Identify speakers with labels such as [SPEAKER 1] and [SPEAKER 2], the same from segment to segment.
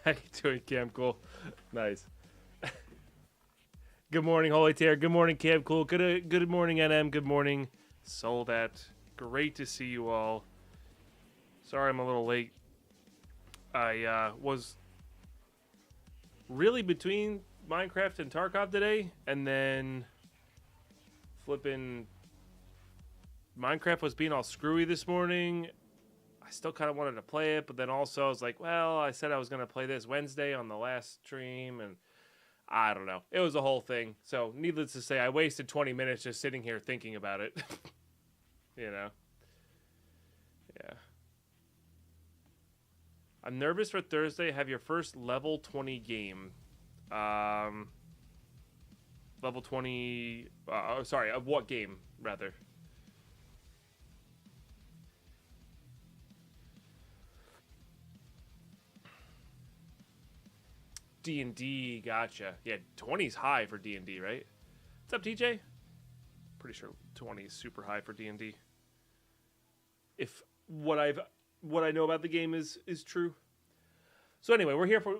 [SPEAKER 1] How you doing, Cam Cool? Nice. Good morning, Holy Terror. Good morning, Cam Cool. Good morning, NM. Good morning, Soldat. Great to see you all. Sorry I'm a little late. I was really between Minecraft and Tarkov today, and then flipping Minecraft was being all screwy this morning. I still kind of wanted to play it, but then also I was like, well, I said I was going to play this Wednesday on the last stream, and I don't know. It was a whole thing. So needless to say, I wasted 20 minutes just sitting here thinking about it. You know? Yeah. I'm nervous for Thursday. Have your first level 20 game. Level 20... sorry, of what game, rather? D&D, gotcha. Yeah, 20's high for D&D, right? What's up, TJ? Pretty sure 20 is super high for D&D. If what I know about the game is true. So anyway, we're here for...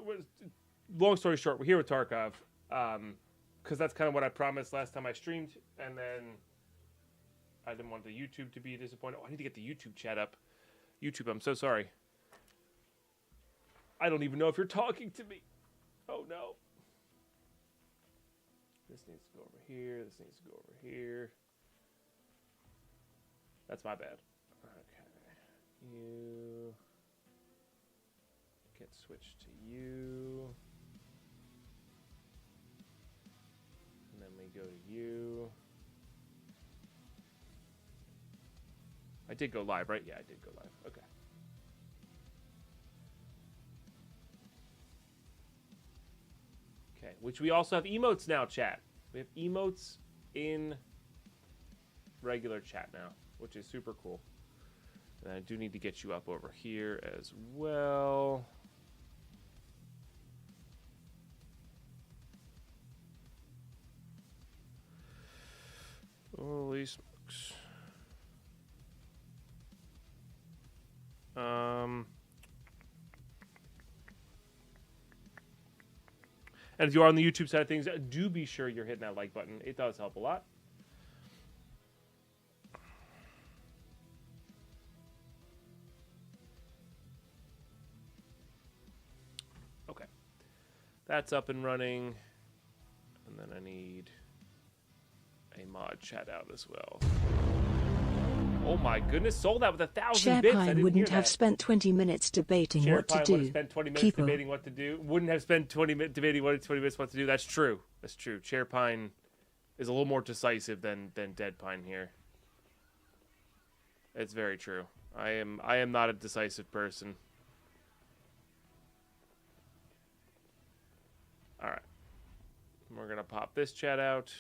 [SPEAKER 1] long story short, we're here with Tarkov. Because that's kind of what I promised last time I streamed. And then I didn't want the YouTube to be disappointed. Oh, I need to get the YouTube chat up. YouTube, I'm so sorry. I don't even know if you're talking to me. Oh, no. This needs to go over here. This needs to go over here. That's my bad. Okay. You get switched to you. And then we go to you. I did go live, right? Yeah, I did go live. Okay. Okay, which we also have emotes now, chat. We have emotes in regular chat now, which is super cool. And I do need to get you up over here as well. Holy smokes. And if you are on the YouTube side of things, do be sure you're hitting that like button. It does help a lot. Okay. That's up and running. And then I need a mod chat out as well. Oh my goodness, sold out with 1,000 bits. I didn't
[SPEAKER 2] wouldn't
[SPEAKER 1] hear
[SPEAKER 2] have
[SPEAKER 1] that.
[SPEAKER 2] spent 20 minutes debating what to
[SPEAKER 1] Would
[SPEAKER 2] do.
[SPEAKER 1] have spent 20 minutes debating what to do. Wouldn't have spent 20 minutes debating 20 minutes what to do. That's true. That's true. Chairpine is a little more decisive than Deadpine here. It's very true. I am not a decisive person. All right. We're going to pop this chat out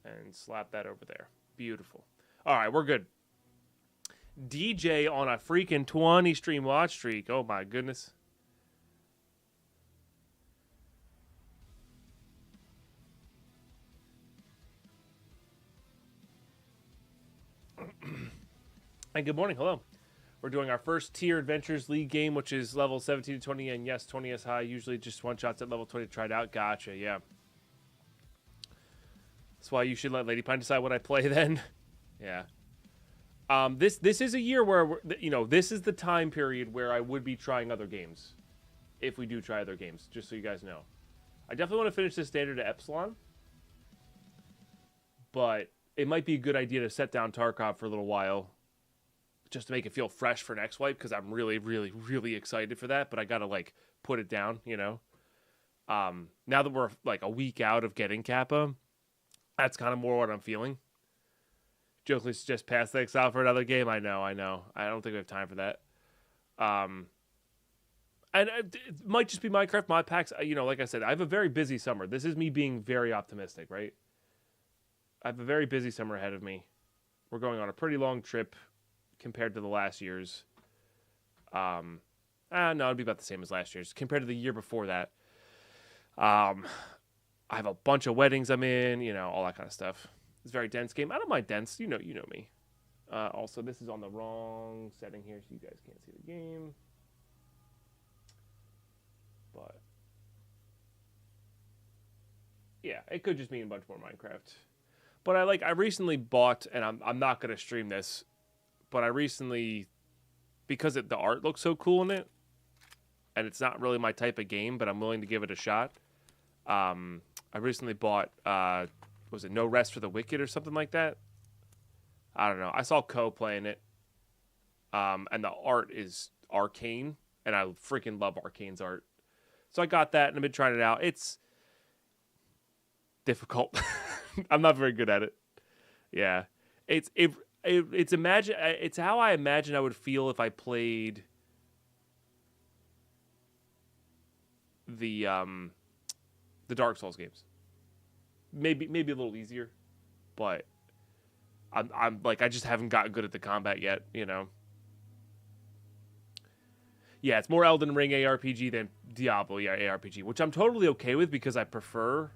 [SPEAKER 1] and slap that over there. Beautiful. All right, we're good. DJ on a freaking 20 stream watch streak. Oh my goodness. And good morning. Hello. We're doing our first tier Adventures League game, which is level 17 to 20. And yes, 20 is high. Usually just one shots at level 20 to try it out. Gotcha. Yeah. That's why you should let Lady Pine decide what I play then. Yeah. This is a year where, you know, this is the time period where I would be trying other games. If we do try other games, just so you guys know. I definitely want to finish this standard at Epsilon. But it might be a good idea to set down Tarkov for a little while. Just to make it feel fresh for next wipe, because I'm really, really, really excited for that. But I gotta, like, put it down, you know. Now that we're, like, a week out of getting Kappa, that's kind of more what I'm feeling. Jokingly suggest pass the exile for another game. I know. I don't think we have time for that. And it might just be Minecraft mod packs. You know, like I said, I have a very busy summer. This is me being very optimistic, right? I have a very busy summer ahead of me. We're going on a pretty long trip compared to the last year's. No, it'd be about the same as last year's. Compared to the year before that. I have a bunch of weddings I'm in, you know, all that kind of stuff. It's a very dense game. I don't mind dense. You know me. Also, this is on the wrong setting here, so you guys can't see the game. But yeah, it could just mean a bunch more Minecraft. But I recently bought, and I'm not gonna stream this, but I recently, because the art looks so cool in it, and it's not really my type of game, but I'm willing to give it a shot. I recently bought, was it No Rest for the Wicked or something like that? I don't know. I saw Ko playing it, and the art is arcane, and I freaking love Arcane's art. So I got that, and I've been trying it out. It's difficult. I'm not very good at it. Yeah, it's how I imagine I would feel if I played the Dark Souls games. Maybe a little easier, but I'm like, I just haven't gotten good at the combat yet, you know. Yeah, it's more Elden Ring ARPG than Diablo ARPG, which I'm totally okay with because I prefer.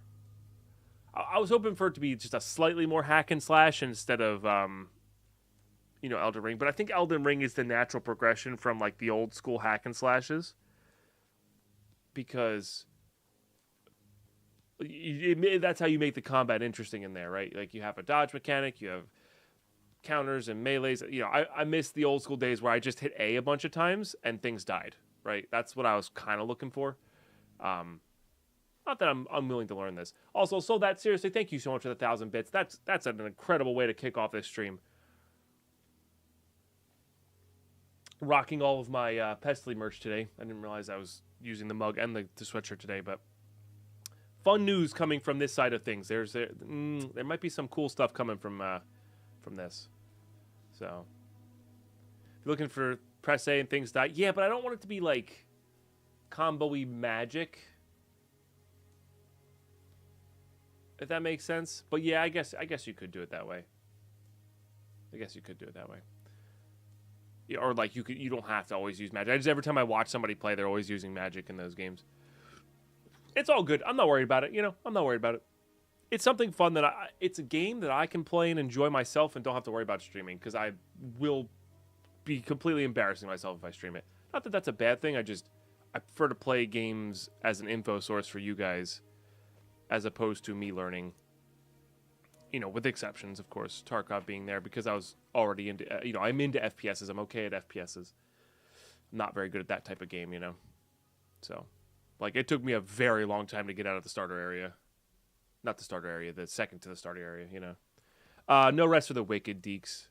[SPEAKER 1] I was hoping for it to be just a slightly more hack and slash instead of Elden Ring, but I think Elden Ring is the natural progression from like the old school hack and slashes, because that's how you make the combat interesting in there, right? Like, you have a dodge mechanic, you have counters and melees. You know, I miss the old school days where I just hit A bunch of times and things died, right? That's what I was kind of looking for. Not that I'm unwilling to learn this. Also, so that, seriously, thank you so much for the 1,000 bits. That's an incredible way to kick off this stream. Rocking all of my Pestily merch today. I didn't realize I was using the mug and the sweatshirt today, but fun news coming from this side of things. There might be some cool stuff coming from this. So, if you're looking for press A and things die, yeah, but I don't want it to be like combo-y magic, if that makes sense. But yeah, I guess you could do it that way. Yeah, or like you don't have to always use magic. Every time I watch somebody play, they're always using magic in those games. It's all good. I'm not worried about it. I'm not worried about it. It's something fun it's a game that I can play and enjoy myself and don't have to worry about streaming, because I will be completely embarrassing myself if I stream it. Not that that's a bad thing. I prefer to play games as an info source for you guys, as opposed to me learning. With exceptions, of course, Tarkov being there, because I was already into, I'm into FPSs. I'm okay at FPSs. Not very good at that type of game, So, like, it took me a very long time to get out of the starter area. Not the starter area, the second to the starter area, No Rest for the Wicked, Deeks.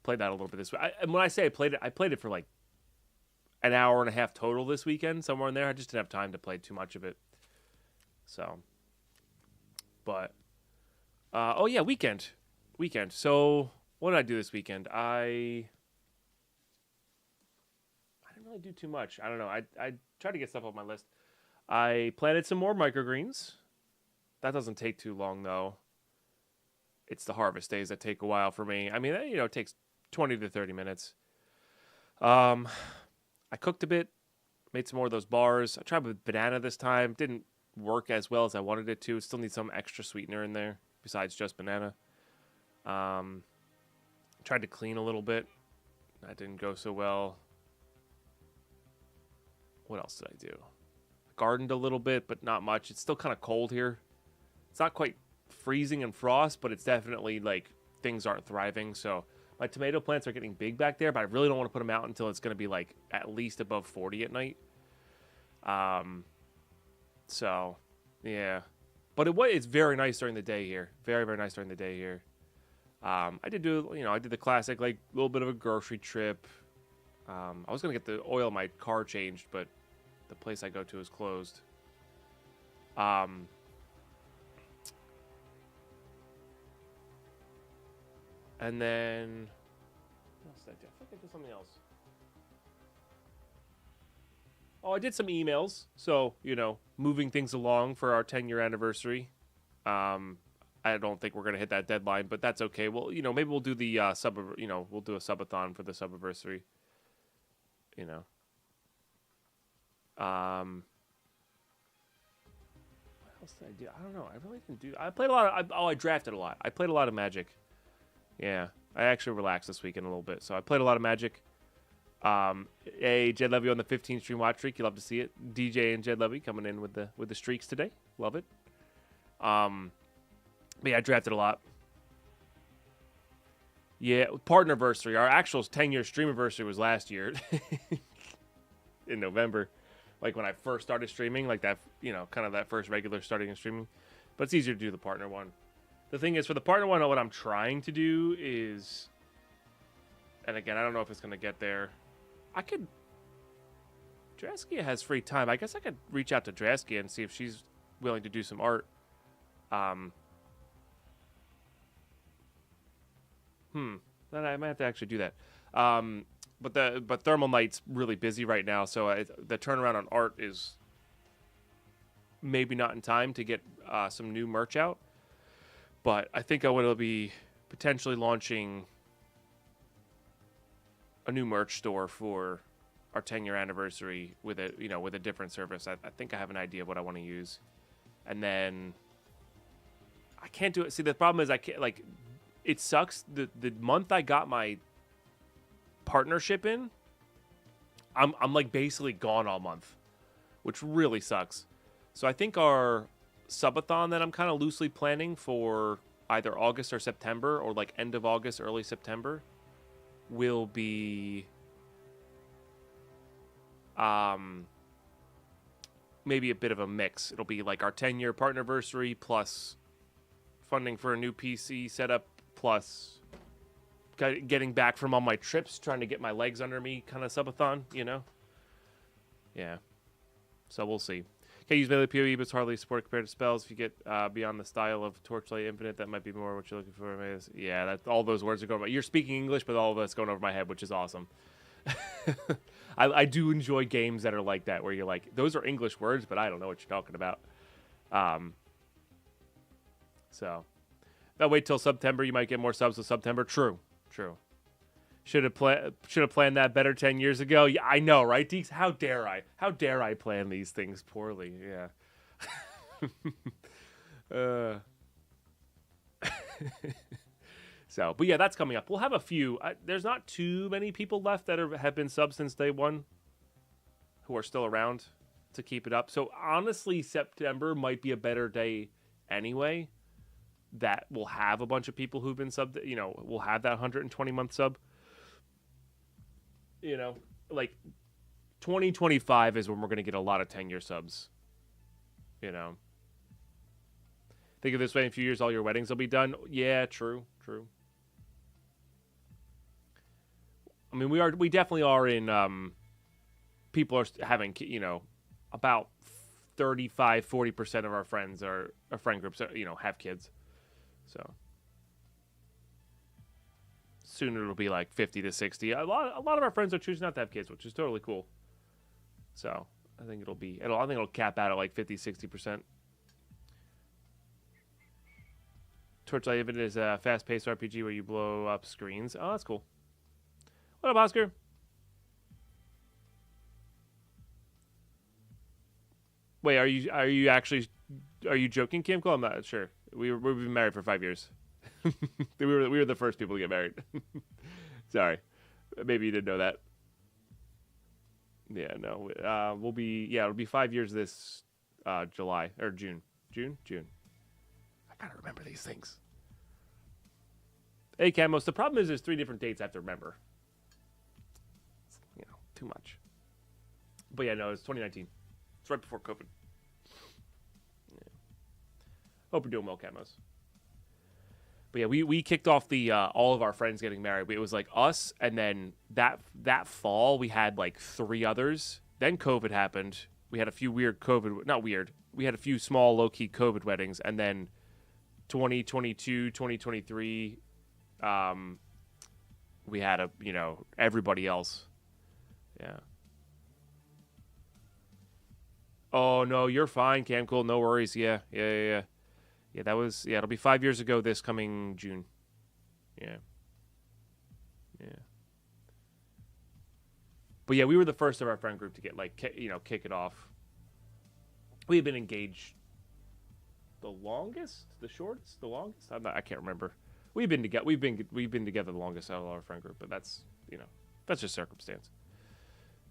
[SPEAKER 1] Played that a little bit this week. And when I say I played it for like an hour and a half total this weekend, somewhere in there. I just didn't have time to play too much of it. So, but, oh yeah, weekend. So, what did I do this weekend? I didn't really do too much. I don't know. I tried to get stuff off my list. I planted some more microgreens. That doesn't take too long, though. It's the harvest days that take a while for me. I mean, it takes 20 to 30 minutes. I cooked a bit, made some more of those bars. I tried with banana this time. Didn't work as well as I wanted it to. Still need some extra sweetener in there besides just banana. Tried to clean a little bit. That didn't go so well. What else did I do? Gardened a little bit, but not much. It's still kind of cold here. It's not quite freezing and frost, but it's definitely like things aren't thriving. So my tomato plants are getting big back there, but I really don't want to put them out until it's going to be like at least above 40 at night. So yeah, but it's very nice during the day here. Very, very nice during the day here. I did the classic, like, little bit of a grocery trip. I was going to get the oil in my car changed, but the place I go to is closed. And then, what else did I do? I think I did something else. Oh, I did some emails. So, moving things along for our 10-year anniversary. I don't think we're going to hit that deadline, but that's okay. Well, maybe we'll do the we'll do a subathon for the subiversary. What else did I do? I don't know. I really didn't do. I played a lot. I drafted a lot. I played a lot of Magic. Yeah, I actually relaxed this weekend a little bit, so I played a lot of Magic. Jed Levy on the 15 stream watch streak. You love to see it. DJ and Jed Levy coming in with the streaks today. Love it. But yeah, I drafted a lot. Yeah, partnerversary. Our actual 10-year stream anniversary was last year in November. Like when I first started streaming, like that, kind of that first regular starting and streaming. But it's easier to do the partner one. The thing is, for the partner one, what I'm trying to do is, and again, I don't know if it's going to get there. Draskia has free time. I guess I could reach out to Draskia and see if she's willing to do some art. Then I might have to actually do that. But Thermal Knight's really busy right now, so the turnaround on art is maybe not in time to get some new merch out. But I think I will be potentially launching a new merch store for our 10-year anniversary with a different service. I think I have an idea of what I want to use, and then I can't do it. See, the problem is I can't, like, it sucks. The month I got my partnership in, I'm like basically gone all month, which really sucks. So I think our subathon that I'm kind of loosely planning for either August or September, or like end of August, early September, will be maybe a bit of a mix. It'll be like our 10-year partnerversary plus funding for a new PC setup plus getting back from all my trips, trying to get my legs under me kind of subathon, Yeah. So we'll see. Can't use melee PoE, but it's hardly support compared to spells. If you get beyond the style of Torchlight Infinite, that might be more what you're looking for. Yeah, all those words are going. You're speaking English, but all of that's going over my head, which is awesome. I do enjoy games that are like that, where you're like, those are English words, but I don't know what you're talking about. So, now wait till September. You might get more subs with September. True. Should have planned that better 10 years ago. Yeah, I know, right, Deeks? How dare I? How dare I plan these things poorly? Yeah. So, but yeah, that's coming up. We'll have a few. There's not too many people left that have been subs since day one who are still around to keep it up. So honestly, September might be a better day anyway. That will have a bunch of people who've been subbed. We'll have that 120-month sub. Like 2025 is when we're going to get a lot of 10-year subs. Think of it this way: in a few years, all your weddings will be done. Yeah, true. I mean, we definitely are in. People are having, about 35-40% of our friends our friend groups have kids. So soon it'll be like 50 to 60. A lot of our friends are choosing not to have kids, which is totally cool. So I think it'll cap out at like 50-60%. Torchlight Infinite is a fast-paced RPG where you blow up screens. Oh, that's cool. What up, Oscar? Wait, are you joking, Kim Cole? I'm not sure. We've been married for 5 years. we were the first people to get married. Sorry, maybe you didn't know that. Yeah, no. It'll be 5 years this July or June. June. I gotta remember these things. Hey, Camos. The problem is there's 3 different dates I have to remember. It's, too much. But yeah, no, it's 2019. It's right before COVID. Yeah. Hope you're doing well, Camos. But yeah, we kicked off the all of our friends getting married. It was like us, and then that fall we had like 3 others. Then COVID happened. We had a few weird COVID, not weird. We had a few small low-key COVID weddings, and then 2022, 2023, we had everybody else. Yeah. Oh no, you're fine, Cam Cool. No worries. Yeah. It'll be 5 years ago this coming June. Yeah. But yeah, we were the first of our friend group to get kick it off. We had been engaged the longest, the shortest, the longest. I can't remember. We've been together the longest out of our friend group, but that's just circumstance.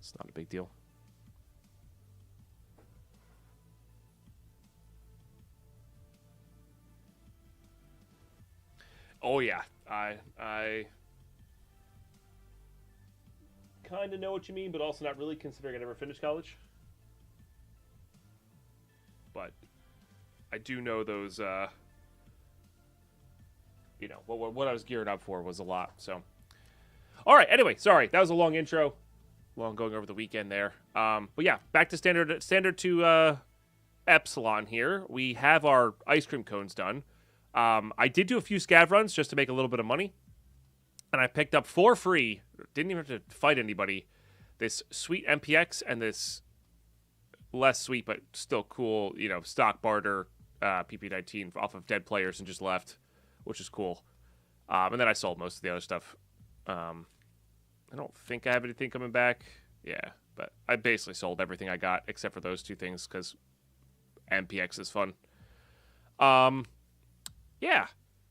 [SPEAKER 1] It's not a big deal. Oh yeah, I kind of know what you mean, but also not really, considering I never finished college. But I do know those. You know what I was geared up for was a lot. So, all right. Anyway, sorry, that was a long intro. Long going over the weekend there. But yeah, back to standard to Epsilon here. We have our ice cream cones done. I did do a few scav runs just to make a little bit of money. And I picked up for free, didn't even have to fight anybody, this sweet MPX and this less sweet but still cool, you know, stock barter PP19 off of dead players and just left, which is cool. And then I sold most of the other stuff. I don't think I have anything coming back. Yeah, but I basically sold everything I got except for those two things because MPX is fun. Yeah.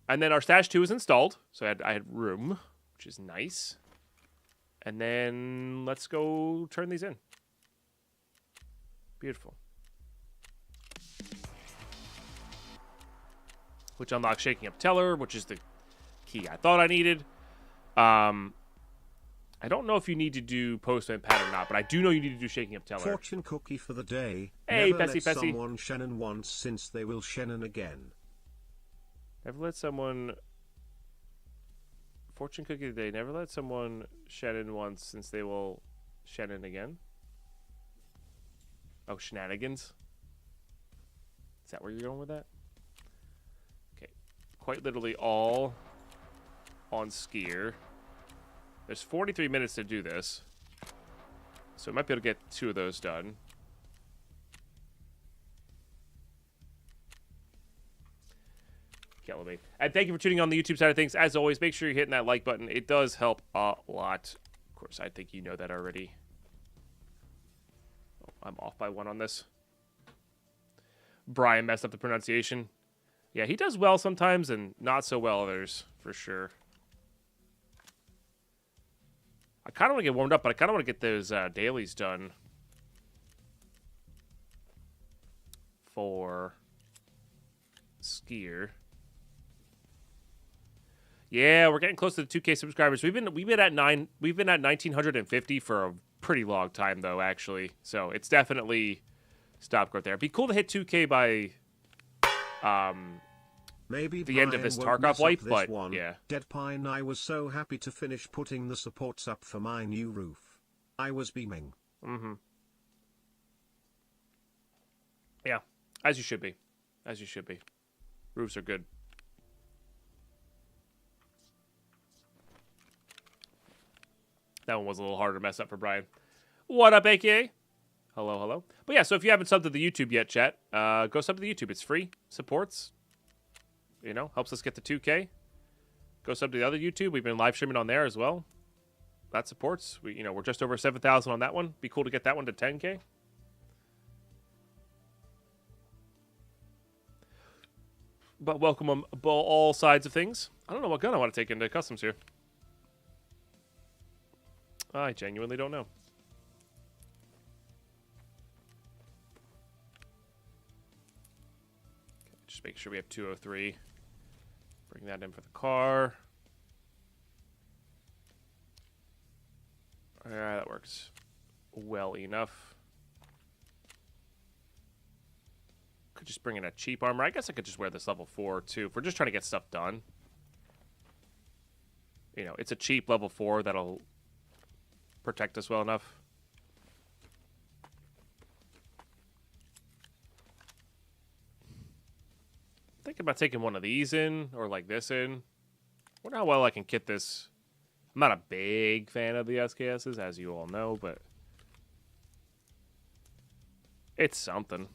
[SPEAKER 1] And then our stash 2 is installed, so I had room, which is nice. And then let's go turn these in. Beautiful. Which unlocks Shaking Up Teller, which is the key I thought I needed. I don't know if you need to do Postman Pad or not, but I do know you need to do Shaking Up Teller.
[SPEAKER 3] Fortune cookie for the day.
[SPEAKER 1] Hey,
[SPEAKER 3] Never
[SPEAKER 1] Pessy,
[SPEAKER 3] let
[SPEAKER 1] Pessy.
[SPEAKER 3] someone Shannon once, since they will Shannon again.
[SPEAKER 1] Never let someone... Fortune cookie today. Never let someone Shannon once, since they will Shannon again. Oh, shenanigans. Is that where you're going with that? Okay. Quite literally all on skier. There's 43 minutes to do this. So I might be able to get 2 of those done. Killing me. And thank you for tuning on the YouTube side of things. As always, make sure you're hitting that like button. It does help a lot. Of course, I think you know that already. Oh, I'm off by 1 on this. Brian messed up the pronunciation. Yeah, he does well sometimes and not so well others, for sure. I kind of want to get warmed up, but I kind of want to get those dailies done for skier. Yeah, we're getting close to the 2K subscribers. We've been at 1950 for a pretty long time though, actually. So it's definitely stopped growth there. It'd be cool to hit 2K by
[SPEAKER 3] Maybe
[SPEAKER 1] the end of this Tarkov wipe, but
[SPEAKER 3] one.
[SPEAKER 1] yeah.
[SPEAKER 3] Deadpine, I was so happy to finish putting the supports up for my new roof. I was beaming.
[SPEAKER 1] Mm-hmm. Yeah, as you should be. As you should be. Roofs are good. That one was a little harder to mess up for Brian. What up, AKA? Hello, hello. But yeah, so if you haven't subbed to the YouTube yet, chat, go sub to the YouTube. It's free. Supports. You know, helps us get to 2K. Go sub to the other YouTube. We've been live streaming on there as well. That supports. We're just over 7,000 on that one. Be cool to get that one to 10K. But welcome on all sides of things. I don't know what gun I want to take into customs here. I genuinely don't know. Okay, just make sure we have 203. Bring that in for the car. Alright, that works well enough. Could just bring in a cheap armor. I guess I could just wear this level 4 too. If we're just trying to get stuff done. You know, it's a cheap level 4 that'll protect us well enough. Thinking about taking one of these in, or like this in. Wonder how well I can kit this. I'm not a big fan of the SKSs, as you all know, but it's something.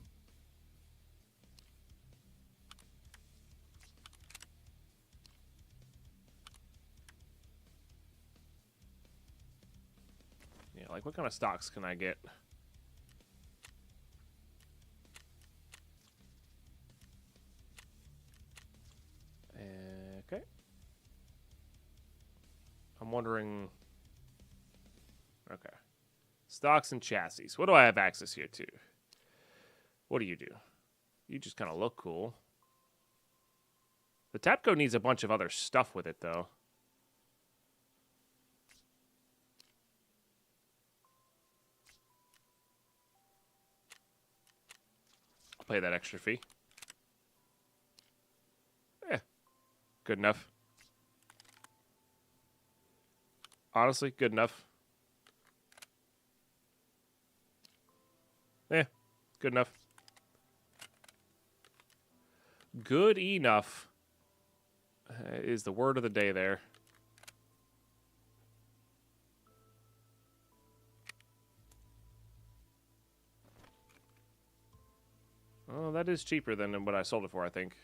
[SPEAKER 1] Yeah, like what kind of stocks can I get? Okay. I'm wondering... Okay. Stocks and chassis. What do I have access here to? What do? You just kind of look cool. The Tapco needs a bunch of other stuff with it, though. I'll pay that extra fee. Good enough. Honestly, good enough. Good enough. Good enough is the word of the day there. Oh, that is cheaper than what I sold it for, I think.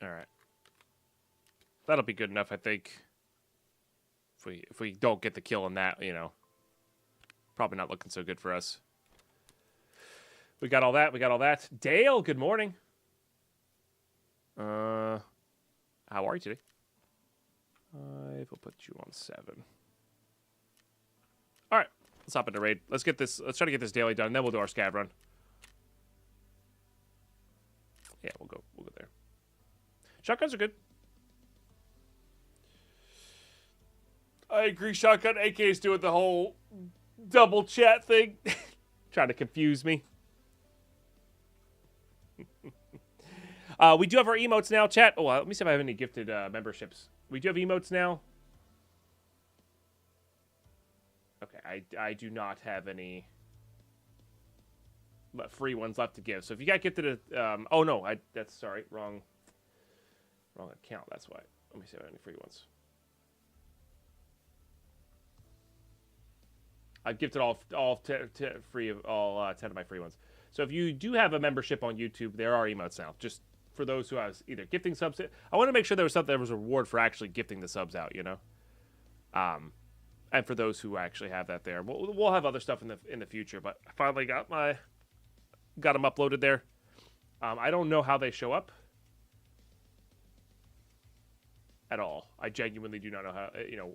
[SPEAKER 1] All right. That'll be good enough, I think. If we don't get the kill on that, you know, probably not looking so good for us. We got all that. We got all that. Dale, good morning. How are you today? I will put you on 7. All right, let's hop into raid. Let's get this. Let's try to get this daily done, and then we'll do our scav run. Yeah, we'll go there. Shotguns are good. I agree, shotgun. AK is doing the whole double chat thing. Trying to confuse me. We do have our emotes now, chat. Oh, let me see if I have any gifted memberships. We do have emotes now. Okay, I do not have any free ones left to give. So if you got gifted oh no, that's sorry, wrong account. That's why. Let me see if I have any free ones. I've gifted all 10 of my free ones. So if you do have a membership on YouTube, there are emotes now. Just for those who I was either gifting subs. I want to make sure there was something, there was a reward for actually gifting the subs out, you know. And for those who actually have that there, we'll have other stuff in the future. But I finally got them uploaded there. I don't know how they show up at all. I genuinely do not know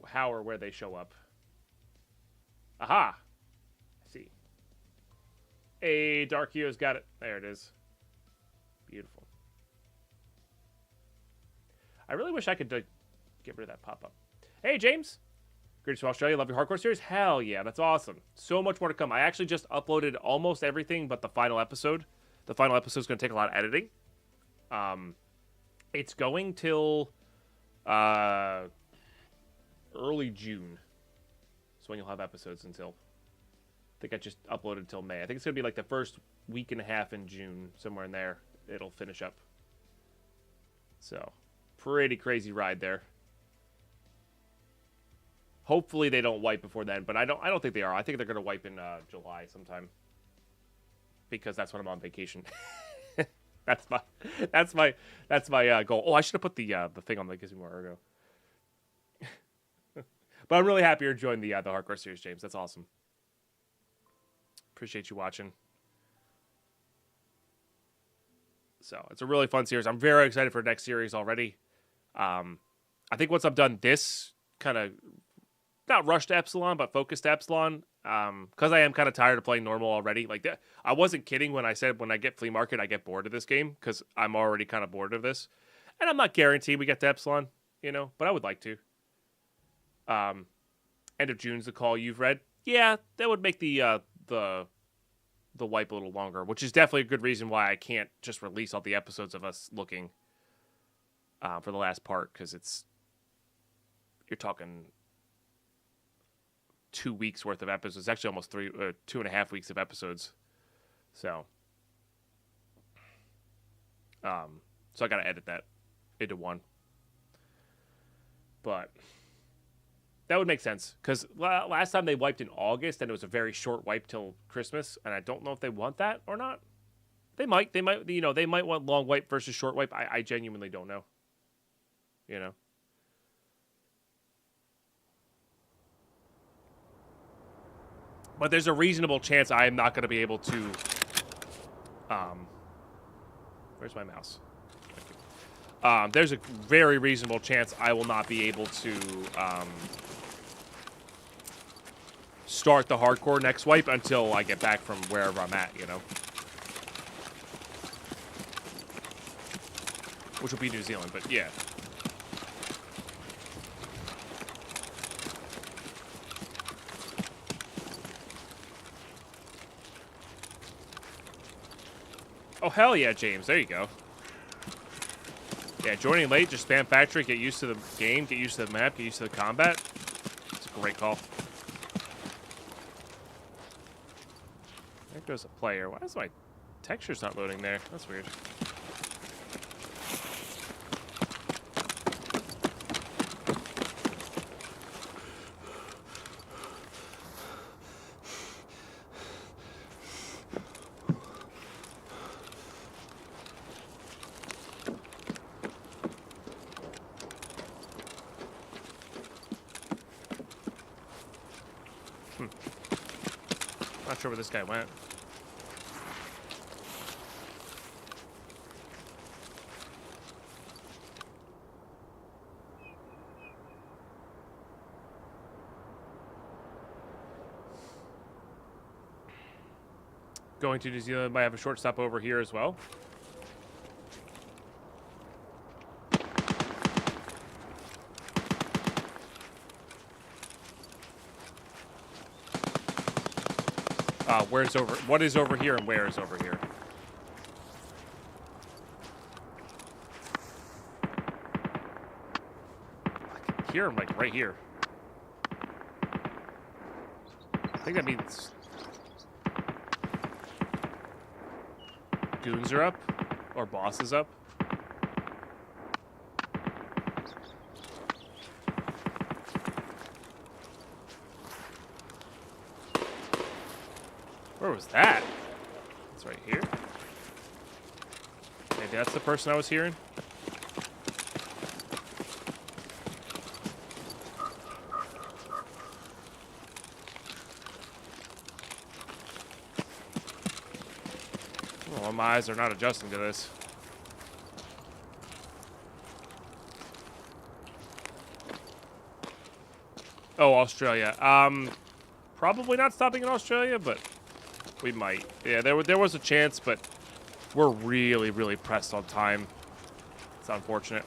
[SPEAKER 1] how or where they show up. Aha! I see. Hey, Dark Hero's got it. There it is. Beautiful. I really wish I could get rid of that pop-up. Hey, James. Greetings from Australia. Love your hardcore series. Hell yeah, that's awesome. So much more to come. I actually just uploaded almost everything but the final episode. The final episode is going to take a lot of editing. It's going till early June. When you'll have episodes until, I think I just uploaded until May. I think it's going to be like the first week and a half in June, somewhere in there, it'll finish up. So, pretty crazy ride there. Hopefully they don't wipe before then, but I don't think they are. I think they're going to wipe in July sometime, because that's when I'm on vacation. that's my goal. Oh, I should have put the thing on that gives me more ergo. But I'm really happy you're enjoying the hardcore series, James. That's awesome. Appreciate you watching. So it's a really fun series. I'm very excited for the next series already. I think once I've done this kind of, not rushed Epsilon, but focused Epsilon, because I am kind of tired of playing normal already. Like that, I wasn't kidding when I said when I get flea market, I get bored of this game, because I'm already kind of bored of this. And I'm not guaranteed we get to Epsilon, but I would like to. End of June's the call you've read. Yeah, that would make the wipe a little longer, which is definitely a good reason why I can't just release all the episodes of us looking for the last part, because you're talking 2 weeks worth of episodes. It's actually almost 2.5 weeks of episodes. So I gotta edit that into one. But that would make sense, because last time they wiped in August, and it was a very short wipe till Christmas, and I don't know if they want that or not. They might, they might want long wipe versus short wipe. I genuinely don't know. But there's a reasonable chance I am not going to be able to. Where's my mouse? There's a very reasonable chance I will not be able to start the hardcore next wipe until I get back from wherever I'm at, you know? Which will be New Zealand, but yeah. Oh, hell yeah, James. There you go. Yeah, joining late, just spam factory, get used to the game, get used to the map, get used to the combat. It's a great call. There goes a player. Why is my texture's not loading there? That's weird. Not sure where this guy went. Going to New Zealand, might have a short stop over here as well. Where's over? What is over here and where is over here? I can hear him like right here. I think that means goons are up or boss is up. Where was that? It's right here. Maybe that's the person I was hearing. Oh, my eyes are not adjusting to this. Oh, Australia. Probably not stopping in Australia, but we might. Yeah, there was a chance, but we're really, really pressed on time. It's unfortunate.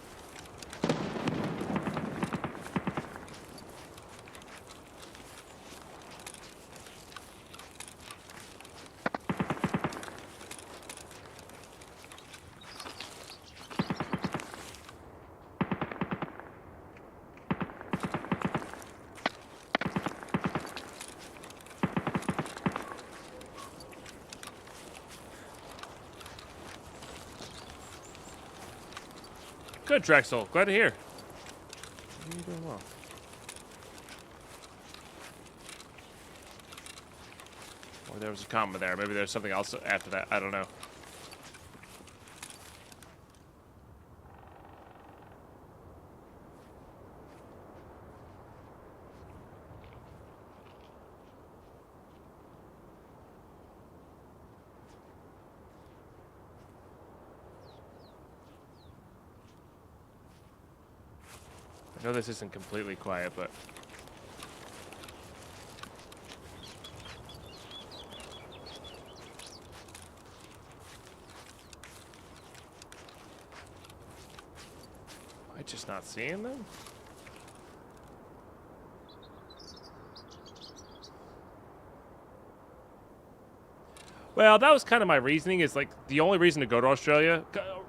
[SPEAKER 1] Good, Drexel. Glad to hear. You're doing well. Or there was a comma there. Maybe there's something else after that. I don't know. I know this isn't completely quiet, but... Am I just not seeing them? Well, that was kind of my reasoning, is like the only reason to go to Australia.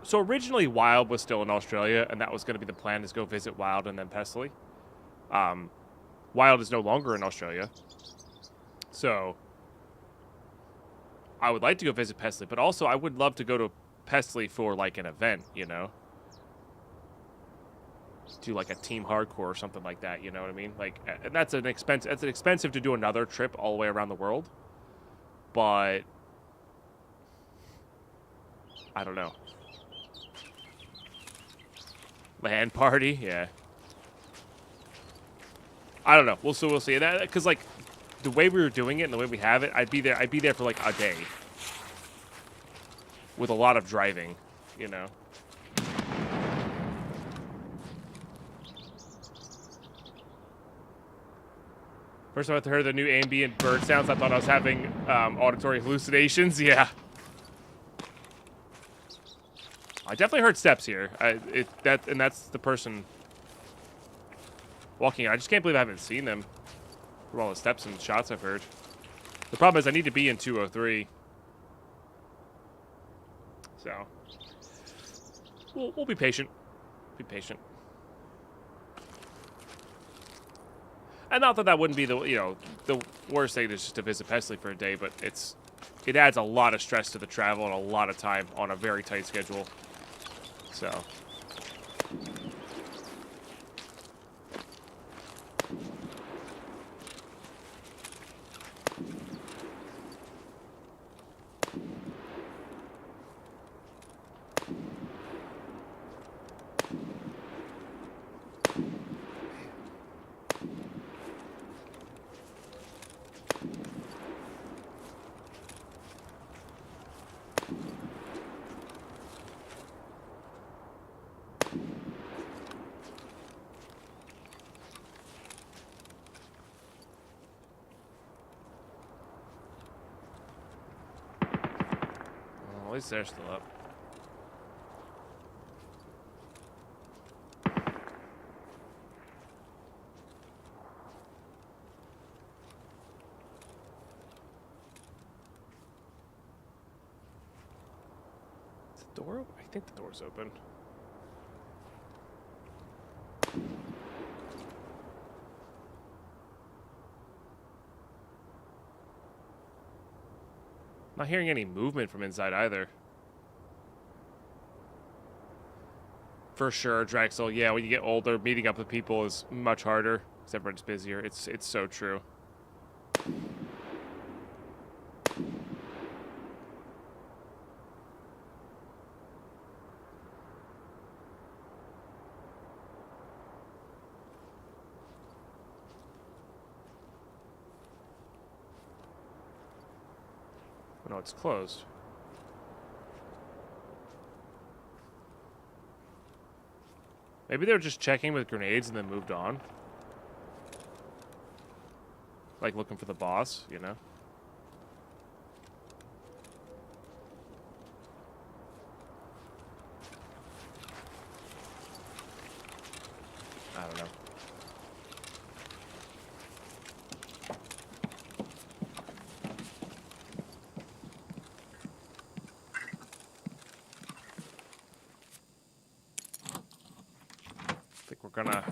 [SPEAKER 1] So originally Wild was still in Australia, and that was going to be the plan, is go visit Wild and then Pestily. Wild is no longer in Australia. So I would like to go visit Pestily, but also I would love to go to Pestily for like an event, you know? Do like a team hardcore or something like that, you know what I mean? Like, and that's an expensive to do another trip all the way around the world. But I don't know. LAN party, yeah. I don't know. We'll see that, because like the way we were doing it and the way we have it, I'd be there for like a day with a lot of driving, you know. First time I heard the new ambient bird sounds, I thought I was having auditory hallucinations. Yeah. I definitely heard steps here. That's the person walking. I just can't believe I haven't seen them from all the steps and shots I've heard. The problem is I need to be in 203. So we'll be patient. Be patient. And not that that wouldn't be the worst thing is just to visit Pesley for a day, but it adds a lot of stress to the travel and a lot of time on a very tight schedule. So. At least they're still up. Is the door open? I think the door's open. Not hearing any movement from inside either. For sure, Drexel. Yeah, when you get older, meeting up with people is much harder because everyone's busier. It's so true. No, it's closed. Maybe they were just checking with grenades and then moved on. Like looking for the boss, you know? I don't know. I think we're gonna...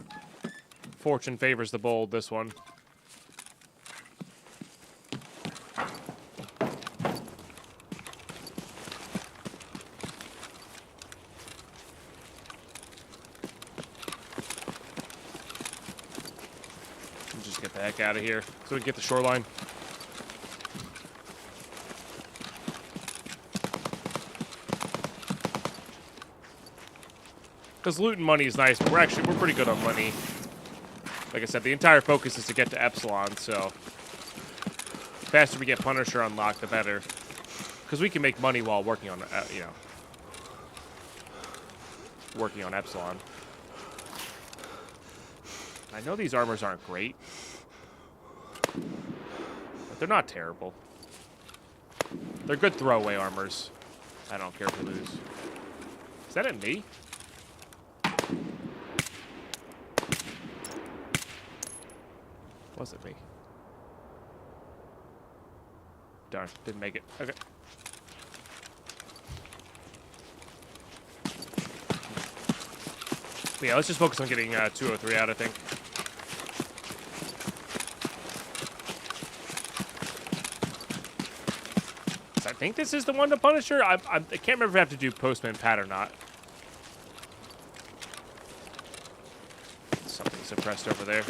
[SPEAKER 1] Fortune favors the bold, this one. Just get the heck out of here so we can get the shoreline. Because loot and money is nice, but we're pretty good on money. Like I said, the entire focus is to get to Epsilon, so the faster we get Punisher unlocked, the better. Because we can make money while working on, working on Epsilon. I know these armors aren't great, but they're not terrible. They're good throwaway armors. I don't care if we lose. Is that at me? Was it me? Darn, didn't make it. Okay. But yeah, let's just focus on getting 203 out, I think. I think this is the one to Punisher. I can't remember if I have to do Postman Pat or not. Something suppressed over there.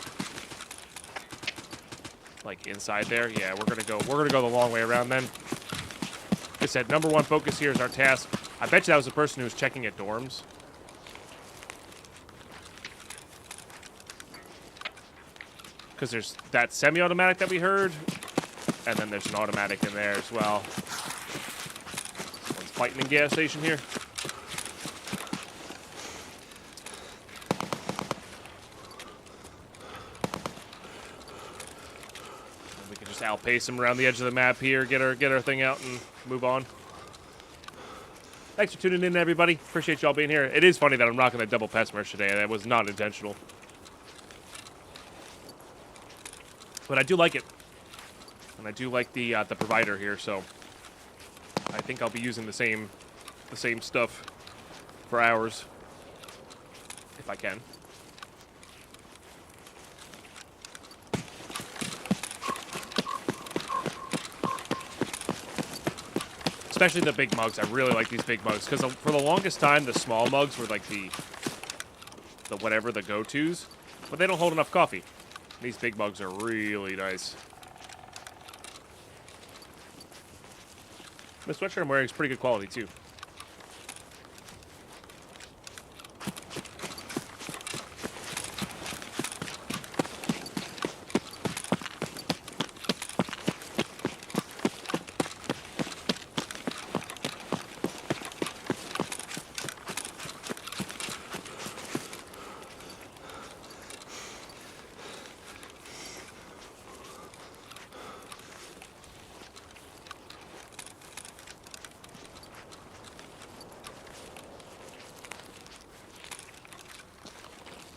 [SPEAKER 1] Like inside there. Yeah, we're gonna go the long way around then. Like I said, number one focus here is our task. I bet you that was the person who was checking at dorms. Because there's that semi-automatic that we heard, and then there's an automatic in there as well. Someone's fighting in gas station here. Just outpace them around the edge of the map here. Get our thing out and move on. Thanks for tuning in, everybody. Appreciate y'all being here. It is funny that I'm rocking that double pest merch today. That was not intentional. But I do like it. And I do like the provider here, so I think I'll be using the same stuff for hours. If I can. Especially the big mugs. I really like these big mugs. Because for the longest time, the small mugs were like the whatever, the go-tos. But they don't hold enough coffee. These big mugs are really nice. The sweatshirt I'm wearing is pretty good quality, too.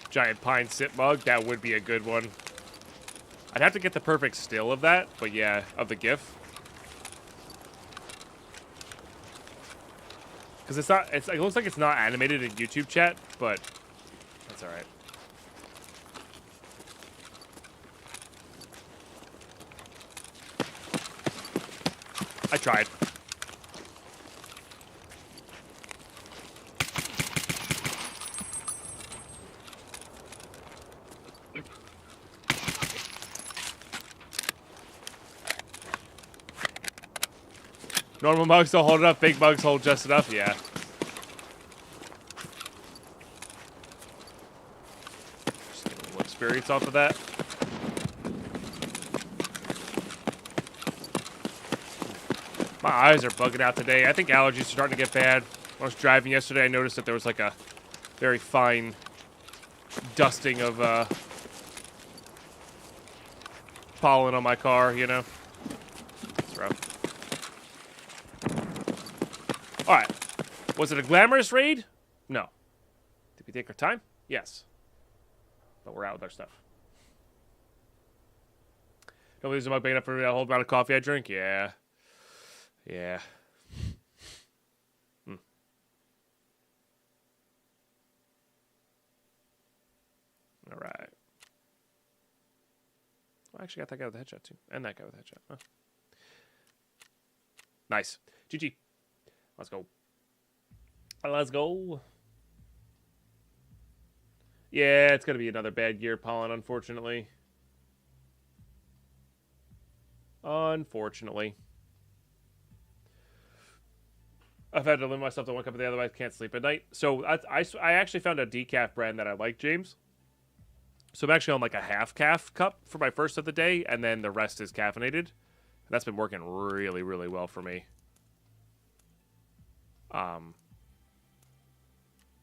[SPEAKER 1] Giant pine sip mug, that would be a good one. I'd have to get the perfect still of that, but yeah, of the GIF. Because it looks like it's not animated in YouTube chat, but that's alright. I tried. Normal mugs don't hold it up. Big mugs hold just enough. Yeah. Just get a little experience off of that. My eyes are bugging out today. I think allergies are starting to get bad. When I was driving yesterday, I noticed that there was like a very fine dusting of pollen on my car, you know? It's rough. Alright. Was it a glamorous raid? No. Did we take our time? Yes. But we're out with our stuff. Don't lose a mug big enough for the whole amount of coffee I drink? Yeah. Yeah. Alright. Well, I actually got that guy with the headshot too. And that guy with the headshot. Huh. Nice. GG. Let's go. Let's go. Yeah, it's going to be another bad gear pollen, unfortunately. Unfortunately. I've had to limit myself to one cup a day, otherwise I can't sleep at night. So I actually found a decaf brand that I like, James. So I'm actually on like a half calf cup for my first of the day, and then the rest is caffeinated. That's been working really, really well for me.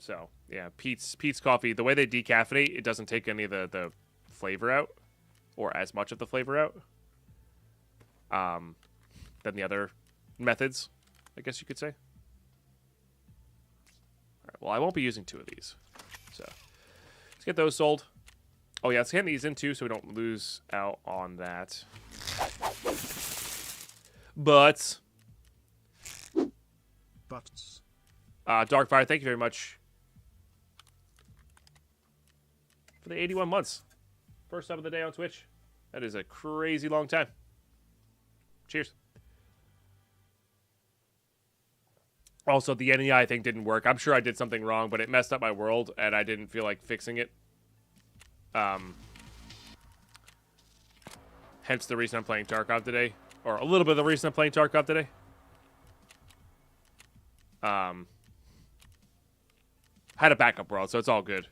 [SPEAKER 1] So yeah, Pete's coffee, the way they decaffeinate, it doesn't take any of the flavor out, or as much of the flavor out, than the other methods, I guess you could say. All right, well, I won't be using 2 of these, so let's get those sold. Oh yeah, let's hand these in too, so we don't lose out on that. But Darkfire, thank you very much for the 81 months. First sub of the day on Twitch. That is a crazy long time. Cheers. Also, the NEI thing didn't work. I'm sure I did something wrong, but it messed up my world, and I didn't feel like fixing it. Hence the reason I'm playing Tarkov today. Or a little bit of the reason I'm playing Tarkov today. Had a backup world, so it's all good.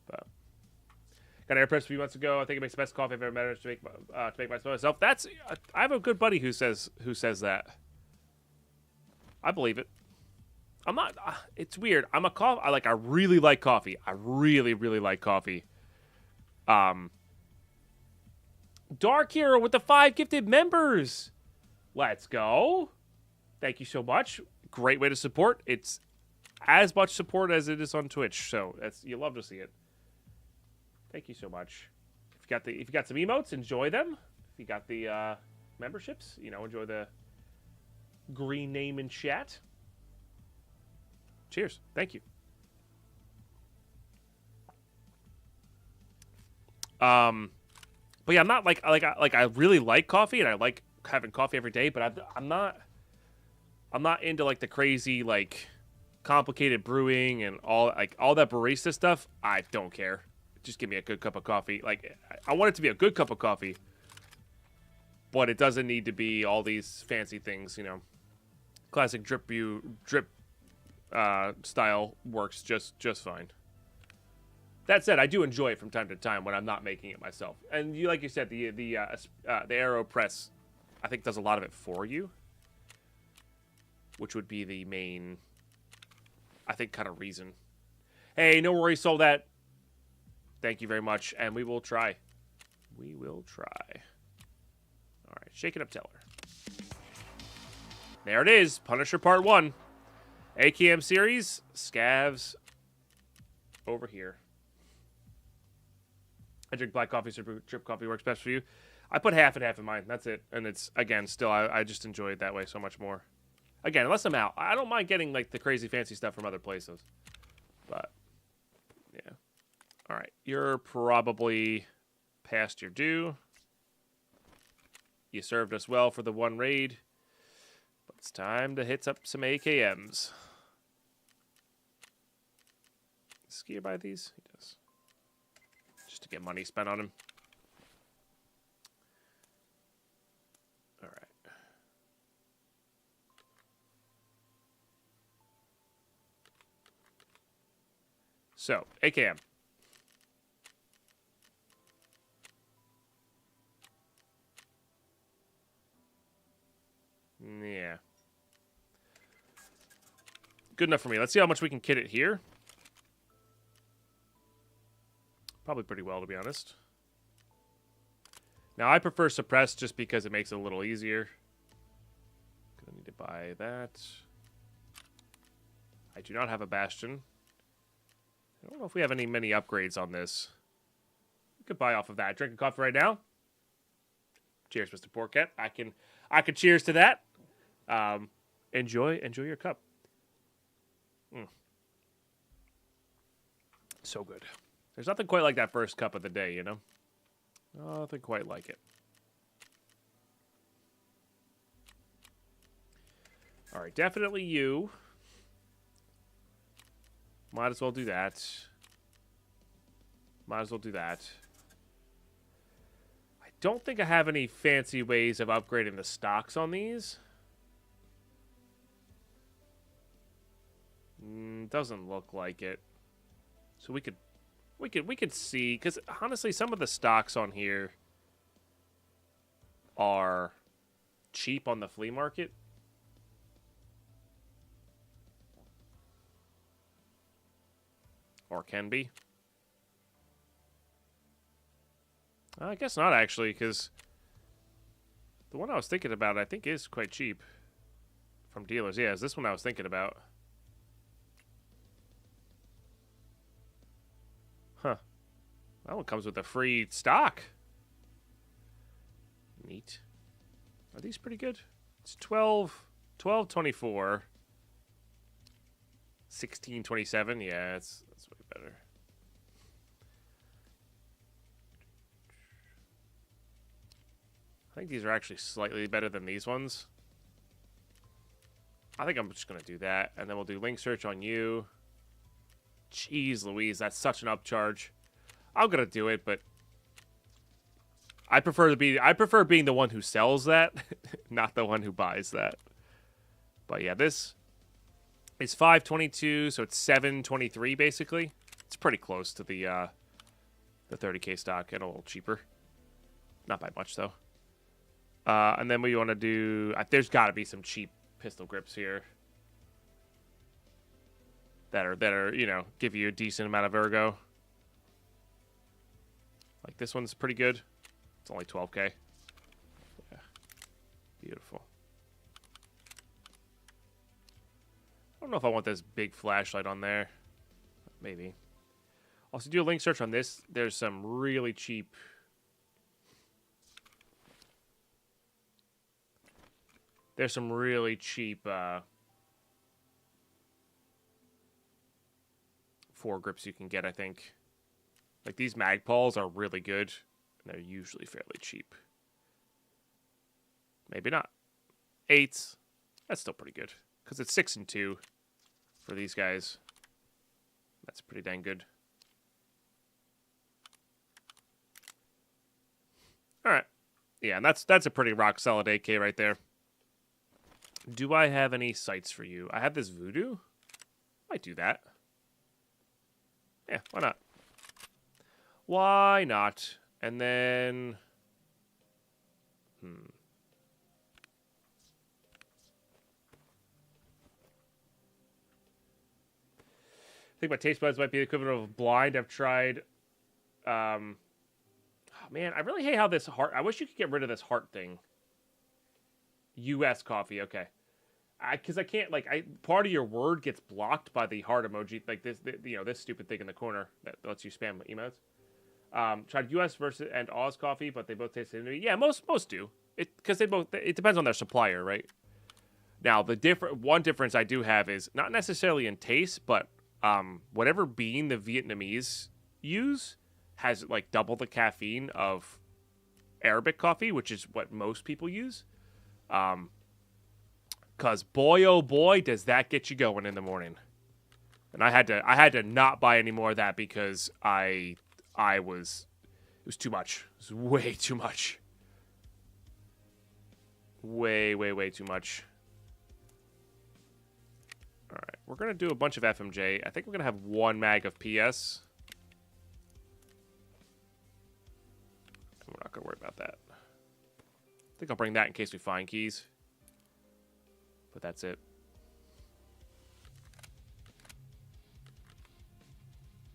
[SPEAKER 1] But got an AirPress a few months ago. I think it makes the best coffee I've ever managed to make myself. That's I have a good buddy who says that. I believe it. I'm not. It's weird. I'm a coffee. I really like coffee. I really, really like coffee. Dark Hero with the 5 gifted members. Let's go. Thank you so much. Great way to support. It's as much support as it is on Twitch, so you love to see it. Thank you so much. If you got some emotes, enjoy them. If you got the memberships, enjoy the green name in chat. Cheers. Thank you. But yeah, I'm not like I really like coffee and I like having coffee every day, but I'm not into like the crazy like complicated brewing and all that barista stuff. I don't care. Just give me a good cup of coffee. Like I want it to be a good cup of coffee, but it doesn't need to be all these fancy things, Classic drip style works just fine. That said, I do enjoy it from time to time when I'm not making it myself. And like you said, the AeroPress, I think, does a lot of it for you, which would be the main, I think, kind of reason. Hey, no worries, sold that. Thank you very much, and we will try. We will try. All right, shake it up, Teller. There it is, Punisher Part 1. AKM series, Scavs over here. I drink black coffee, so drip coffee works best for you. I put half and half in mine. That's it. And it's, again, still, I just enjoy it that way so much more. Again, unless I'm out. I don't mind getting, like, the crazy fancy stuff from other places. But, yeah. All right. You're probably past your due. You served us well for the one raid. But it's time to hit up some AKMs. Does Skier buy these? He does. Just to get money spent on him. All right. So, AKM. Yeah. Good enough for me. Let's see how much we can kit it here. Probably pretty well, to be honest. Now, I prefer suppressed just because it makes it a little easier. Gonna need to buy that. I do not have a Bastion. I don't know if we have many upgrades on this. We could buy off of that. Drinking coffee right now. Cheers, Mr. Porket. I can cheers to that. Enjoy your cup. So good. There's nothing quite like that first cup of the day, Nothing quite like it. All right, definitely you. Might as well do that. I don't think I have any fancy ways of upgrading the stocks on these. Doesn't look like it. So we could see, because honestly, some of the stocks on here are cheap on the flea market. Or can be. I guess not, actually, because the one I was thinking about, I think, is quite cheap from dealers. Yeah, it's this one I was thinking about. Huh. That one comes with a free stock. Neat. Are these pretty good? It's 12.24. 16.27. Yeah, that's way better. I think these are actually slightly better than these ones. I think I'm just going to do that. And then we'll do link search on you. Jeez Louise, that's such an upcharge. I'm going to do it, but I prefer being the one who sells that, not the one who buys that. But yeah, this is 522, so it's 723 basically. It's pretty close to the 30K stock and a little cheaper. Not by much though. And then we want to do, there's got to be some cheap pistol grips here that are, give you a decent amount of ergo. Like this one's pretty good. It's only 12K. Yeah. Beautiful. I don't know if I want this big flashlight on there. Maybe. Also, do a link search on this. There's some really cheap... There's some really cheap foregrips you can get, I think. Like, these Magpals are really good. And they're usually fairly cheap. Maybe not. 8s. That's still pretty good. Because it's 6 and 2 for these guys. That's pretty dang good. Alright. Yeah, and that's a pretty rock solid AK right there. Do I have any sights for you? I have this voodoo. Might do that. Yeah, why not? Why not? And then... I think my taste buds might be the equivalent of blind. I've tried... oh, man, I really hate how this heart... I wish you could get rid of this heart thing. U.S. coffee, okay. Because I can't, like, part of your word gets blocked by the heart emoji, like this, this stupid thing in the corner that lets you spam emotes. Tried U.S. versus and Oz coffee, but they both taste similar. Yeah, most do. Because it depends on their supplier, right? Now, one difference I do have is not necessarily in taste, but whatever bean the Vietnamese use has, like, double the caffeine of Arabic coffee, which is what most people use. Because boy, oh boy, does that get you going in the morning. And I had to not buy any more of that because it was too much. It was way too much. Way, way, way too much. All right, we're going to do a bunch of FMJ. I think we're going to have one mag of PS. We're not going to worry about that. I think I'll bring that in case we find keys. But that's it.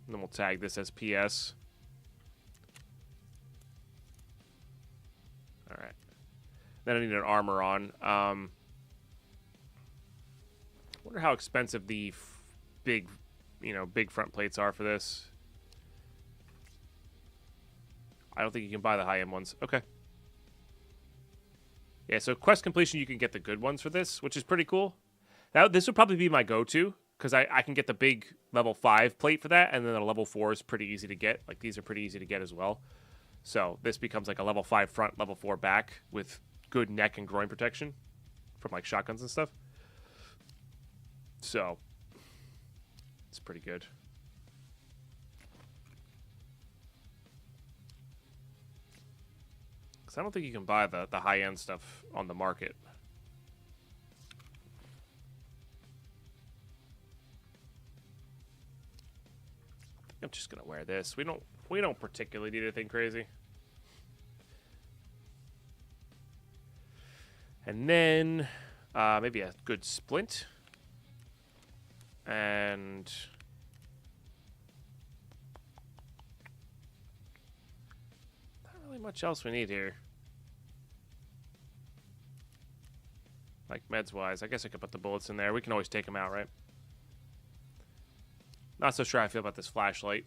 [SPEAKER 1] And then we'll tag this as PS. Alright. Then I need an armor on. Wonder how expensive the big front plates are for this. I don't think you can buy the high-end ones. Okay. Yeah, so quest completion, you can get the good ones for this, which is pretty cool. Now, this would probably be my go-to, because I can get the big level 5 plate for that, and then a level 4 is pretty easy to get. Like, these are pretty easy to get as well. So, this becomes like a level 5 front, level 4 back, with good neck and groin protection from, like, shotguns and stuff. So, it's pretty good. I don't think you can buy the high-end stuff on the market. I think I'm just gonna wear this. We don't particularly need anything crazy. And then maybe a good splint. And not really much else we need here. Like, meds-wise. I guess I could put the bullets in there. We can always take them out, right? Not so sure how I feel about this flashlight.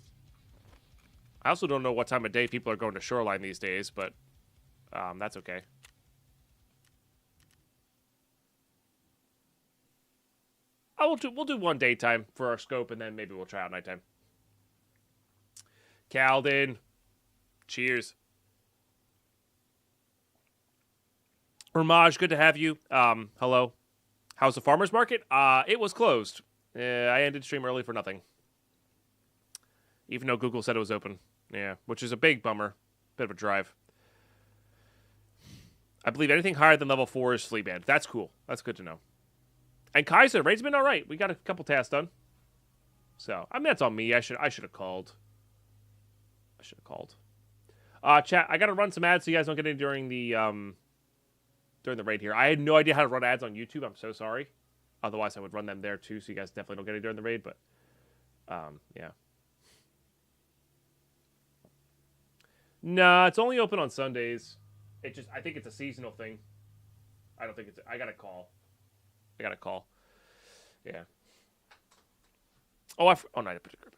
[SPEAKER 1] I also don't know what time of day people are going to Shoreline these days, but that's okay. We'll do one daytime for our scope, and then maybe we'll try out nighttime. Calden. Cheers. Ramaj, good to have you. Hello. How's the farmer's market? It was closed. I ended stream early for nothing. Even though Google said it was open. Yeah, which is a big bummer. Bit of a drive. I believe anything higher than level 4 is fleet banned. That's cool. That's good to know. And Kaiser, raid's been alright. We got a couple tasks done. So, I mean, that's on me. I should have called. Chat, I gotta run some ads so you guys don't get in during the raid here. I had no idea how to run ads on YouTube. I'm so sorry. Otherwise, I would run them there too, so you guys definitely don't get it during the raid, but yeah. Nah, it's only open on Sundays. I think it's a seasonal thing. I don't think it's. I got a call. Yeah. Oh, no, I put a grip.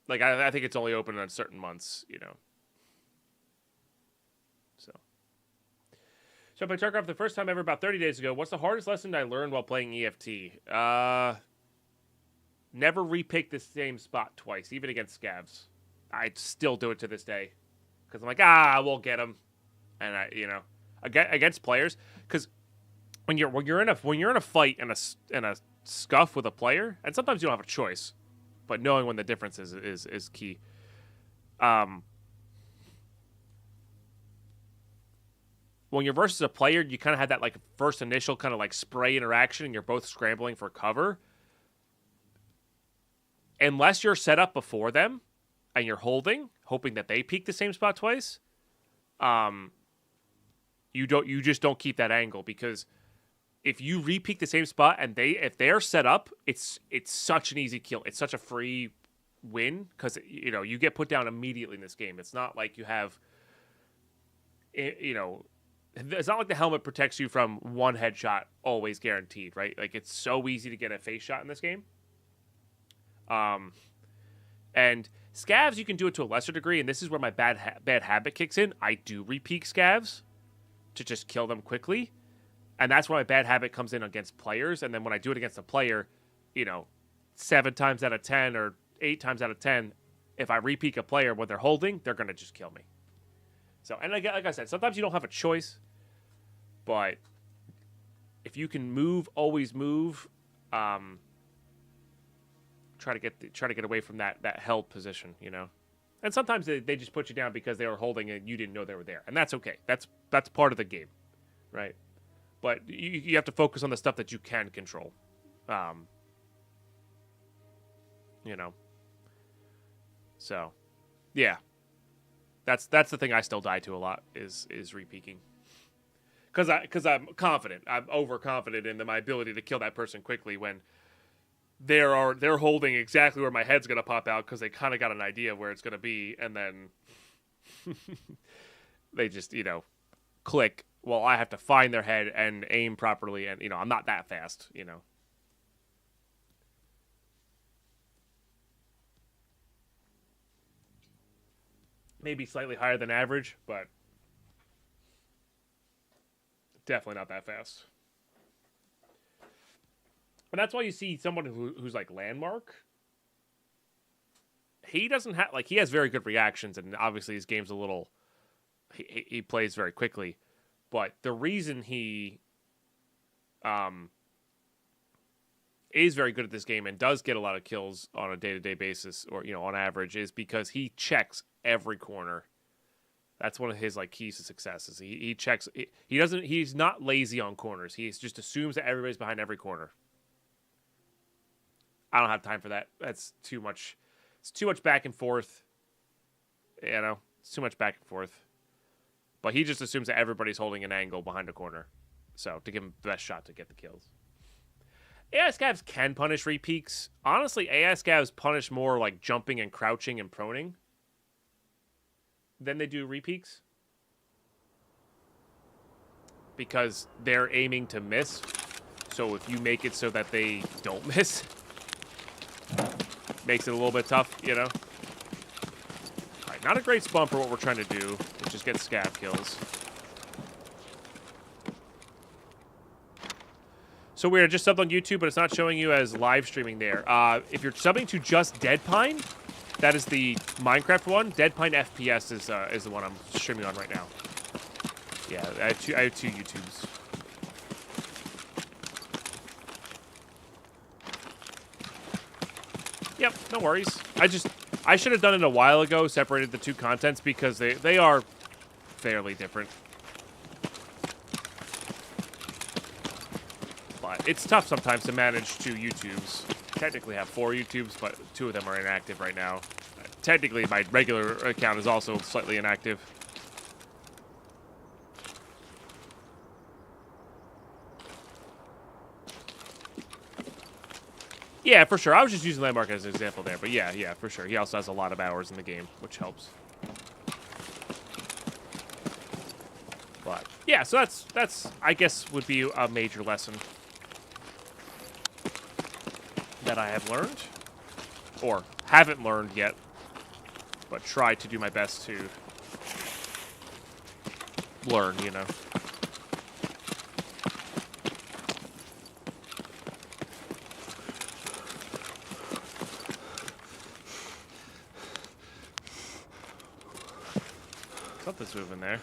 [SPEAKER 1] Like, I think it's only open on certain months, you know. So I played StarCraft the first time ever about 30 days ago. What's the hardest lesson I learned while playing EFT? Never repick the same spot twice, even against scavs. I still do it to this day. Because I'm like, we'll get them. And against players, because when you're in a fight and a scuff with a player, and sometimes you don't have a choice, but knowing when the difference is key. When you're versus a player, you kind of had that like first initial kind of like spray interaction, and you're both scrambling for cover. Unless you're set up before them, and you're hoping that they peek the same spot twice, you just don't keep that angle, because if you repeak the same spot and if they're set up, it's such an easy kill. It's such a free win, because you get put down immediately in this game. It's not like you have, it's not like the helmet protects you from one headshot always guaranteed, right? Like, it's so easy to get a face shot in this game. And scavs, you can do it to a lesser degree, and this is where my bad habit kicks in. I do repeak scavs to just kill them quickly, and that's where my bad habit comes in against players. And then when I do it against a player, 7 times out of 10 or 8 times out of 10, if I repeak a player when they're holding, they're gonna just kill me. So, and like I said, sometimes you don't have a choice, but if you can move, always move. Try to get away from that held position, And sometimes they just put you down because they were holding and you didn't know they were there, and that's okay. That's part of the game, right? But you have to focus on the stuff that you can control, So, yeah, that's the thing I still die to a lot is repeaking, because I'm confident. I'm overconfident in my ability to kill that person quickly when they're holding exactly where my head's gonna pop out, because they kind of got an idea where it's gonna be, and then they just click. Well, I have to find their head and aim properly, and I'm not that fast, Maybe slightly higher than average, but definitely not that fast. And that's why you see someone who's like Landmark. He doesn't have, he has very good reactions, and obviously his game's a little, he plays very quickly. But the reason he is very good at this game and does get a lot of kills on a day-to-day basis, or on average, is because he checks every corner. That's one of his keys to success. Is he checks. He's not lazy on corners. He just assumes that everybody's behind every corner. I don't have time for that. That's too much. It's too much back and forth. It's too much back and forth. But he just assumes that everybody's holding an angle behind a corner, so to give him the best shot to get the kills. AI scavs can punish repeaks. Honestly, AI scavs punish more like jumping and crouching and proning than they do repeaks, because they're aiming to miss. So if you make it so that they don't miss, makes it a little bit tough, All right, not a great spawn for what we're trying to do, which is get scav kills. So weird, just subbed on YouTube, but it's not showing you as live streaming there. If you're subbing to just Deadpine, that is the Minecraft one. Deadpine FPS is the one I'm streaming on right now. Yeah, I have two YouTubes. Yep, no worries. I should have done it a while ago, separated the two contents, because they are fairly different. But it's tough sometimes to manage 2 YouTubes. Technically have 4 YouTubes, but 2 of them are inactive right now. Technically, my regular account is also slightly inactive. Yeah, for sure. I was just using Landmark as an example there, but yeah, for sure. He also has a lot of hours in the game, which helps. But yeah, so that's I guess would be a major lesson that I have learned, or haven't learned yet, but try to do my best to learn, you know. Something's moving there.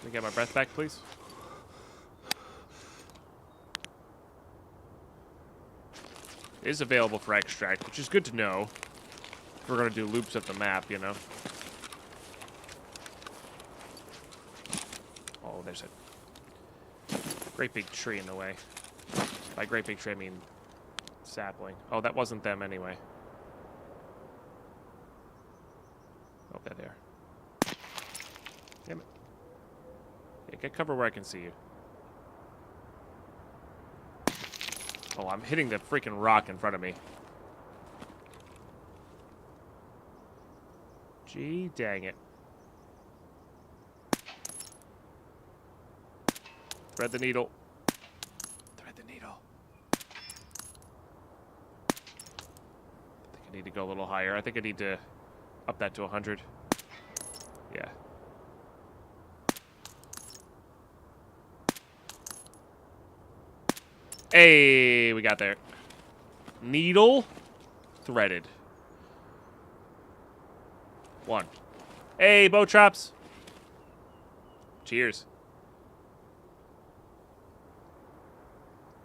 [SPEAKER 1] Can I get my breath back, please? It is available for extract, which is good to know. If we're going to do loops of the map, you know. Oh, there's a great big tree in the way. By great big tree, I mean sapling. Oh, that wasn't them anyway. Oh, there they are. Damn it. Yeah, get cover where I can see you. Oh, I'm hitting the freaking rock in front of me. Gee, dang it. Thread the needle. Thread the needle. I think I need to go a little higher. I think I need to up that to 100. Yeah. Hey, we got there. Needle threaded. 1. Hey, bow traps. Cheers.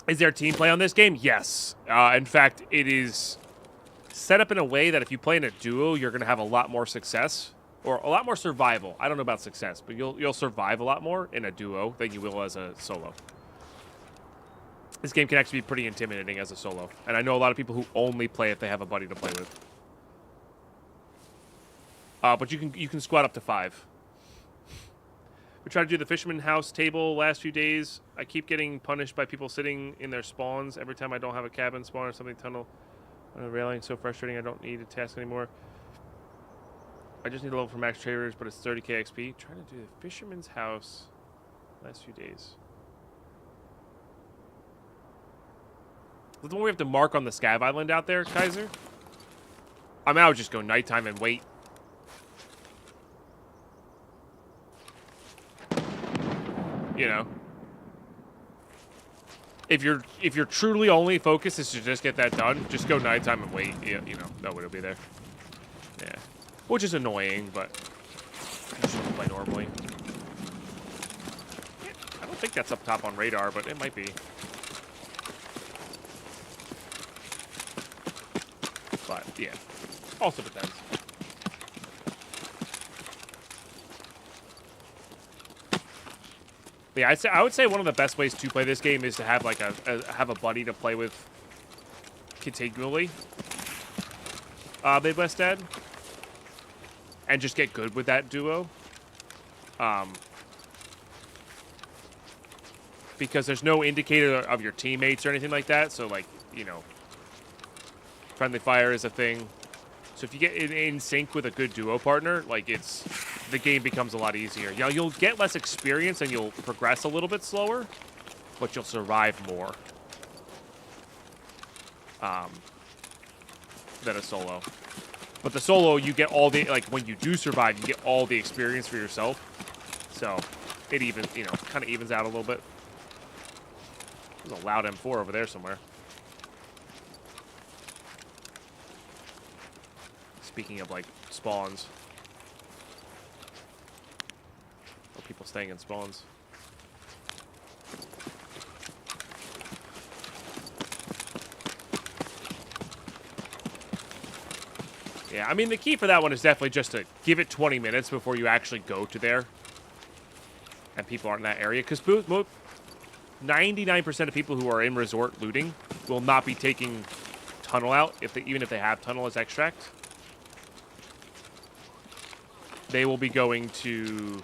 [SPEAKER 1] Is there team play on this game? Yes. In fact, it is set up in a way that if you play in a duo, you're going to have a lot more success. Or a lot more survival. I don't know about success, but you'll survive a lot more in a duo than you will as a solo. This game can actually be pretty intimidating as a solo. And I know a lot of people who only play if they have a buddy to play with. But you can squat up to 5. We tried to do the fisherman house table last few days. I keep getting punished by people sitting in their spawns every time I don't have a cabin spawn or something tunnel on a railing. So frustrating. I don't need a task anymore. I just need a level for max traders, but it's 30k XP. Trying to do the fisherman's house last few days. Is the one we have to mark on the Scav Island out there, Kaiser? I mean, I would just go nighttime and wait. You know, if you're truly only focused is to just get that done, just go nighttime and wait. You know, nobody will be there. Yeah, which is annoying, but I just play normally. Yeah, I don't think that's up top on radar, but it might be. But yeah, also depends. But yeah, I would say one of the best ways to play this game is to have like have a buddy to play with continually. Midwest Dad, and just get good with that duo. Because there's no indicator of your teammates or anything like that. So like, you know, friendly fire is a thing. So if you get in sync with a good duo partner, like the game becomes a lot easier. Yeah, you'll get less experience and you'll progress a little bit slower, but you'll survive more than a solo. But the solo, you get all the, like, when you do survive, you get all the experience for yourself. So it even, you know, kind of evens out a little bit. There's a loud M4 over there somewhere. Speaking of, like, spawns. Or people staying in spawns. Yeah, I mean, the key for that one is definitely just to give it 20 minutes before you actually go to there. And people aren't in that area. Because 99% of people who are in resort looting will not be taking tunnel out, even if they have tunnel as extract. They will be going to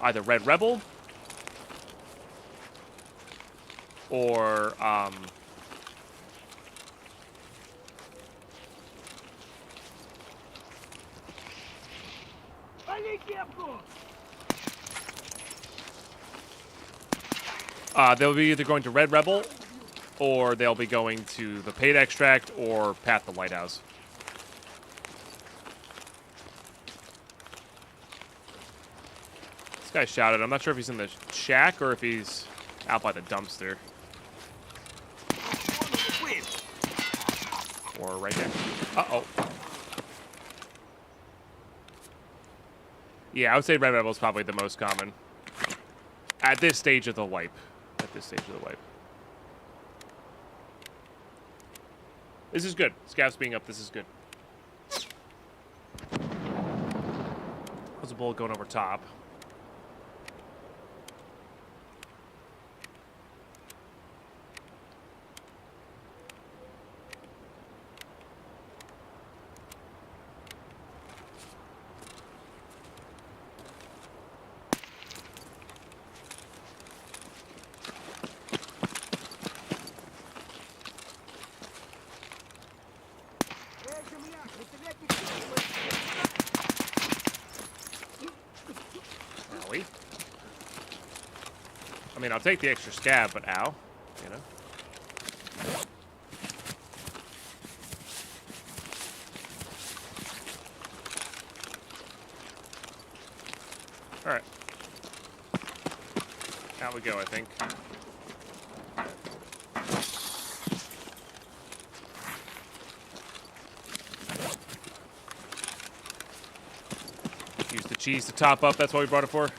[SPEAKER 1] either Red Rebel or they'll be either going to Red Rebel, or they'll be going to the Paid Extract or Path the Lighthouse. This guy shouted. I'm not sure if he's in the shack or if he's out by the dumpster. Or right there. Uh-oh. Yeah, I would say Red Rebel is probably the most common. At this stage of the wipe. This is good. Scavs being up, this is good. There's a bullet going over top. Owie. I mean, I'll take the extra scab, but ow, you know. All right. Out we go, I think. Use the cheese to top up. That's what we brought it for.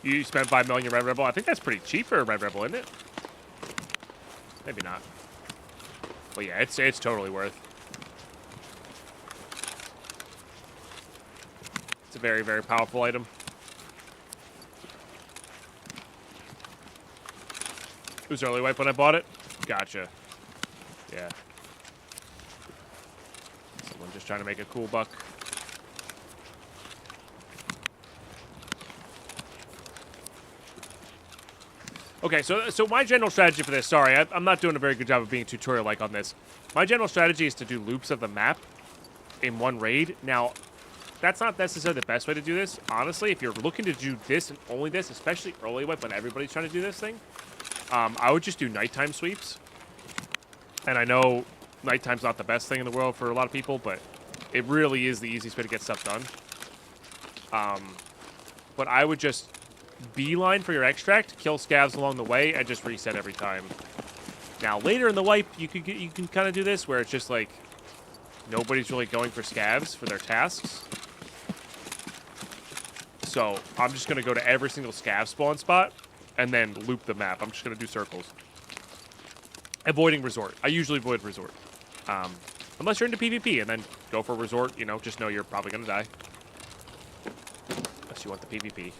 [SPEAKER 1] You spent 5 million in Red Rebel. I think that's pretty cheap for a Red Rebel, isn't it? Maybe not. But yeah, it's totally worth. It's a very, very powerful item. It was early wipe when I bought it. Gotcha. Yeah. Someone just trying to make a cool buck. Okay, so my general strategy for this, sorry, I'm not doing a very good job of being tutorial-like on this. My general strategy is to do loops of the map in one raid. Now, that's not necessarily the best way to do this. Honestly, if you're looking to do this and only this, especially early wipe when everybody's trying to do this thing, I would just do nighttime sweeps. And I know nighttime's not the best thing in the world for a lot of people, but it really is the easiest way to get stuff done. But I would just beeline for your extract, kill scavs along the way, and just reset every time. Now, later in the wipe, you can kind of do this, where it's just like nobody's really going for scavs for their tasks. So I'm just going to go to every single scav spawn spot and then loop the map. I'm just going to do circles. Avoiding resort. I usually avoid resort. Unless you're into PvP, and then go for resort. You know, just know you're probably going to die. Unless you want the PvP.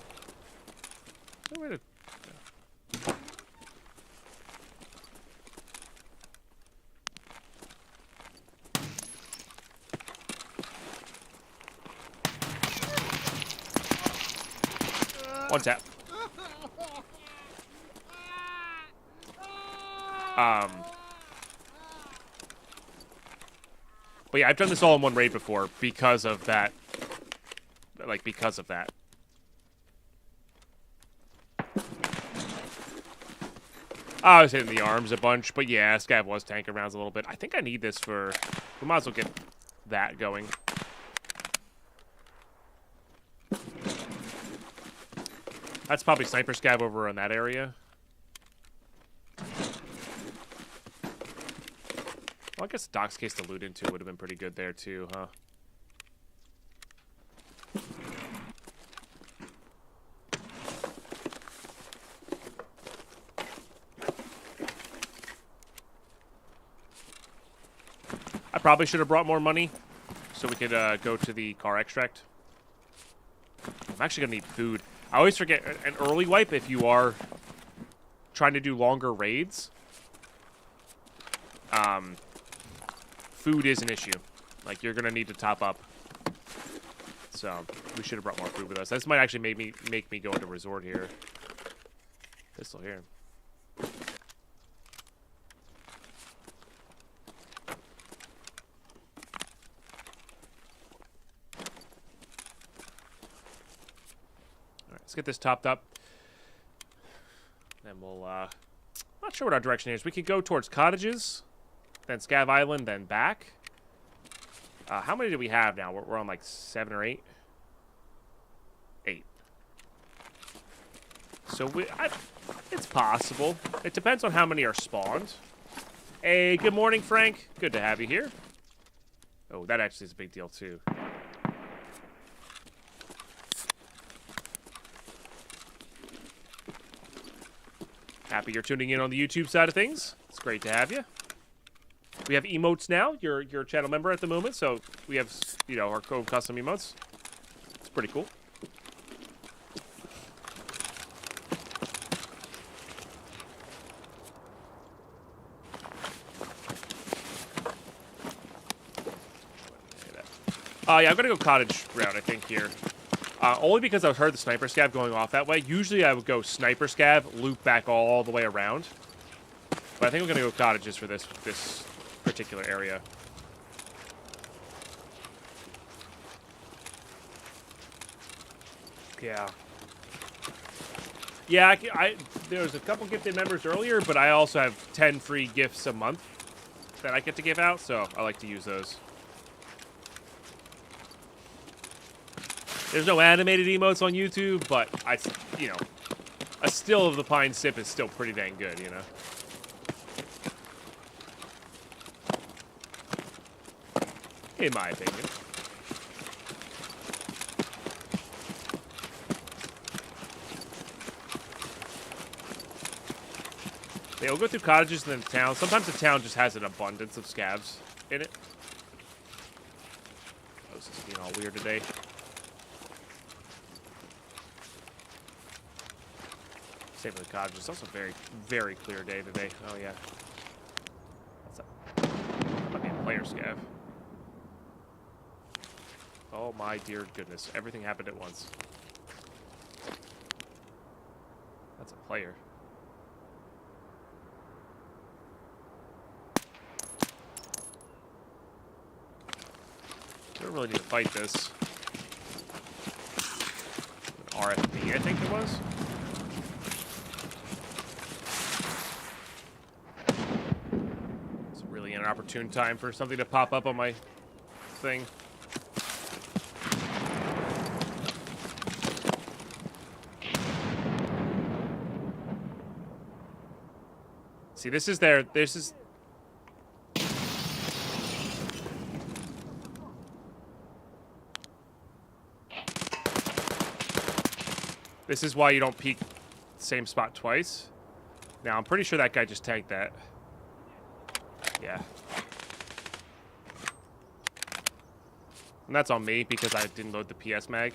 [SPEAKER 1] No way to... One tap. But yeah, I've done this all in one raid before because of that. Like, because of that. I was hitting the arms a bunch, but yeah, Scav was tanking rounds a little bit. I think I need this for... We might as well get that going. That's probably Sniper Scav over in that area. Well, I guess Doc's case to loot into would have been pretty good there too, huh? I probably should have brought more money so we could go to the car extract. I'm actually going to need food. I always forget an early wipe if you are trying to do longer raids. Food is an issue. Like, you're going to need to top up. So, we should have brought more food with us. This might actually make me go into resort here. Pistol here. Let's get this topped up. Then we'll, not sure what our direction is. We could go towards cottages, then Scav Island, then back. How many do we have now? We're on like 7 or 8? 8. So it's possible. It depends on how many are spawned. Hey, good morning, Frank. Good to have you here. Oh, that actually is a big deal, too. Happy you're tuning in on the YouTube side of things. It's great to have you. We have emotes now. You're a channel member at the moment, so we have, you know, our custom emotes. It's pretty cool. Yeah, I'm gonna go cottage route, I think, here. Only because I've heard the sniper scav going off that way. Usually I would go sniper scav, loop back all the way around. But I think I'm going to go cottages for this particular area. Yeah. Yeah, there was a couple gifted members earlier, but I also have 10 free gifts a month that I get to give out, so I like to use those. There's no animated emotes on YouTube, but you know, a still of the pine sip is still pretty dang good, you know. In my opinion. Yeah, we'll go through cottages and then town. Sometimes the town just has an abundance of scavs in it. Oh, this is being all weird today. Same with the cottage. It's also a very, very clear day today. Oh, yeah. What's up? Might be a player scav. Oh, my dear goodness. Everything happened at once. That's a player. We don't really need to fight this. An RFP, I think it was. An opportune time for something to pop up on my thing. See, this is why you don't peek the same spot twice. Now, I'm pretty sure that guy just tanked that. Yeah. And that's on me because I didn't load the PS mag.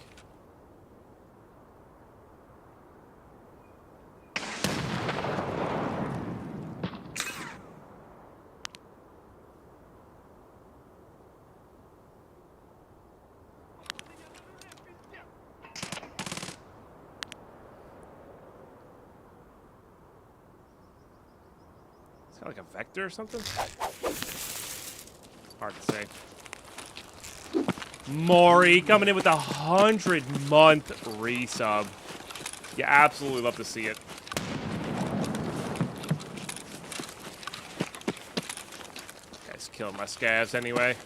[SPEAKER 1] It's got like a vector or something? Hard to say. Maury coming in with 100-month resub. You absolutely love to see it. Guys killing my scavs anyway.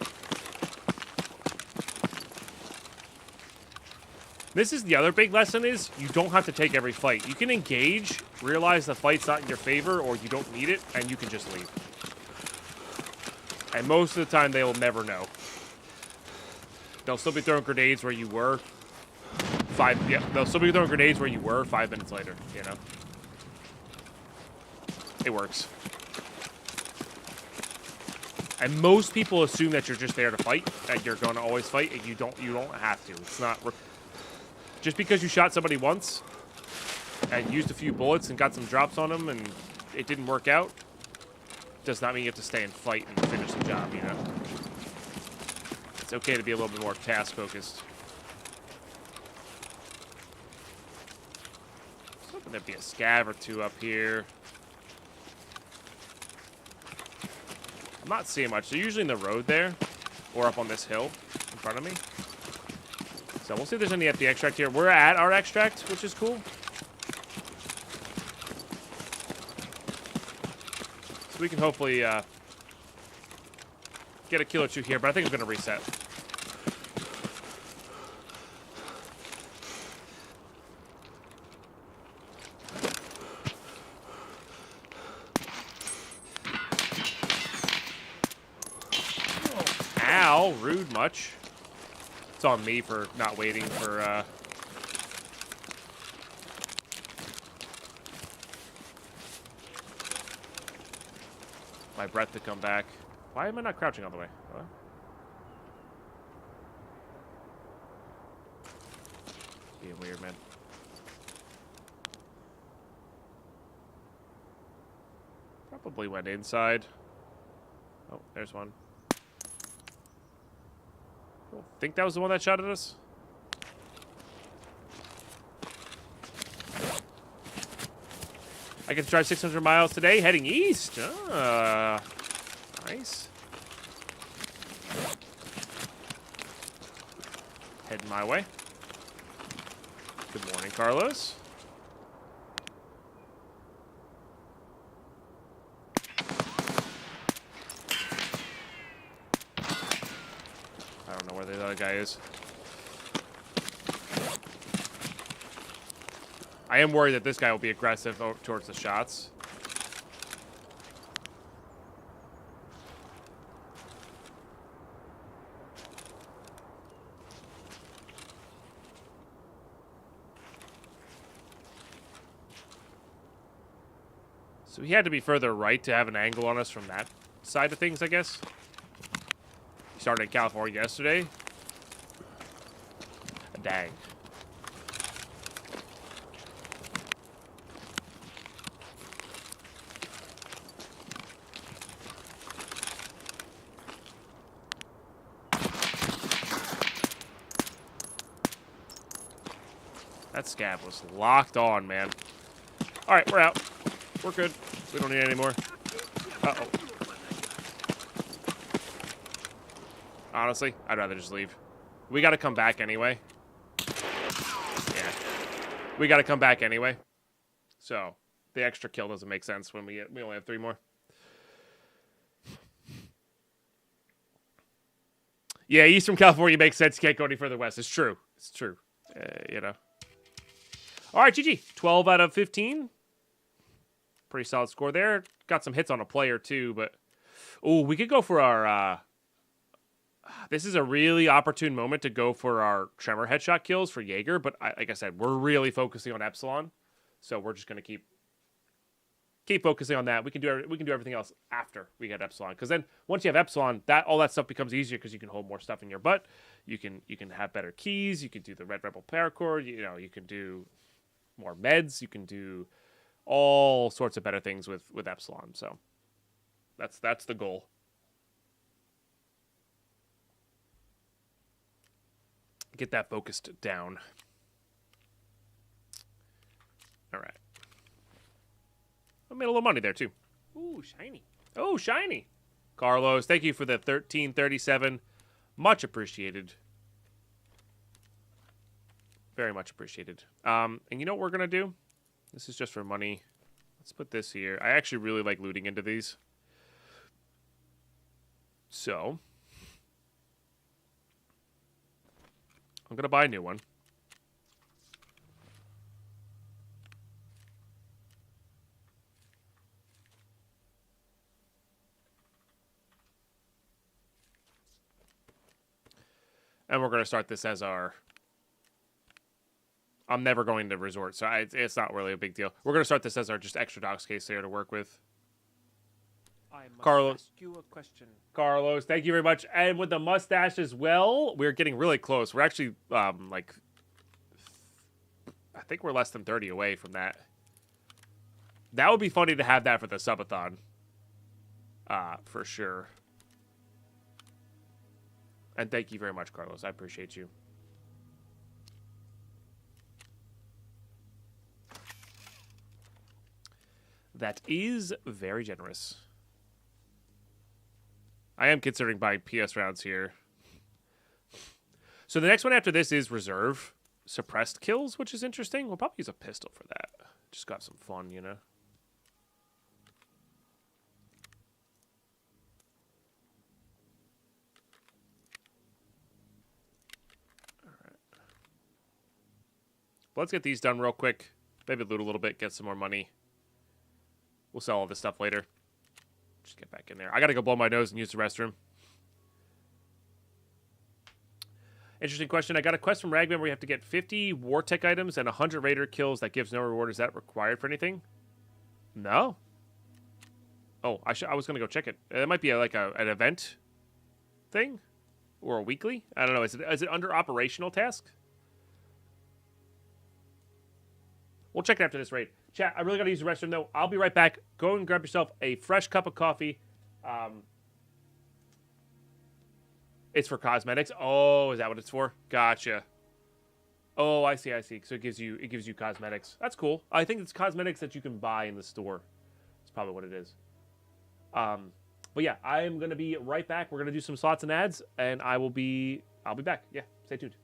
[SPEAKER 1] This is the other big lesson is you don't have to take every fight. You can engage, realize the fight's not in your favor or you don't need it, and you can just leave. And most of the time they will never know. They'll still be throwing grenades where you were. They'll still be throwing grenades where you were 5 minutes later, you know? It works. And most people assume that you're just there to fight, that you're going to always fight, and you don't have to. It's not... Just because you shot somebody once and used a few bullets and got some drops on them and it didn't work out, does not mean you have to stay and fight and finish the job, you know? It's okay to be a little bit more task-focused. There'd be a scav or two up here. I'm not seeing much. They're usually in the road there, or up on this hill in front of me. So we'll see if there's any at the extract here. We're at our extract, which is cool. So we can hopefully get a kill or two here, but I think it's going to reset. Ow, rude much. It's on me for not waiting for my breath to come back. Why am I not crouching all the way? What? Being weird, man. Probably went inside. Oh, there's one. I don't think that was the one that shot at us. I get to drive 600 miles today, heading east. Nice. Heading my way. Good morning, Carlos. I don't know where the other guy is. I am worried that this guy will be aggressive towards the shots. So he had to be further right to have an angle on us from that side of things, I guess. He started in California yesterday. Dang. That scav was locked on, man. All right, we're out. We're good. We don't need any more. Uh-oh. Honestly, I'd rather just leave. We got to come back anyway. Yeah. We got to come back anyway. So, the extra kill doesn't make sense when we only have 3 more. Yeah, east from California makes sense. You can't go any further west. It's true. It's true. You know. All right, GG. 12 out of 15. Pretty solid score there. Got some hits on a player, too, but... Ooh, we could go for our... This is a really opportune moment to go for our Tremor headshot kills for Jaeger, but like I said, we're really focusing on Epsilon, so we're just going to keep focusing on that. We can do everything else after we get Epsilon, because then once you have Epsilon, all that stuff becomes easier because you can hold more stuff in your butt. You can have better keys. You can do the Red Rebel paracord. You can do more meds. You can do all sorts of better things with Epsilon. So that's the goal. Get that focused down. All right. I made a little money there, too. Ooh, shiny. Oh, shiny. Carlos, thank you for the 1337. Much appreciated. Very much appreciated. And you know what we're going to do? This is just for money. Let's put this here. I actually really like looting into these. So... I'm going to buy a new one. And we're going to start this as our... I'm never going to resort, so it's not really a big deal. We're going to start this as our just extra docs case there to work with.
[SPEAKER 4] I must
[SPEAKER 1] Carlos.
[SPEAKER 4] ask you a question.
[SPEAKER 1] Carlos, thank you very much. And with the mustache as well, we're getting really close. We're actually, I think we're less than 30 away from that. That would be funny to have that for the subathon. For sure. And thank you very much, Carlos. I appreciate you. That is very generous. I am considering buying PS rounds here. So the next one after this is reserve suppressed kills, which is interesting. We'll probably use a pistol for that. Just got some fun, you know. All right. Let's get these done real quick. Maybe loot a little bit, get some more money. We'll sell all this stuff later. Just get back in there. I gotta go blow my nose and use the restroom. Interesting question. I got a quest from Ragman where you have to get 50 War Tech items and 100 Raider kills that gives no reward. Is that required for anything? No. Oh, I was going to go check it. It might be like an event thing or a weekly. I don't know. Is it under operational task? We'll check it after this raid. Chat, I really got to use the restroom, though. I'll be right back. Go and grab yourself a fresh cup of coffee. It's for cosmetics. Oh, is that what it's for? Gotcha. Oh, I see. So it gives you cosmetics. That's cool. I think it's cosmetics that you can buy in the store. That's probably what it is. But yeah, I'm gonna be right back. We're gonna do some slots and ads, and I'll be back. Yeah, stay tuned.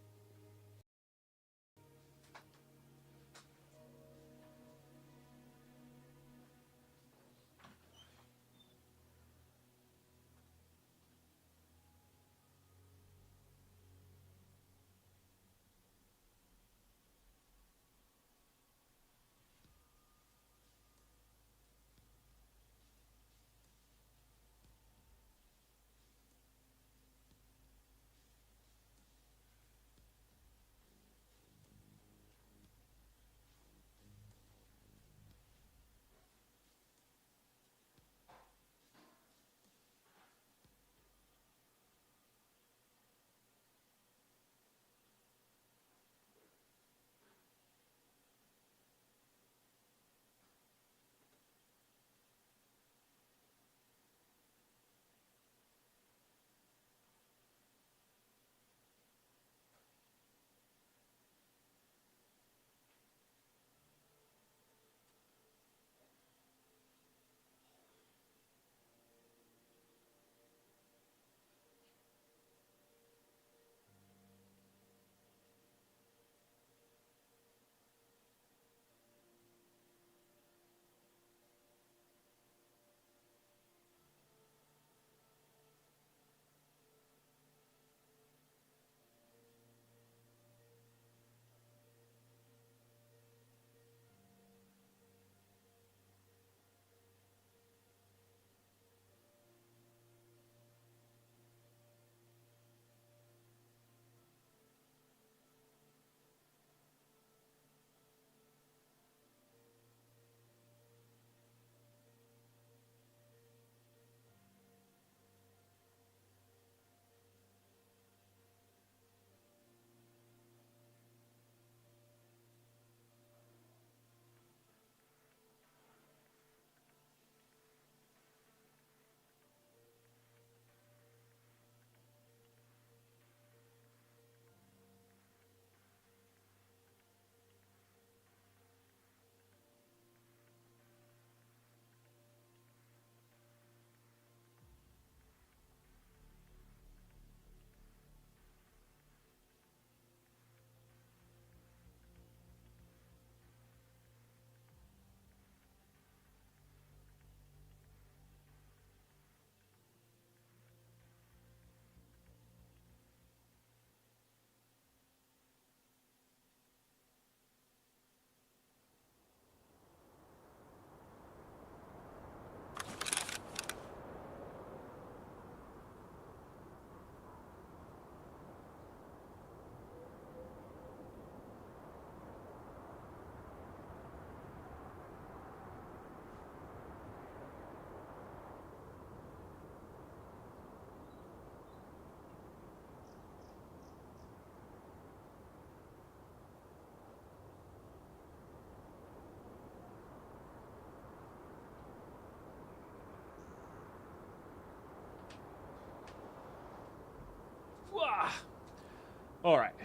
[SPEAKER 1] All right.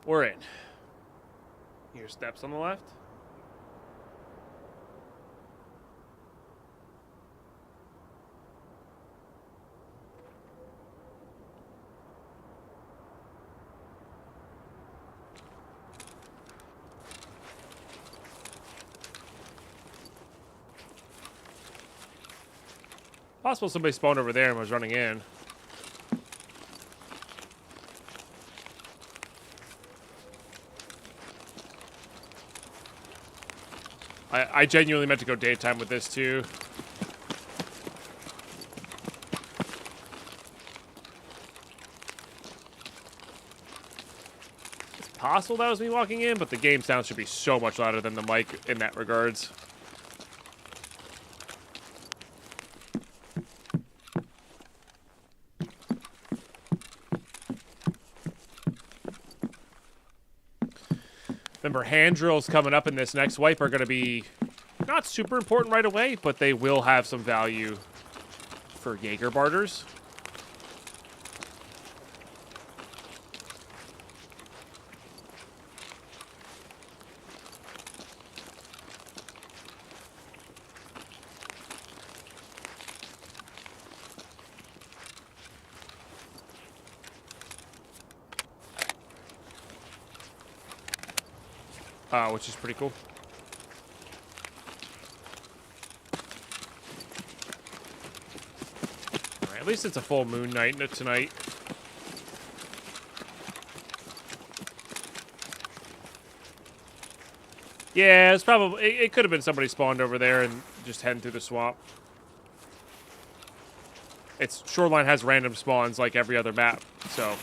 [SPEAKER 1] We're in. Here's steps on the left. Possible somebody spawned over there and was running in. I genuinely meant to go daytime with this too. It's possible that was me walking in, but the game sound should be so much louder than the mic in that regards. Remember, hand drills coming up in this next wipe are going to be not super important right away, but they will have some value for Jaeger barters. Which is pretty cool. Alright, at least it's a full moon night tonight. Yeah, it's probably... It could have been somebody spawned over there and just heading through the swamp. It's Shoreline has random spawns like every other map, so...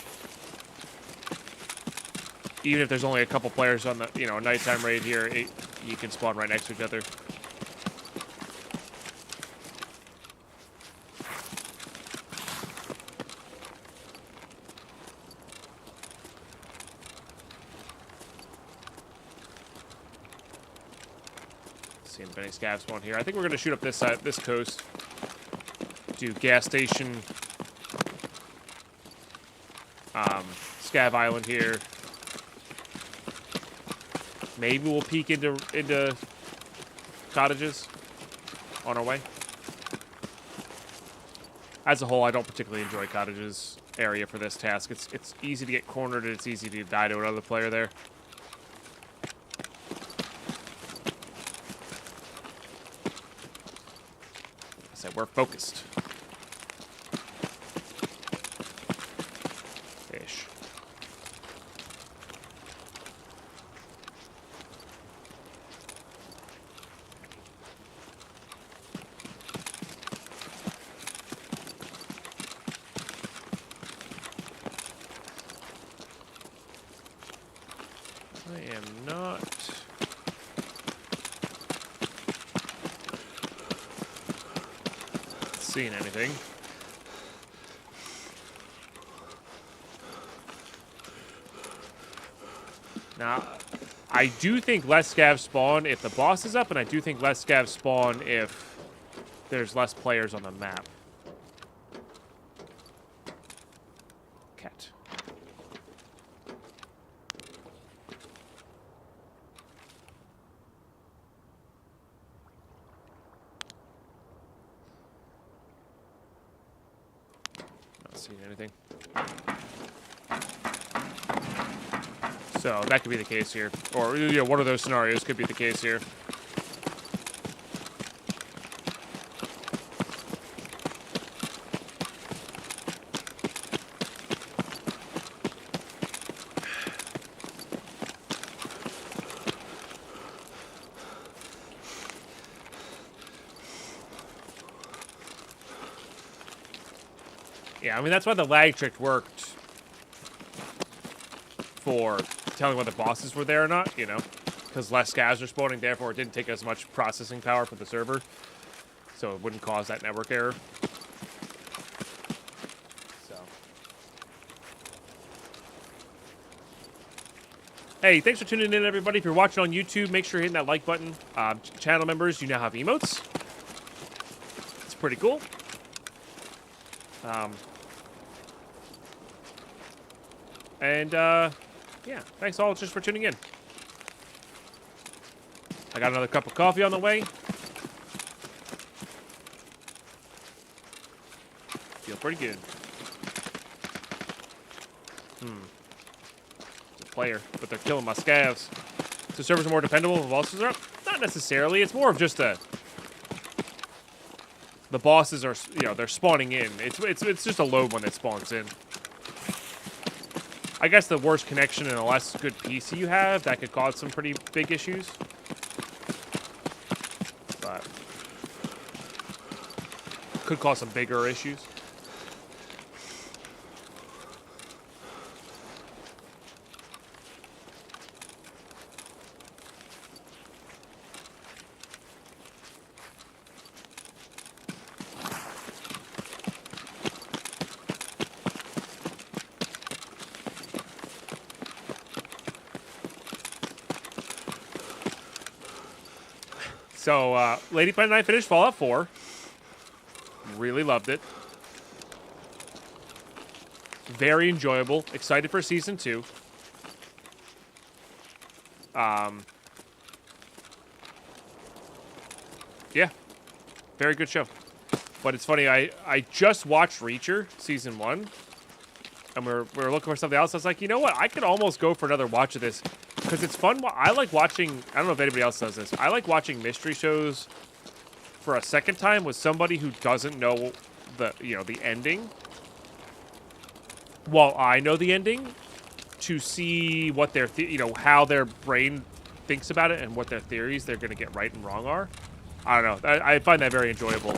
[SPEAKER 1] Even if there's only a couple players on the, a nighttime raid here, you can spawn right next to each other. Seeing if any scavs spawn here. I think we're gonna shoot up this side, this coast. Do gas station, scav island here. Maybe we'll peek into cottages on our way. As a whole, I don't particularly enjoy cottages area for this task. It's easy to get cornered and it's easy to die to another player there. I said we're focused. Ish. I am not seeing anything. Now, I do think less scavs spawn if the boss is up, and I do think less scavs spawn if there's less players on the map. Cat. Not seeing anything. So that could be the case here. Or, one of those scenarios could be the case here. Yeah, I mean, that's why the lag trick worked for telling whether bosses were there or not, because less scavs are spawning, therefore it didn't take as much processing power for the server, so it wouldn't cause that network error. So, hey, thanks for tuning in, everybody. If you're watching on YouTube, make sure you're hitting that like button. Channel members, you now have emotes. It's pretty cool. Yeah, thanks all just for tuning in. I got another cup of coffee on the way. Feel pretty good. It's a player, but they're killing my scavs. So servers are more dependable if bosses are up? Not necessarily. It's more of just a The bosses are, you know, they're spawning in. It's just a load when it spawns in. I guess the worse connection and a less good PC you have, that could cause some pretty big issues. But could cause some bigger issues. So, Lady Pine and I finished Fallout 4. Really loved it. Very enjoyable. Excited for Season 2. Yeah. Very good show. But it's funny, I just watched Reacher, Season 1. And we were looking for something else. I was like, you know what? I could almost go for another watch of this. Because it's fun. I like watching, I don't know if anybody else does this. I like watching mystery shows for a second time with somebody who doesn't know the ending. While I know the ending, to see what their, how their brain thinks about it and what their theories they're going to get right and wrong are. I don't know. I find that very enjoyable.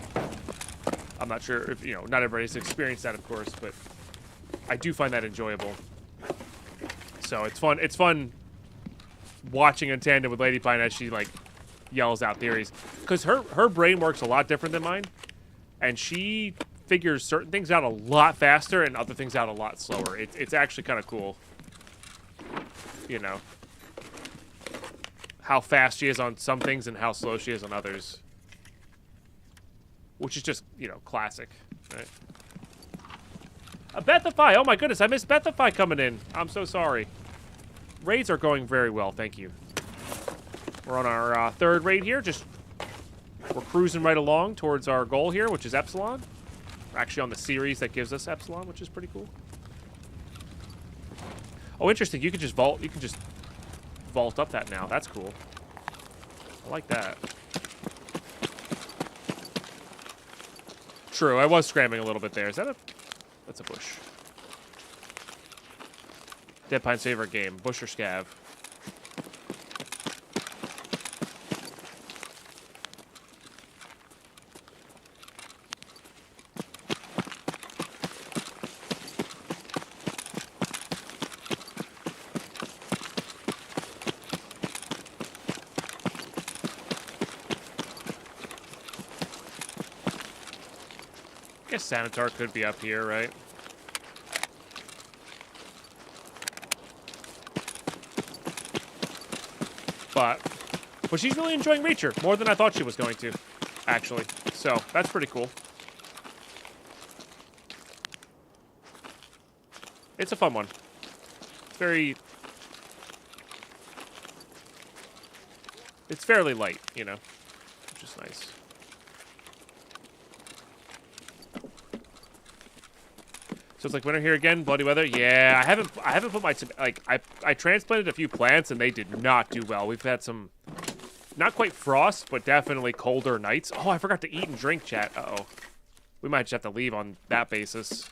[SPEAKER 1] I'm not sure if, not everybody's experienced that, of course, but I do find that enjoyable. So it's fun. It's fun watching in tandem with Lady Pine as she, like, yells out theories. Because her brain works a lot different than mine. And she figures certain things out a lot faster and other things out a lot slower. It's actually kind of cool. How fast she is on some things and how slow she is on others. Which is just, classic, right? Bethify! Oh my goodness, I missed Bethify coming in. I'm so sorry. Raids are going very well, thank you. We're on our third raid here. We're cruising right along towards our goal here, which is Epsilon. We're actually on the series that gives us Epsilon, which is pretty cool. Oh, interesting. You can just vault. You can just vault up that now. That's cool. I like that. True, I was scrambling a little bit there. Is that a... That's a bush. Dead Pine's favorite game. Bush or Scav? I guess Sanitar could be up here, right? But she's really enjoying Reacher more than I thought she was going to, actually. So that's pretty cool. It's a fun one. It's it's fairly light, which is nice. So it's like winter here again, bloody weather. Yeah, I haven't put my I transplanted a few plants and they did not do well. We've had some not quite frost, but definitely colder nights. Oh, I forgot to eat and drink, chat. Uh-oh. We might just have to leave on that basis.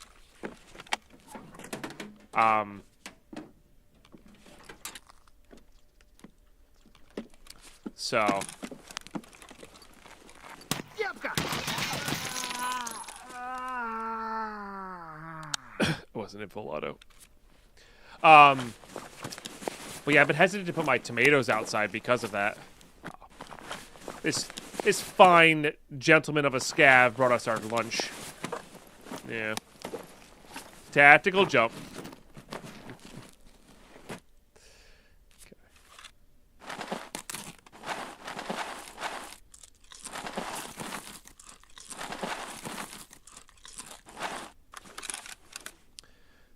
[SPEAKER 1] So it wasn't in full auto. But yeah, I've been hesitant to put my tomatoes outside because of that. This fine gentleman of a scav brought us our lunch. Yeah. Tactical jump.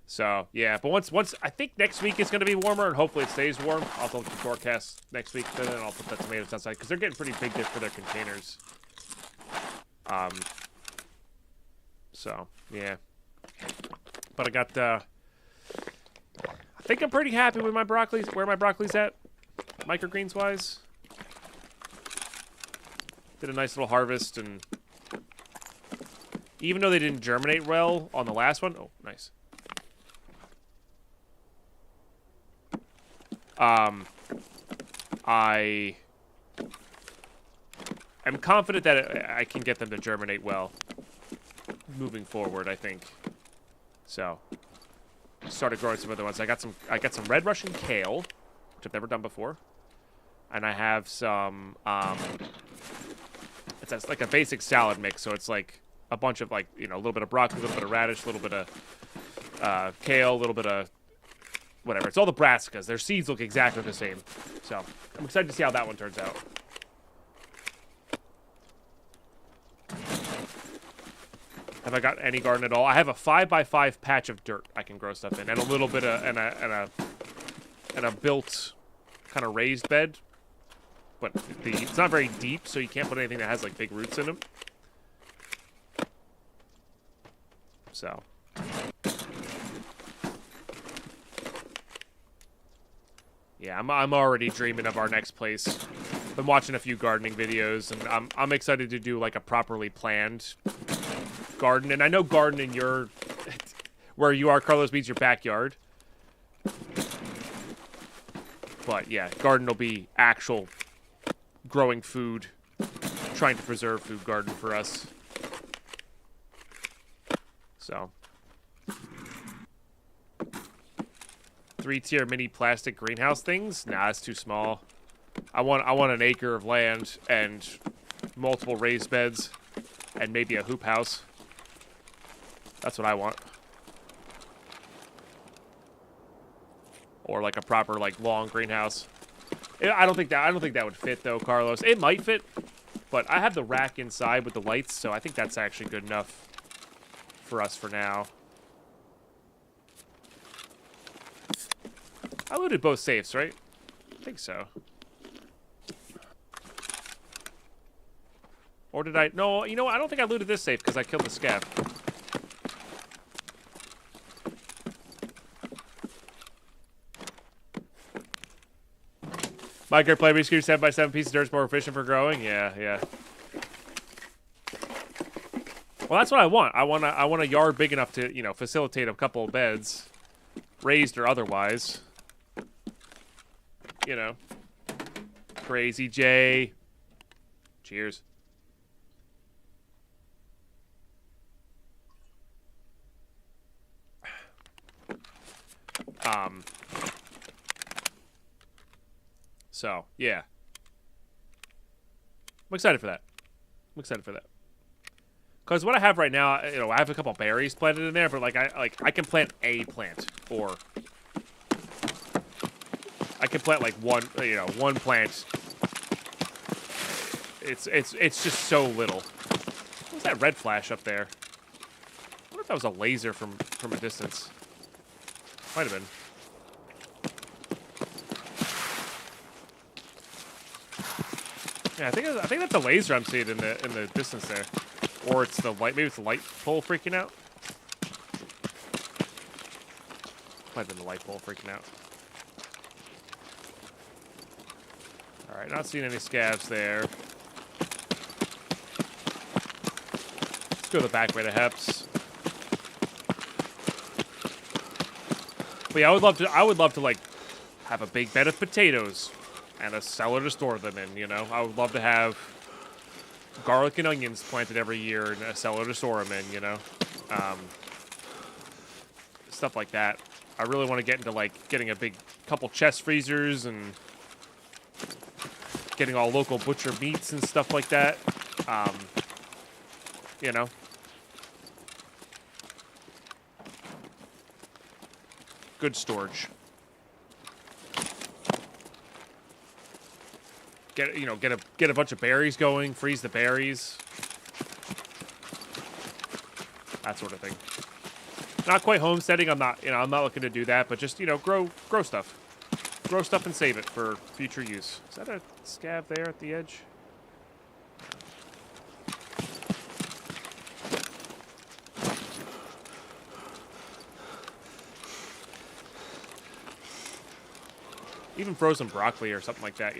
[SPEAKER 1] So, yeah, but once I think next week is going to be warmer, and hopefully it stays warm. I'll look at the forecast next week, and then I'll put the tomatoes outside, because they're getting pretty big there for their containers. So, yeah. But I got, I think I'm pretty happy with my broccoli, where my broccoli's at, microgreens-wise. Did a nice little harvest, and Even though they didn't germinate well on the last one. Oh, nice. I am confident that I can get them to germinate well moving forward, I think. So, started growing some other ones. I got some red Russian kale, which I've never done before. And I have some it's like a basic salad mix, so it's like a bunch of like, you know, a little bit of broccoli, a little bit of radish, a little bit of kale, a little bit of whatever. It's all the brassicas. Their seeds look exactly the same. So, I'm excited to see how that one turns out. Have I got any garden at all? I have a 5x5 patch of dirt I can grow stuff in, and a little bit of and a built kind of raised bed. But it's not very deep, so you can't put anything that has like big roots in them. So. Yeah, I'm already dreaming of our next place. Been watching a few gardening videos, and I'm excited to do like a properly planned garden. And I know garden in your where you are, Carlos, means your backyard. But yeah, garden will be actual growing food, trying to preserve food garden for us. So. 3-tier mini plastic greenhouse things? Nah, that's too small. I want an acre of land and multiple raised beds and maybe a hoop house. That's what I want. Or like a proper like long greenhouse. I don't think that would fit though, Carlos. It might fit, but I have the rack inside with the lights, so I think that's actually good enough for us for now. I looted both safes, right? I think so. Or did I? No, you know what? I don't think I looted this safe because I killed the scav. Migrate play rescue 7x7 pieces of dirt is more efficient for growing. Yeah, yeah. Well, that's what I want. I want a yard big enough to, you know, facilitate a couple of beds, raised or otherwise. You know. Crazy J. Cheers. So, yeah. I'm excited for that. Because what I have right now, you know, I have a couple berries planted in there, but I can plant a plant, or I can plant like one plant. It's just so little. What was that red flash up there? I wonder if that was a laser from a distance. Might have been. Yeah, I think that's a laser I'm seeing in the distance there, or it's the light. Maybe it's the light pole freaking out. Might have been the light pole freaking out. All right, not seeing any scavs there. Let's go the back way to Heps. But yeah, I would love to like have a big bed of potatoes and a cellar to store them in, you know? I would love to have garlic and onions planted every year and a cellar to store them in, you know? Stuff like that. I really want to get into, like, getting a big couple chest freezers and getting all local butcher meats and stuff like that. You know? Good storage. Get a bunch of berries going, freeze the berries. That sort of thing. Not quite homesteading, I'm not looking to do that, but just, grow stuff. Grow stuff and save it for future use. Is that a scav there at the edge? Even frozen broccoli or something like that,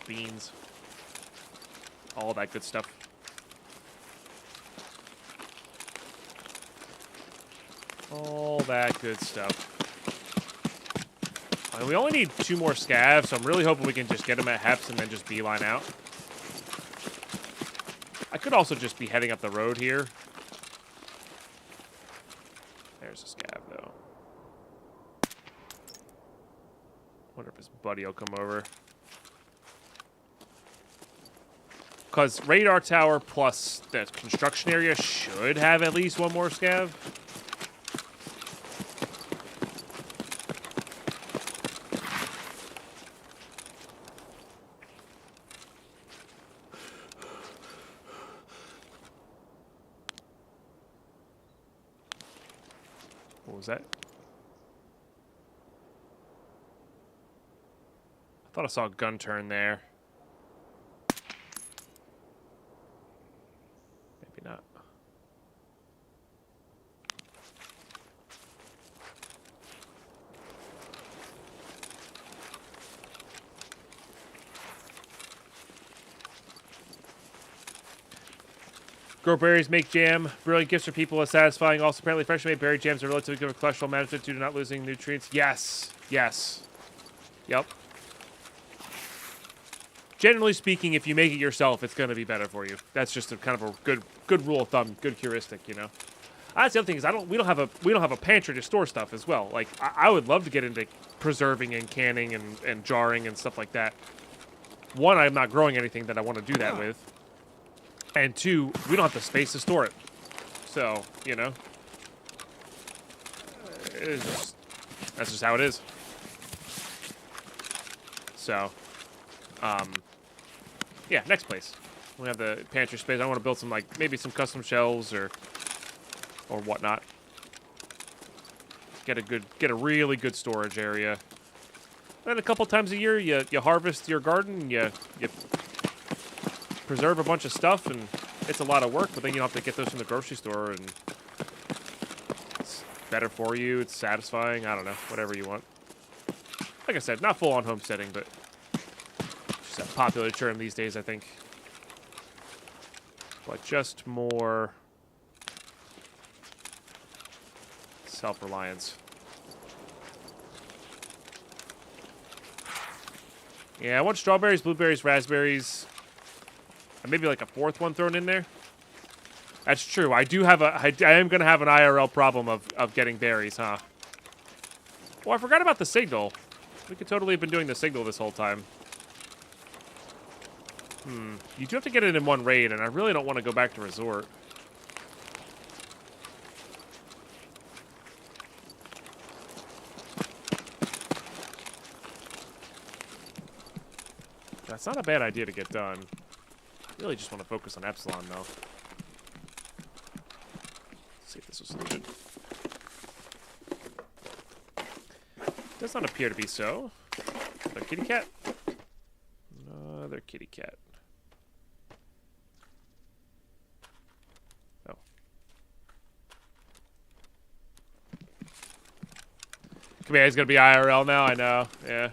[SPEAKER 1] beans, all that good stuff. All that good stuff. I mean, we only need 2 more scavs, so I'm really hoping we can just get them at Heps and then just beeline out. I could also just be heading up the road here. There's a scav, though. Wonder if his buddy will come over. Because radar tower plus the construction area should have at least 1 more scav. What was that? I thought I saw a gun turn there. Maybe not. Grow berries, make jam. Brilliant gifts for people are satisfying. Also, apparently, freshly made berry jams are relatively good for cholesterol management due to not losing nutrients. Yes. Yes. Yep. Generally speaking, if you make it yourself, it's going to be better for you. That's just a kind of a good rule of thumb, good heuristic, you know. That's the other thing is we don't have a pantry to store stuff as well. Like I would love to get into preserving and canning and jarring and stuff like that. One, I'm not growing anything that I want to do that with. And 2, we don't have the space to store it. So, you know. That's just how it is. So, yeah, next place. We have the pantry space. I want to build some, like, maybe some custom shelves or whatnot. Get a really good storage area. Then a couple times a year, you harvest your garden, you preserve a bunch of stuff, and it's a lot of work, but then you don't have to get those from the grocery store, and it's better for you, it's satisfying, I don't know, whatever you want. Like I said, not full-on homesteading, but just a popular term these days, I think. But just more self-reliance. Yeah, I want strawberries, blueberries, raspberries, and maybe like a 4th one thrown in there. That's true. I am going to have an IRL problem of getting berries, huh? Well, I forgot about the signal. We could totally have been doing the signal this whole time. You do have to get it in 1 raid, and I really don't want to go back to resort. That's not a bad idea to get done. I really just want to focus on Epsilon, though. Let's see if this was looted. Does not appear to be so. Another kitty cat. Another kitty cat. Oh. Command's gonna be IRL now, I know. Yeah.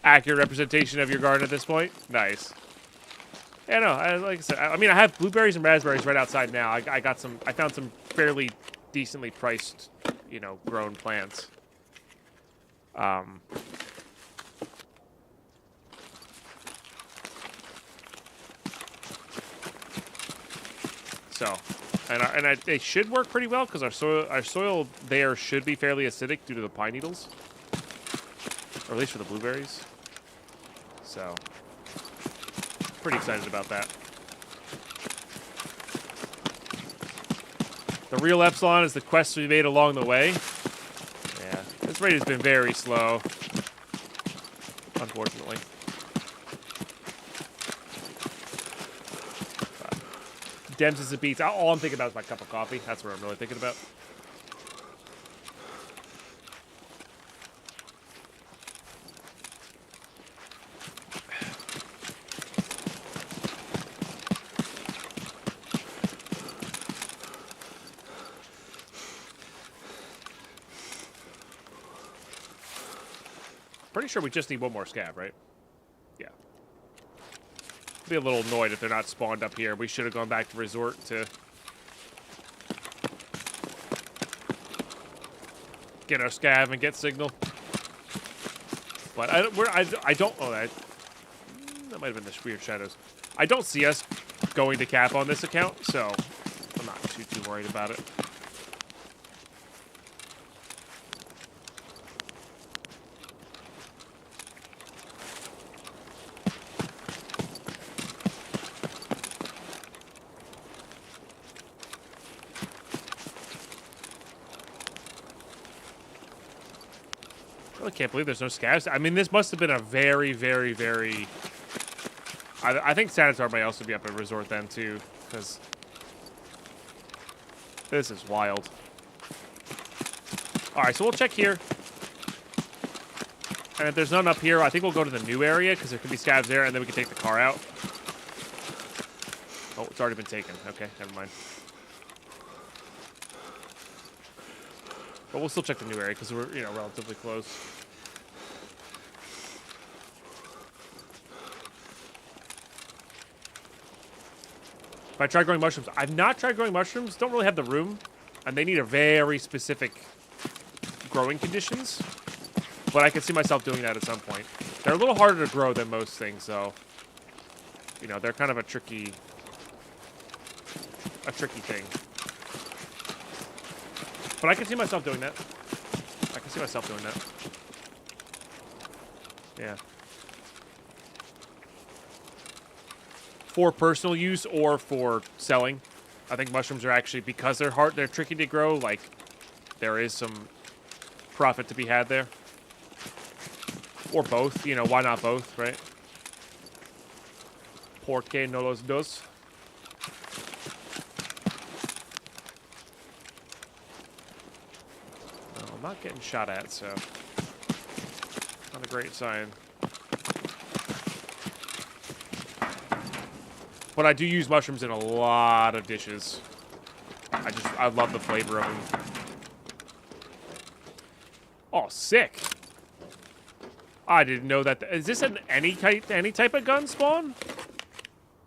[SPEAKER 1] Accurate representation of your garden at this point. Nice. Yeah, no, like I said, I mean, I have blueberries and raspberries right outside now. I found some fairly decently priced, you know, grown plants. So, they should work pretty well because our soil there should be fairly acidic due to the pine needles, or at least for the blueberries. So, pretty excited about that. The real Epsilon is the quest we made along the way. Yeah, this raid has been very slow, unfortunately. Dems is the beats. All I'm thinking about is my cup of coffee. That's what I'm really thinking about. Pretty sure we just need 1 more scav, right? Yeah. Be a little annoyed if they're not spawned up here. We should have gone back to resort to skin our scav and get signal. But I don't. Oh, that might have been the weird shadows. I don't see us going to cap on this account, so I'm not too worried about it. I really can't believe there's no scavs. I mean, this must have been a very, very, very... I think Sanitar may also be up at Resort then, too, because this is wild. Alright, so we'll check here. And if there's none up here, I think we'll go to the new area, because there could be scavs there, and then we can take the car out. Oh, it's already been taken. Okay, never mind. But we'll still check the new area, because we're, you know, relatively close. If I try growing mushrooms, I've not tried growing mushrooms. Don't really have the room, and they need a very specific growing conditions. But I can see myself doing that at some point. They're a little harder to grow than most things, so you know they're kind of a tricky thing. But I can see myself doing that. I can see myself doing that. Yeah. For personal use or for selling. I think mushrooms are actually, because they're hard, they're tricky to grow, like, there is some profit to be had there. Or both, you know, why not both, right? ¿Por qué no los dos? No, I'm not getting shot at, so not a great sign. But I do use mushrooms in a lot of dishes. I love the flavor of them. Oh, sick. I didn't know that. Is this an any type of gun spawn?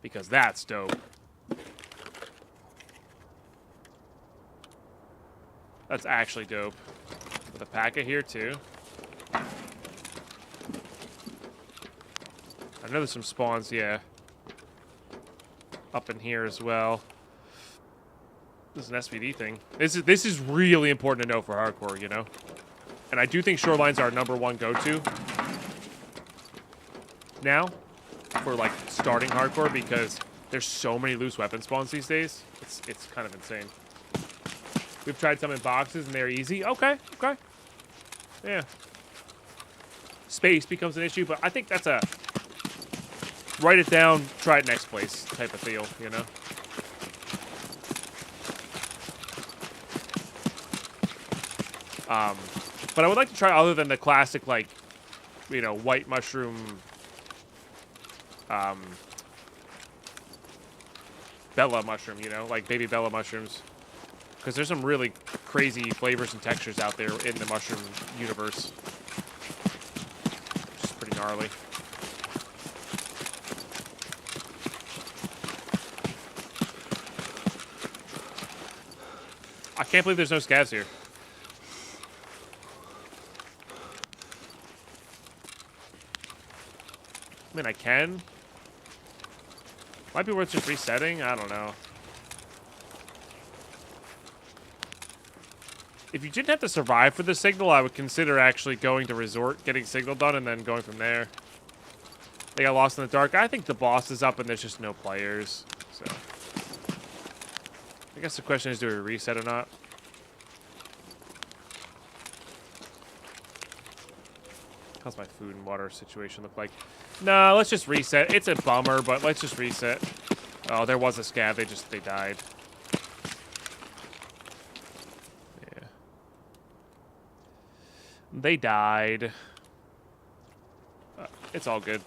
[SPEAKER 1] Because that's dope. That's actually dope. With a packet here too. I know there's some spawns, yeah. Up in here as well. This is an SVD thing. This is really important to know for hardcore, you know? And I do think shorelines are #1 go-to now for like starting hardcore, because there's so many loose weapon spawns these days. It's kind of insane. We've tried some in boxes and they're easy. Okay. Yeah. Space becomes an issue, but I think that's a write it down, try it next place type of feel, you know? But I would like to try other than the classic, like, you know, white mushroom, Bella mushroom, you know, like baby Bella mushrooms. Because there's some really crazy flavors and textures out there in the mushroom universe. Which is pretty gnarly. I can't believe there's no scavs here. I mean, I can. Might be worth just resetting. I don't know. If you didn't have to survive for the signal, I would consider actually going to Resort, getting signal done, and then going from there. They got lost in the dark. I think the boss is up and there's just no players. So I guess the question is, do we reset or not? How's my food and water situation look like? No, let's just reset. It's a bummer, but let's just reset. Oh, there was a scav. They died. Yeah. They died. It's all good.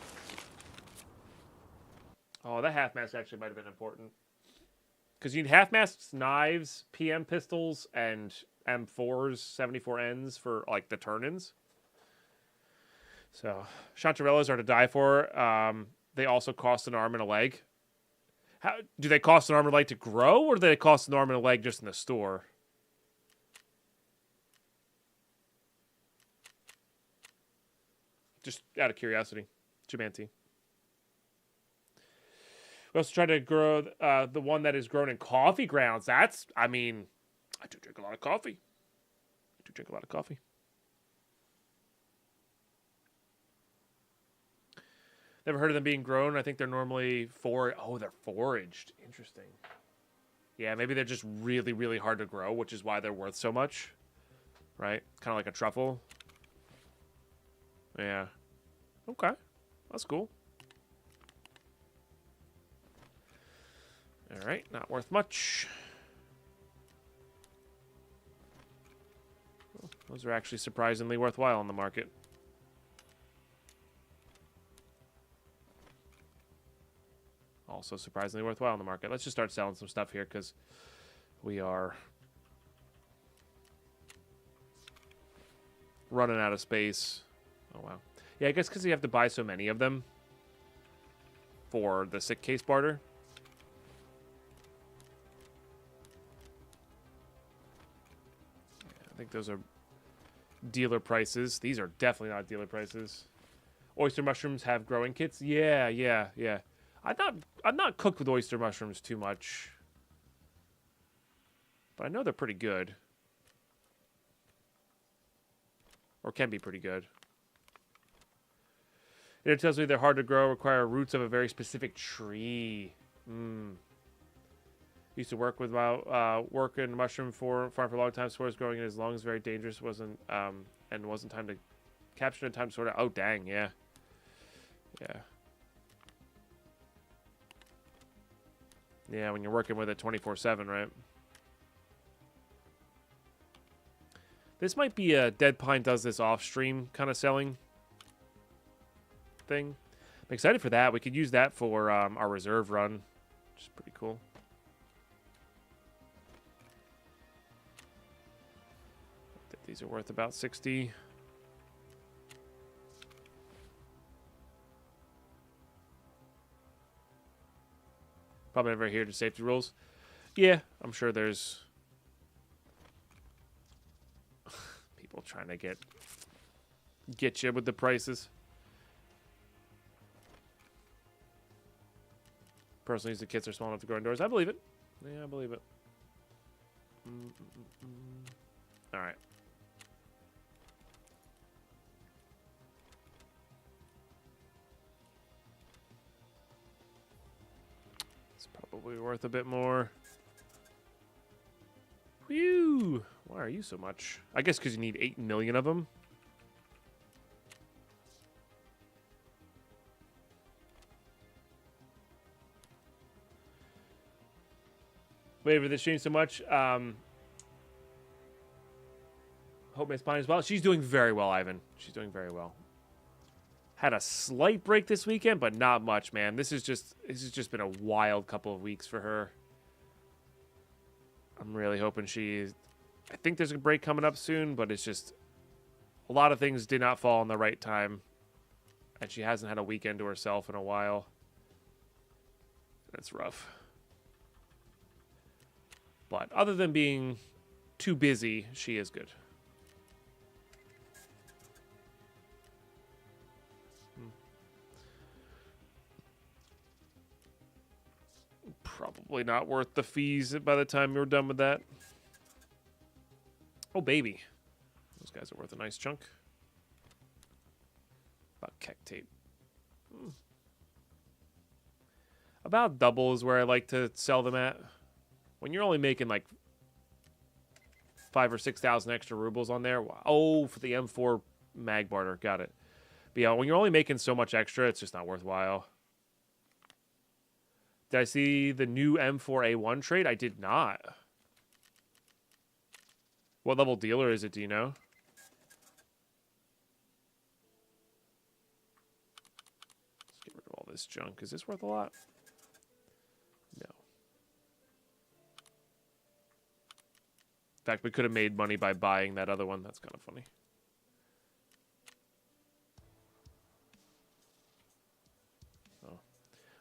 [SPEAKER 1] Oh, that half mask actually might have been important. Because you need half masks, knives, PM pistols, and M4s, 74Ns for, like, the turn-ins. So, Chantarellas are to die for. They also cost an arm and a leg. How do they cost an arm and a leg to grow, or do they cost an arm and a leg just in the store? Just out of curiosity. Chimanti. We also try to grow the one that is grown in coffee grounds. I do drink a lot of coffee. Never heard of them being grown. I think they're normally they're foraged. Interesting. Yeah, maybe they're just really, really hard to grow, which is why they're worth so much. Right? Kind of like a truffle. Yeah. Okay. That's cool. All right, not worth much. Well, those are actually surprisingly worthwhile on the market. Also surprisingly worthwhile on the market. Let's just start selling some stuff here because we are running out of space. Oh, wow. Yeah, I guess because you have to buy so many of them for the sick case barter. I think those are dealer prices. These are definitely not dealer prices. Oyster mushrooms have growing kits. Yeah. I've not cooked with oyster mushrooms too much, but I know they're pretty good, or can be pretty good. And it tells me they're hard to grow, require roots of a very specific tree. Used to work with work in mushroom farm for a long time. Spores growing in as long as very dangerous wasn't time to capture in time to sort of. Oh dang, yeah. Yeah, when you're working with it 24/7, right? This might be a Dead Pine does this off stream kind of selling thing. I'm excited for that. We could use that for our reserve run, which is pretty cool. These are worth about 60. Probably never adhere to safety rules. Yeah, I'm sure there's people trying to get you with the prices. Personally, the kits are small enough to grow indoors. I believe it. Yeah, I believe it. All right. Probably worth a bit more. Whew! Why are you so much? I guess because you need 8 million of them. Wait for the stream so much. Hope Miss Pine as well. She's doing very well, Ivan. She's doing very well. Had a slight break this weekend, but not much, man. This has just been a wild couple of weeks for her. I'm really hoping I think there's a break coming up soon, but it's just a lot of things did not fall in the right time, and she hasn't had a weekend to herself in a while. That's rough. But other than being too busy, she is good. Probably not worth the fees by the time you're done with that. Oh, baby. Those guys are worth a nice chunk. About keck tape. About double is where I like to sell them at. When you're only making like 5,000 or 6,000 extra rubles on there. Oh, for the M4 mag barter. Got it. But yeah, when you're only making so much extra, it's just not worthwhile. Did I see the new M4A1 trade? I did not. What level dealer is it, do you know? Let's get rid of all this junk. Is this worth a lot? No. In fact, we could have made money by buying that other one. That's kind of funny.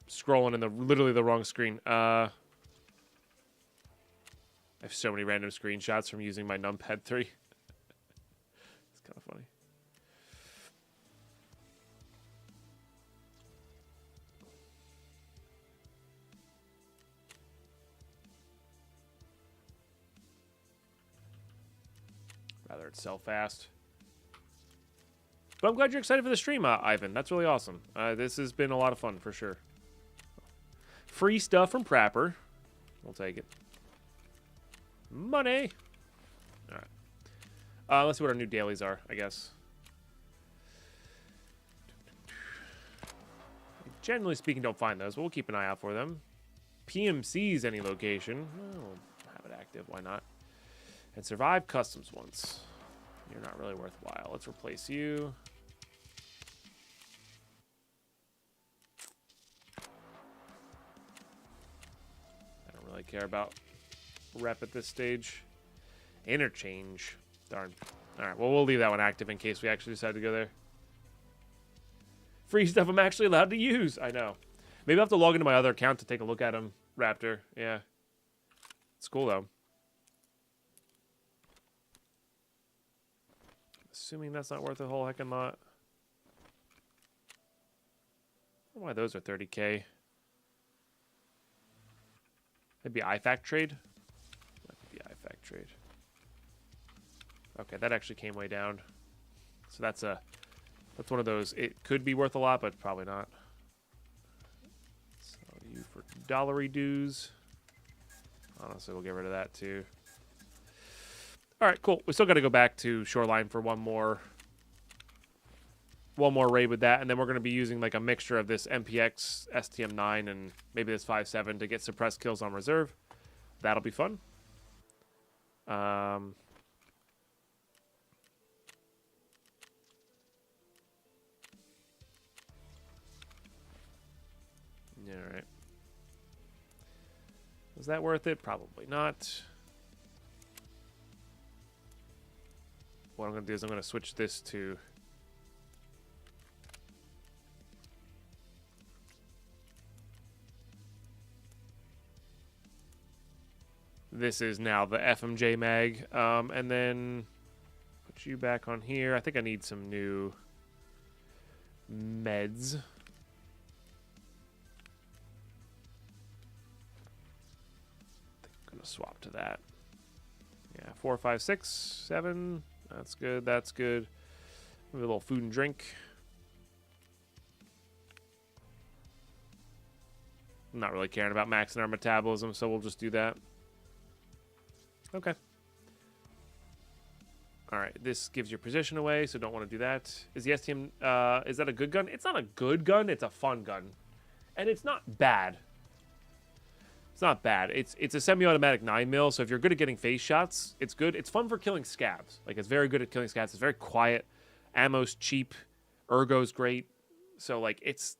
[SPEAKER 1] Scrolling in literally the wrong screen. I have so many random screenshots from using my numpad 3. It's kind of funny. Rather it's sell fast. But I'm glad you're excited for the stream, Ivan. That's really awesome. This has been a lot of fun for sure. Free stuff from Prapper. We'll take it. Money. All right. Let's see what our new dailies are, I guess. Generally speaking, don't find those, but we'll keep an eye out for them. PMCs, any location. Oh, have it active. Why not? And survive customs once. You're not really worthwhile. Let's replace you. I don't really care about rep at this stage. Interchange. Darn. All right, well, we'll leave that one active in case we actually decide to go there. Free stuff I'm actually allowed to use. I know. Maybe I'll have to log into my other account to take a look at them, Raptor. Yeah. It's cool, though. Assuming that's not worth a whole heckin' lot. I don't know why those are 30K. Maybe IFAC trade? Might be IFAC trade. Okay, that actually came way down. So that's one of those. It could be worth a lot, but probably not. Sell you for dollary dues. Honestly, we'll get rid of that too. All right, cool. We still got to go back to Shoreline for one more raid with that, and then we're going to be using like a mixture of this MPX, STM9, and maybe this 5.7 to get suppressed kills on reserve. That'll be fun. All right. Was that worth it? Probably not. What I'm going to do is I'm going to switch this to... This is now the FMJ mag. And then put you back on here. I think I need some new meds. I'm going to swap to that. Yeah, 4, 5, 6, 7... That's good. That's good. Maybe a little food and drink. I'm not really caring about maxing our metabolism, so we'll just do that. Okay. All right. This gives your position away, so don't want to do that. Is the STM, is that a good gun? It's not a good gun. It's a fun gun. And it's not bad. It's not bad. It's a semi-automatic 9mm, so if you're good at getting face shots, it's good. It's fun for killing scabs. Like, it's very good at killing scabs. It's very quiet. Ammo's cheap. Ergo's great. So, like, it's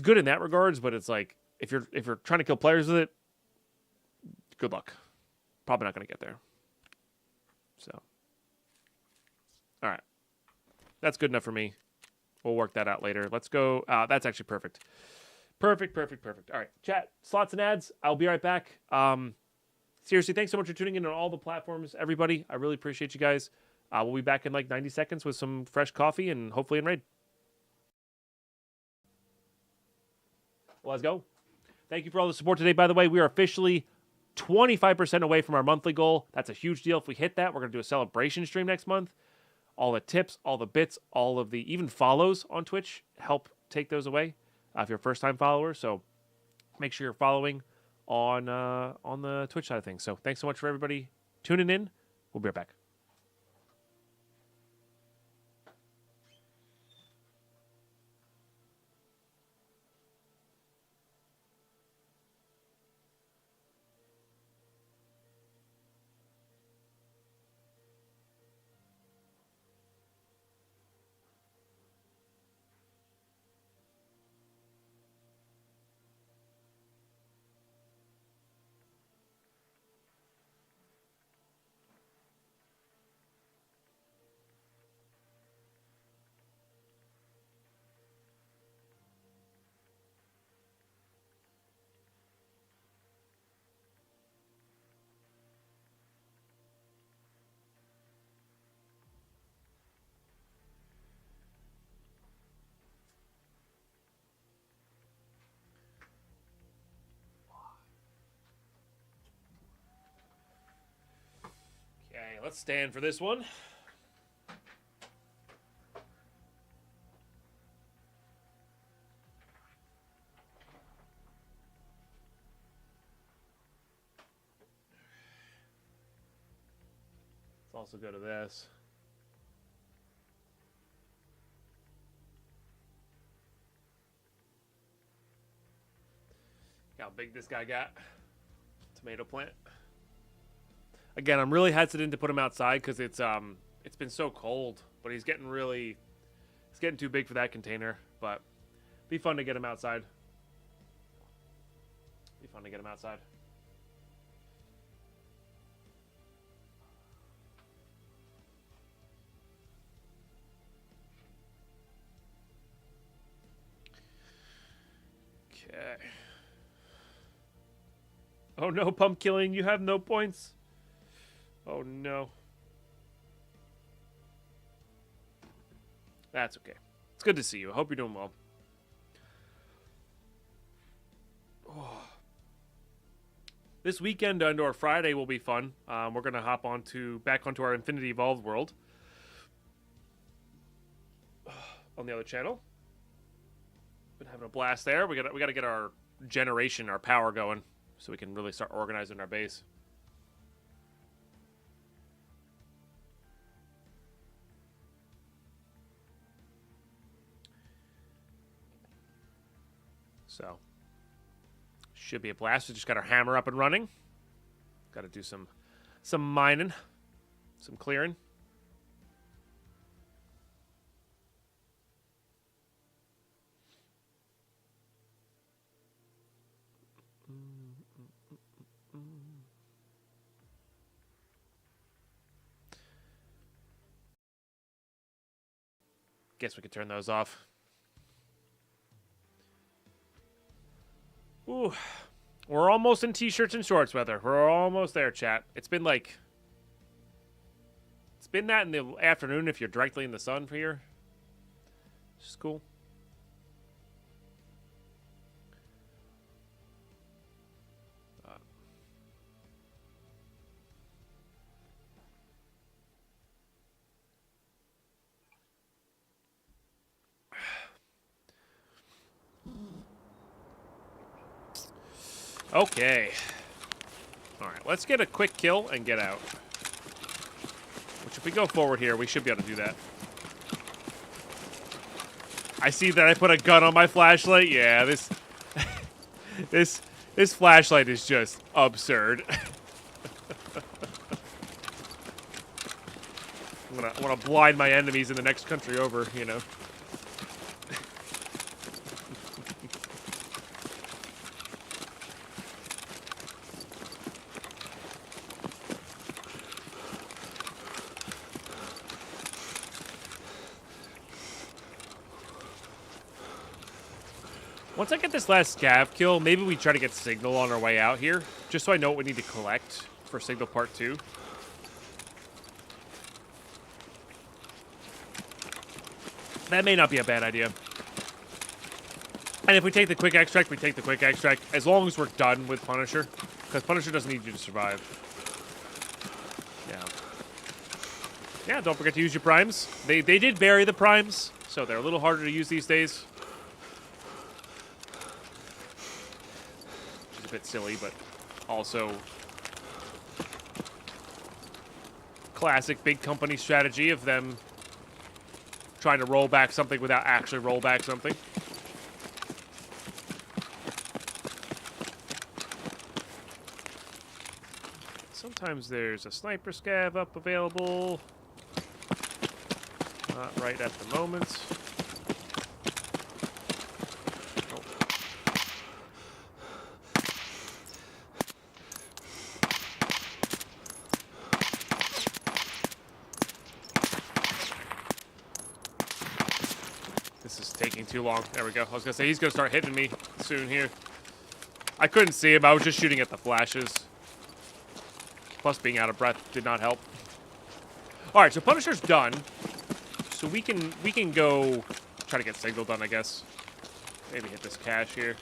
[SPEAKER 1] good in that regards, but it's like, if you're trying to kill players with it, good luck. Probably not going to get there. So. All right. That's good enough for me. We'll work that out later. Let's go. That's actually perfect. Perfect. All right, chat, slots and ads. I'll be right back. Seriously, thanks so much for tuning in on all the platforms, everybody. I really appreciate you guys. We'll be back in like 90 seconds with some fresh coffee and hopefully in raid. Well, let's go. Thank you for all the support today, by the way. We are officially 25% away from our monthly goal. That's a huge deal. If we hit that, we're going to do a celebration stream next month. All the tips, all the bits, all of the even follows on Twitch help take those away. If you're a first-time follower, so make sure you're following on the Twitch side of things. So thanks so much for everybody tuning in. We'll be right back. not stand for this one. Let's also go to this. How big this guy got. Tomato plant. Again, I'm really hesitant to put him outside because it's been so cold, but he's getting too big for that container, but be fun to get him outside. Be fun to get him outside. Okay. Oh no, pump killing, you have no points. Oh no. That's okay. It's good to see you. I hope you're doing well. Oh. This weekend into our Friday will be fun. We're gonna hop back onto our Infinity Evolved world on the other channel. Been having a blast there. We gotta get our generation, our power going, so we can really start organizing our base. So, should be a blast. We just got our hammer up and running. Got to do some mining, some clearing. Guess we could turn those off. Ooh, we're almost in t-shirts and shorts weather. We're almost there, chat. It's been that in the afternoon if you're directly in the sun for here. Which is cool. Okay. Alright, let's get a quick kill and get out. Which, if we go forward here, we should be able to do that. I see that I put a gun on my flashlight. Yeah, this flashlight is just absurd. I want to blind my enemies in the next country over, you know. Once I get this last scav kill, maybe we try to get signal on our way out here, just so I know what we need to collect for signal part 2. That may not be a bad idea. And if we take the quick extract, we take the quick extract, as long as we're done with Punisher, because Punisher doesn't need you to survive. Yeah, don't forget to use your primes. They did bury the primes, so they're a little harder to use these days. Bit silly, but also classic big company strategy of them trying to roll back something without actually roll back something. Sometimes there's a sniper scav up available. Not right at the moment. Too long. There we go. I was gonna say he's gonna start hitting me soon here. I couldn't see him. I was just shooting at the flashes. Plus, being out of breath did not help. All right, so Punisher's done. So we can go try to get signal done, I guess. Maybe hit this cache here.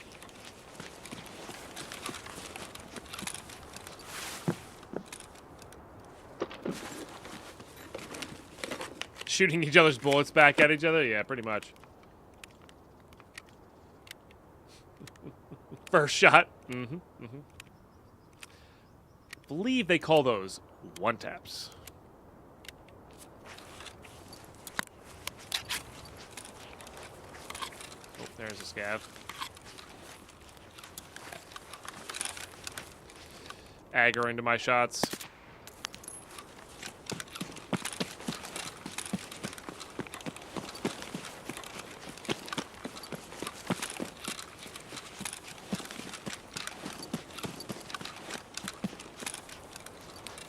[SPEAKER 1] Shooting each other's bullets back at each other? Yeah, pretty much. First shot. Mm-hmm. Mm-hmm. Believe they call those one-taps. Oh, there's a scav. Aggro into my shots.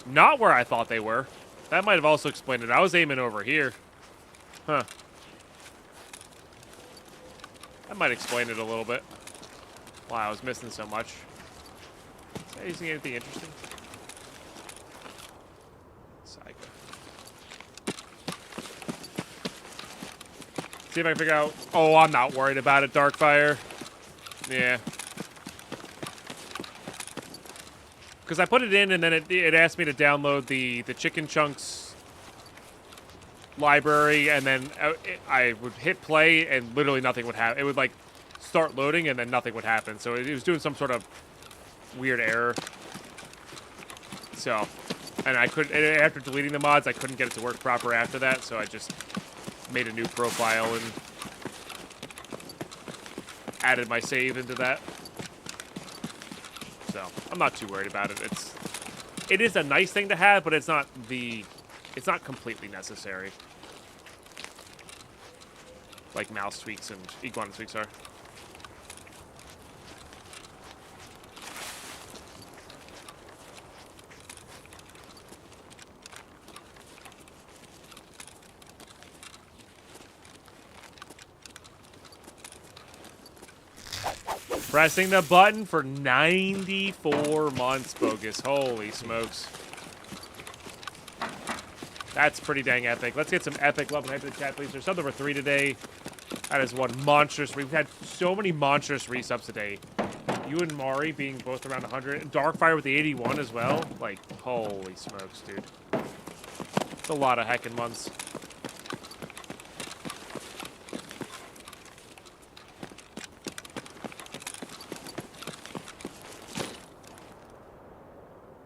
[SPEAKER 1] Not where I thought they were. That might have also explained it. I was aiming over here. Huh. That might explain it a little bit. Why I was missing so much. Is that anything interesting? Psycho. See if I can figure out... Oh, I'm not worried about it, Darkfire. Yeah. Because I put it in, and then it asked me to download the Chicken Chunks library, and then I would hit play, and literally nothing would happen. It would, like, start loading, and then nothing would happen. So it was doing some sort of weird error. So, and I couldn't, after deleting the mods, I couldn't get it to work proper after that, so I just made a new profile and added my save into that. So, I'm not too worried about it. It is a nice thing to have, but it's not completely necessary. Like mouse tweaks and iguana tweaks are. Pressing the button for 94 months, Bogus. Holy smokes. That's pretty dang epic. Let's get some epic love and hype in the chat, please. There's sub number 3 today. That is one monstrous. We've had so many monstrous resubs today. You and Mari being both around 100. And Darkfire with the 81 as well. Like, holy smokes, dude. It's a lot of heckin' months.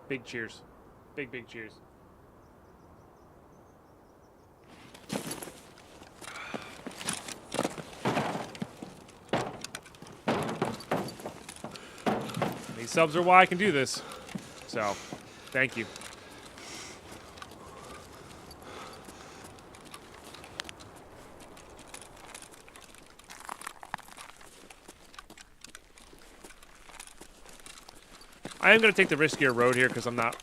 [SPEAKER 1] Big cheers. Big, big cheers. These subs are why I can do this. So, thank you. I am going to take the riskier road here because I'm not...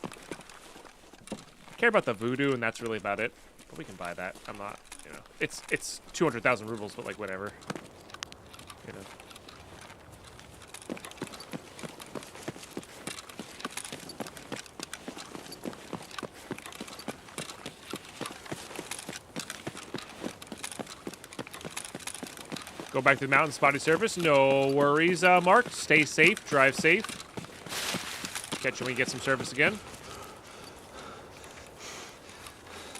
[SPEAKER 1] I care about the voodoo, and that's really about it. But we can buy that. I'm not, you know... It's 200,000 rubles, but, like, whatever. You know. Go back to the mountain, spotty surface. No worries, Mark. Stay safe. Drive safe. Catch you when you get some service again.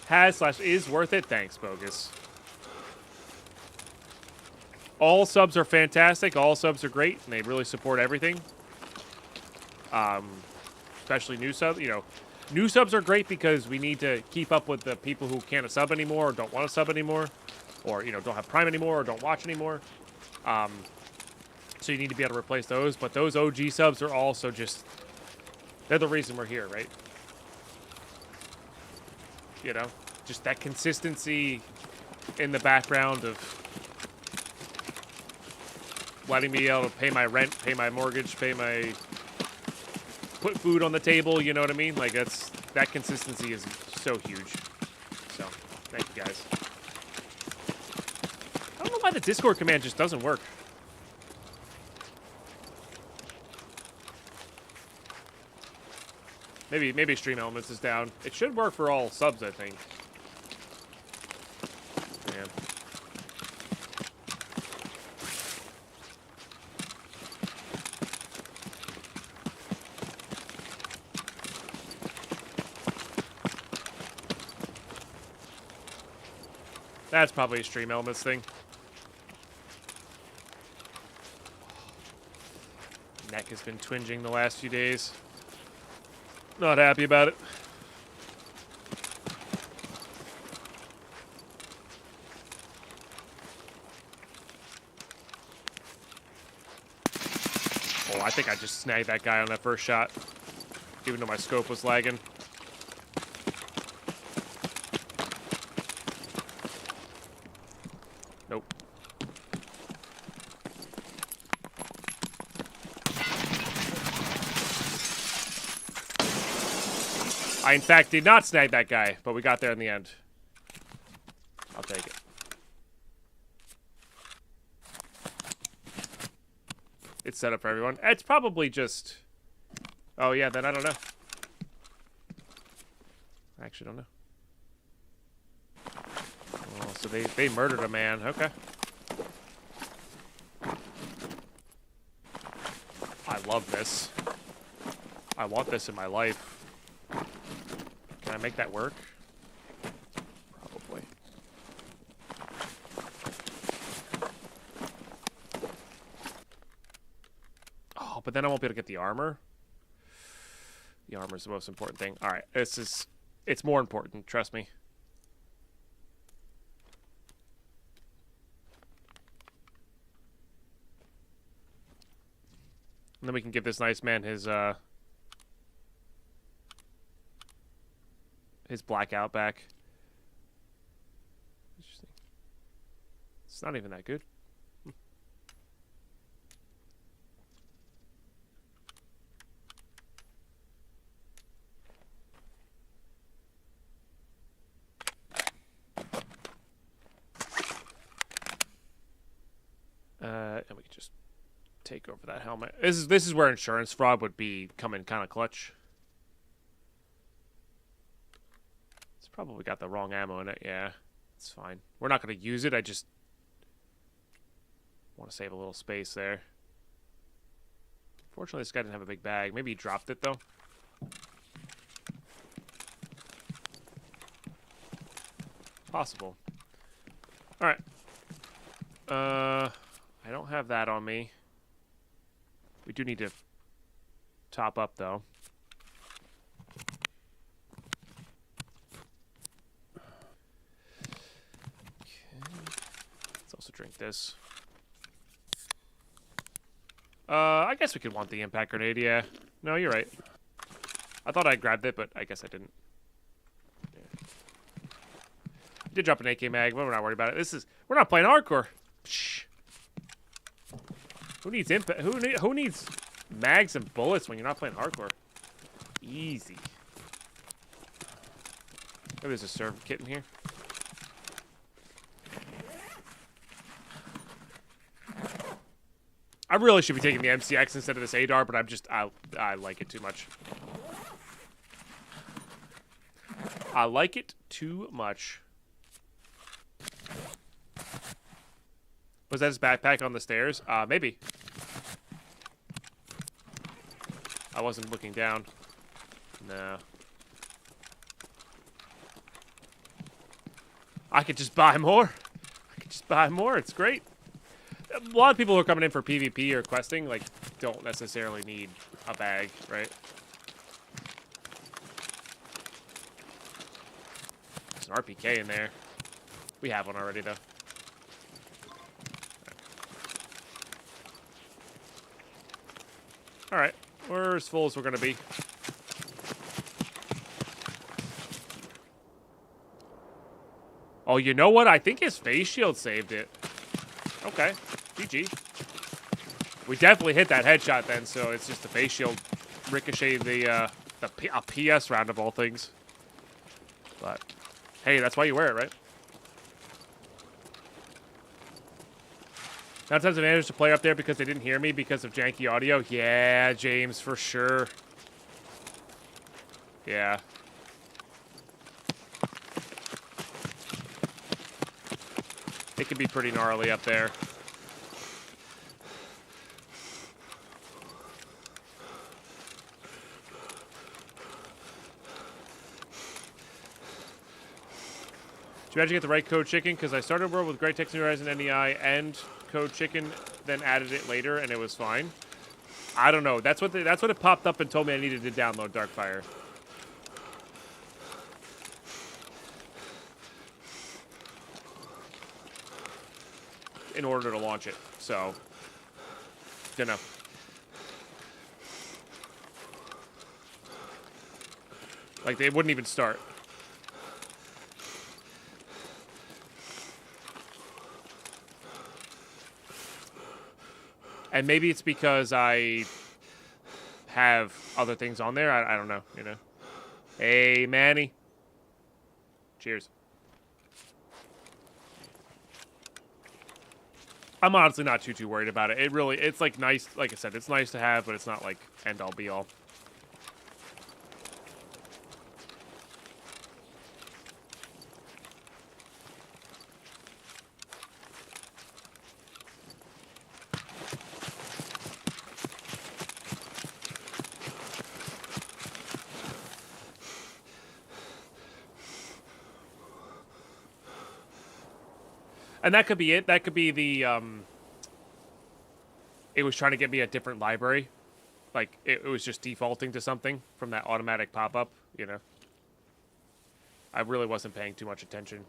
[SPEAKER 1] Has/is worth it. Thanks, Bogus. All subs are fantastic. All subs are great, and they really support everything. Especially new subs. You know, new subs are great because we need to keep up with the people who can't sub anymore or don't want to sub anymore, or you know don't have Prime anymore or don't watch anymore. So you need to be able to replace those. But those OG subs are also just... They're the reason we're here, right? You know? Just that consistency in the background of letting me be able to pay my rent, pay my mortgage, put food on the table, you know what I mean? Like, that consistency is so huge. So, thank you guys. I don't know why the Discord command just doesn't work. Maybe Stream Elements is down. It should work for all subs, I think. Yeah. That's probably a Stream Elements thing. Neck has been twinging the last few days. Not happy about it. Oh, I think I just snagged that guy on that first shot, even though my scope was lagging. Nope. I, in fact, did not snag that guy, but we got there in the end. I'll take it. It's set up for everyone. It's probably just... Oh, yeah, then I don't know. I actually don't know. Oh, so they murdered a man. Okay. I love this. I want this in my life. Can I make that work? Probably. Oh, but then I won't be able to get the armor. The armor is the most important thing. All right, it's more important, trust me. And then we can give this nice man his blackout back. Interesting. It's not even that good. And we can just take over that helmet. This is where insurance fraud would be coming kind of clutch. It's probably got the wrong ammo in it. Yeah, it's fine. We're not going to use it. I just want to save a little space there. Fortunately, this guy didn't have a big bag. Maybe he dropped it, though. Possible. All right. I don't have that on me. We do need to top up, though. Okay. Let's also drink this. I guess we could want the impact grenade, yeah. No, you're right. I thought I grabbed it, but I guess I didn't. Yeah. I did drop an AK mag, but we're not worried about it. We're not playing hardcore. Shh. Who needs impact? Who needs mags and bullets when you're not playing hardcore? Easy. Oh, there's a serve kit in here. I really should be taking the MCX instead of this ADAR, but I like it too much. I like it too much. Was that his backpack on the stairs? Maybe. I wasn't looking down. No. I could just buy more. It's great. A lot of people who are coming in for PvP or questing, like, don't necessarily need a bag, right? There's an RPK in there. We have one already, though. Alright, we're as full as we're gonna be. Oh, you know what? I think his face shield saved it. Okay, GG. We definitely hit that headshot then, so it's just the face shield ricocheted a PS round of all things. But, hey, that's why you wear it, right? Sometimes I managed to play up there because they didn't hear me because of janky audio. Yeah, James, for sure. Yeah. It can be pretty gnarly up there. you imagine get the right Code Chicken? Because I started World with Great Text New Horizon NEI and Code Chicken, then added it later, and it was fine. I don't know. That's what it popped up and told me I needed to download Darkfire. In order to launch it. So, don't know. Like, they wouldn't even start. And maybe it's because I have other things on there. I don't know, you know. Hey, Manny. Cheers. I'm honestly not too worried about it. It's like nice, like I said, it's nice to have, but it's not like end all be all. And that could be it. That could be the, it was trying to get me a different library. Like, it was just defaulting to something from that automatic pop-up, you know. I really wasn't paying too much attention.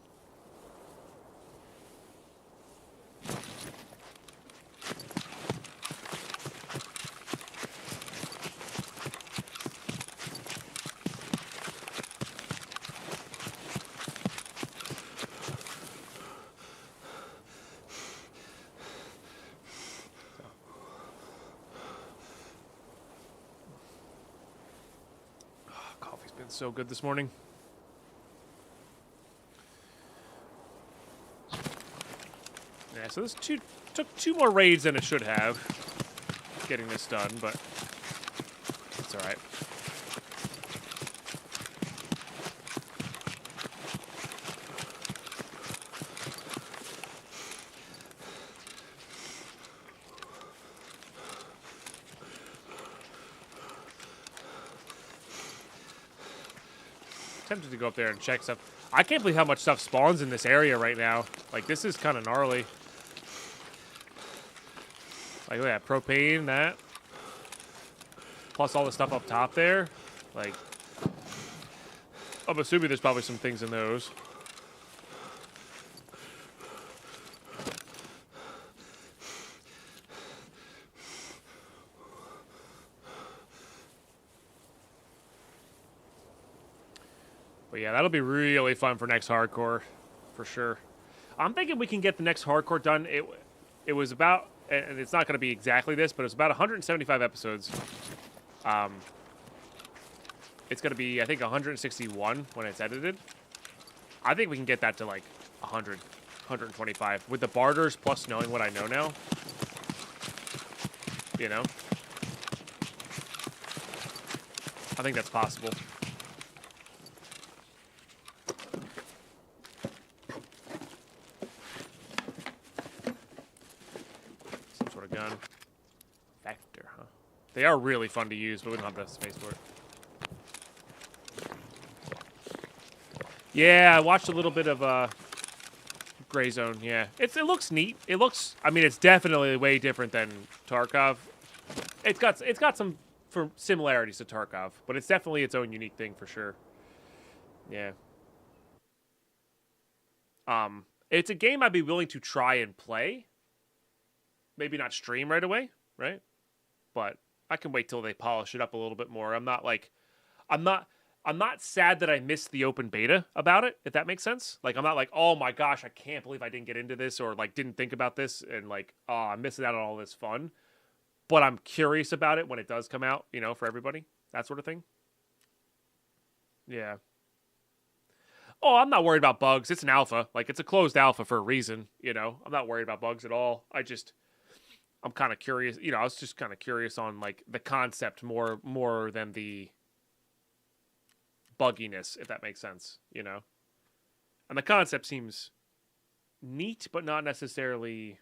[SPEAKER 1] Coffee's been so good this morning. Yeah, so this took 2 more raids than it should have, getting this done, but it's all right. Tempted to go up there and check stuff. I can't believe how much stuff spawns in this area right now. Like, this is kind of gnarly. Like, look at that. Propane, that. Plus all the stuff up top there. Like, I'm assuming there's probably some things in those. But yeah, that'll be really fun for next hardcore, for sure. I'm thinking we can get the next hardcore done. It was about, and it's not going to be exactly this, but it's about 175 episodes. It's going to be, I think, 161 when it's edited. I think we can get that to like 100, 125 with the barters plus knowing what I know now. You know, I think that's possible. Gun. Vector, huh? They are really fun to use, but we don't have enough space for it. Yeah, I watched a little bit of Gray Zone. Yeah, it looks neat. It looks. I mean, it's definitely way different than Tarkov. It's got some similarities to Tarkov, but it's definitely its own unique thing for sure. Yeah. It's a game I'd be willing to try and play. Maybe not stream right away, right? But I can wait till they polish it up a little bit more. I'm not sad that I missed the open beta about it, if that makes sense. Like, I'm not like, oh my gosh, I can't believe I didn't get into this, or like didn't think about this, and like, oh, I'm missing out on all this fun. But I'm curious about it when it does come out, you know, for everybody. That sort of thing. Yeah. Oh, I'm not worried about bugs. It's an alpha. Like, it's a closed alpha for a reason, you know. I'm not worried about bugs at all. I'm kind of curious, you know, I was just kind of curious on, like, the concept more than the bugginess, if that makes sense, you know? And the concept seems neat, but not necessarily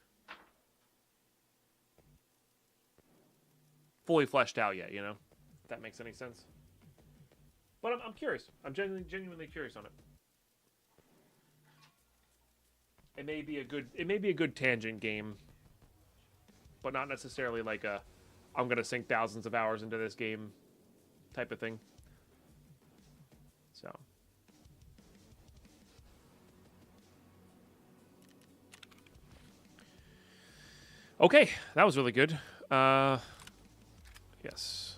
[SPEAKER 1] fully fleshed out yet, you know? If that makes any sense. But I'm curious. I'm genuinely curious on it. It may be a good tangent game, but not necessarily like a I'm gonna sink thousands of hours into this game type of thing. So. Okay, that was really good. Yes.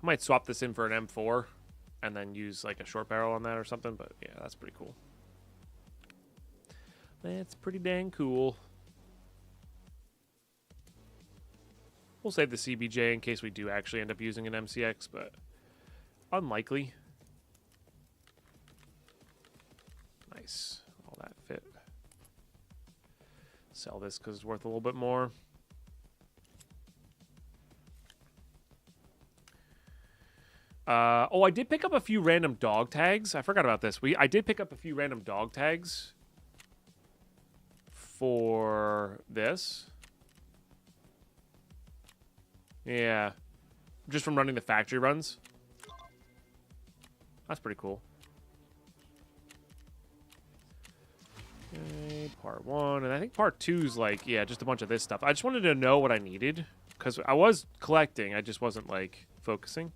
[SPEAKER 1] I might swap this in for an M4 and then use like a short barrel on that or something, but yeah, that's pretty cool. That's pretty dang cool. We'll save the CBJ in case we do actually end up using an MCX, but unlikely. Nice. All that fit. Sell this because it's worth a little bit more. Oh, I did pick up a few random dog tags. I forgot about this. I did pick up a few random dog tags for this. Yeah. Just from running the factory runs. That's pretty cool. Okay, part 1. And I think part 2 is like, yeah, just a bunch of this stuff. I just wanted to know what I needed. Because I was collecting. I just wasn't, like, focusing.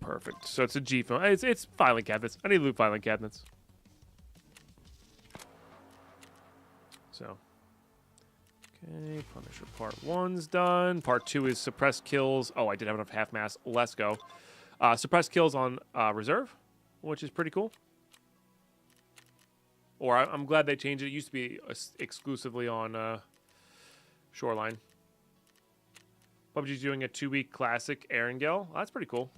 [SPEAKER 1] Perfect. So it's a G phone. It's filing cabinets. I need loot filing cabinets. So. Okay, Punisher part 1's done. Part 2 is suppressed kills. Oh, I did have enough half mass. Let's go. Suppressed kills on reserve, which is pretty cool. Or I'm glad they changed it. It used to be exclusively on Shoreline. PUBG's doing a 2-week classic Erangel. That's pretty cool.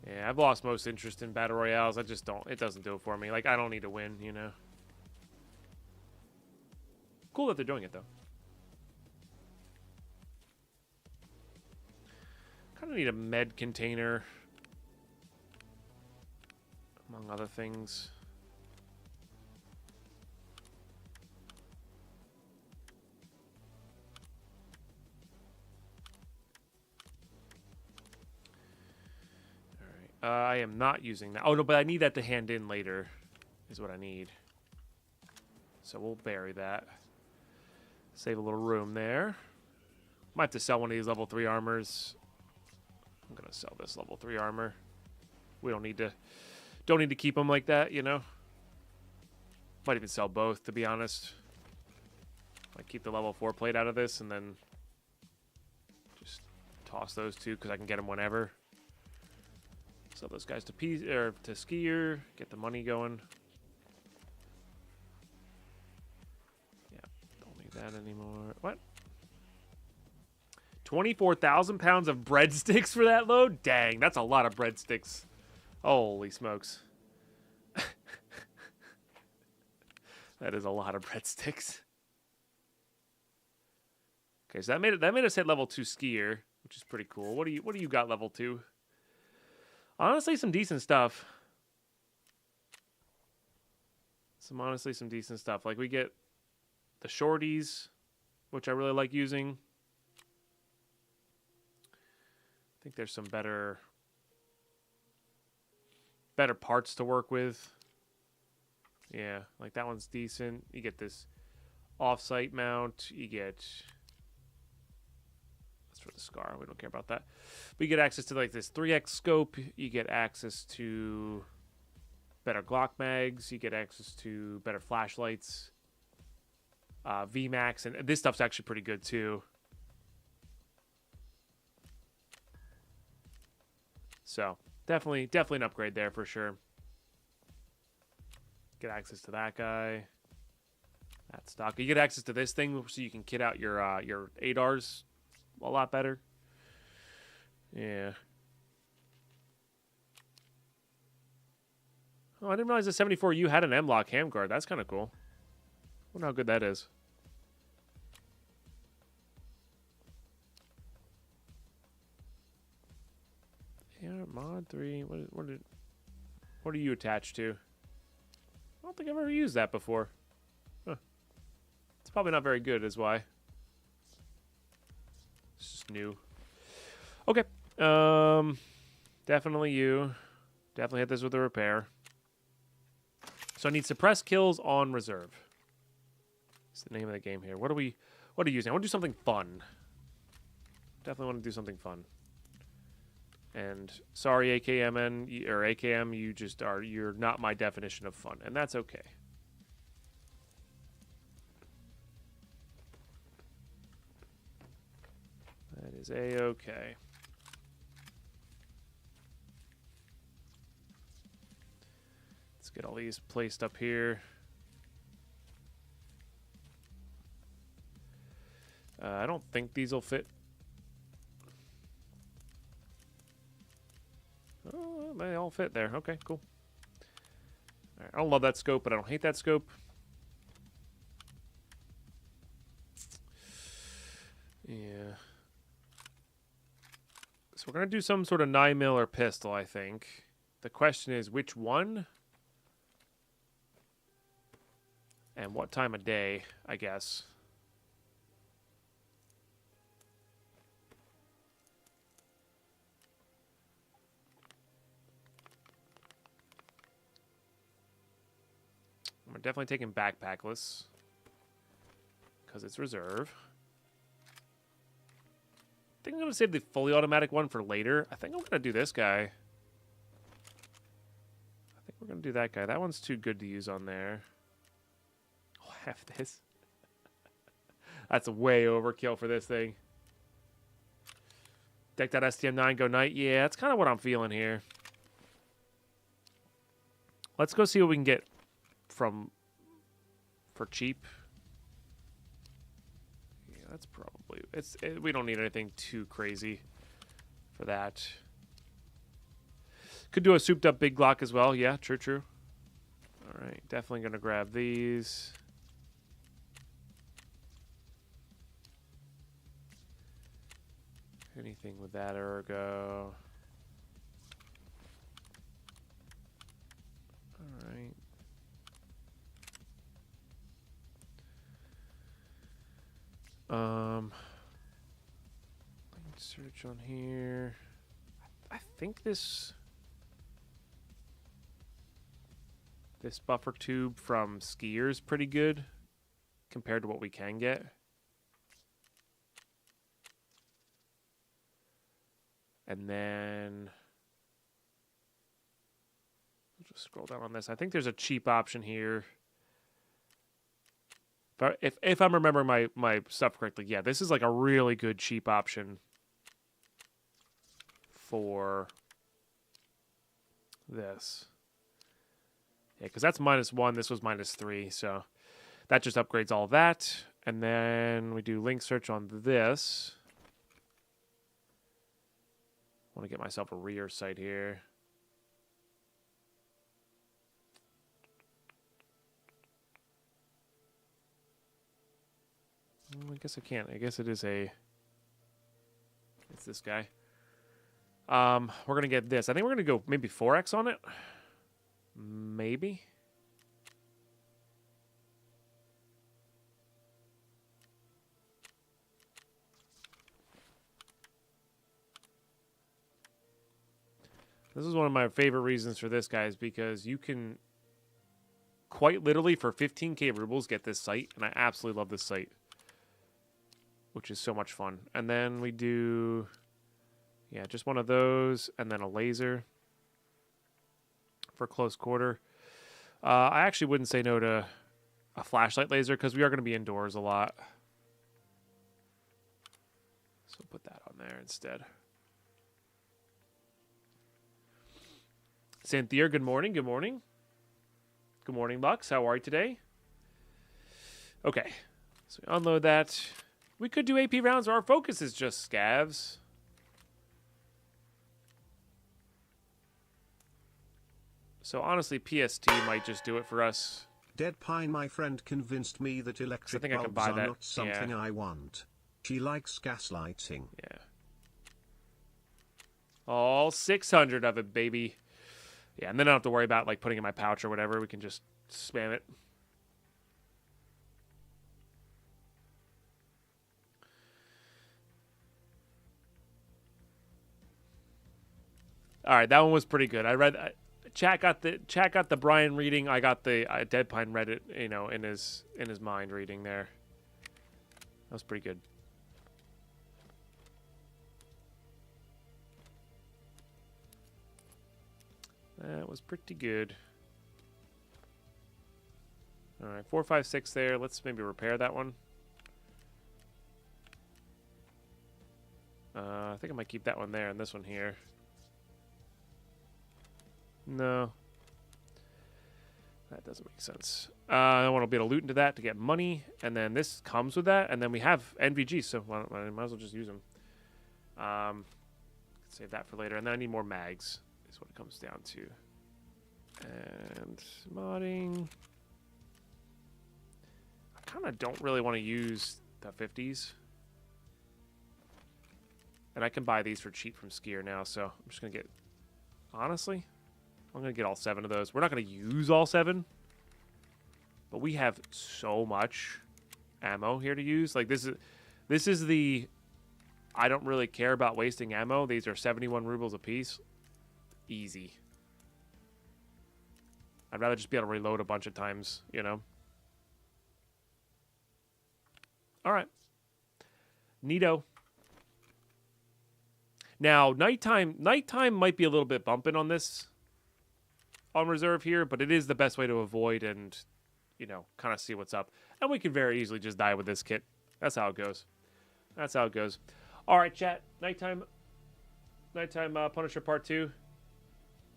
[SPEAKER 1] Yeah, I've lost most interest in Battle Royales. I just don't. It doesn't do it for me. Like, I don't need to win, you know. Cool that they're doing it, though. Kind of need a med container. Among other things. Alright. I am not using that. Oh, no, but I need that to hand in later. Is what I need. So we'll bury that. Save a little room there. Might have to sell one of these level 3 armors. I'm going to sell this level 3 armor. We don't need to keep them like that, you know. Might even sell both, to be honest. Like, keep the level 4 plate out of this and then just toss those two because I can get them whenever. Sell those guys to Skier, get the money going. Yeah, don't need that anymore. What? 24,000 pounds of breadsticks for that load? Dang, that's a lot of breadsticks. Holy smokes. That is a lot of breadsticks. Okay, so that made us hit level 2 skier, which is pretty cool. What do you got level 2? Honestly, some decent stuff. Some decent stuff. Like, we get the shorties, which I really like using. I think there's some better parts to work with. Yeah, like that one's decent. You get this off-site mount. You get... That's for the Scar. We don't care about that. But you get access to like this 3x scope. You get access to better Glock mags. You get access to better flashlights. VMAX. And this stuff's actually pretty good too. So, definitely an upgrade there for sure. Get access to that guy. That stock. You get access to this thing so you can kit out your ADARs a lot better. Yeah. Oh, I didn't realize the 74U had an M-Lock handguard. That's kind of cool. I wonder how good that is. Yeah, mod 3. What are you attached to? I don't think I've ever used that before. Huh. It's probably not very good, is why. It's just new. Okay. Definitely you. Definitely hit this with a repair. So I need suppressed kills on reserve. That's the name of the game here. What are you using? I want to do something fun. Definitely want to do something fun. And sorry, AKMN or AKM, you're not my definition of fun, and that's okay. That is A-okay. Let's get all these placed up here. I don't think these will fit. Oh, they all fit there. Okay, cool. All right, I don't love that scope, but I don't hate that scope. Yeah. So we're going to do some sort of 9mm or pistol, I think. The question is, which one? And what time of day, I guess. We're definitely taking backpackless. Because it's reserve. I think I'm going to save the fully automatic one for later. I think I'm going to do this guy. I think we're going to do that guy. That one's too good to use on there. Oh, F this. That's way overkill for this thing. Deck that STM9, go night. Yeah, that's kind of what I'm feeling here. Let's go see what we can get for cheap. That's probably we don't need anything too crazy for that. Could do a souped up big Glock as well. Yeah, true. All right, definitely gonna grab these. Anything with that ergo. All right. Search on here. I think this buffer tube from Skier is pretty good compared to what we can get. And then we'll just scroll down on this. I think there's a cheap option here. But if I'm remembering my stuff correctly, yeah, this is like a really good cheap option for this. Yeah, because that's -1. This was -3, so that just upgrades all of that. And then we do link search on this. I want to get myself a rear sight here. I guess I can't. I guess it's this guy. We're going to get this. I think we're going to go maybe 4X on it. Maybe. This is one of my favorite reasons for this, guys, because you can quite literally for 15k rubles get this sight, and I absolutely love this sight, which is so much fun. And then we do, yeah, just one of those, and then a laser for close quarter. I actually wouldn't say no to a flashlight laser because we are going to be indoors a lot. So put that on there instead. Cynthia, good morning. Good morning. Good morning, Lux. How are you today? Okay. So we unload that. We could do AP rounds, or our focus is just scavs. So honestly, PST might just do it for us.
[SPEAKER 3] Dead Pine, my friend, convinced me that electric
[SPEAKER 1] I can
[SPEAKER 3] bulbs
[SPEAKER 1] buy
[SPEAKER 3] are
[SPEAKER 1] that.
[SPEAKER 3] not something
[SPEAKER 1] Yeah.
[SPEAKER 3] I want. She likes gaslighting.
[SPEAKER 1] Yeah. All 600 of it, baby. Yeah, and then I don't have to worry about like putting it in my pouch or whatever. We can just spam it. All right, that one was pretty good. I read. Chat got the Brian reading. I got the Deadpine read it. You know, in his mind reading there. That was pretty good. That was pretty good. All right, 4, 5, 6 there. Let's maybe repair that one. I think I might keep that one there and this one here. No. That doesn't make sense. I want to be able to loot into that to get money, and then this comes with that, and then we have NVG, so I might as well just use them. Save that for later, and then I need more mags, is what it comes down to. And modding. I kind of don't really want to use the 50s. And I can buy these for cheap from Skier now, so I'm just going to get... Honestly, I'm going to get all 7 of those. We're not going to use all 7. But we have so much ammo here to use. Like, this is the... I don't really care about wasting ammo. These are 71 rubles a piece. Easy. I'd rather just be able to reload a bunch of times, you know? Alright. Neato. Now, nighttime might be a little bit bumping on this on reserve here, but it is the best way to avoid and, you know, kind of see what's up. And we can very easily just die with this kit. That's how it goes. That's how it goes. All right, chat. Nighttime Punisher Part 2.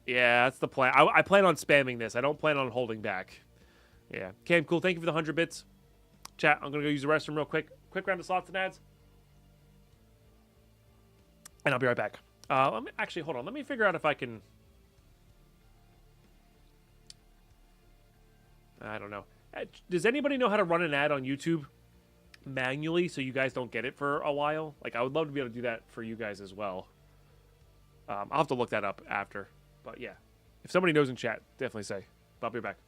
[SPEAKER 1] Yeah, that's the plan. I plan on spamming this. I don't plan on holding back. Yeah. Cam, cool. Thank you for the 100 bits. Chat, I'm going to go use the restroom real quick. Quick round of slots and ads. And I'll be right back. Let me actually, hold on. Let me figure out if I can... I don't know. Does anybody know how to run an ad on YouTube manually so you guys don't get it for a while? Like, I would love to be able to do that for you guys as well. I'll have to look that up after. But yeah, if somebody knows in chat, definitely say. I'll be back.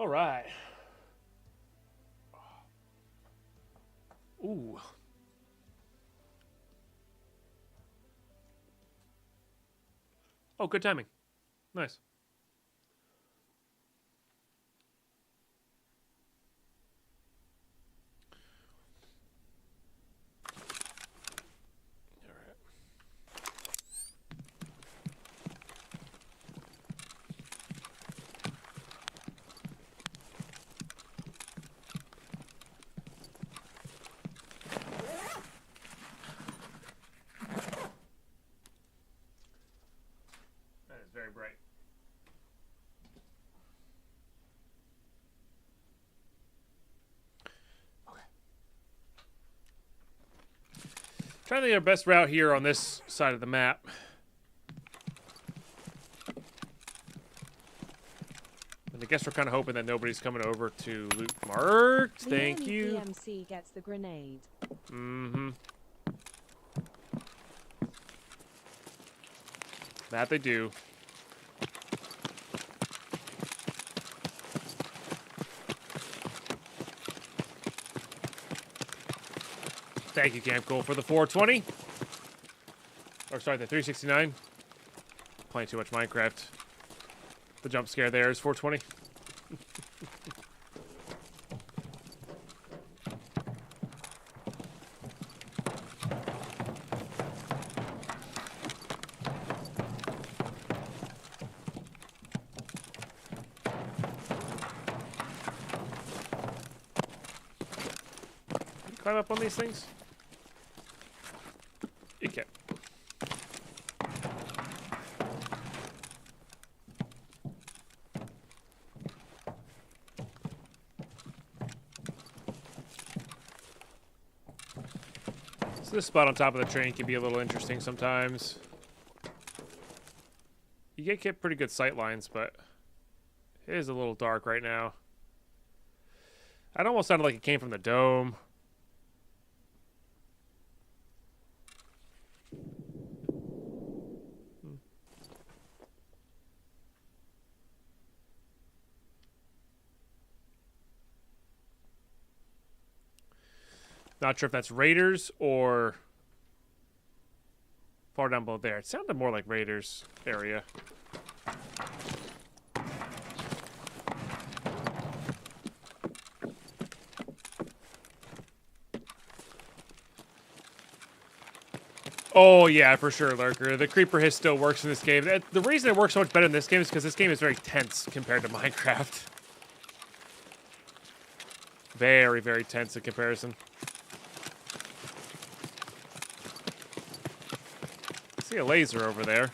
[SPEAKER 1] All right. Ooh. Oh, good timing. Nice. That is very bright. Okay. Trying to think our best route here on this side of the map. And I guess we're kind of hoping that nobody's coming over to loot marked. Thank you.
[SPEAKER 2] DMC gets the grenade.
[SPEAKER 1] Mm-hmm. That they do. Thank you, Camp Cool, for the 420. Or sorry, the 369. Playing too much Minecraft. The jump scare there is 420. Can you climb up on these things? You can. So this spot on top of the train can be a little interesting sometimes. You get pretty good sight lines, but it is a little dark right now. It almost sounded like it came from the dome. Not sure if that's Raiders or far down below there. It sounded more like Raiders area. Oh, yeah, for sure, Lurker. The Creeper Hiss still works in this game. The reason it works so much better in this game is because this game is very tense compared to Minecraft. Very, very tense in comparison. I see a laser over there.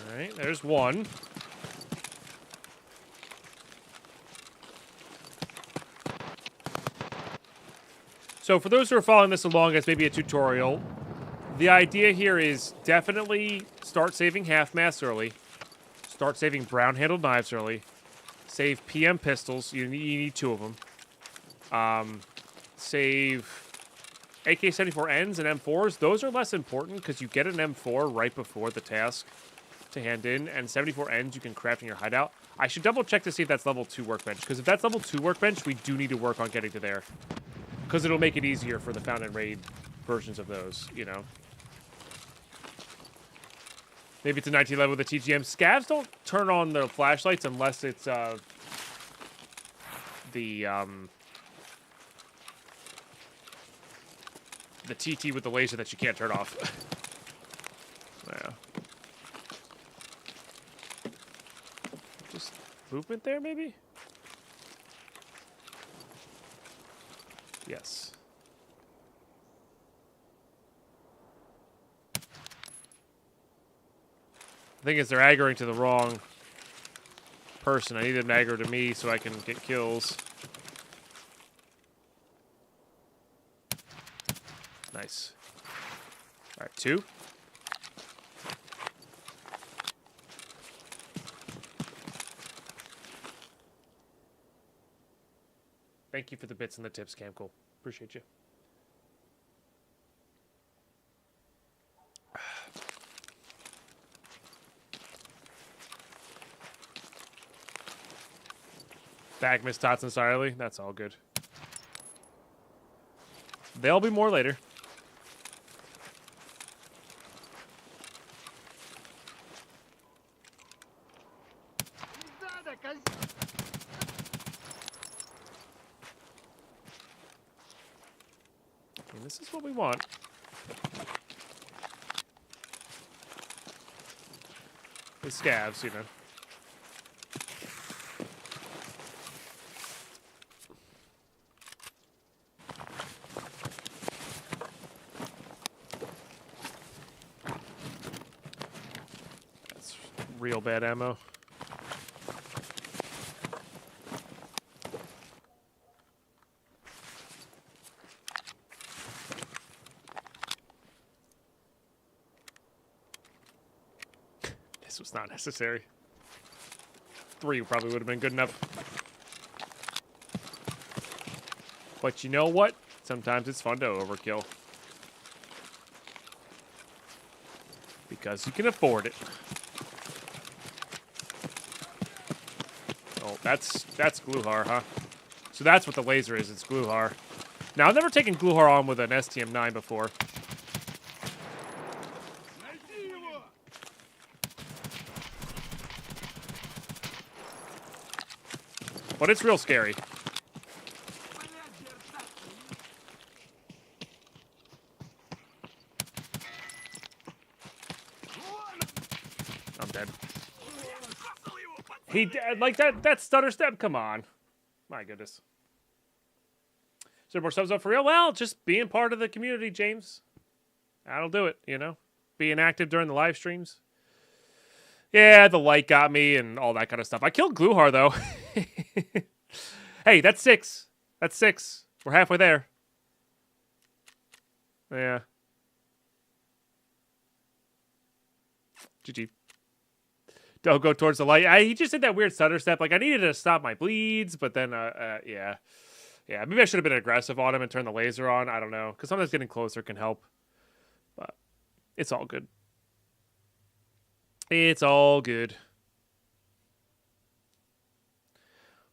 [SPEAKER 1] Alright, there's one. So for those who are following this along as maybe a tutorial, the idea here is definitely start saving half-mass early. Start saving brown-handled knives early. Save PM pistols. You need 2 of them. Save AK-74Ns and M4s. Those are less important because you get an M4 right before the task to hand in, and 74Ns you can craft in your hideout. I should double check to see if that's level 2 workbench, because if that's level 2 workbench, we do need to work on getting to there. Because it'll make it easier for the Found and Raid versions of those, you know. Maybe it's a 19 level with a TGM. Scavs don't turn on the flashlights unless it's the TT with the laser that you can't turn off. Yeah. Just movement there, maybe? Yes. The thing is, they're aggroing to the wrong person. I need them to aggro to me so I can get kills. Nice. All right, 2. Thank you for the bits and the tips, Camcool. Appreciate you. Back, Miss Tots entirely. That's all good. There'll be more later. I mean, this is what we want. The scavs, you know. That's real bad ammo. This was not necessary. 3 probably would have been good enough. But you know what? Sometimes it's fun to overkill. Because you can afford it. Oh, that's Gluhar, huh? So that's what the laser is, it's Gluhar. Now, I've never taken Gluhar on with an STM-9 before. But it's real scary. I'm dead. He like that stutter step. Come on, my goodness. Is there more subs up for real? Well, just being part of the community, James. That'll do it. You know, being active during the live streams. Yeah, the light got me and all that kind of stuff. I killed Gluhar, though. Hey, that's 6. That's 6. We're halfway there. Yeah. GG. Don't go towards the light. He just did that weird stutter step. Like, I needed to stop my bleeds, but then, yeah. Yeah, maybe I should have been aggressive on him and turned the laser on. I don't know. Because sometimes getting closer can help. But it's all good. It's all good.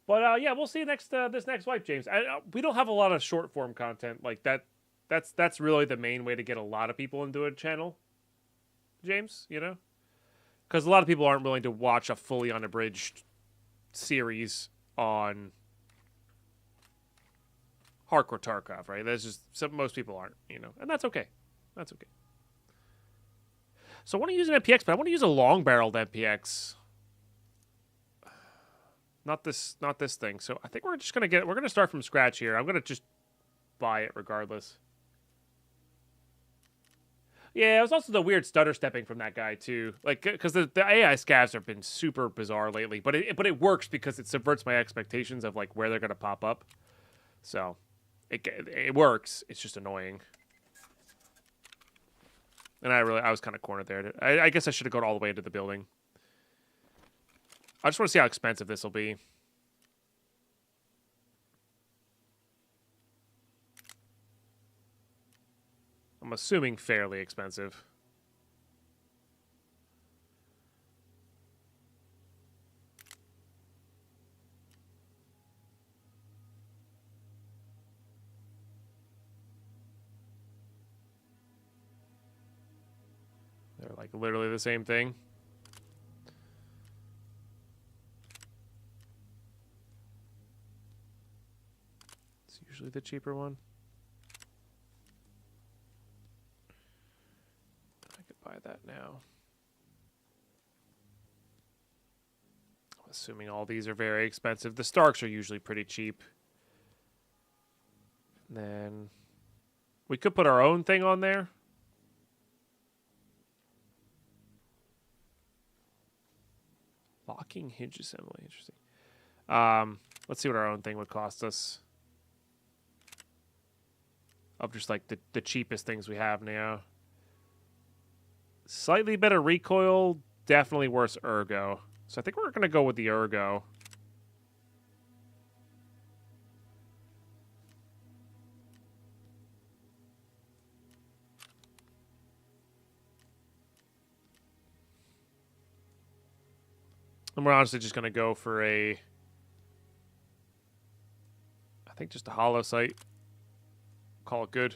[SPEAKER 1] But yeah, we'll see next this next wipe, James. We don't have a lot of short form content like that. That's really the main way to get a lot of people into a channel, James. You know, because a lot of people aren't willing to watch a fully unabridged series on hardcore Tarkov, right? That's just most people aren't, you know, and that's okay. That's okay. So I want to use an MPX, but I want to use a long-barreled MPX. Not this thing. So I think we're just we're gonna start from scratch here. I'm gonna just buy it regardless. Yeah, it was also the weird stutter stepping from that guy too. Like, because the AI scavs have been super bizarre lately, but it works because it subverts my expectations of like where they're gonna pop up. So it works. It's just annoying. And I was kind of cornered there. I guess I should have gone all the way into the building. I just want to see how expensive this will be. I'm assuming fairly expensive. They're like literally the same thing. It's usually the cheaper one. I could buy that now. I'm assuming all these are very expensive. The Starks are usually pretty cheap. And then we could put our own thing on there. Locking hinge assembly. Interesting. Let's see what our own thing would cost us. of just like the cheapest things we have now. Slightly better recoil, definitely worse ergo. So I think we're going to go with the ergo. And we're honestly just going to go for I think just a hollow sight. Call it good.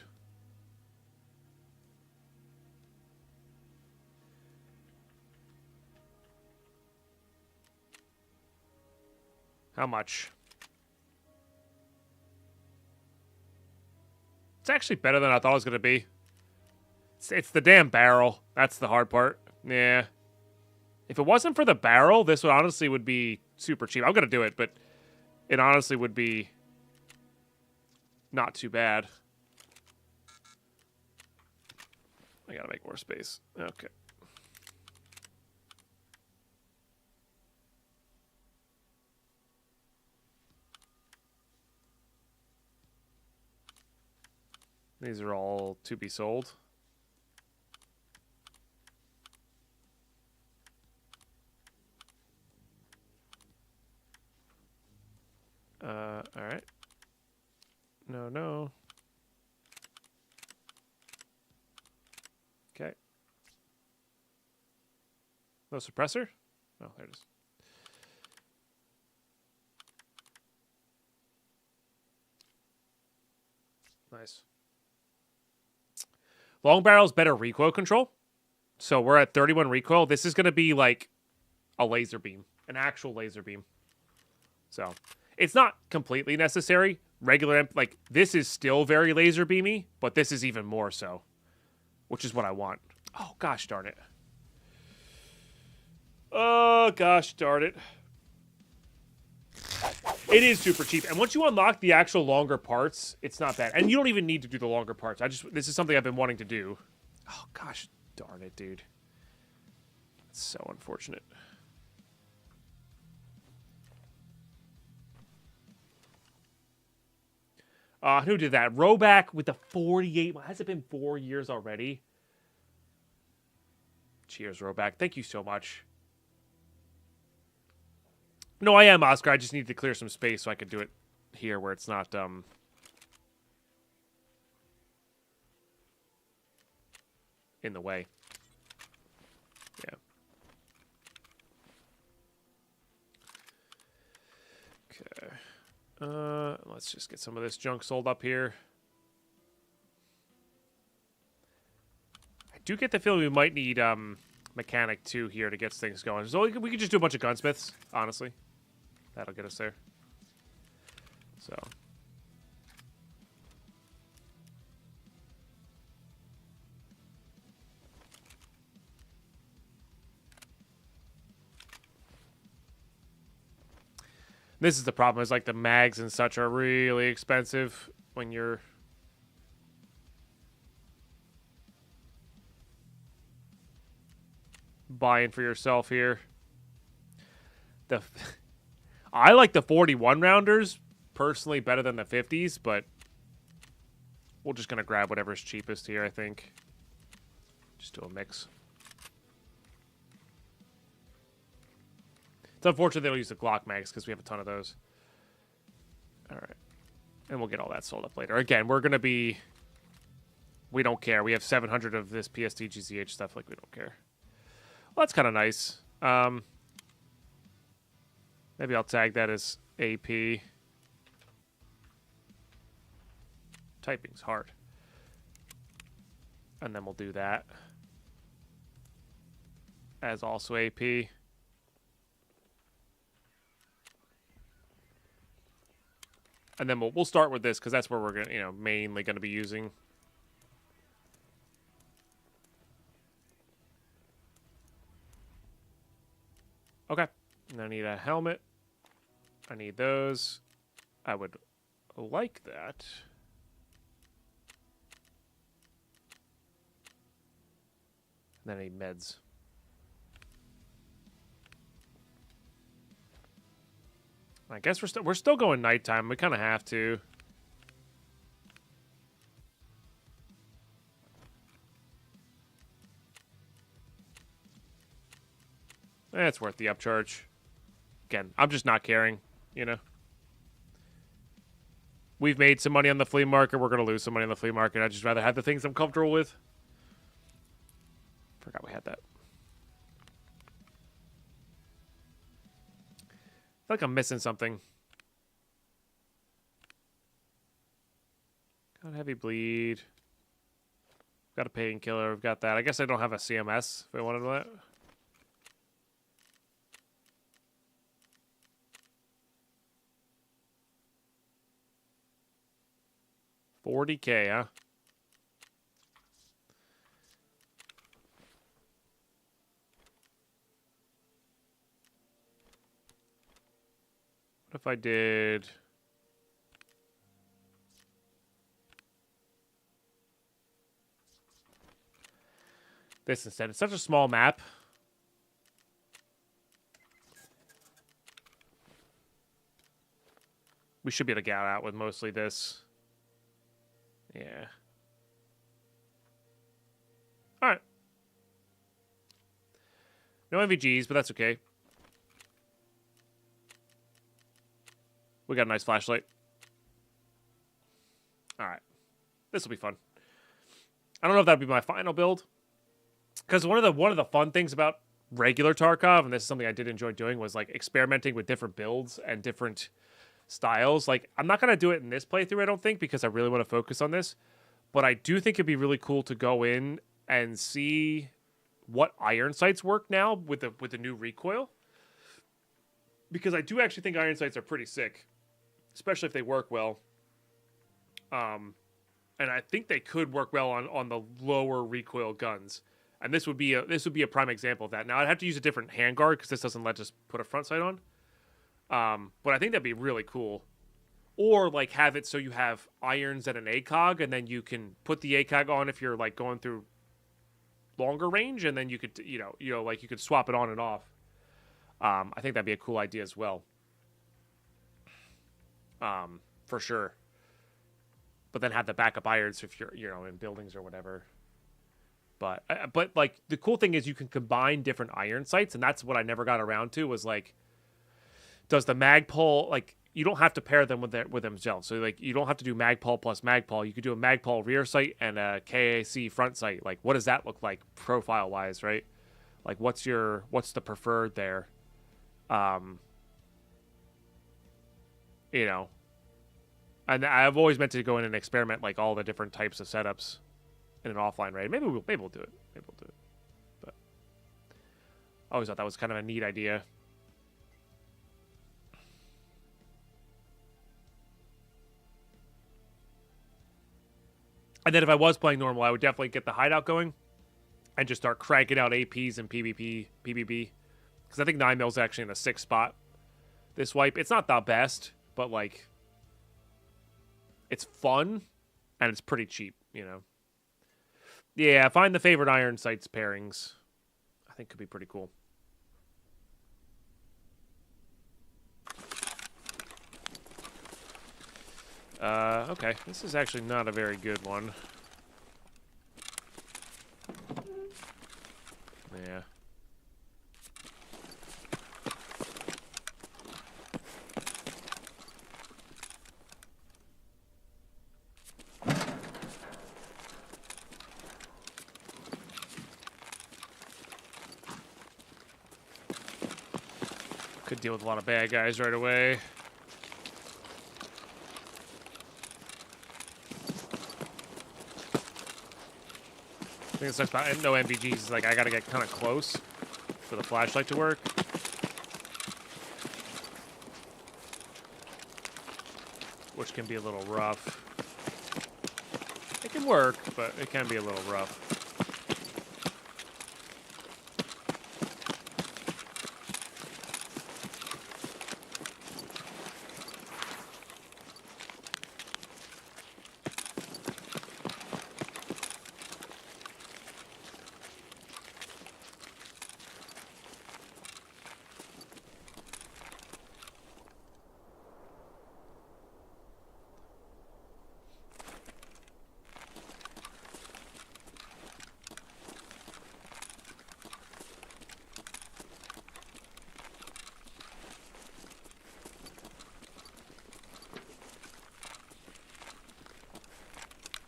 [SPEAKER 1] How much? It's actually better than I thought it was going to be. It's the damn barrel. That's the hard part. Yeah. If it wasn't for the barrel, this would honestly would be super cheap. I'm going to do it, but it honestly would be not too bad. I got to make more space. Okay. These are all to be sold. All right. No. Okay. No suppressor? Oh, there it is. Nice. Long barrel's better recoil control. So we're at 31 recoil. This is going to be like a laser beam, an actual laser beam. So it's not completely necessary. Regular, like this is still very laser beamy, but this is even more so, which is what I want. Oh, gosh darn it. Oh, gosh darn it. It is super cheap. And once you unlock the actual longer parts, it's not bad. And you don't even need to do the longer parts. This is something I've been wanting to do. Oh, gosh darn it, dude. It's so unfortunate. Who did that? Roback with the 48. Has it been 4 years already? Cheers, Roback. Thank you so much. No, I am, Oscar. I just need to clear some space so I can do it here where it's not, in the way. Yeah. Okay. Let's just get some of this junk sold up here. I do get the feeling we might need, Mechanic 2 here to get things going. So we could just do a bunch of gunsmiths, honestly. That'll get us there. So. This is the problem, is like the mags and such are really expensive when you're buying for yourself here. I like the 41 rounders personally better than the 50s, but we're just gonna grab whatever's cheapest here, I think. Just do a mix. It's unfortunate they don't use the Glock mags because we have a ton of those. All right. And we'll get all that sold up later. Again, we're going to be... We don't care. We have 700 of this PST GZH stuff. Like, we don't care. Well, that's kind of nice. Maybe I'll tag that as AP. Typing's hard. And then we'll do that as also AP. And then we'll start with this because that's where we're gonna, mainly gonna be using. Okay. And I need a helmet. I need those. I would like that. And then I need meds. I guess we're still going nighttime. We kind of have to. It's worth the upcharge. Again, I'm just not caring, you know. We've made some money on the flea market. We're going to lose some money on the flea market. I'd just rather have the things I'm comfortable with. Forgot we had that. I feel like I'm missing something. Got heavy bleed. Got a painkiller. We've got that. I guess I don't have a CMS if I wanted that. $40K, huh? What if I did... this instead? It's such a small map. We should be able to get out with mostly this. Yeah. Alright. No MVGs, but that's okay. We got a nice flashlight. Alright. This will be fun. I don't know if that'll be my final build. Because one of the fun things about regular Tarkov, and this is something I did enjoy doing, was like experimenting with different builds and different styles. Like, I'm not going to do it in this playthrough, I don't think, because I really want to focus on this. But I do think it'd be really cool to go in and see what iron sights work now with the new recoil. Because I do actually think iron sights are pretty sick, especially if they work well. And I think they could work well on the lower recoil guns. And this would be a prime example of that. Now I'd have to use a different handguard because this doesn't let us put a front sight on. But I think that'd be really cool. Or like have it so you have irons and an ACOG, and then you can put the ACOG on if you're like going through longer range, and then you could you know like you could swap it on and off. I think that'd be a cool idea as well. For sure. But then have the backup irons if you're in buildings or whatever. But like the cool thing is you can combine different iron sights, and that's what I never got around to was like, does the Magpul, like, you don't have to pair them with themselves. So like you don't have to do Magpul plus Magpul. You could do a Magpul rear sight and a KAC front sight. Like, what does that look like profile wise, right? Like what's the preferred there? You know. And I've always meant to go in and experiment like all the different types of setups in an offline raid. Maybe we'll do it. But I always thought that was kind of a neat idea. And then if I was playing normal, I would definitely get the hideout going and just start cranking out APs and PvP. Because I think 9mm is actually in the 6th spot this wipe. It's not the best, but like it's fun and it's pretty cheap, you know. Yeah, find the favorite iron sights pairings. I think could be pretty cool. Okay. This is actually not a very good one. Yeah. Could deal with a lot of bad guys right away. I think it's like no MVGs. It's like I gotta get kind of close for the flashlight to work. Which can be a little rough. It can work, but it can be a little rough.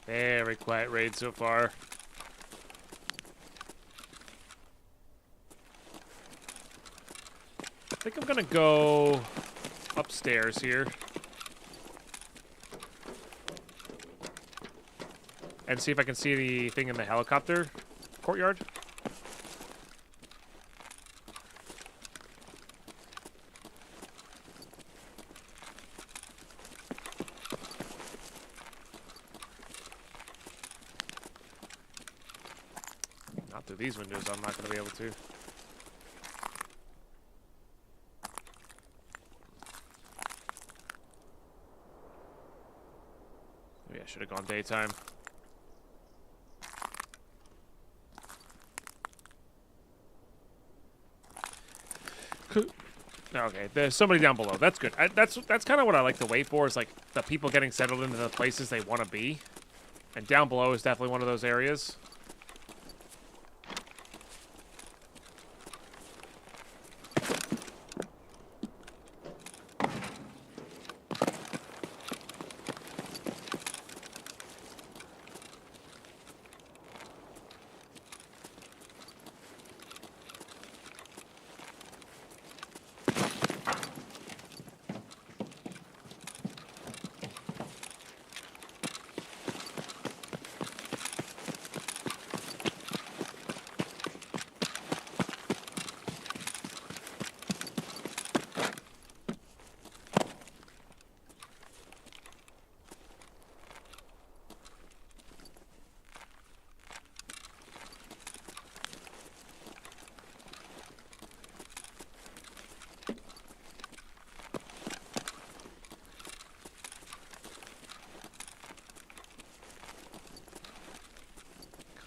[SPEAKER 1] Very quiet raid so far. I think I'm gonna go upstairs here. And see if I can see anything in the helicopter courtyard. Not through these windows, I'm not going to be able to. Maybe I should have gone daytime. Okay, there's somebody down below. That's good. That's kind of what I like to wait for, is like the people getting settled into the places they want to be. And down below is definitely one of those areas.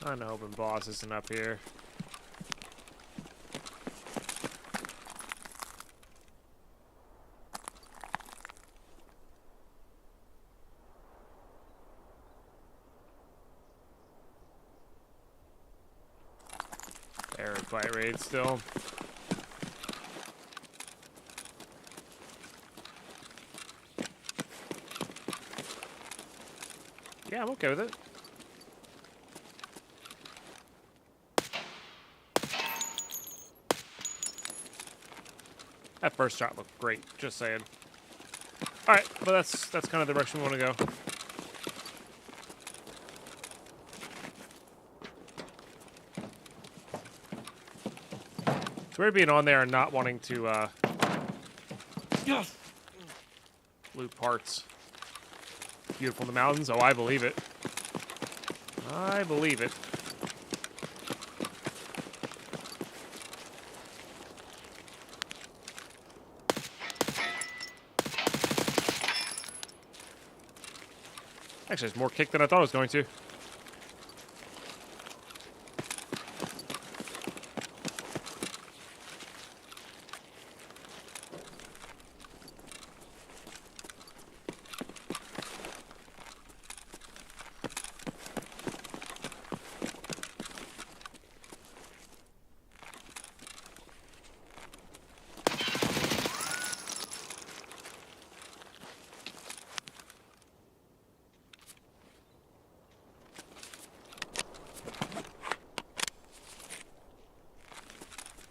[SPEAKER 1] Kinda hoping boss isn't up here. Air fight raid still. Yeah, I'm okay with it. That first shot looked great, just saying. Alright, well that's kind of the direction we want to go. It's weird being on there and not wanting to loot parts. Beautiful in the mountains? Oh, I believe it. I believe it. Actually, it's more kick than I thought it was going to.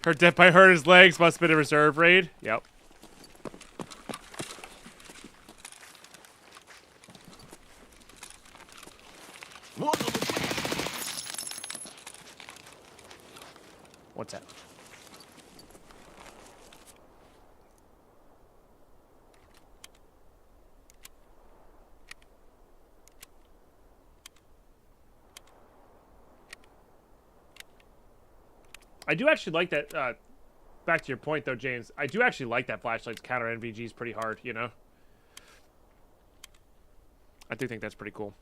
[SPEAKER 1] Hurt death by hurt his legs. Must have been a reserve raid. Yep. What's that? I do actually like that, back to your point though, James, I do actually like that flashlights counter NVGs pretty hard, you know? I do think that's pretty cool.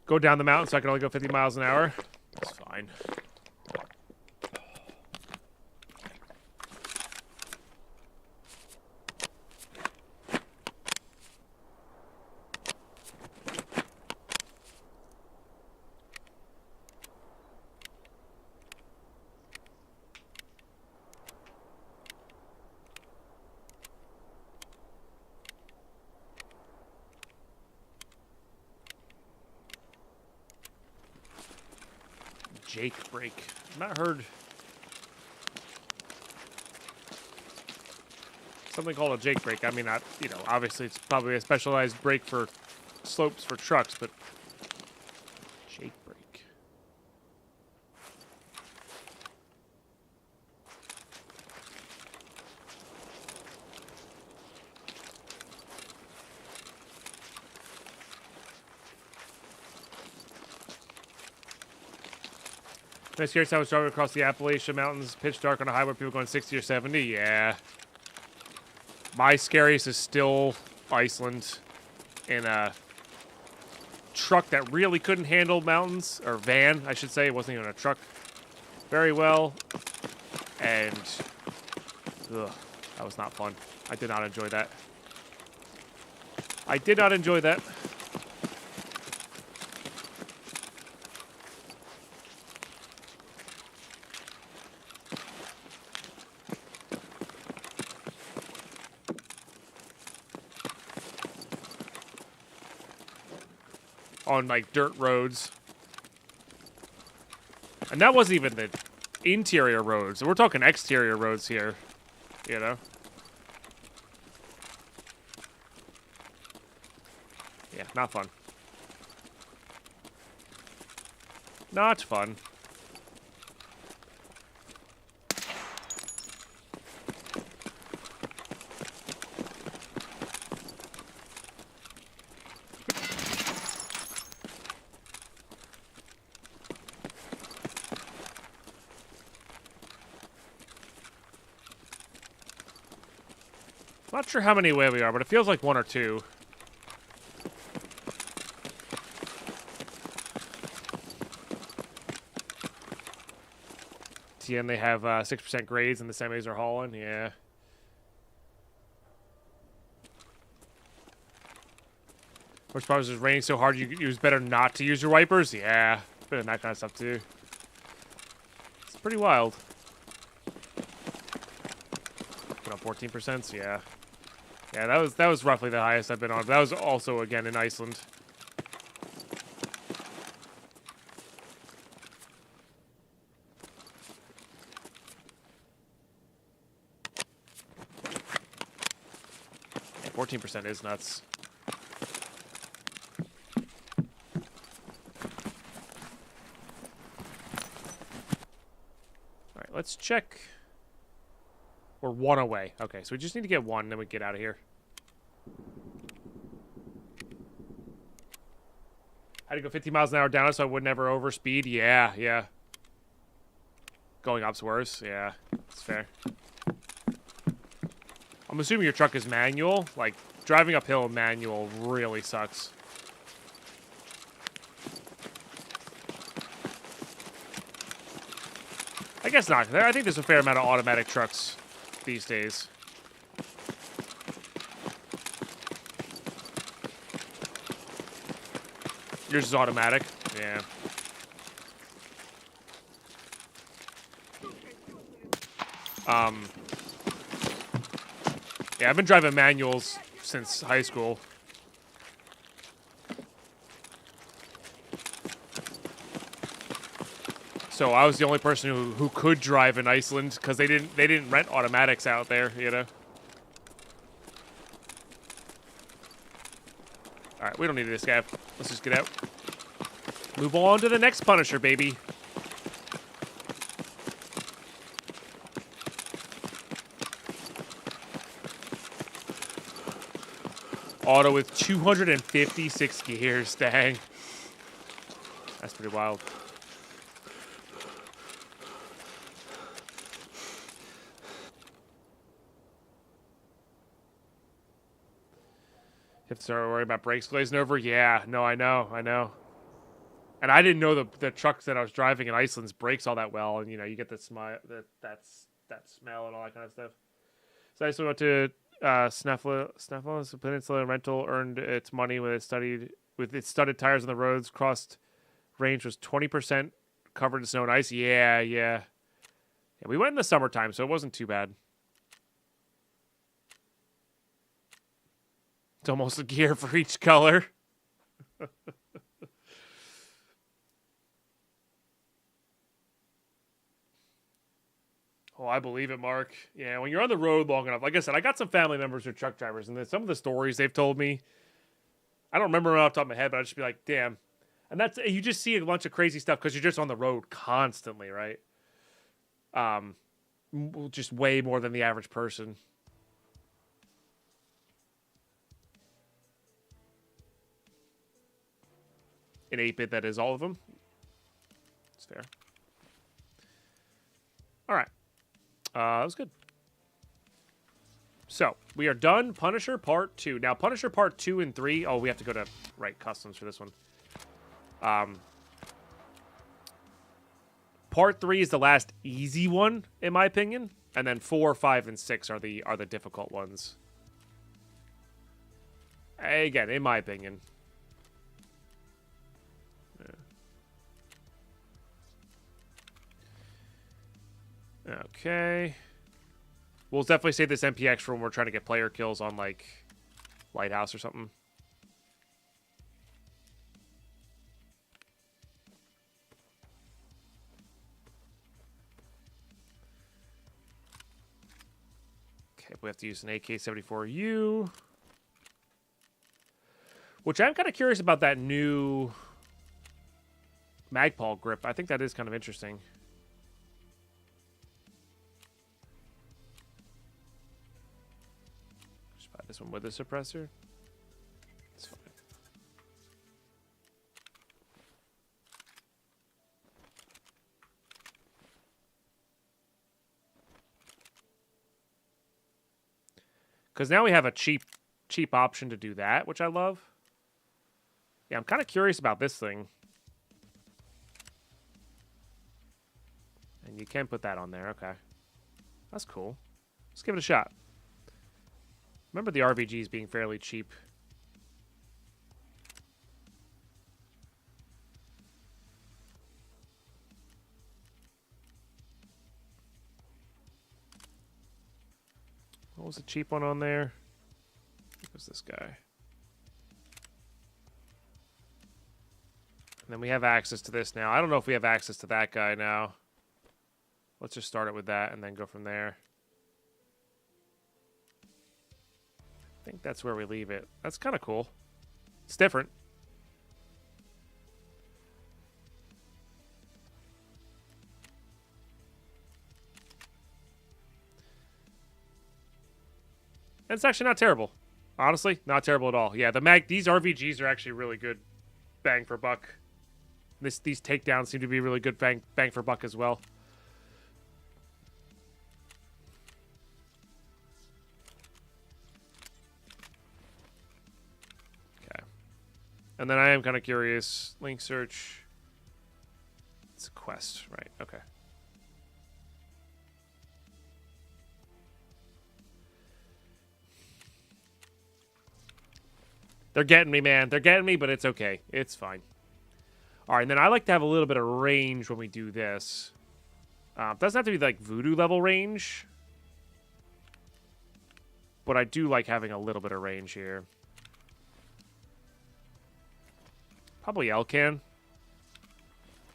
[SPEAKER 1] Go down the mountain so I can only go 50 miles an hour. That's fine. Jake brake. I've not heard something called a Jake brake. I mean, obviously it's probably a specialized brake for slopes for trucks, but Jake brake. I'm curious how it's driving across the Appalachian Mountains, pitch dark on a highway, people going 60 or 70. Yeah. My scariest is still Iceland in a truck that really couldn't handle mountains, or van, I should say. It wasn't even a truck very well. And ugh, that was not fun. I did not enjoy that. I did not enjoy that. On like dirt roads. And that wasn't even the interior roads. We're talking exterior roads here, you know? Yeah, not fun. Not fun. Not sure how many away we are, but it feels like one or two. And they have 6% grades and the semis are hauling. Yeah. Which probably is raining so hard it was better not to use your wipers. Yeah. Bit of that kind of stuff too. It's pretty wild. Been on 14%. So yeah. Yeah, that was roughly the highest I've been on. But that was also again in Iceland. Yeah, 14% is nuts. Alright, let's check. We're one away. Okay, so we just need to get one, then we get out of here. I had to go 50 miles an hour down so I would never overspeed. Yeah, yeah. Going up's worse. Yeah, it's fair. I'm assuming your truck is manual. Like, driving uphill manual really sucks. I guess not. I think there's a fair amount of automatic trucks these days. Yours is automatic? Yeah. Yeah, I've been driving manuals since high school. So I was the only person who could drive in Iceland because they didn't rent automatics out there, you know. All right, we don't need this guy. Let's just get out. Move on to the next Punisher, baby. Auto with 256 gears, dang. That's pretty wild. You have to start worrying about brakes glazing over? Yeah, no, I know. And I didn't know the trucks that I was driving in Iceland's brakes all that well, and you know, you get the smell, that smell and all that kind of stuff. So I just went to Snæfellsnes Peninsula Rental, earned its money with its studded tires on the roads. Crossed range was 20% covered in snow and ice. Yeah. We went in the summertime, so it wasn't too bad. It's almost a gear for each color. Oh, I believe it, Mark. Yeah, when you're on the road long enough, like I said, I got some family members who are truck drivers, and some of the stories they've told me, I don't remember them off the top of my head, but I just be like, damn. And that's, you just see a bunch of crazy stuff because you're just on the road constantly, right? Just way more than the average person. An 8-bit that is all of them. It's fair. All right. That was good. So, we are done. Punisher Part 2. Now, Punisher Part 2 and 3... Oh, we have to go to, right, customs for this one. Part 3 is the last easy one, in my opinion. And then 4, 5, and 6 are the difficult ones. Again, in my opinion. Okay. We'll definitely save this MPX for when we're trying to get player kills on, like, Lighthouse or something. Okay, we have to use an AK-74U. Which I'm kind of curious about that new Magpul grip. I think that is kind of interesting. This one with a suppressor. It's fine. Because now we have a cheap option to do that, which I love. Yeah, I'm kind of curious about this thing. And you can put that on there. Okay. That's cool. Let's give it a shot. Remember the RVGs being fairly cheap. What was the cheap one on there? What was this guy? And then we have access to this now. I don't know if we have access to that guy now. Let's just start it with that and then go from there. I think that's where we leave it. That's kind of cool. It's different. And it's actually not terrible. Honestly, not terrible at all. Yeah, these RVGs are actually really good bang for buck. These takedowns seem to be really good bang for buck as well. And then I am kind of curious. Link search. It's a quest, right? Okay. They're getting me, man. They're getting me, but it's okay. It's fine. All right, and then I like to have a little bit of range when we do this. Doesn't have to be like voodoo level range. But I do like having a little bit of range here. Probably Elcan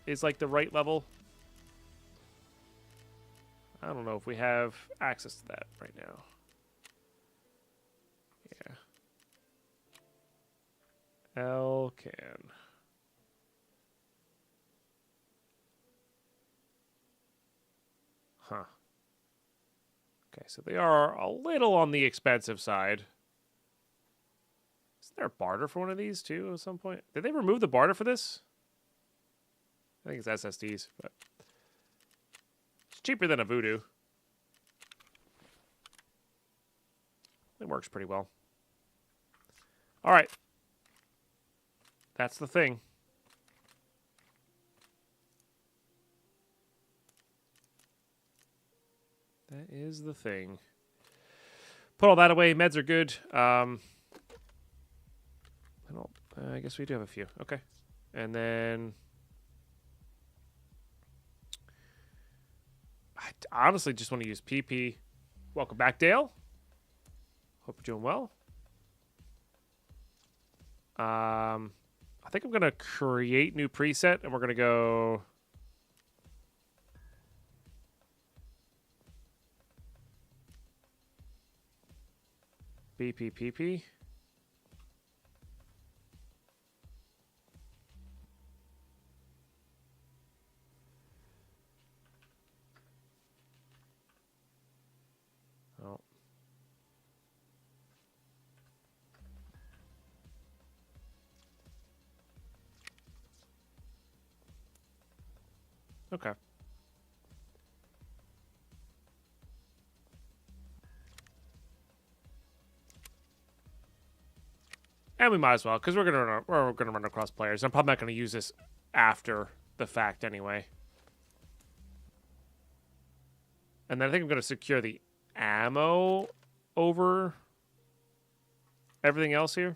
[SPEAKER 1] is like the right level. I don't know if we have access to that right now. Yeah. Elcan. Huh. Okay, so they are a little on the expensive side. Isn't there a barter for one of these, too, at some point? Did they remove the barter for this? I think it's SSDs, but... It's cheaper than a Voodoo. It works pretty well. Alright. That's the thing. That is the thing. Put all that away. Meds are good. I guess we do have a few. Okay. And then... I honestly just want to use PP. Welcome back, Dale. Hope you're doing well. I think I'm going to create new preset, and we're going to go... BPPP. Oh. Okay. And we might as well, because we're gonna run across players. I'm probably not gonna use this after the fact anyway. And then I think I'm gonna secure the ammo over everything else here.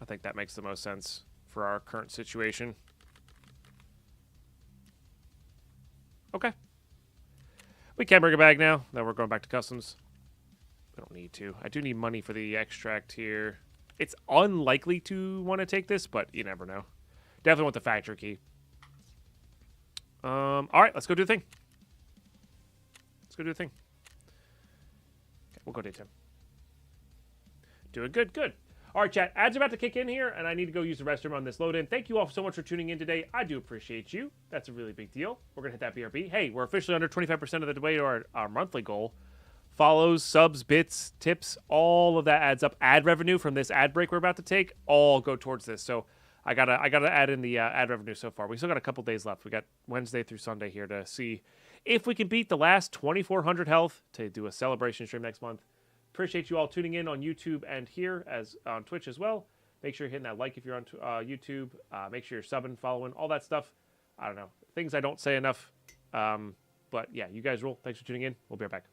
[SPEAKER 1] I think that makes the most sense for our current situation. Okay. We can bring it back now. Then we're going back to customs. I don't need to. I do need money for the extract here. It's unlikely to want to take this, but you never know. Definitely want the factory key. All right, let's go do the thing. Let's go do the thing. Okay, we'll go day 10. Doing good, good. All right, chat. Ads are about to kick in here, and I need to go use the restroom on this load-in. Thank you all so much for tuning in today. I do appreciate you. That's a really big deal. We're going to hit that BRB. Hey, we're officially under 25% of the way to our monthly goal. Follows, subs, bits, tips, all of that adds up. Ad revenue from this ad break we're about to take all go towards this. So I gotta add in the ad revenue so far. We still got a couple days left. We got Wednesday through Sunday here to see if we can beat the last 2,400 health to do a celebration stream next month. Appreciate you all tuning in on YouTube and here as on Twitch as well. Make sure you're hitting that like if you're on YouTube. Make sure you're subbing, following, all that stuff. I don't know. Things I don't say enough. But yeah, you guys rule. Thanks for tuning in. We'll be right back.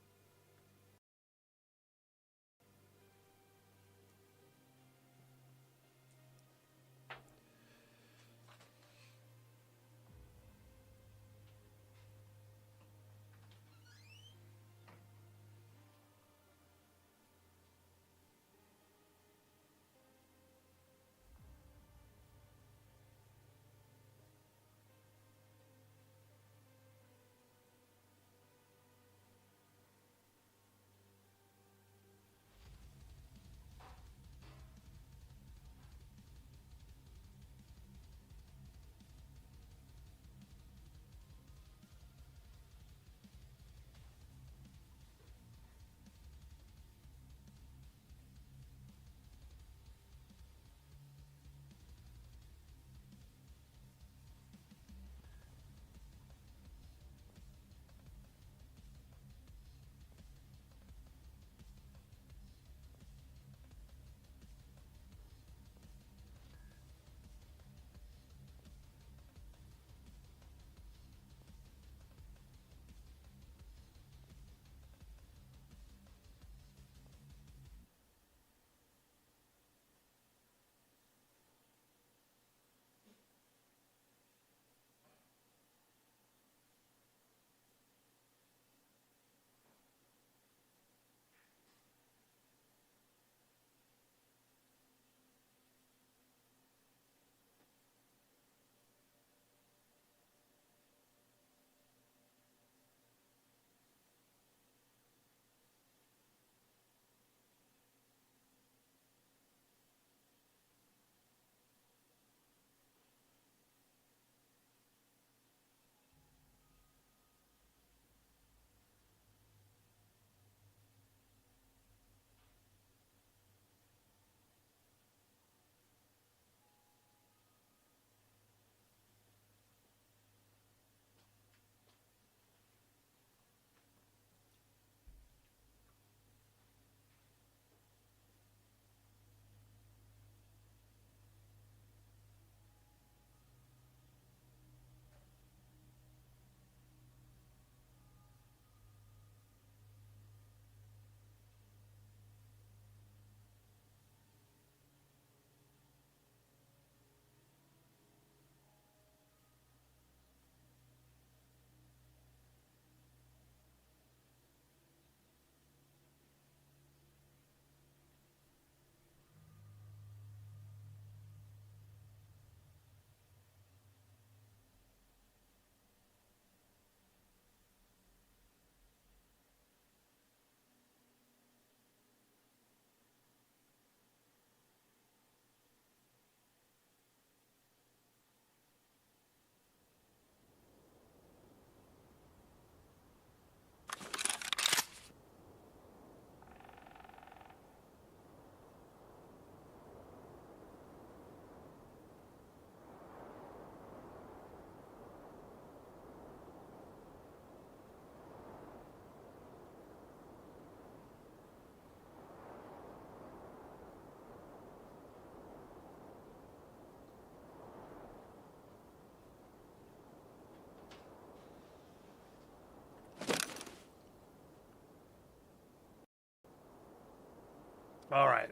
[SPEAKER 1] All right.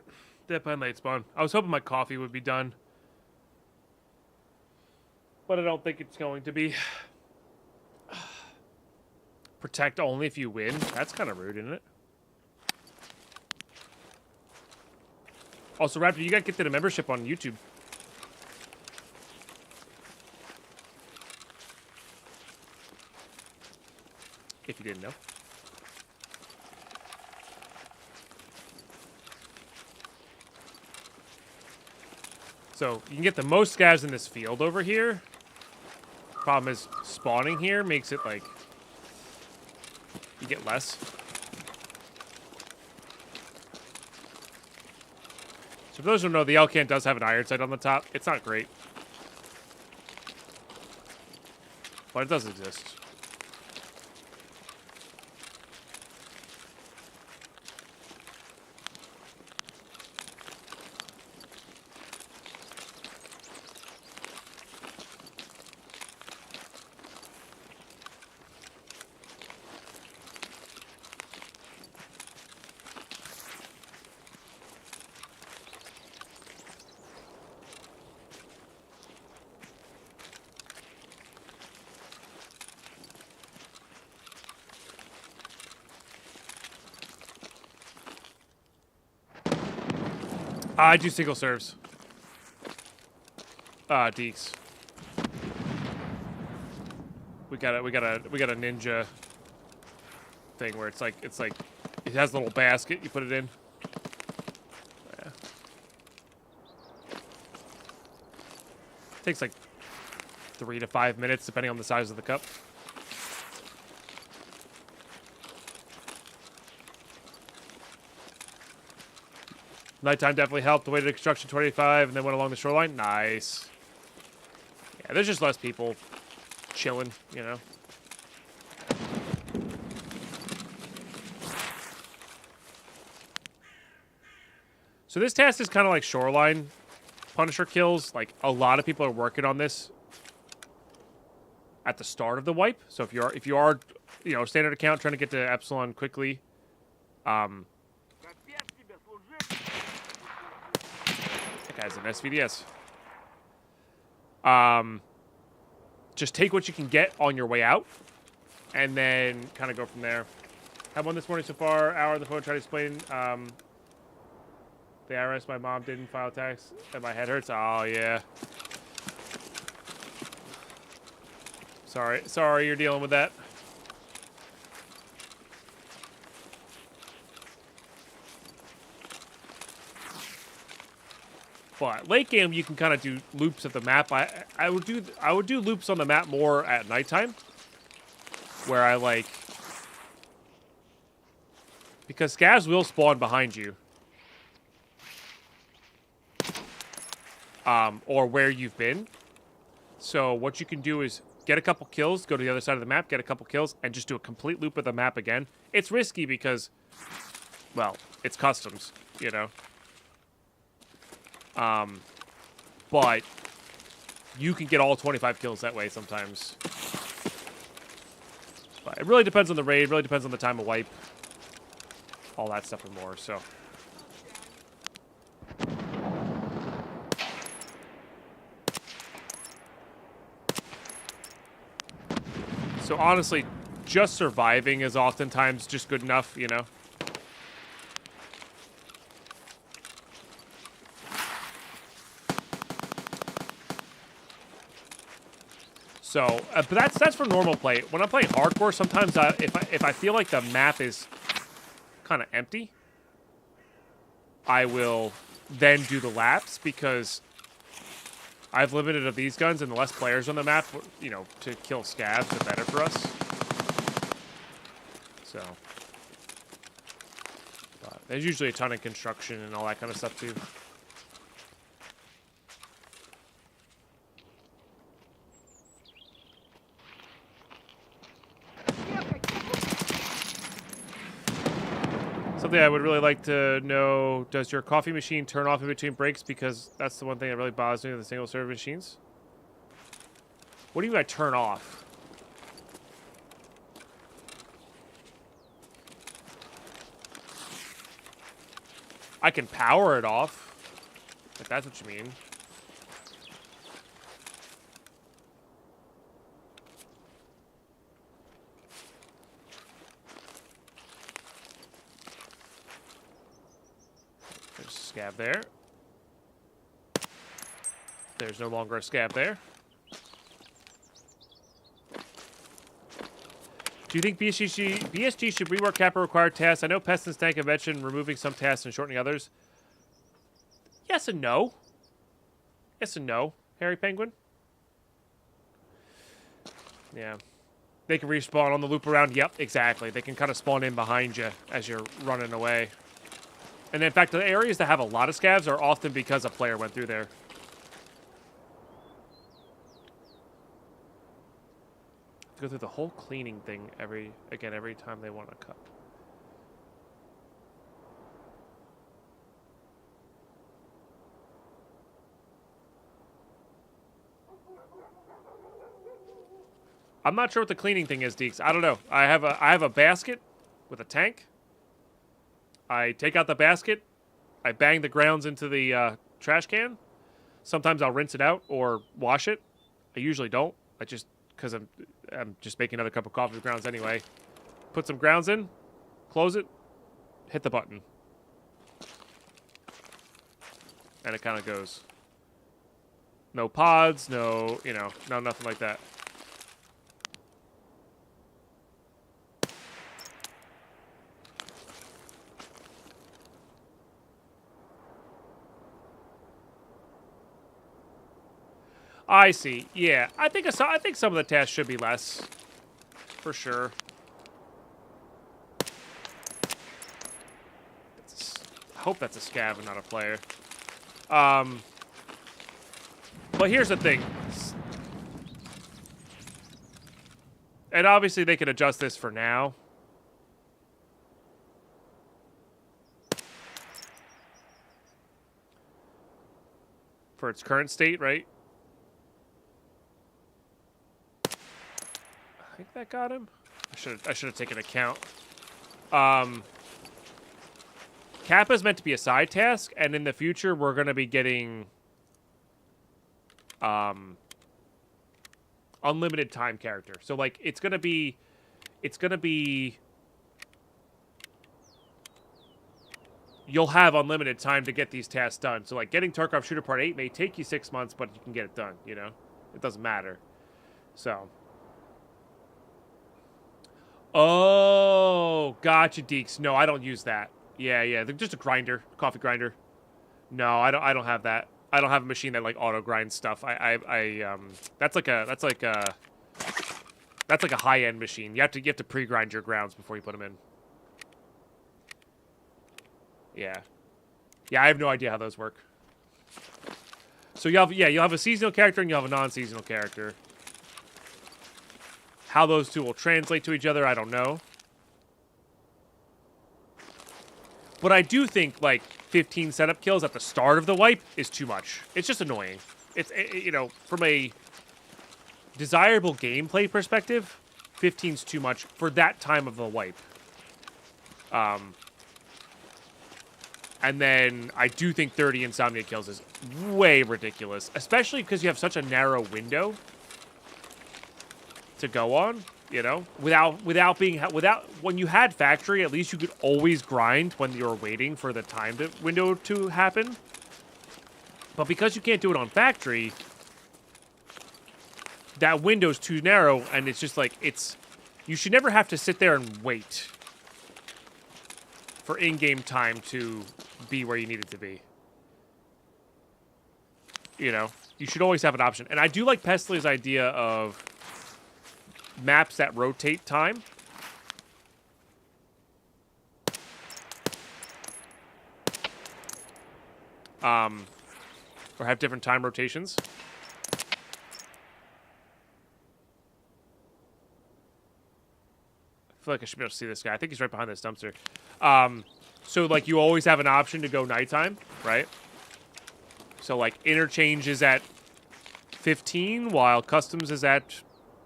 [SPEAKER 1] Dead Pine Late Spawn. I was hoping my coffee would be done. But I don't think it's going to be. Protect only if you win? That's kind of rude, isn't it? Also, Raptor, you gotta get to the membership on YouTube. If you didn't know. So, you can get the most scavs in this field over here. Problem is, spawning here makes it, like, you get less. So for those who know, the Elcan does have an iron sight on the top. It's not great. But it does exist. I do single serves. Deeks. We got a ninja thing where it's like it has a little basket, you put it in. Yeah. Takes like 3 to 5 minutes depending on the size of the cup. Nighttime definitely helped. The way to construction 25 and then went along the shoreline. Nice. Yeah, there's just less people chilling, you know. So this task is kind of like shoreline Punisher kills. Like a lot of people are working on this at the start of the wipe. So if you are, you know, standard account trying to get to Epsilon quickly, that guy's an SVDS. Just take what you can get on your way out, and then kind of go from there. Had one this morning so far. Hour on the phone trying to explain the IRS. My mom didn't file tax, and my head hurts. Oh yeah. Sorry, you're dealing with that. But late game, you can kind of do loops of the map. I would do loops on the map more at nighttime, where I like, because scavs will spawn behind you, or where you've been. So what you can do is get a couple kills, go to the other side of the map, get a couple kills, and just do a complete loop of the map again. It's risky because, well, it's customs, you know. But you can get all 25 kills that way sometimes. But it really depends on the raid, really depends on the time of wipe. All that stuff and more, so. So honestly, just surviving is oftentimes just good enough, you know? So, but that's for normal play. When I'm playing hardcore, sometimes if I feel like the map is kind of empty, I will then do the laps because I've limited of these guns and the less players on the map, you know, to kill scavs, the better for us. So, but there's usually a ton of construction and all that kind of stuff too. Something I would really like to know, does your coffee machine turn off in between breaks? Because that's the one thing that really bothers me with the single server machines. What do you mean by turn off? I can power it off. If that's what you mean. There's a scab there. There's no longer a scab there. Do you think BSG should rework Kappa required tasks? I know Pest and Stank have mentioned removing some tasks and shortening others. Yes and no. Yes and no, Harry Penguin. Yeah. They can respawn on the loop around. Yep, exactly. They can kind of spawn in behind you as you're running away. And in fact, the areas that have a lot of scavs are often because a player went through there. Go through the whole cleaning thing every time they want to cut. I'm not sure what the cleaning thing is, Deeks. I don't know. I have a basket with a tank. I take out the basket. I bang the grounds into the trash can. Sometimes I'll rinse it out or wash it. I usually don't. I just because I'm just making another cup of coffee with grounds anyway. Put some grounds in, close it, hit the button. And it kind of goes. No pods, no nothing like that. I see. Yeah, I think some of the tasks should be less, for sure. I hope that's a scav and not a player. But here's the thing, and obviously they can adjust this for now. For its current state, right? I think that got him. I should have taken account. Kappa is meant to be a side task, and in the future we're going to be getting unlimited time character. So like it's going to be you'll have unlimited time to get these tasks done. So like getting Tarkov Shooter Part 8 may take you 6 months, but you can get it done, you know? It doesn't matter. So oh, gotcha, Deeks. No, I don't use that. Yeah, they're just a grinder, coffee grinder. No, I don't have that. I don't have a machine that like auto grinds stuff. That's like a high end machine. You have to pre-grind your grounds before you put them in. Yeah, I have no idea how those work. So you'll have a seasonal character and you'll have a non-seasonal character. How those two will translate to each other, I don't know. But I do think, like, 15 setup kills at the start of the wipe is too much. It's just annoying. You know, from a desirable gameplay perspective, 15's too much for that time of the wipe. And then I do think 30 Insomnia kills is way ridiculous, especially because you have such a narrow window to go on, you know, without when you had factory, at least you could always grind when you were waiting for the time window to happen. But because you can't do it on factory, that window's too narrow, and it's just like you should never have to sit there and wait for in-game time to be where you need it to be. You know, you should always have an option. And I do like Pestly's idea of maps that rotate time. Or have different time rotations. I feel like I should be able to see this guy. I think he's right behind this dumpster. So, like, you always have an option to go nighttime, right? So, like, interchange is at 15, while customs is at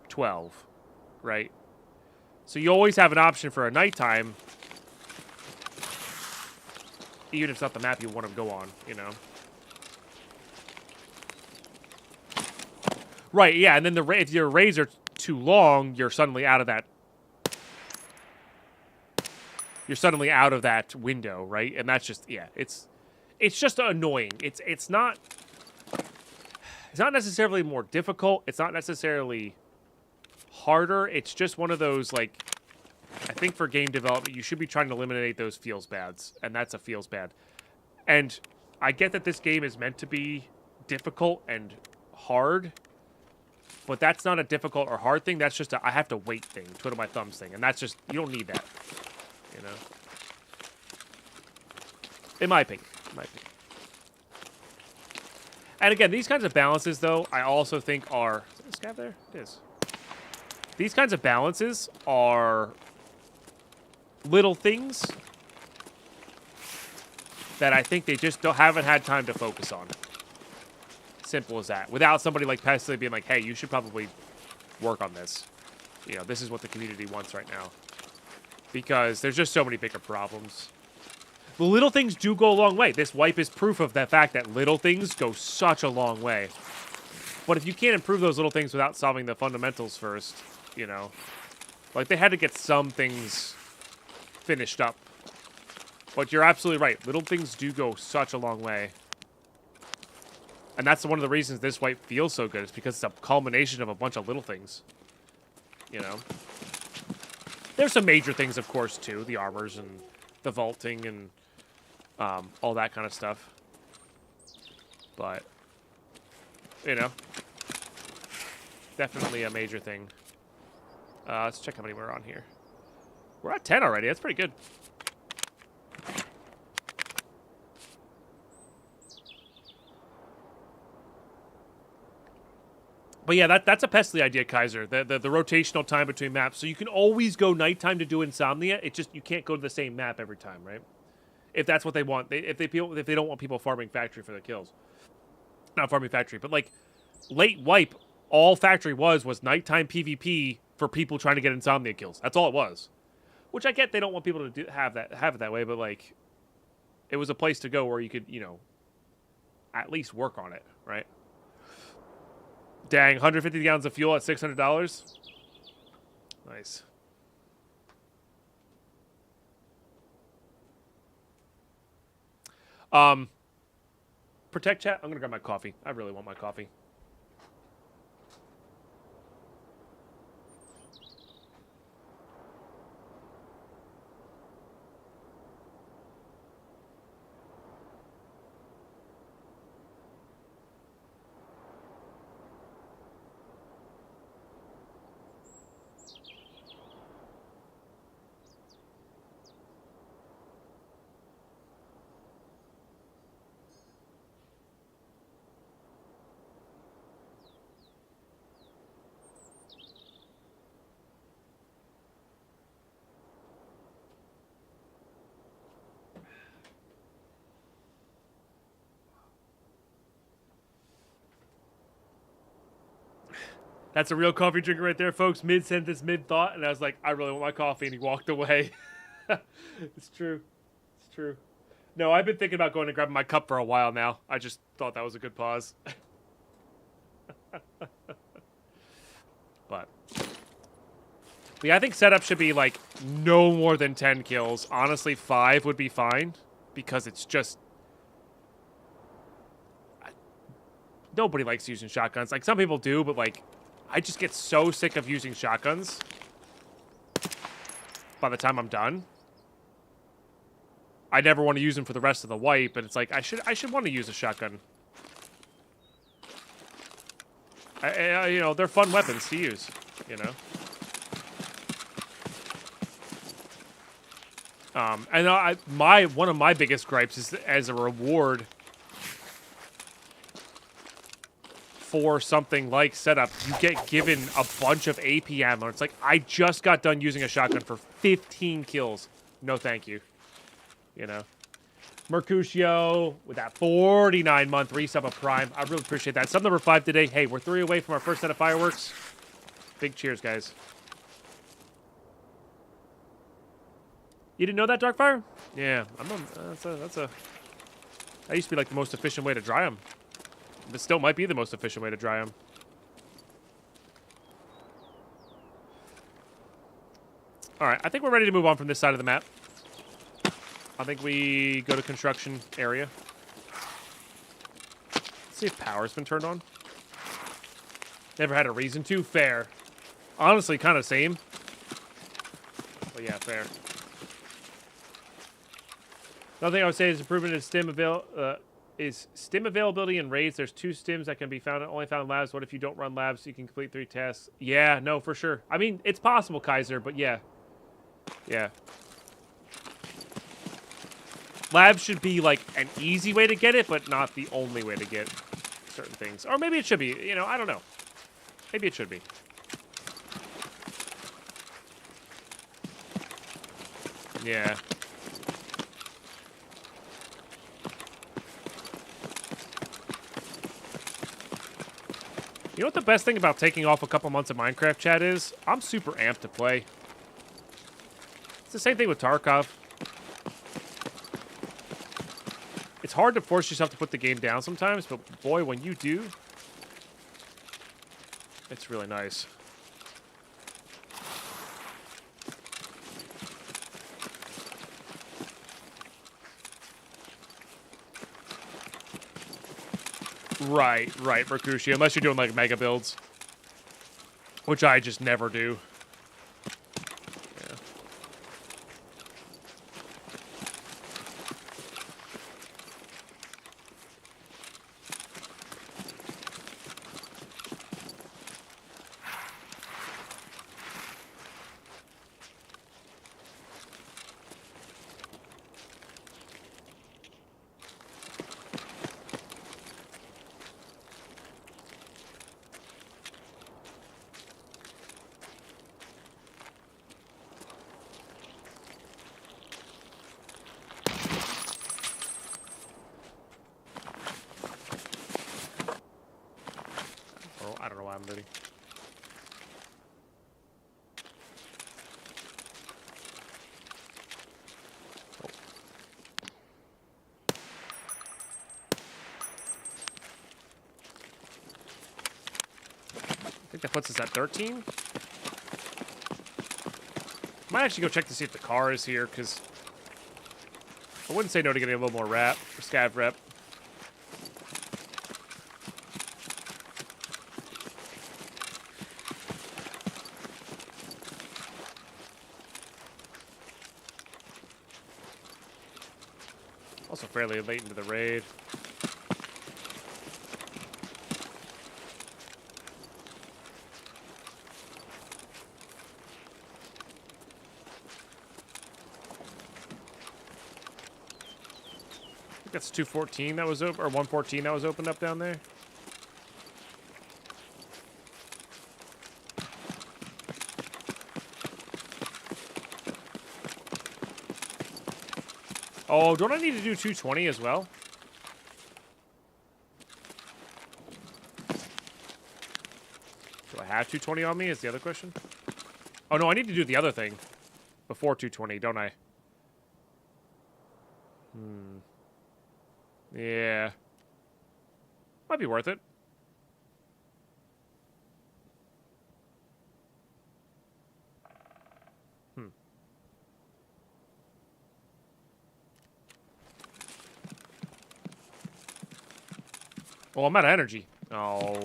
[SPEAKER 1] 12. Right? So you always have an option for a nighttime. even if it's not the map you want to go on, you know. Right, yeah, and then if your raids are too long, you're suddenly out of that. You're suddenly out of that window, right? And that's just, yeah, it's just annoying. It's not necessarily more difficult. It's not necessarily harder. It's just one of those, like, I think for game development, you should be trying to eliminate those feels bads, and that's a feels bad. And I get that this game is meant to be difficult and hard, but that's not a difficult or hard thing. That's just a I have to wait thing, twiddle my thumbs thing, and that's just, you don't need that, you know? In my opinion. And again, these kinds of balances, though, I also think are... Is there a scab there? It is. These kinds of balances are little things that I think they just haven't had time to focus on. Simple as that. Without somebody like Pesley being like, hey, you should probably work on this. You know, this is what the community wants right now. Because there's just so many bigger problems. The little things do go a long way. This wipe is proof of that fact that little things go such a long way. But if you can't improve those little things without solving the fundamentals first, you know. Like, they had to get some things finished up. But you're absolutely right. Little things do go such a long way. And that's one of the reasons this wipe feels so good. Is because it's a culmination of a bunch of little things. You know. There's some major things, of course, too. The armors and the vaulting and all that kind of stuff. But, you know. Definitely a major thing. Let's check how many we're on here. We're at 10 already. That's pretty good. But yeah, that's a Pesley idea, Kaiser. The rotational time between maps. So you can always go nighttime to do Insomnia. It's just you can't go to the same map every time, right? If that's what they want. If they don't want people farming factory for their kills. Not farming factory, but like late wipe, all factory was nighttime PvP for people trying to get Insomnia kills. That's all it was. Which I get they don't want people to have it that way, but like it was a place to go where you could, you know, at least work on it, right? Dang, 150 gallons of fuel at $600? Nice. Protect chat. I'm gonna grab my coffee. I really want my coffee. That's a real coffee drinker right there, folks. Mid-sentence, mid-thought, and I was like, I really want my coffee, and he walked away. It's true. It's true. No, I've been thinking about going and grabbing my cup for a while now. I just thought that was a good pause. But yeah, I think setup should be like no more than 10 kills. Honestly, 5 would be fine because it's just nobody likes using shotguns. Like some people do, but like I just get so sick of using shotguns by the time I'm done. I never want to use them for the rest of the wipe, but it's like I should want to use a shotgun. You know, they're fun weapons to use, you know. And one of my biggest gripes is as a reward for something like setup, you get given a bunch of AP ammo. It's like, I just got done using a shotgun for 15 kills. No, thank you. You know? Mercutio with that 49-month resub of Prime. I really appreciate that. Sub number 5 today. Hey, we're 3 away from our first set of fireworks. Big cheers, guys. You didn't know that, Darkfire? Yeah, that used to be like the most efficient way to dry them. This still might be the most efficient way to dry them. All right, I think we're ready to move on from this side of the map. I think we go to construction area. Let's see if power's been turned on. Never had a reason to. Fair. Honestly, kind of same. But yeah, fair. Another thing I would say is improvement in stim availability in raids. There's 2 stims that can be only found in labs. What if you don't run labs so you can complete 3 tasks? Yeah, no, for sure. I mean, it's possible, Kaiser, but yeah. Yeah. Labs should be like an easy way to get it, but not the only way to get certain things. Or maybe it should be. You know, I don't know. Maybe it should be. Yeah. You know what the best thing about taking off a couple months of Minecraft, chat, is? I'm super amped to play. It's the same thing with Tarkov. It's hard to force yourself to put the game down sometimes, but boy, when you do, it's really nice. Right, Mercutio. Unless you're doing like mega builds, which I just never do. Yeah. I don't know why I'm ready. Oh. I think that puts us at 13. Might actually go check to see if the car is here, because I wouldn't say no to getting a little more rep, or scav rep. Also fairly late into the raid. I think that's 214 that was open, or 114 that was opened up down there. Oh, don't I need to do 220 as well? Do I have 220 on me is the other question. Oh, no, I need to do the other thing before 220, don't I? Yeah. Might be worth it. Oh, I'm out of energy. Oh.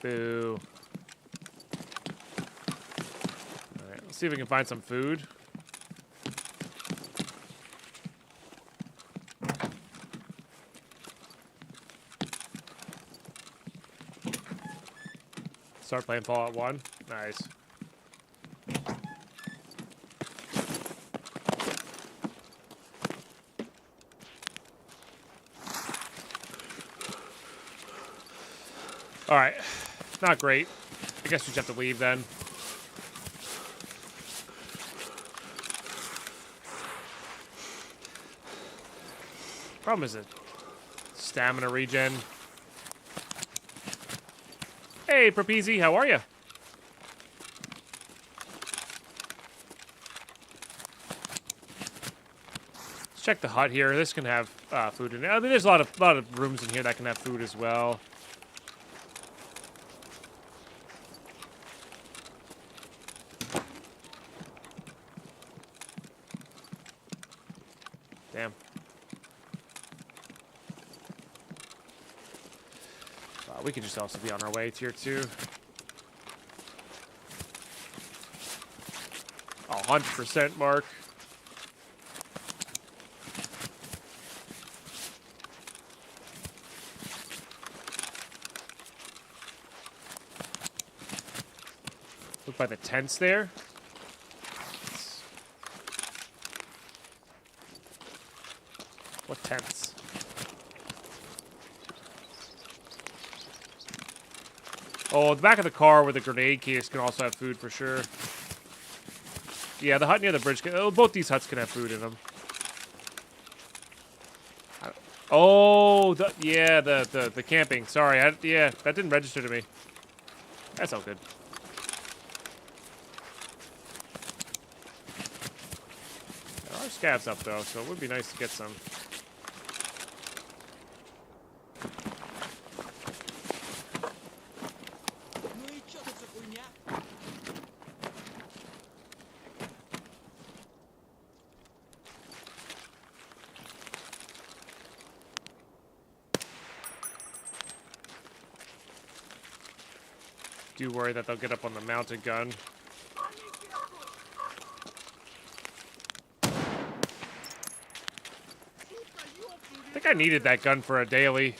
[SPEAKER 1] Boo. Alright, let's see if we can find some food. Start playing Fallout 1. Nice. Alright. Not great. I guess we just have to leave then. Problem is it stamina regen. Hey, Propezy, how are you? check the hut here. This can have food in it. I mean, there's a lot of rooms in here that can have food as well. Damn. We could just also be on our way tier 2. Oh, 100% mark. Look by the tents there. What tents? Oh, the back of the car with the grenade case can also have food for sure. Yeah, the hut near the bridge. Both these huts can have food in them. Oh, yeah, the camping. Sorry, yeah, that didn't register to me. That's all good. There are scavs up though, so it would be nice to get some. Do worry that they'll get up on the mounted gun. I think I needed that gun for a daily.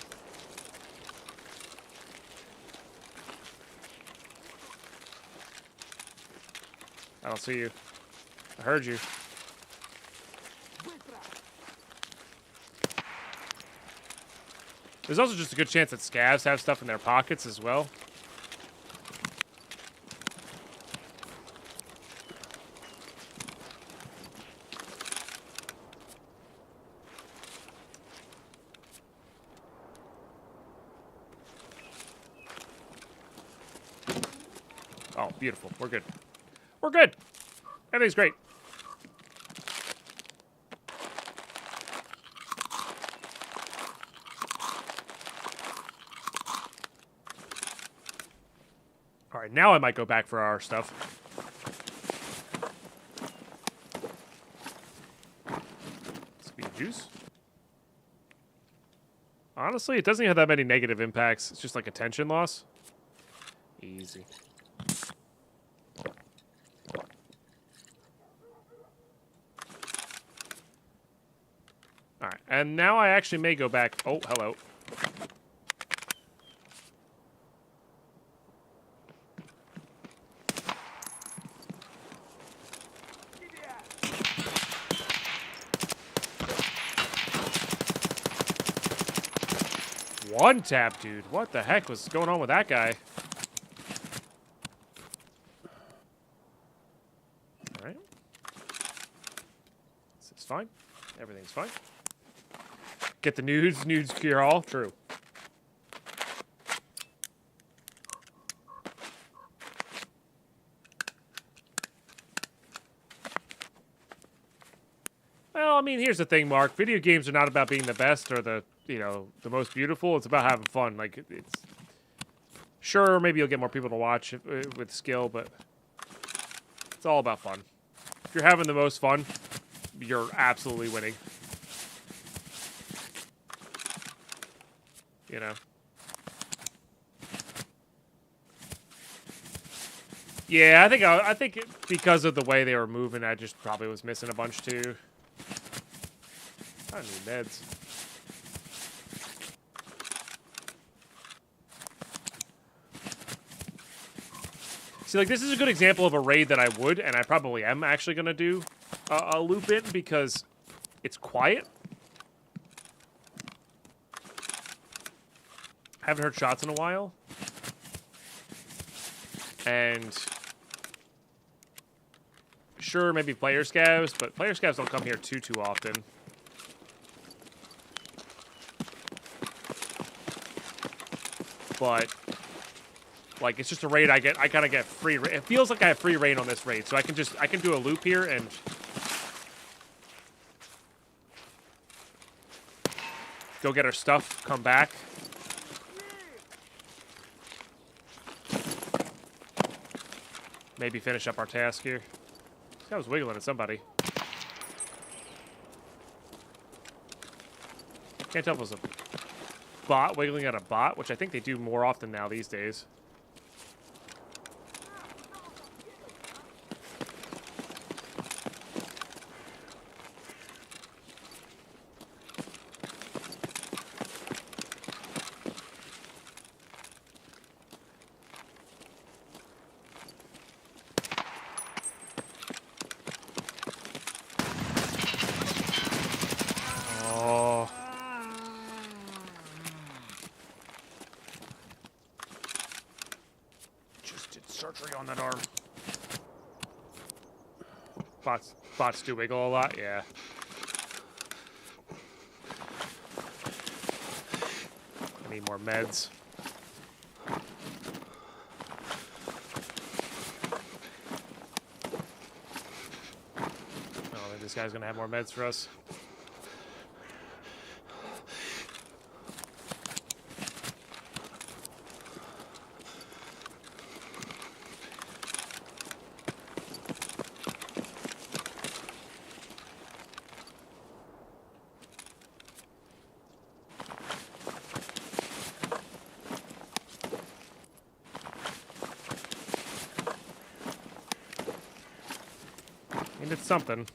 [SPEAKER 1] I don't see you. I heard you. There's also just a good chance that scavs have stuff in their pockets as well. Oh, beautiful. We're good. We're good. Everything's great. All right, now I might go back for our stuff. Speed juice. Honestly, it doesn't even have that many negative impacts. It's just like attention loss. Easy. Alright, and now I actually may go back. Oh, hello. One tap, dude. What the heck was going on with that guy? Alright. This is fine. Everything's fine. Get the nudes. Nudes cure all. True. Well, I mean, here's the thing, Mark. Video games are not about being the best or the, you know, the most beautiful. It's about having fun. Like, it's... Sure, maybe you'll get more people to watch with skill, but... It's all about fun. If you're having the most fun, you're absolutely winning. You know? Yeah, I think because of the way they were moving, I just probably was missing a bunch too. I don't need meds. See, like, this is a good example of a raid that I would, and I probably am actually going to do a loop in because it's quiet. Haven't heard shots in a while. And sure, maybe player scavs, but player scavs don't come here too often. But like, it's just a raid I kind of get free. It feels like I have free reign on this raid, so I can do a loop here and go get our stuff, come back. Maybe finish up our task here. This guy was wiggling at somebody. Can't tell if it was a bot wiggling at a bot, which I think they do more often now these days. Surgery on that arm. Bots do wiggle a lot, yeah. I need more meds. Oh, this guy's gonna have more meds for us. It's something.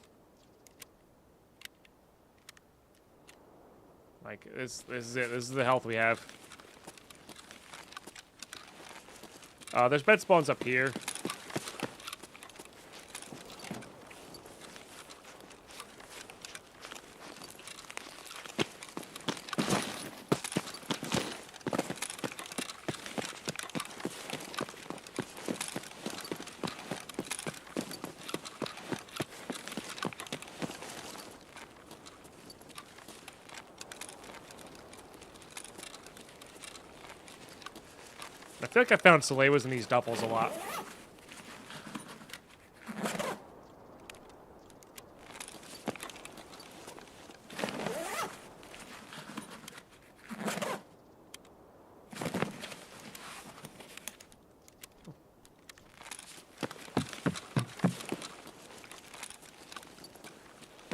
[SPEAKER 1] Like, this is it. This is the health we have. There's bed spawns up here. I feel like I found Salewas in these duffels a lot.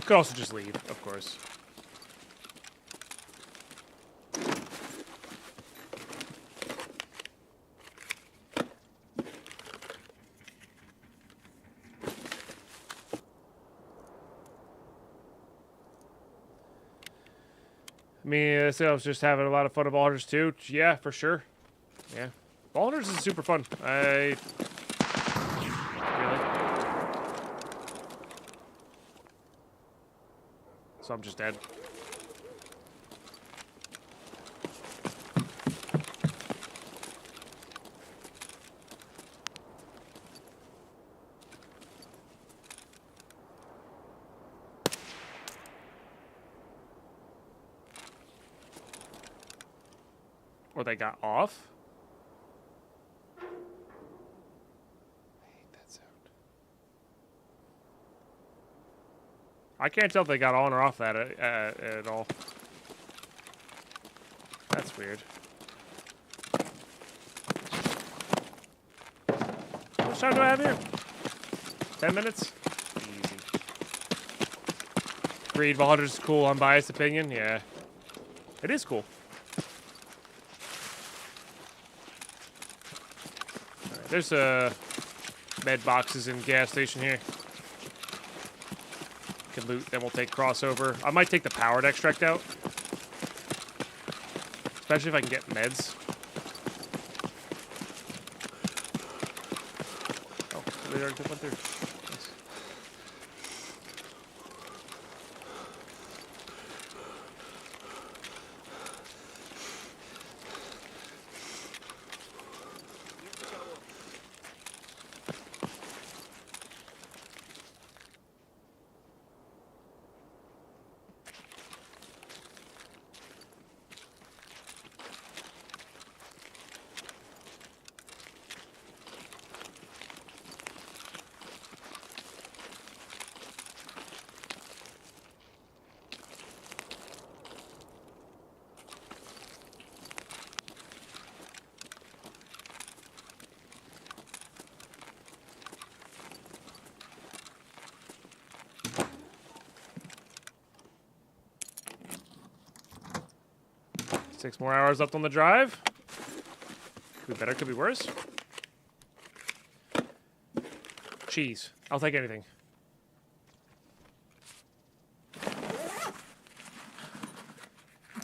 [SPEAKER 1] Could also just leave, of course. I mean, I was just having a lot of fun at Ball Hunters too. Yeah, for sure. Yeah. Ball Hunters is super fun. Really? So I'm just dead. Or they got off? I hate that sound. I can't tell if they got on or off that at all. That's weird. How much time do I have here? 10 minutes? Easy. Agreed, Ball Hunters is cool, unbiased opinion. Yeah. It is cool. There's med boxes in gas station here. Can loot, then we'll take crossover. I might take the powered extract out. Especially if I can get meds. Oh, they already went through. Nice. 6 more hours left on the drive. Could be better, could be worse. Cheese. I'll take anything.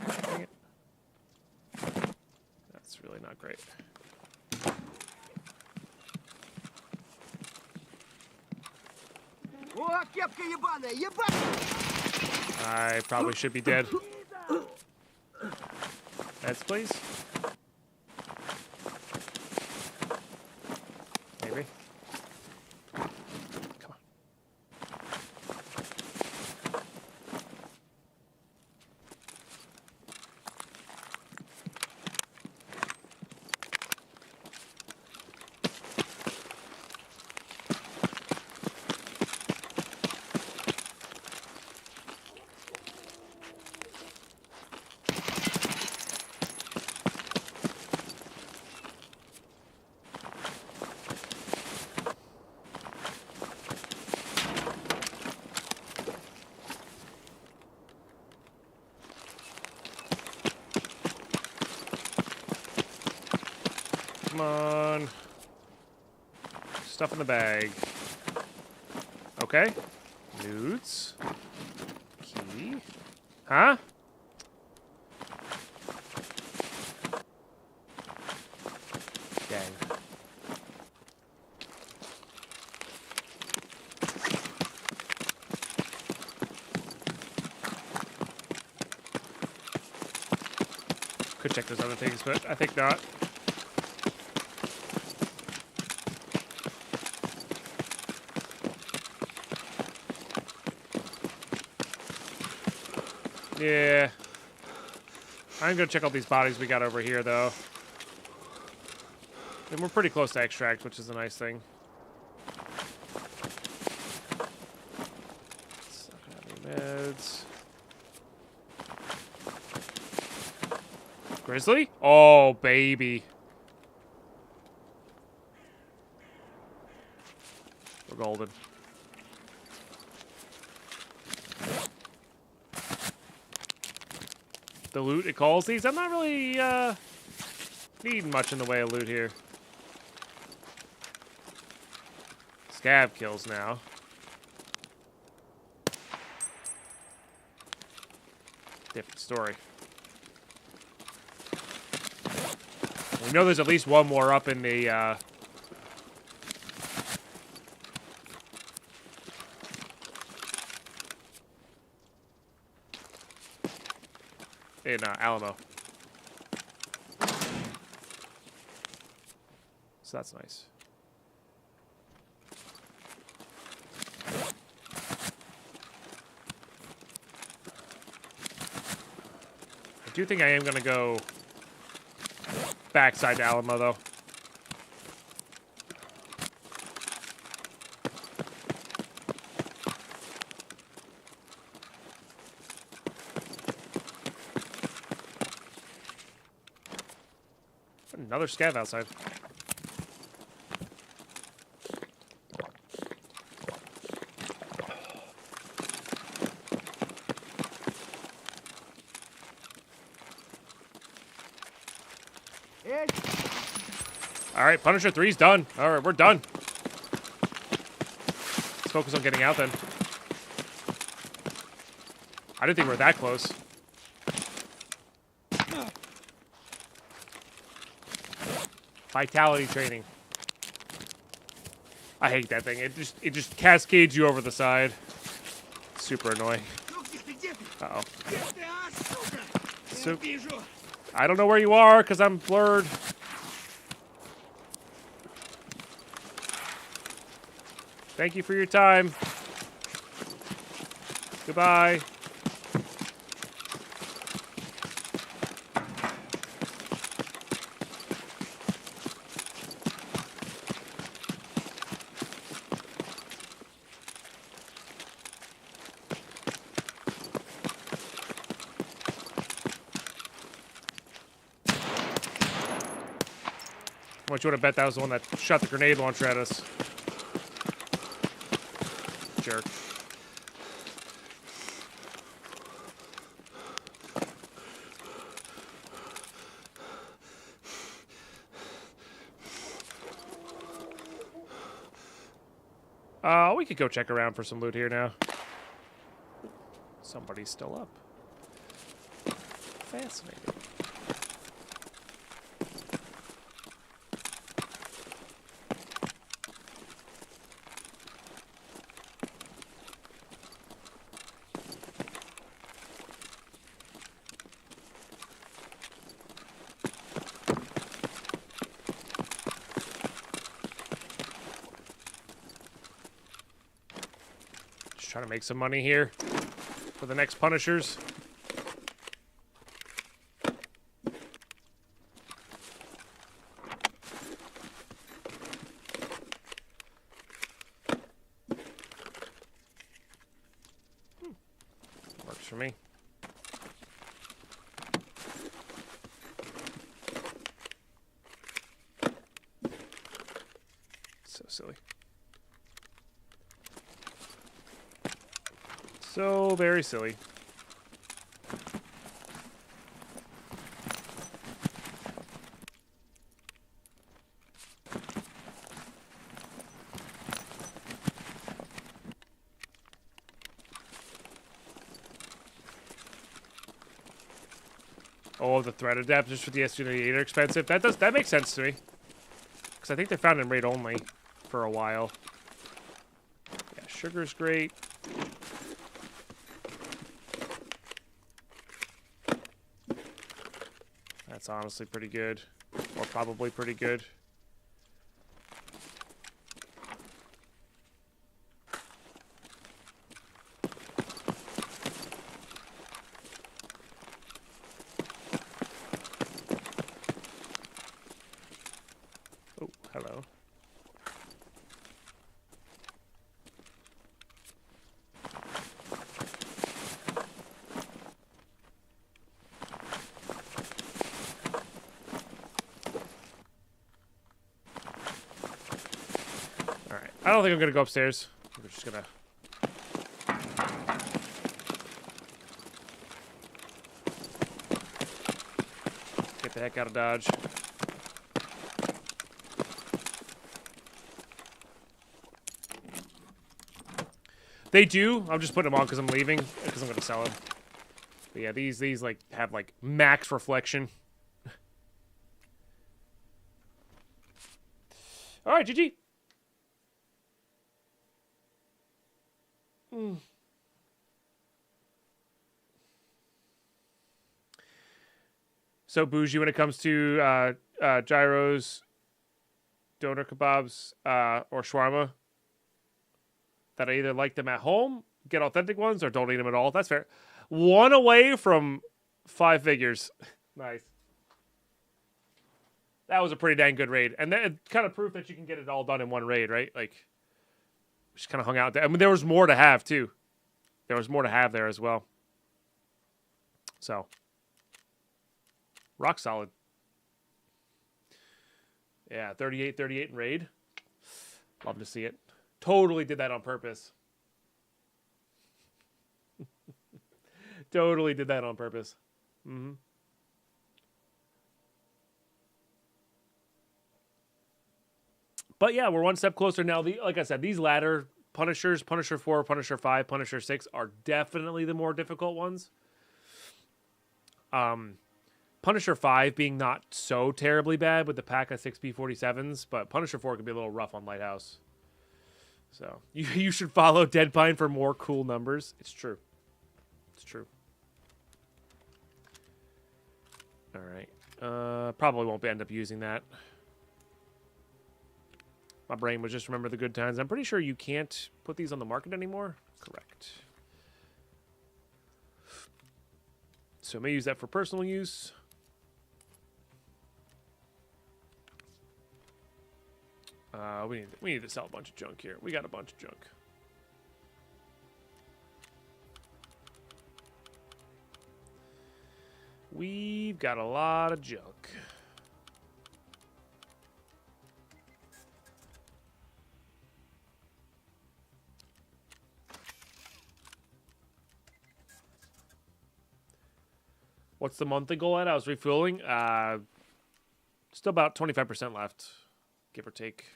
[SPEAKER 1] Dang it. That's really not great. I probably should be dead. Meds, please. Maybe. Come on. Come on. Stuff in the bag. Okay. Nudes. Key. Huh? Dang. Could check those other things, but I think not. Yeah. I'm gonna check out these bodies we got over here, though. And we're pretty close to extract, which is a nice thing. It's not gonna have any meds. Grizzly? Oh, baby. We're golden. The loot it calls these. I'm not really needing much in the way of loot here. Scab kills now. Different story. We know there's at least one more up in the Alamo. So that's nice. I do think I am gonna go backside to Alamo, though. Another scav outside. Alright, Punisher 3's done. Alright, we're done. Let's focus on getting out then. I didn't think we were that close. Vitality training. I hate that thing. It just cascades you over the side. Super annoying. Uh-oh. So, I don't know where you are because I'm blurred. Thank you for your time. Goodbye. How much you would have bet that was the one that shot the grenade launcher at us? Jerk. We could go check around for some loot here now. Somebody's still up. Fascinating. Trying to make some money here for the next Punishers. Works for me. So silly. So very silly. Oh, the thread adapters for the S298 are expensive. That makes sense to me. Because I think they're found in raid only for a while. Yeah, sugar's great. That's honestly pretty good. Or probably pretty good. Oh, hello. Alright, I don't think I'm gonna go upstairs. We're just gonna... get the heck out of Dodge. They do. I'm just putting them on because I'm leaving. Because I'm gonna sell them. But yeah, these like have like max reflection. All right, GG. So bougie when it comes to gyros, doner kebabs, or shawarma. That I either like them at home, get authentic ones, or don't eat them at all. That's fair. One away from 5 figures. Nice. That was a pretty dang good raid. And that kind of proof that you can get it all done in one raid, right? Like, just kind of hung out there. I mean, there was more to have, too. There was more to have there as well. So, rock solid. Yeah, 38 in raid. Love to see it. Totally did that on purpose. Totally did that on purpose. Mm-hmm. But yeah, we're one step closer now. Like I said, these latter Punishers, Punisher 4, Punisher 5, Punisher 6 are definitely the more difficult ones. Punisher 5 being not so terribly bad with the pack of 6P47s, but Punisher 4 can be a little rough on Lighthouse. So, you should follow Deadpine for more cool numbers. It's true. It's true. Alright. Probably won't end up using that. My brain was just remember the good times. I'm pretty sure you can't put these on the market anymore. Correct. So I may use that for personal use. We need to sell a bunch of junk here. We got a bunch of junk. We've got a lot of junk. What's the monthly goal at? I was refueling. Still about 25% left, give or take.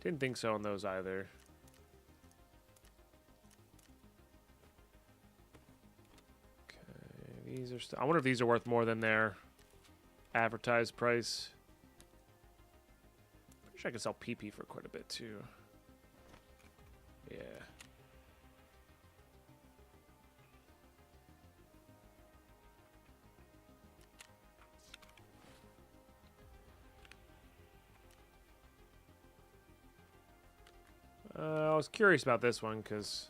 [SPEAKER 1] Didn't think so on those either. Okay, these are. I wonder if these are worth more than their advertised price. Pretty sure I could sell PP for quite a bit too. Yeah. I was curious about this one because,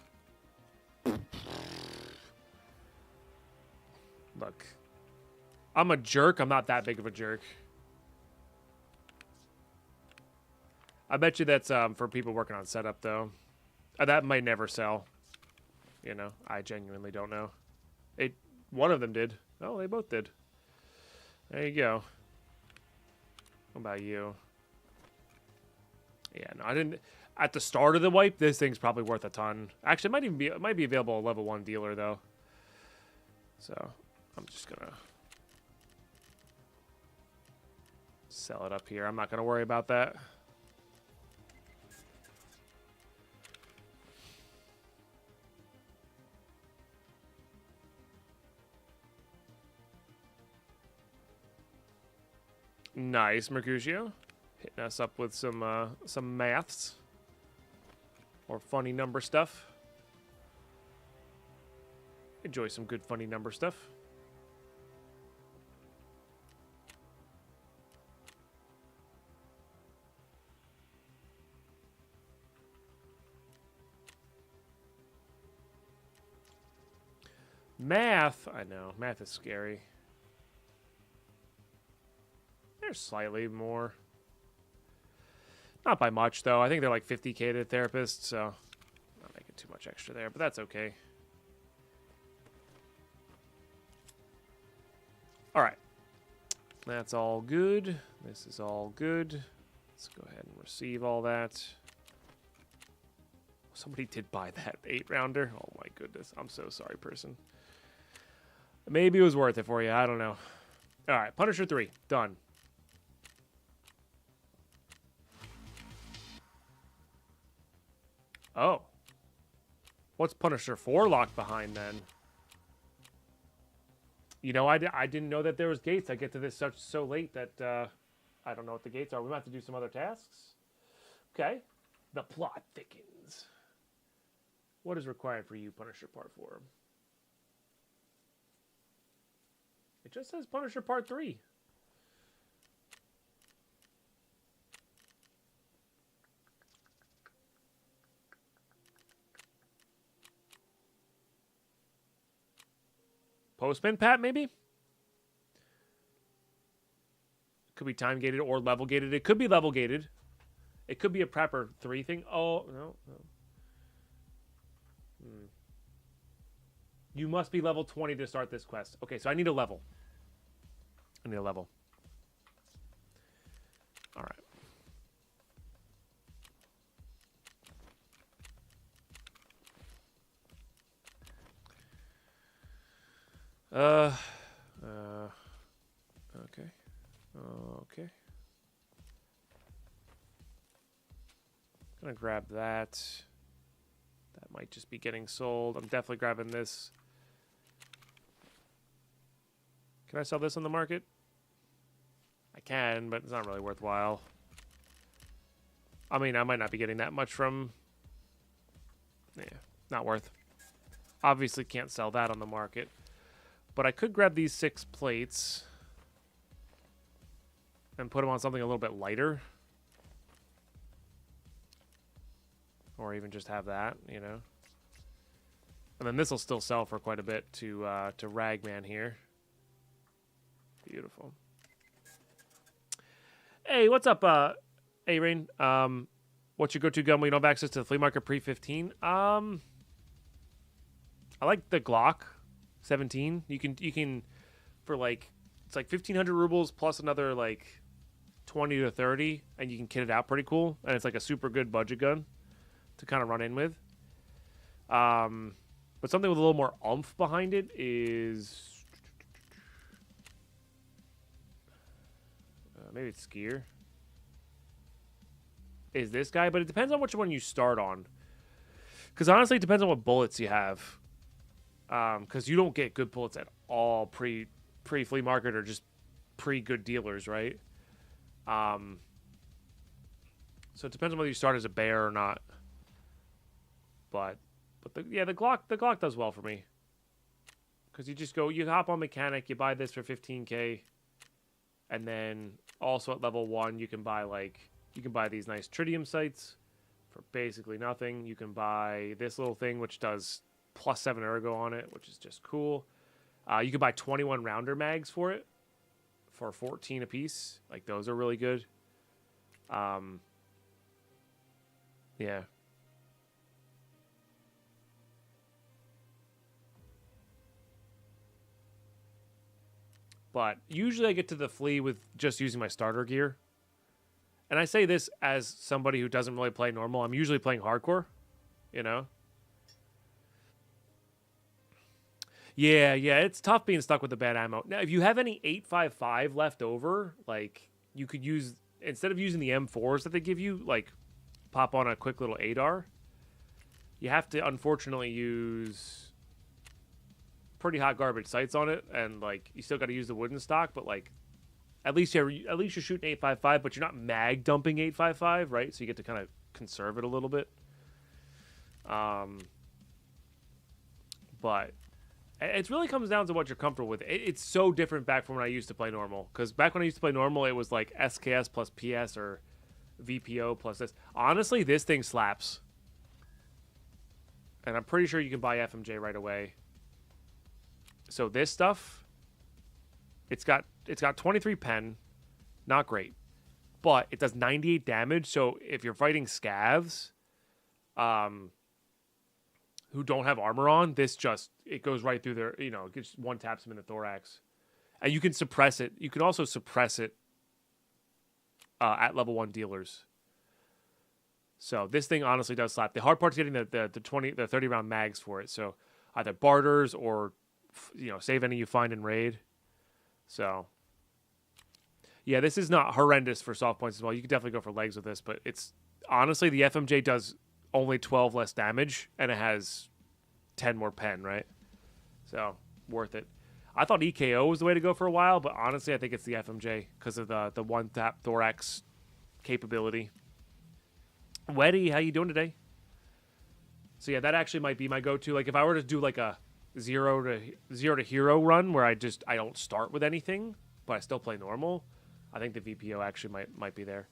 [SPEAKER 1] look, I'm a jerk. I'm not that big of a jerk. I bet you that's for people working on setup though. That might never sell. You know, I genuinely don't know. One of them did. Oh, they both did. There you go. What about you? Yeah, no, I didn't. At the start of the wipe, this thing's probably worth a ton. Actually, it might be available at level 1 dealer though. So I'm just gonna sell it up here. I'm not gonna worry about that. Nice, Mercutio. Hitting us up with some maths. Or funny number stuff. Enjoy some good funny number stuff. Math, I know, math is scary. They're slightly more. Not by much, though. I think they're like 50K to the therapist, so not making too much extra there, but that's okay. All right. That's all good. This is all good. Let's go ahead and receive all that. Somebody did buy that 8-rounder. Oh, my goodness. I'm so sorry, person. Maybe it was worth it for you. I don't know. All right. Punisher 3. Done. Oh. What's Punisher 4 locked behind then? You know, I didn't know that there was gates. I get to this so late that I don't know what the gates are. We might have to do some other tasks. Okay. The plot thickens. What is required for you, Punisher Part 4? It just says Punisher Part 3. Postman Pat, maybe? Could be time gated or level gated. It could be level gated. It could be a Prepper 3 thing. Oh, no. You must be level 20 to start this quest. Okay, so I need a level. I need a level. All right. Okay. Okay. Gonna grab that. That might just be getting sold. I'm definitely grabbing this. Can I sell this on the market? I can, but it's not really worthwhile. I mean, I might not be getting that much from... Yeah, not worth. Obviously can't sell that on the market. But I could grab these 6 plates and put them on something a little bit lighter. Or even just have that, you know. And then this will still sell for quite a bit to Ragman here. Beautiful. Hey, what's up, A-Rain? What's your go-to gun when you don't have access to the flea market pre-15? I like the Glock 17. You can for like, it's like 1,500 rubles plus another like 20 to 30, and you can kit it out pretty cool. And it's like a super good budget gun to kind of run in with. But something with a little more oomph behind it is... maybe it's Skier. is this guy, but it depends on which one you start on. Because honestly, it depends on what bullets you have. Because you don't get good bullets at all pre flea market or just pre good dealers, right? So it depends on whether you start as a bear or not. But the Glock does well for me. Because you hop on mechanic, you buy this for 15K, and then also at level 1 you can buy these nice tritium sights for basically nothing. You can buy this little thing which does +7 ergo on it, which is just cool. You can buy 21 rounder mags for it for 14 a piece. Like, those are really good. Yeah. But usually I get to the flea with just using my starter gear. And I say this as somebody who doesn't really play normal. I'm usually playing hardcore, you know? Yeah, it's tough being stuck with the bad ammo. Now, if you have any 8.55 left over, like, you could use, instead of using the M4s that they give you, like, pop on a quick little ADAR. You have to, unfortunately, use pretty hot garbage sights on it, and, like, you still got to use the wooden stock, but, like, at least you're shooting 8.55, but you're not mag dumping 8.55, right? So you get to kind of conserve it a little bit. But it really comes down to what you're comfortable with. It's so different back from when I used to play normal. Because back when I used to play normal, it was like SKS plus PS or VPO plus this. Honestly, this thing slaps. And I'm pretty sure you can buy FMJ right away. So this stuff, it's got 23 pen, not great, but it does 98 damage. So if you're fighting scavs, who don't have armor on, it goes right through their, it just one taps them in the thorax, and you can suppress it. You can also suppress it at level 1 dealers. So this thing honestly does slap. The hard part's getting the 30 round mags for it. So either barters or save any you find in raid. So yeah, this is not horrendous for soft points as well. You could definitely go for legs with this, but it's honestly, the FMJ does only 12 less damage and it has 10 more pen, right? So worth it. I thought EKO was the way to go for a while, but honestly I think it's the FMJ because of the one tap thorax capability. Weddy, how you doing today? So yeah, that actually might be my go-to. Like if I were to do like a zero to hero run where I don't start with anything, but I still play normal, I think the VPO actually might be there.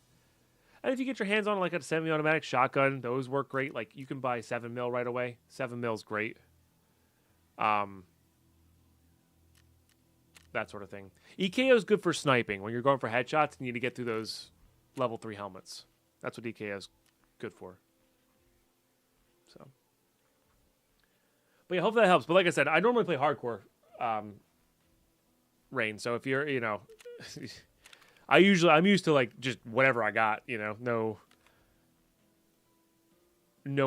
[SPEAKER 1] And if you get your hands on like a semi-automatic shotgun, those work great. Like you can buy 7mm right away. 7mm's great. That sort of thing. EKO is good for sniping. When you're going for headshots, you need to get through those level 3 helmets. That's what EKO is good for. So, but yeah, hopefully that helps. But like I said, I normally play hardcore Rain. So if you're, I'm used to like just whatever I got, no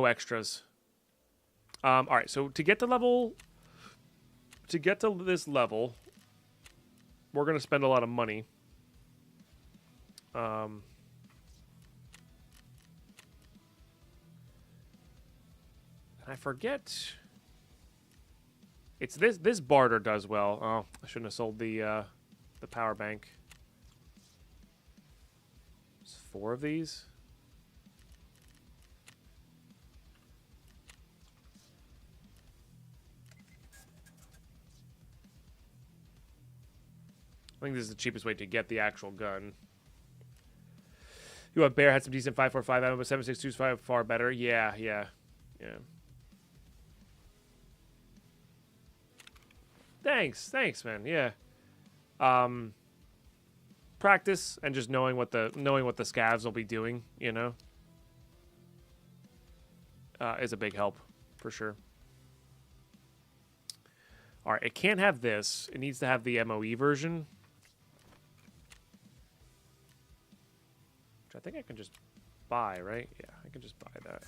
[SPEAKER 1] extras. All right, so to get to this level, we're gonna spend a lot of money. I forget. It's this barter does well. Oh, I shouldn't have sold the power bank. There's 4 of these. I think this is the cheapest way to get the actual gun. You want Bear had some decent 5.45 ammo, but 7.62 is far better. Yeah. Thanks, man. Yeah. Practice and just knowing what the scavs will be doing, is a big help for sure. All right, it can't have this. It needs to have the MOE version, which I think I can just buy, right? Yeah, I can just buy that.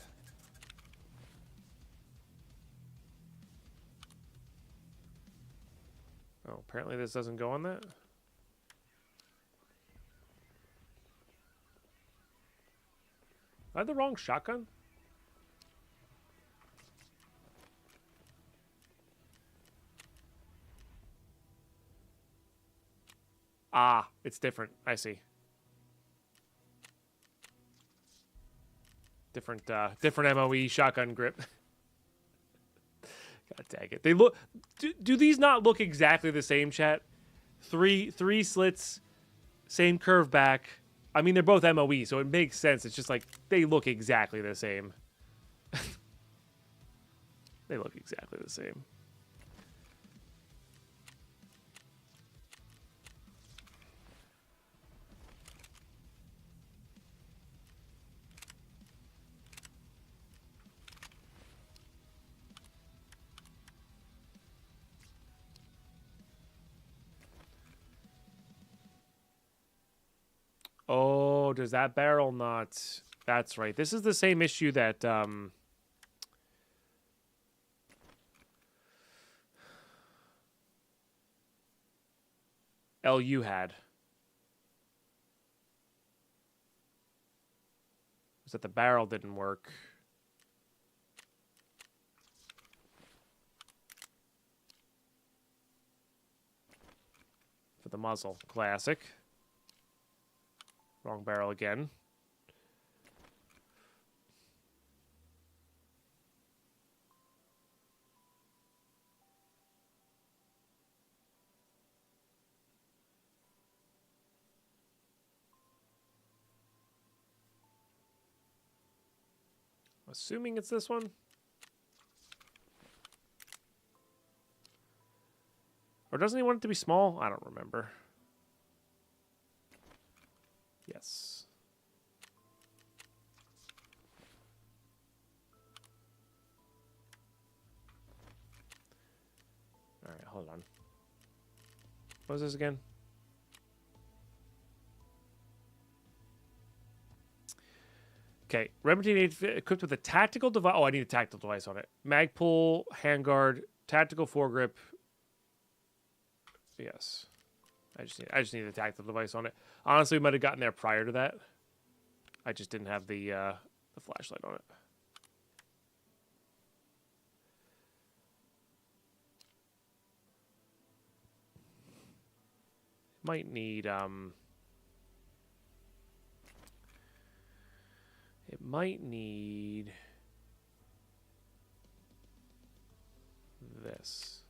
[SPEAKER 1] Oh, apparently this doesn't go on that. I had the wrong shotgun? Ah, it's different. I see. Different MOE shotgun grip. God dang it. They look... Do these not look exactly the same, chat? Three slits, same curve back. I mean, they're both MOE, so it makes sense. It's just like, they look exactly the same. They look exactly the same. Oh, does that barrel not... That's right. This is the same issue that... LU had. Was that the barrel didn't work. For the muzzle. Classic. Wrong barrel again. Assuming it's this one. Or doesn't he want it to be small? I don't remember. Yes. All right, hold on. What was this again? Okay, Remington 8 equipped with a tactical device. Oh, I need a tactical device on it. Magpul, handguard, tactical foregrip. Yes, I just need a tactical device on it. Honestly, we might have gotten there prior to that. I just didn't have the flashlight on it. Might need It might need this.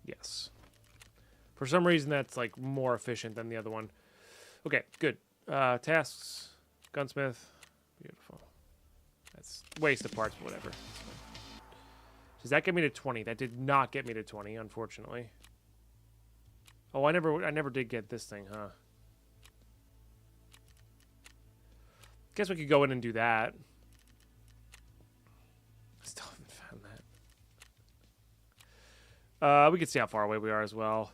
[SPEAKER 1] Yes. For some reason, that's like more efficient than the other one. Okay, good. Tasks, gunsmith, beautiful. That's waste of parts, but whatever. Does that get me to 20? That did not get me to 20, unfortunately. Oh, I never did get this thing, huh? Guess we could go in and do that. Still haven't found that. We can see how far away we are as well.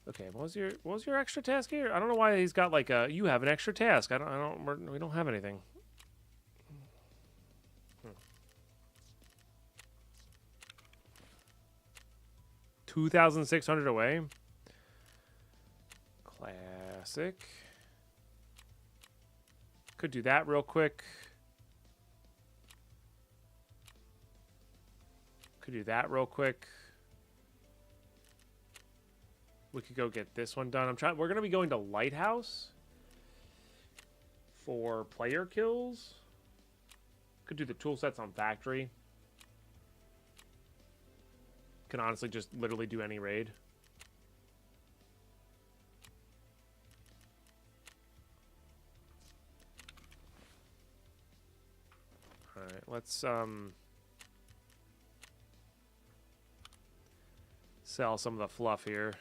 [SPEAKER 1] Okay, what was your extra task here? I don't know why he's got like a. You have an extra task. We don't have anything. 2,600 away. Classic. Could do that real quick. Could do that real quick. We could go get this one done. We're gonna be going to Lighthouse for player kills. Could do the tool sets on Factory. Can honestly just literally do any raid. Alright, let's sell some of the fluff here.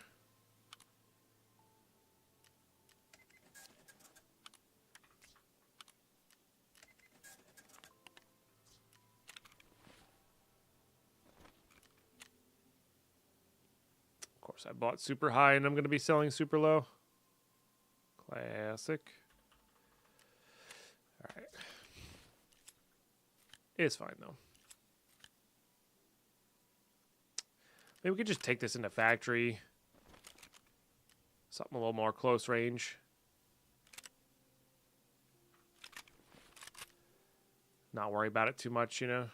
[SPEAKER 1] course, I bought super high and I'm going to be selling super low. Classic. All right. It's fine, though. Maybe we could just take this into factory. Something a little more close range. Not worry about it too much, you know?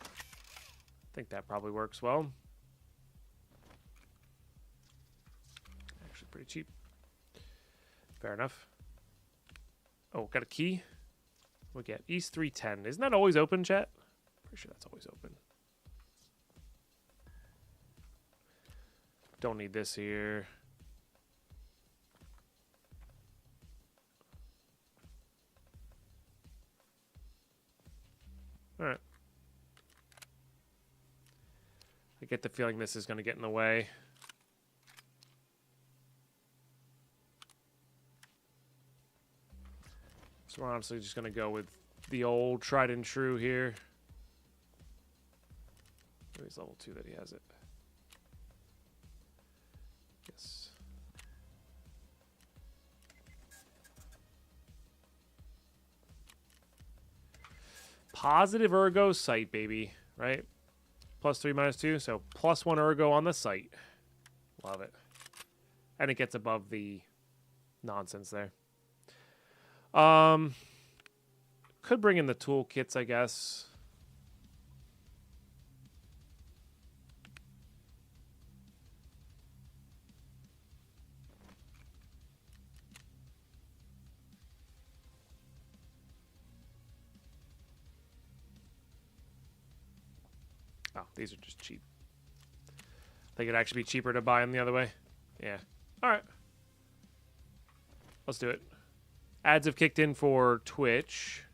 [SPEAKER 1] I think that probably works well. Actually pretty cheap. Fair enough. Oh, got a key. We get East 310. Isn't that always open, chat? Pretty sure that's always open. Don't need this here. All right. I get the feeling this is going to get in the way. So we're honestly just going to go with the old tried and true here. Maybe it's level 2 that he has it. Yes. Positive ergo sight, baby. Right? +3, -2. So +1 ergo on the sight. Love it. And it gets above the nonsense there. Could bring in the toolkits, I guess. Oh, these are just cheap. I think it'd actually be cheaper to buy them the other way. Yeah. All right. Let's do it. Ads have kicked in for Twitch.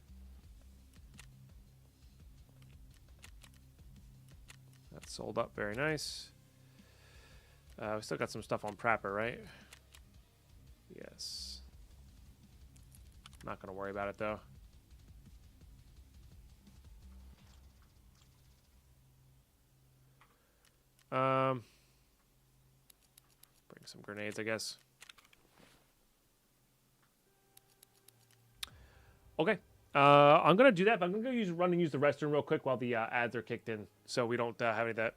[SPEAKER 1] That's sold up. Very nice. We still got some stuff on Prapper, right? Yes. Not going to worry about it, though. Bring some grenades, I guess. Okay. I'm going to do that, but I'm going to run and use the restroom real quick while the ads are kicked in, so we don't have any of that.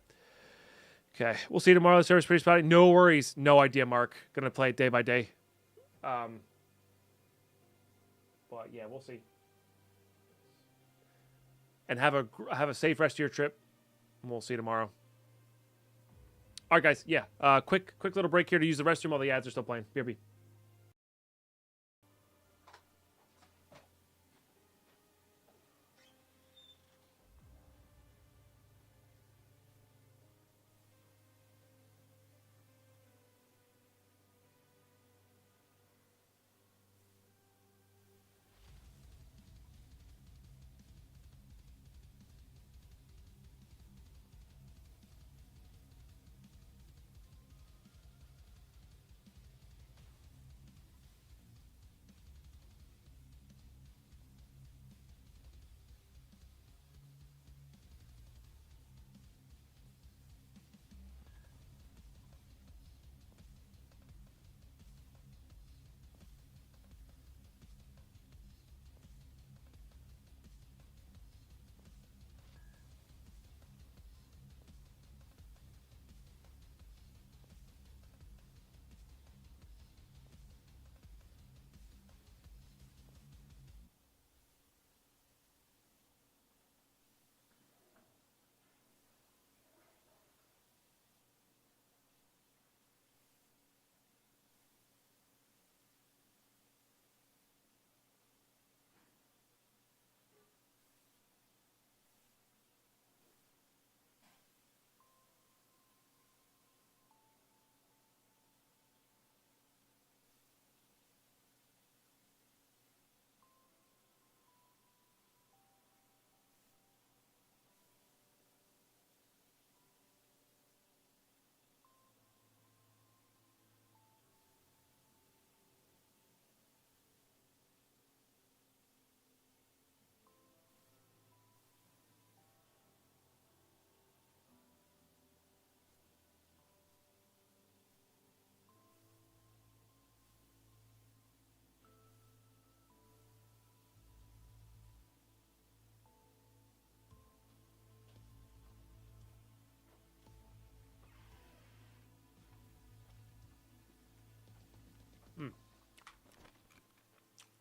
[SPEAKER 1] Okay. We'll see you tomorrow. The server's pretty spotty. No worries. No idea, Mark. Going to play it day by day. But, yeah, we'll see. And have a safe rest of your trip. And we'll see you tomorrow. All right, guys. Yeah. Quick little break here to use the restroom while the ads are still playing. BRB.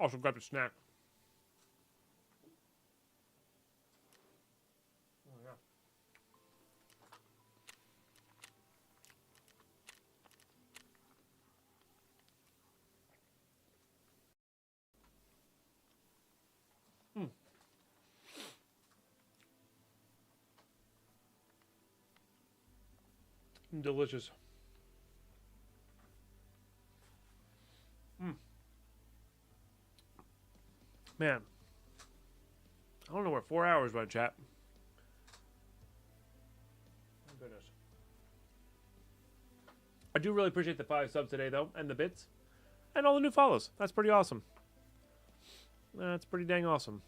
[SPEAKER 1] Also grabbed a snack. Oh, yeah. Delicious. Man. I don't know where 4 hours went, chat. My goodness. I do really appreciate the 5 subs today, though, and the bits, and all the new follows. That's pretty awesome. That's pretty dang awesome.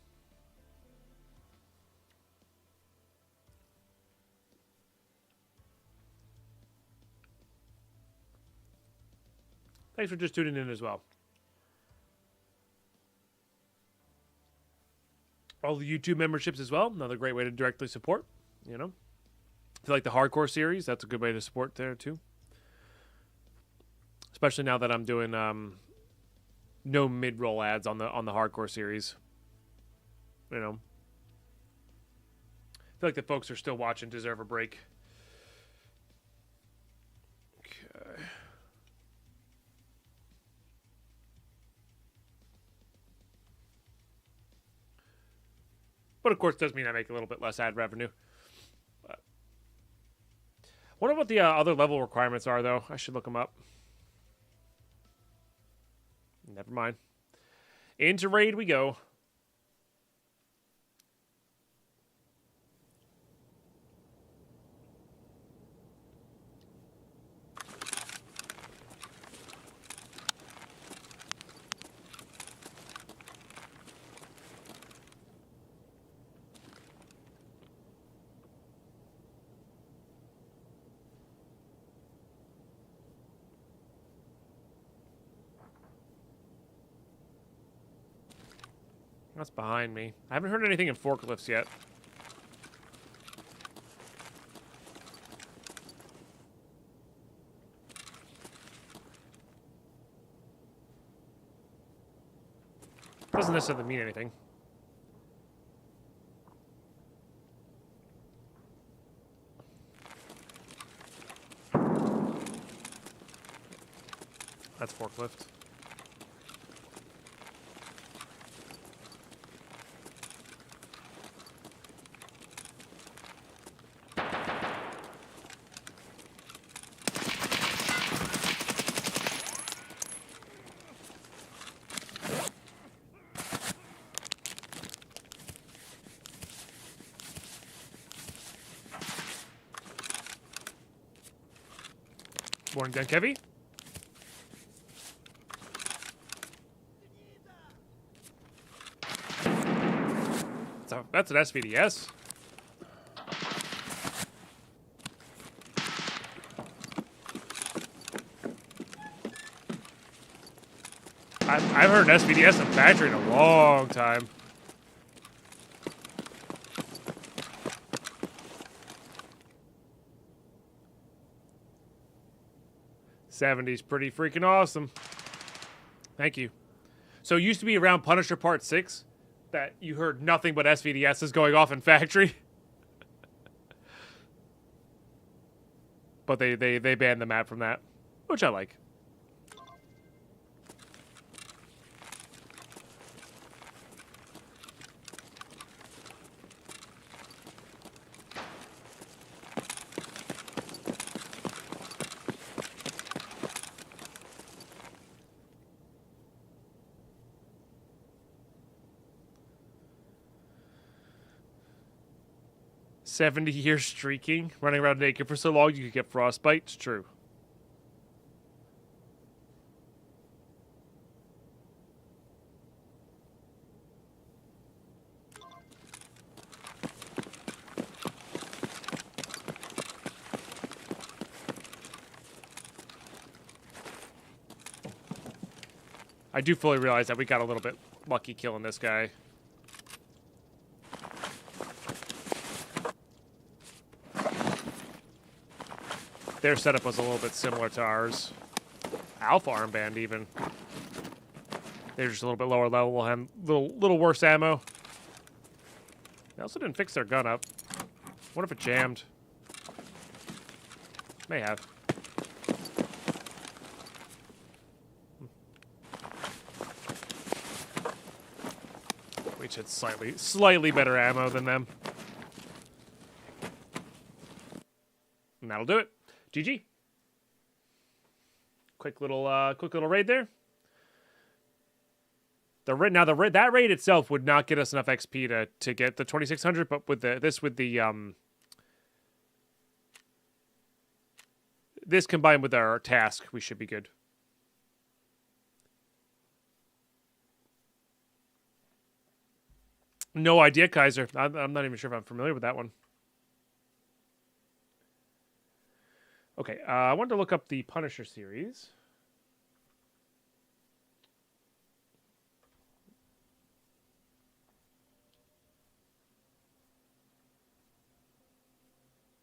[SPEAKER 1] Thanks for just tuning in as well. All the YouTube memberships as well. Another great way to directly support, you know. If you like the hardcore series, that's a good way to support there too. Especially now that I'm doing no mid-roll ads on the hardcore series. You know. I feel like the folks who are still watching deserve a break. Okay. But of course, it does mean I make a little bit less ad revenue. I wonder what the other level requirements are, though. I should look them up. Never mind. Into raid we go. That's behind me. I haven't heard anything in forklifts yet. Doesn't necessarily mean anything. That's forklift. Morning, Dunk Heavy. So that's an SVDS. I've heard an SVDS in factory in a long time. '70s pretty freaking awesome. Thank you. So it used to be around Punisher Part 6 that you heard nothing but SVDSs going off in factory. But they banned the map from that, which I like. "70-year streaking, running around naked for so long you could get frostbite." It's true. I do fully realize that we got a little bit lucky killing this guy. Their setup was a little bit similar to ours. Alpha armband, even. They're just a little bit lower level and little worse ammo. They also didn't fix their gun up. What if it jammed? May have. We should slightly better ammo than them. And that'll do it. GG. Quick little raid there. That raid itself would not get us enough XP to get the 2600, but with this combined with our task, we should be good. No idea, Kaiser. I'm not even sure if I'm familiar with that one. Okay, I wanted to look up the Punisher series.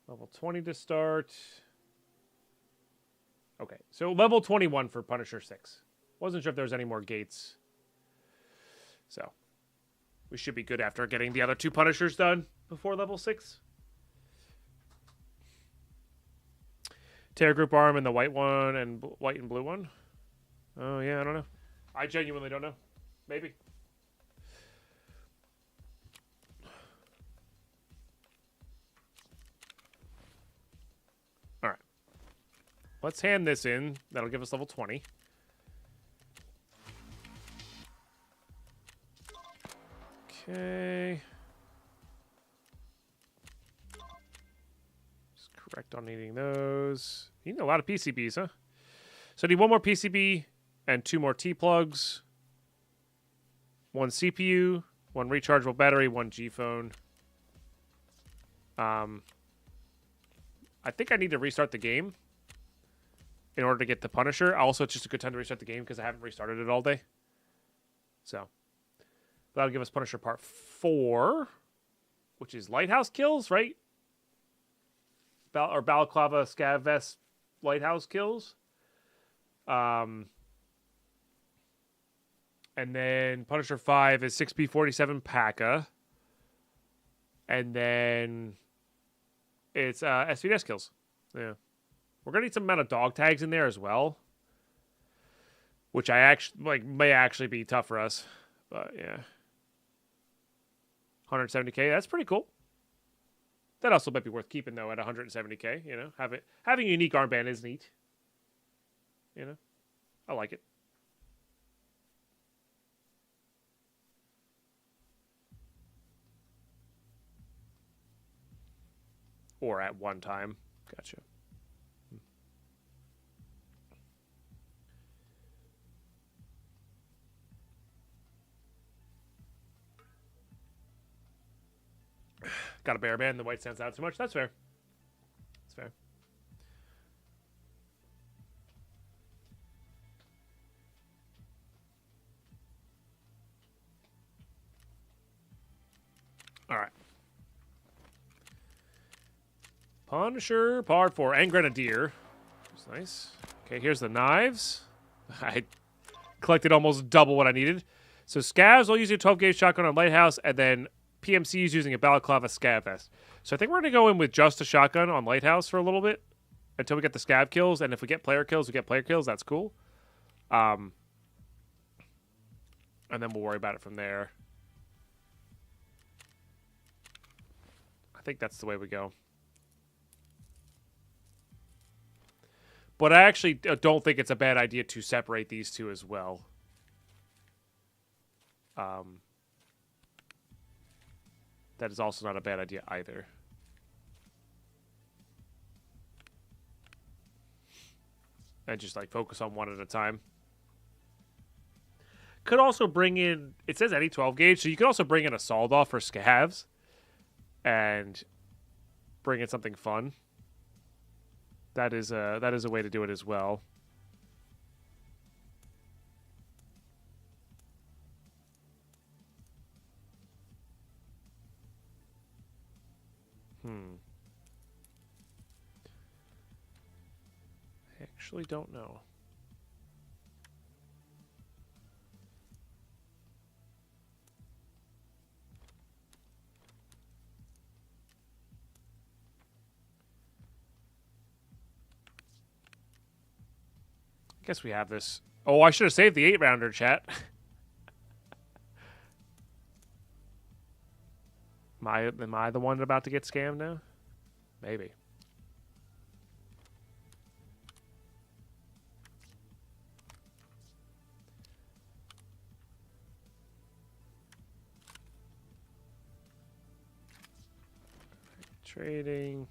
[SPEAKER 1] Level 20 to start. Okay, so level 21 for Punisher 6. Wasn't sure if there was any more gates. So, we should be good after getting the other 2 Punishers done before level 6. Terror Group Arm and the white one and white and blue one. Oh, yeah, I don't know. I genuinely don't know. Maybe. All right. Let's hand this in. That'll give us level 20. Okay. Just correct on needing those. You need a lot of PCBs, huh? So I need 1 more PCB and 2 more T-plugs. 1 CPU, 1 rechargeable battery, 1 G-phone. I think I need to restart the game in order to get the Punisher. Also, it's just a good time to restart the game because I haven't restarted it all day. So, that'll give us Punisher Part 4, which is Lighthouse kills, right? Or Balaclava Scav Vest Lighthouse kills. And then Punisher 5 is 6P47 P.A.C.A. And then it's SVS kills. Yeah. We're going to need some amount of dog tags in there as well. Which may actually be tough for us. But yeah. 170k, that's pretty cool. That also might be worth keeping though at 170k, you know. Having a unique armband is neat. You know. I like it. Or at one time. Gotcha. Got a bear band. The white stands out too much. That's fair. That's fair. All right. Punisher Part 4 and Grenadier. That's nice. Okay, here's the knives. I collected almost double what I needed. So Scavs will use a 12-gauge shotgun on Lighthouse, and then PMC is using a Balaclava Scav Vest. So I think we're going to go in with just a shotgun on Lighthouse for a little bit until we get the Scav kills. And if we get player kills, we get player kills. That's cool. And then we'll worry about it from there. I think that's the way we go. But I actually don't think it's a bad idea to separate these two as well. That is also not a bad idea either. And just like focus on one at a time. Could also bring in, it says any 12 gauge, so you could also bring in a sawed off for scavs and bring in something fun. That is a way to do it as well. I actually don't know. Guess we have this. Oh, I should have saved the 8-rounder, chat. Am I the one about to get scammed now? Maybe. Trading.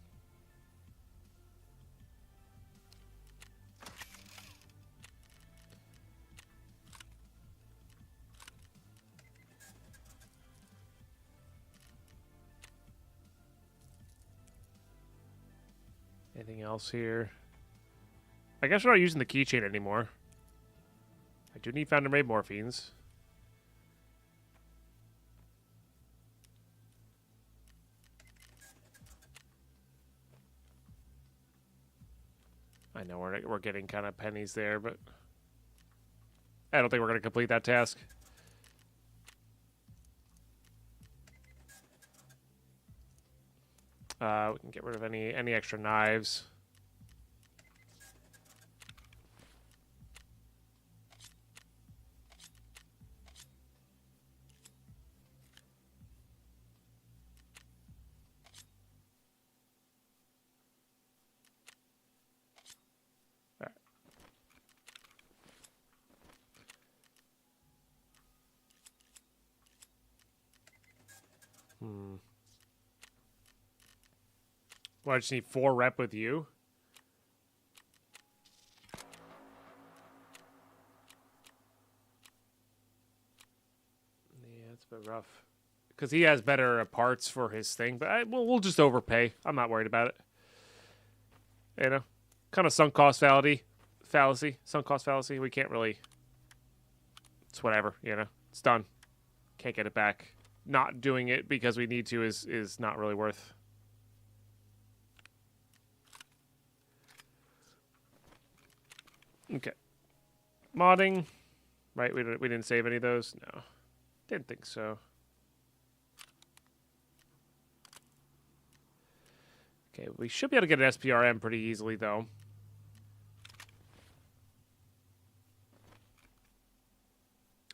[SPEAKER 1] Anything else here? I guess we're not using the keychain anymore. I do need founder made morphines. I know we're getting kind of pennies there, but I don't think we're going to complete that task. We can get rid of any extra knives. All right. Well, I just need 4 rep with you. Yeah, it's a bit rough. Because he has better parts for his thing, but we'll just overpay. I'm not worried about it. You know? Kind of sunk cost fallacy. Sunk cost fallacy. We can't really... It's whatever, you know? It's done. Can't get it back. Not doing it because we need to is not really worth... Okay. Modding. Right, we didn't save any of those? No. Didn't think so. Okay, we should be able to get an SPRM pretty easily, though.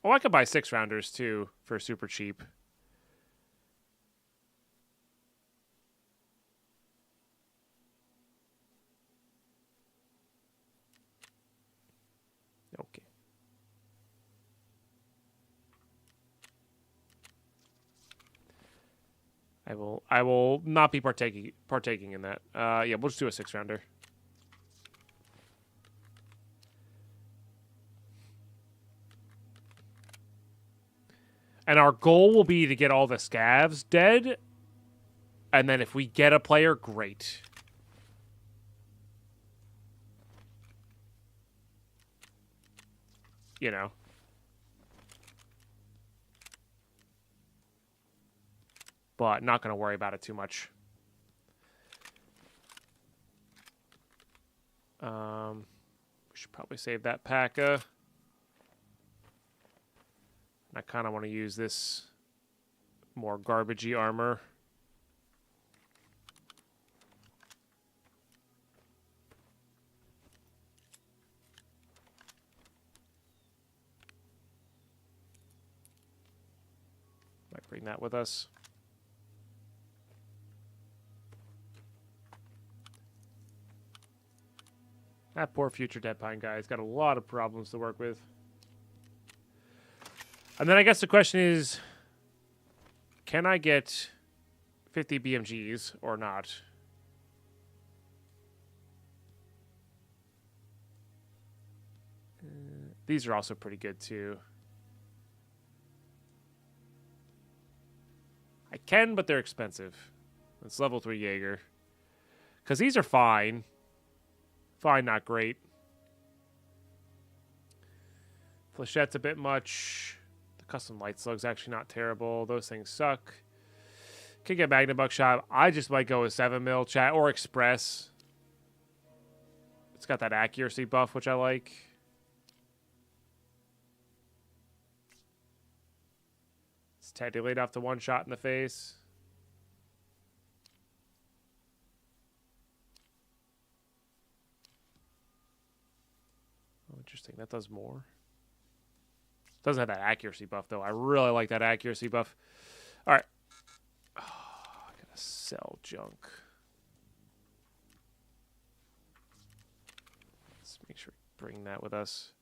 [SPEAKER 1] Oh, I could buy 6-rounders, too, for super cheap. Okay. I will not be partaking in that. Yeah, we'll just do a 6-rounder. And our goal will be to get all the scavs dead. And then if we get a player, great. You know. But not going to worry about it too much. We should probably save that P.A.C.A. I kind of want to use this more garbagey armor. Might bring that with us. That poor future Deadpine guy has got a lot of problems to work with. And then I guess the question is, can I get 50 BMGs or not? These are also pretty good too. I can, but they're expensive. It's level 3 Jaeger. Because these are fine. Fine, not great. Flechette's a bit much. The custom light slug's actually not terrible. Those things suck. Can get Magna Buckshot. I just might go with 7mm chat or Express. It's got that accuracy buff, which I like. It's technically enough to one shot in the face. interesting. That does more. Doesn't have that accuracy buff, though. I really like that accuracy buff. All right. Oh, I gotta sell junk. Let's make sure we bring that with us.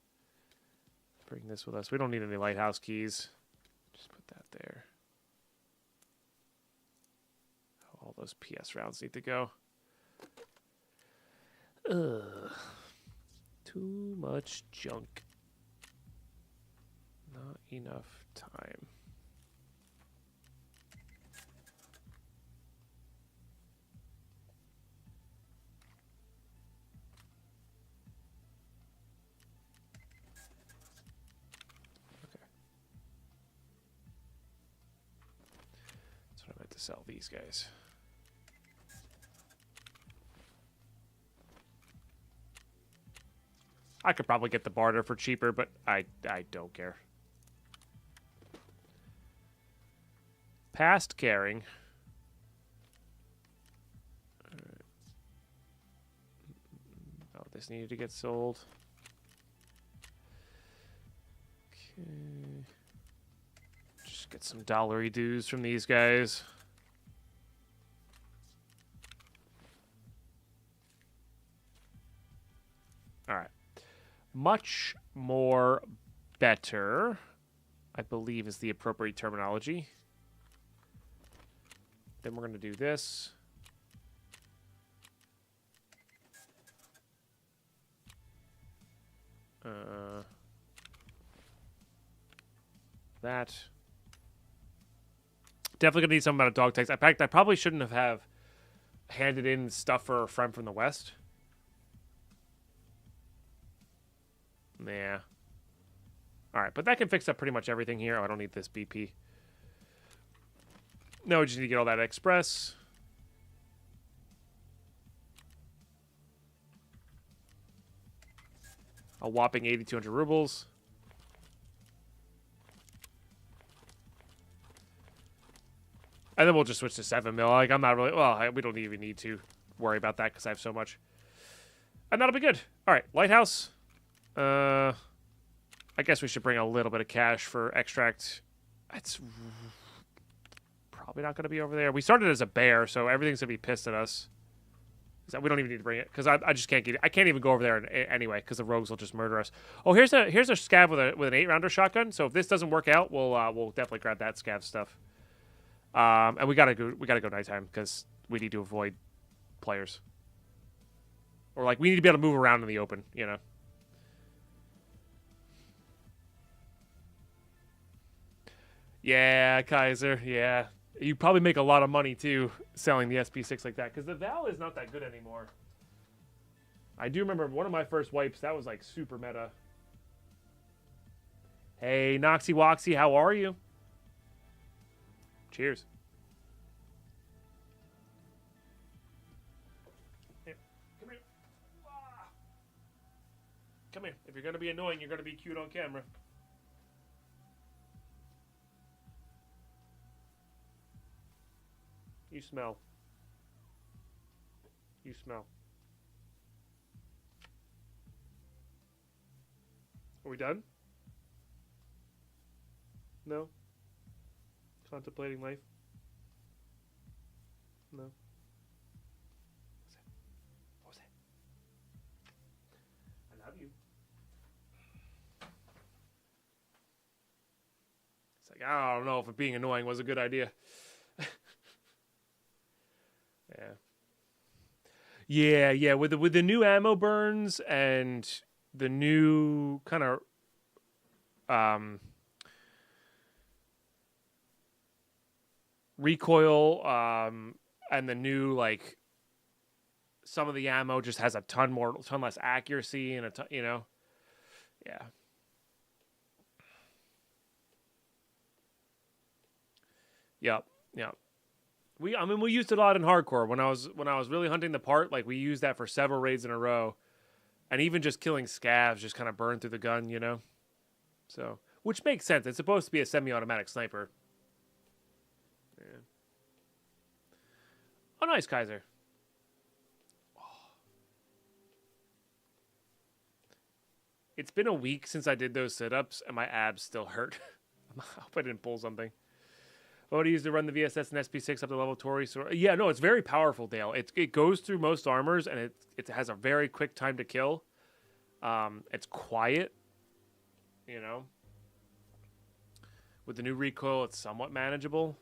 [SPEAKER 1] Bring this with us. We don't need any lighthouse keys. Just put that there. All those PS rounds need to go. Ugh. Too much junk. Not enough time. Okay. That's what I meant to sell these guys. I could probably get the barter for cheaper, but I don't care. Past caring. Right. Oh, this needed to get sold. Okay. Just get some dollary dues from these guys. All right. Much more better, I believe, is the appropriate terminology. Then we're going to do this. That. Definitely going to need some amount of dog tags. In fact, I probably shouldn't have handed in stuff for a friend from the West. Yeah. All right, but that can fix up pretty much everything here. Oh, I don't need this BP. No, we just need to get all that express. A whopping 8,200 rubles. And then we'll just switch to 7 mil. Like, I'm not really... Well, we don't even need to worry about that because I have so much. And that'll be good. All right, Lighthouse. I guess we should bring a little bit of cash for extract. It's probably not going to be over there. We started as a bear, so everything's going to be pissed at us. We don't even need to bring it because I just can't get it. I can't even go over there anyway because the rogues will just murder us. Oh, here's a scav with an 8-rounder shotgun. So if this doesn't work out, we'll definitely grab that scav stuff. And we gotta go nighttime because we need to avoid players. Or like we need to be able to move around in the open, you know. Yeah, Kaiser. Yeah, you probably make a lot of money too selling the SP6 like that because the Val is not that good anymore. I do remember one of my first wipes that was like super meta. Hey, Noxy Woxy, how are you? Cheers. Here, come here. Come here. If you're gonna be annoying, you're gonna be cute on camera. You smell. You smell. Are we done? No? Contemplating life? No? What was that? I love you. It's like, I don't know if being annoying was a good idea. Yeah. With the new ammo burns and the new kind of recoil and the new like some of the ammo just has a ton less accuracy and you know. Yeah. Yep. We used it a lot in hardcore when I was really hunting the part. Like we used that for several raids in a row, and even just killing scavs just kind of burned through the gun, you know. So, which makes sense. It's supposed to be a semi-automatic sniper. Yeah. Oh, nice, Kaiser. Oh. It's been a week since I did those sit-ups, and my abs still hurt. I hope I didn't pull something. What do you use to run the VSS and SP6 up to level Tori? So, yeah, no, it's very powerful, Dale. It goes through most armors, and it has a very quick time to kill. It's quiet, you know. With the new recoil, it's somewhat manageable.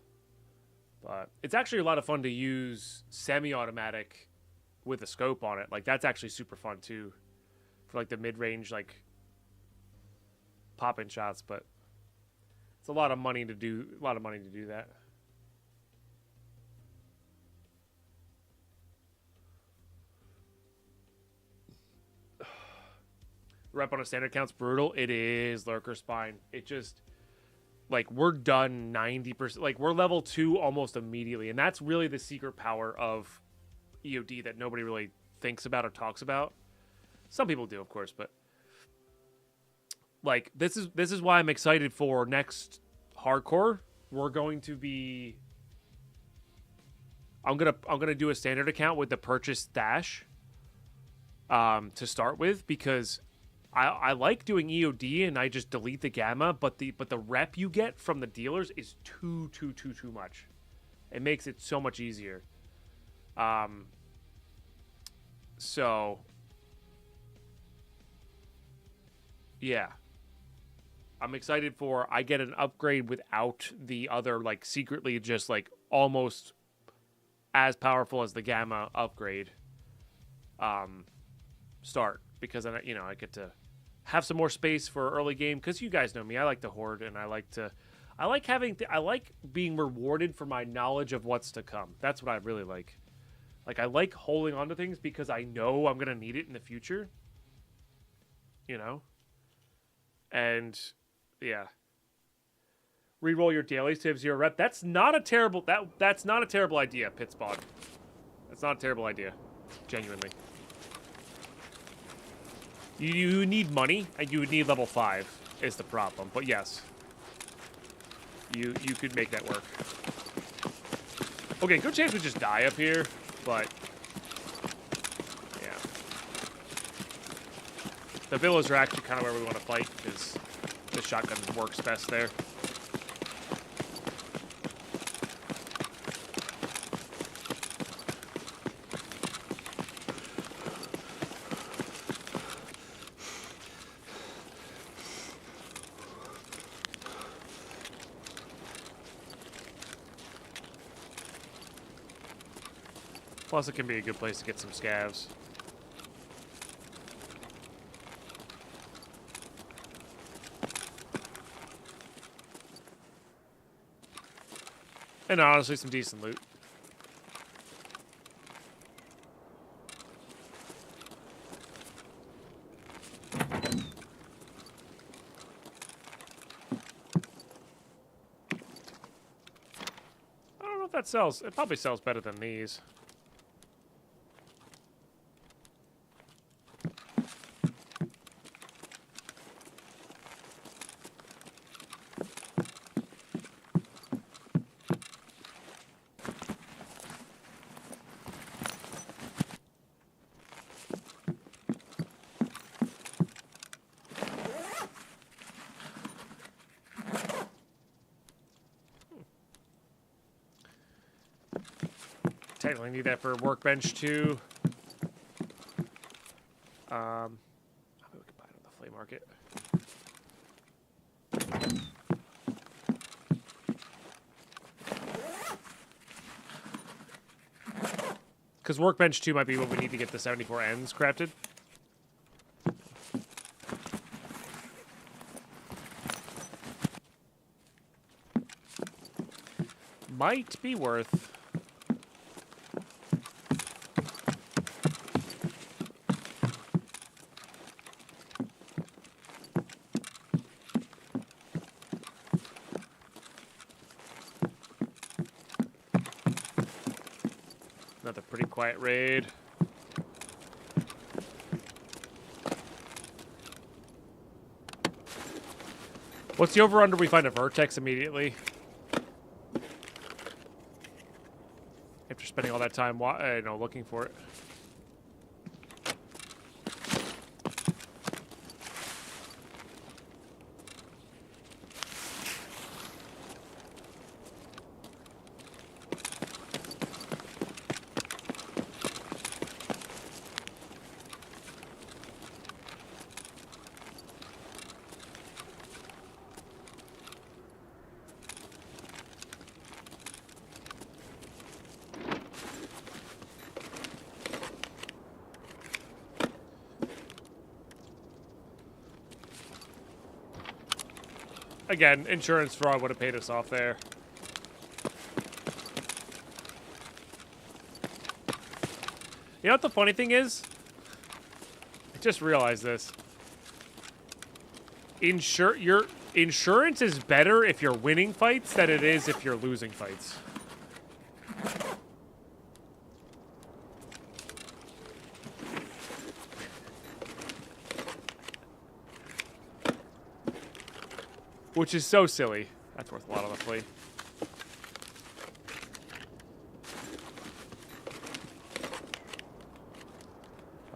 [SPEAKER 1] But it's actually a lot of fun to use semi-automatic with a scope on it. Like, that's actually super fun, too. For, like, the mid-range, like, pop-in shots, but it's a lot of money to do that. Rep on a standard count's brutal. It is, Lurker Spine. It just, like, we're done 90%. Like, we're level 2 almost immediately. And that's really the secret power of EOD that nobody really thinks about or talks about. Some people do, of course, but like, this is why I'm excited for next hardcore. We're going to be, I'm gonna do a standard account with the purchase stash to start with, because I like doing EOD and I just delete the gamma, but the rep you get from the dealers is too much. It makes it so much easier. So yeah, I'm excited for, I get an upgrade without the other, like, secretly just, like, almost as powerful as the gamma upgrade start, because then, you know, I get to have some more space for early game, because you guys know me, I like to hoard, and I like being rewarded for my knowledge of what's to come. That's what I really like. Like, I like holding on to things because I know I'm gonna need it in the future, you know. And yeah, reroll your dailies to have 0 rep. That's not a terrible that's not a terrible idea, Pitspod. That's not a terrible idea, genuinely. You need money, and you would need level 5 is the problem. But yes, you could make that work. Okay, good chance we just die up here, but yeah. The villas are actually kind of where we want to fight, because the shotgun works best there. Plus, it can be a good place to get some scavs. And honestly, some decent loot. I don't know if that sells. It probably sells better than these. Technically need that for workbench too. How about we can buy it on the flea market? Because workbench 2 might be what we need to get the 74 ends crafted. Might be worth. Another pretty quiet raid. What's the over-under? We find a vertex immediately. After spending all that time, looking for it. again, insurance fraud would have paid us off there. You know what the funny thing is? I just realized this. Your insurance is better if you're winning fights than it is if you're losing fights. Which is so silly. That's worth a lot, honestly.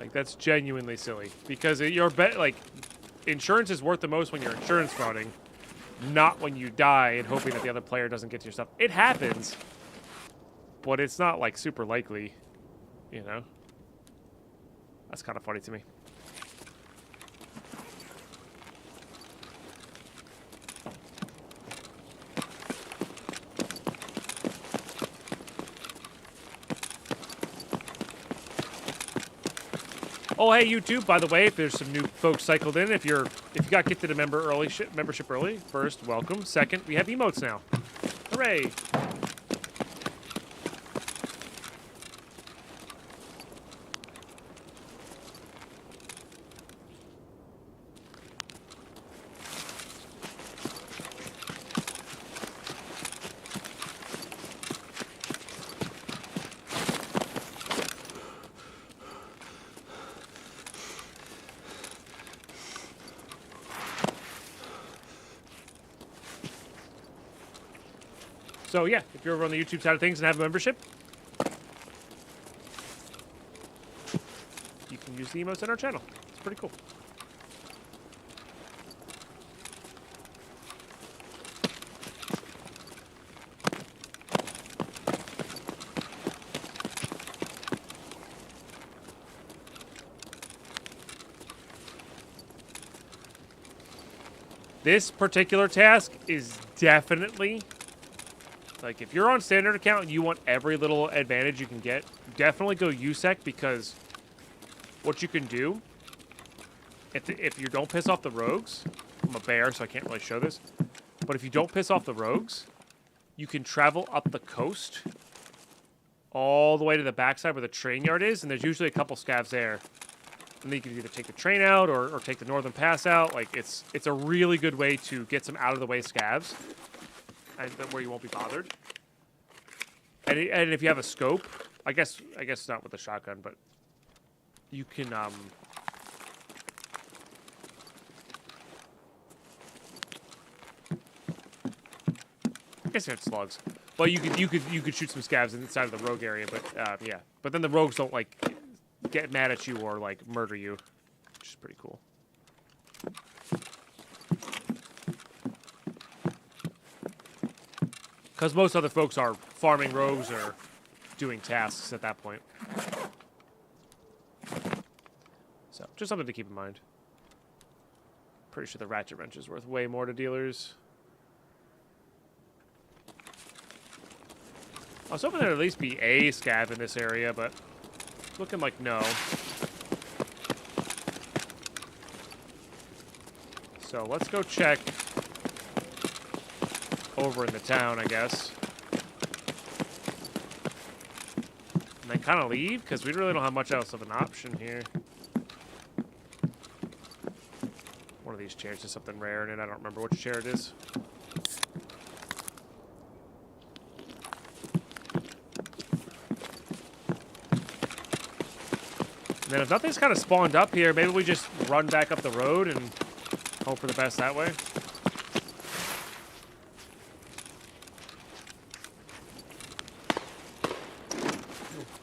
[SPEAKER 1] Like, that's genuinely silly. Because your bet, like, insurance is worth the most when you're insurance frauding, not when you die and hoping that the other player doesn't get to your stuff. It happens, but it's not, like, super likely, you know? That's kind of funny to me. Oh, hey, YouTube, by the way, if there's some new folks cycled in, if you got gifted a membership early, first, welcome. Second, we have emotes now. Hooray. So yeah, if you're over on the YouTube side of things and have a membership, you can use the emotes on our channel. It's pretty cool. This particular task is definitely... Like, if you're on standard account and you want every little advantage you can get, definitely go USEC, because what you can do, if you don't piss off the rogues, I'm a bear, so I can't really show this, but if you don't piss off the rogues, you can travel up the coast all the way to the backside where the train yard is, and there's usually a couple scavs there. And then you can either take the train out or take the northern pass out. Like, it's a really good way to get some out-of-the-way scavs. And where you won't be bothered. And if you have a scope, I guess not with a shotgun, but you can I guess you had slugs. Well, you could shoot some scavs inside of the rogue area, but yeah. But then the rogues don't like get mad at you or like murder you, which is pretty cool. Because most other folks are farming rogues or doing tasks at that point. So, just something to keep in mind. Pretty sure the ratchet wrench is worth way more to dealers. I was hoping there'd at least be a scav in this area, but it's looking like no. So, let's go check over in the town, I guess. And then kind of leave, because we really don't have much else of an option here. One of these chairs has something rare in it. I don't remember which chair it is. And then if nothing's kind of spawned up here, maybe we just run back up the road and hope for the best that way.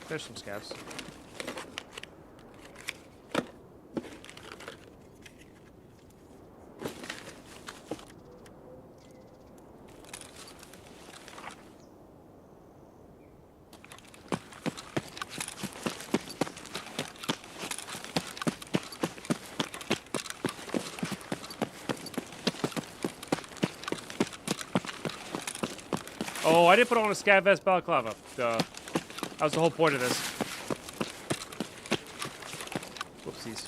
[SPEAKER 1] There's some scavs. Oh, I didn't put on a scav vest balaclava. Duh. That was the whole point of this. Whoopsies.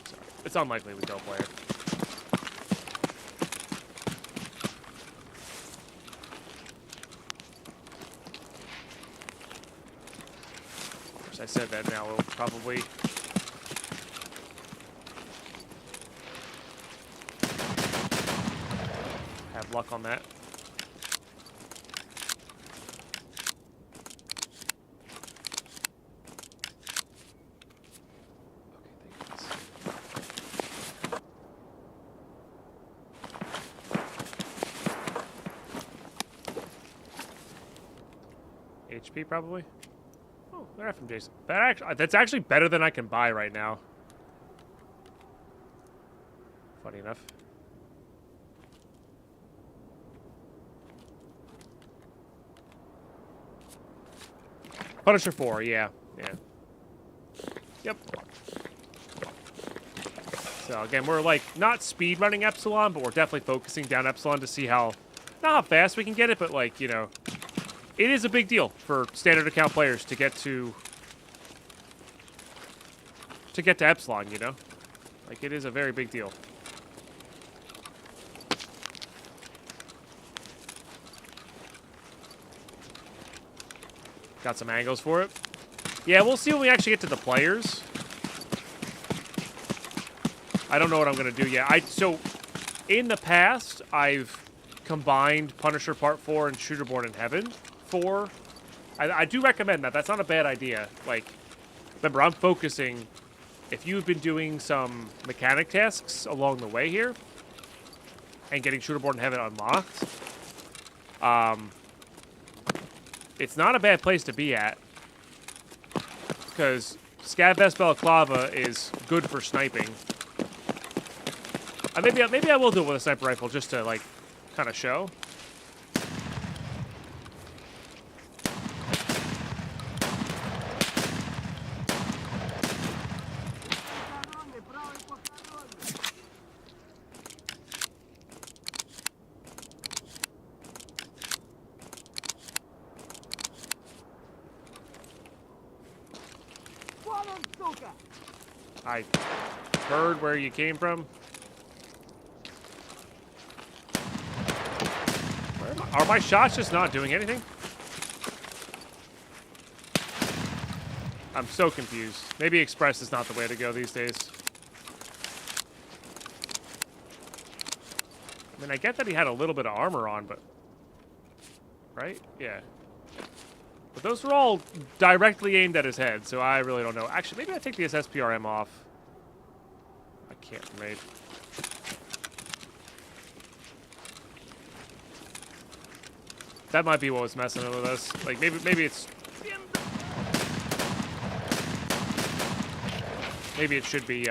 [SPEAKER 1] Sorry. It's unlikely we go player. Of course, I said that now. We'll probably... have luck on that. HP probably. Oh, they're FMJs. That's actually better than I can buy right now. Funny enough. Punisher 4, yeah. Yep. So again, we're like not speed running Epsilon, but we're definitely focusing down Epsilon to see how, not how fast we can get it, but like, you know, it is a big deal for standard account players to get to Epsilon, you know? Like, it is a very big deal. Got some angles for it. Yeah, we'll see when we actually get to the players. I don't know what I'm going to do yet. So, in the past, I've combined Punisher Part 4 and Shooterborn in Heaven 4. I do recommend that. That's not a bad idea. Like, remember, I'm focusing... If you've been doing some mechanic tasks along the way here, and getting Shooterborn in Heaven unlocked, it's not a bad place to be at, because Scav Vest Balaclava is good for sniping. Maybe I will do it with a sniper rifle just to, like, kind of show. I heard where you came from. Are my shots just not doing anything? I'm so confused. Maybe Express is not the way to go these days. I mean, I get that he had a little bit of armor on, but... Right? Yeah. But those were all directly aimed at his head, so I really don't know. Actually, maybe I take the SSPRM off. I can't remain. That might be what was messing with us. Like, maybe it's... Maybe it should be,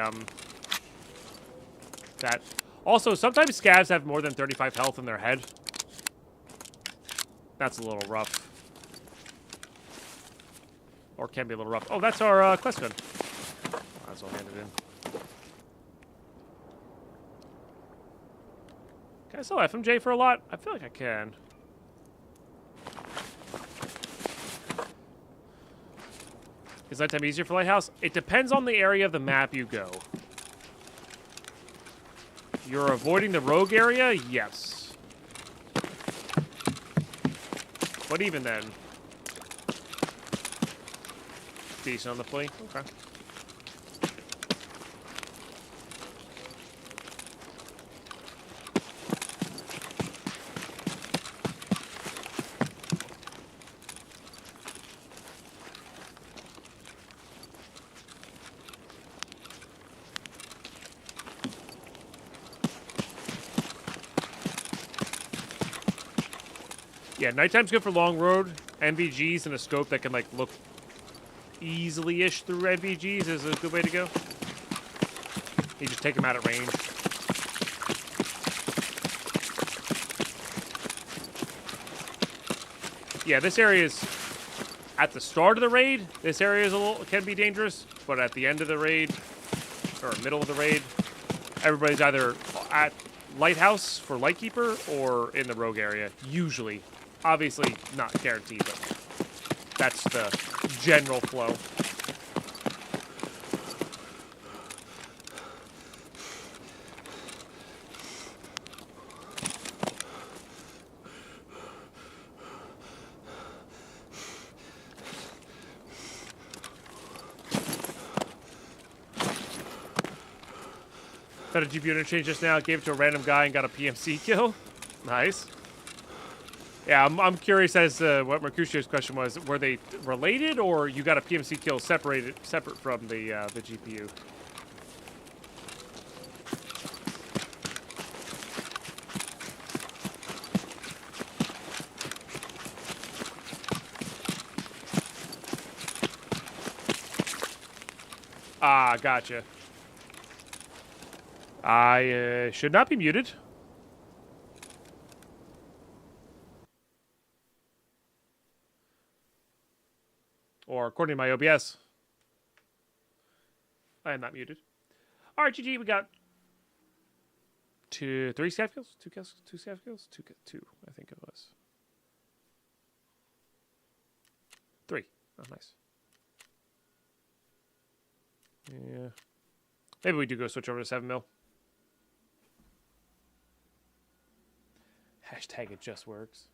[SPEAKER 1] that. Also, sometimes scavs have more than 35 health in their head. That's a little rough. Or can be a little rough. Oh, that's our quest gun. Might as well hand it in. Can I sell FMJ for a lot? I feel like I can. Is nighttime easier for Lighthouse? It depends on the area of the map you go. You're avoiding the rogue area? Yes. But even then... Decent on the flea? Okay. Yeah, nighttime's good for long road. NVGs and a scope that can, like, look easily-ish through NVGs is a good way to go. You just take them out at range. Yeah, this area is... At the start of the raid, this area is can be dangerous, but at the end of the raid, or middle of the raid, everybody's either at Lighthouse for Lightkeeper or in the rogue area, usually. Obviously, not guaranteed, but that's the general flow. Fed a GPU interchange just now, gave it to a random guy and got a PMC kill. Nice. Yeah, I'm curious as to what Mercutio's question was. Were they related, or you got a PMC kill separate from the GPU? Ah, gotcha. I should not be muted. Or according to my OBS, I am not muted. All right, GG, we got three scav kills? Two scav kills? Two, I think it was. 3. Oh, nice. Yeah. Maybe we do go switch over to 7 mil. Hashtag it just works.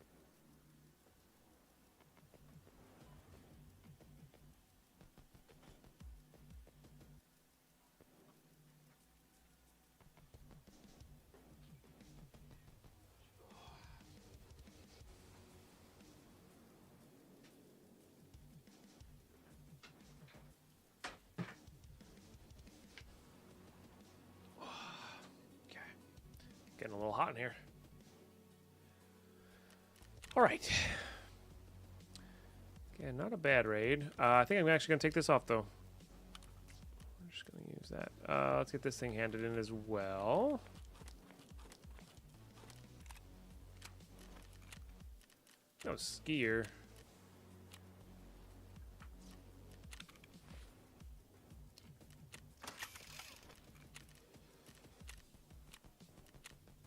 [SPEAKER 1] Getting a little hot in here. All right. Again, not a bad raid. I think I'm actually going to take this off, though. I'm just going to use that. Let's get this thing handed in as well. No skier.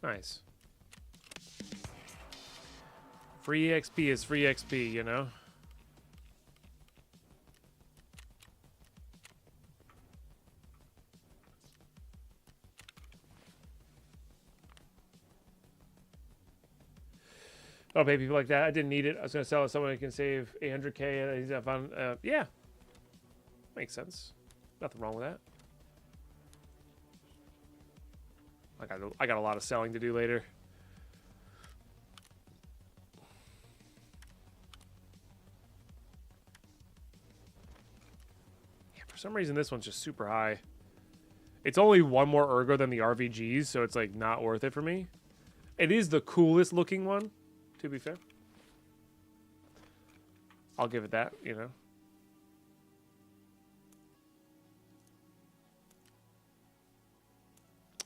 [SPEAKER 1] Nice. Free XP is free XP, you know? Oh, pay people like that. I didn't need it. I was going to sell it to someone who can save 800K. He's fun. Yeah. Makes sense. Nothing wrong with that. I got a lot of selling to do later. Yeah, for some reason this one's just super high. It's only one more ergo than the RVGs, so it's like not worth it for me. It is the coolest looking one, to be fair. I'll give it that, you know.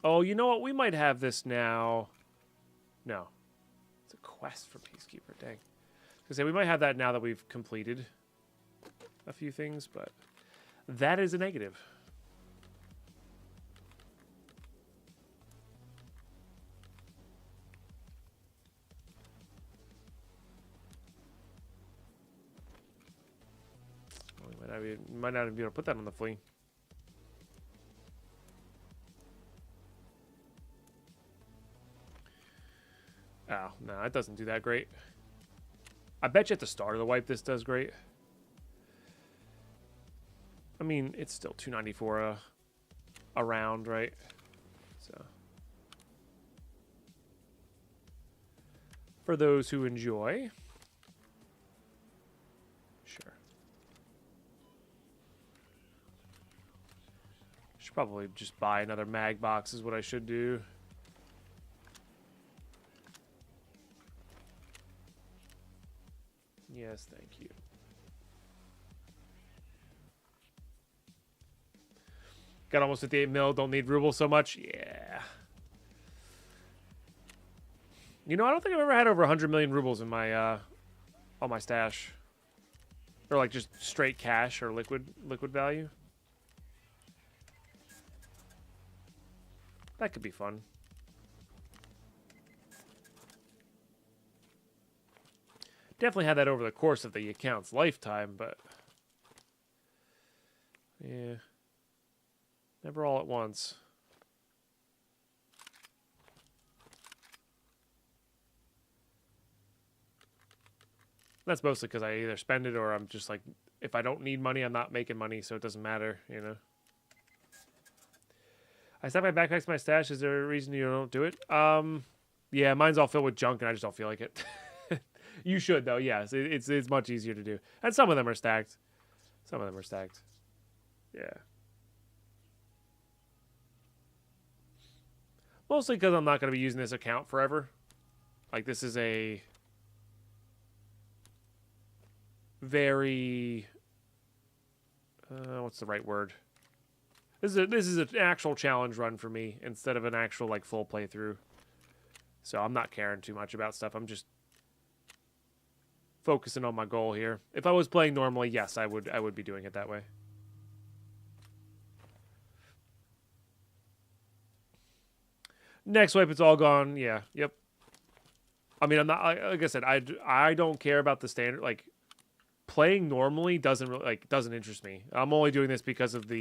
[SPEAKER 1] Oh, you know what? We might have this now. No. It's a quest for Peacekeeper. Dang. I was gonna say, we might have that now that we've completed a few things, but that is a negative. Well, we might not even be able to put that on the fleet. Oh, no, it doesn't do that great. I bet you at the start of the wipe this does great. I mean, it's still 294 a round, right? So, for those who enjoy, sure. Should probably just buy another mag box is what I should do. Yes, thank you. Got almost 58 mil, don't need rubles so much. Yeah. You know, I don't think I've ever had over 100 million rubles in my on my stash. Or like just straight cash or liquid value. That could be fun. Definitely had that over the course of the account's lifetime, but yeah, never all at once. That's mostly because I either spend it or I'm just like, if I don't need money, I'm not making money, so it doesn't matter, you know. I stack my backpacks to my stash. Is there a reason you don't do it? Yeah, mine's all filled with junk, and I just don't feel like it. You should, though. Yes, it's much easier to do. And some of them are stacked. Some of them are stacked. Yeah. Mostly because I'm not going to be using this account forever. Like, this is a very... what's the right word? This is an actual challenge run for me instead of an actual, like, full playthrough. So I'm not caring too much about stuff. I'm just focusing on my goal here. If I was playing normally, yes, I would be doing it that way. Next wipe, it's all gone. Yeah, yep. I mean, I'm not, like I said, I don't care about the standard. Like, playing normally doesn't interest me. I'm only doing this because of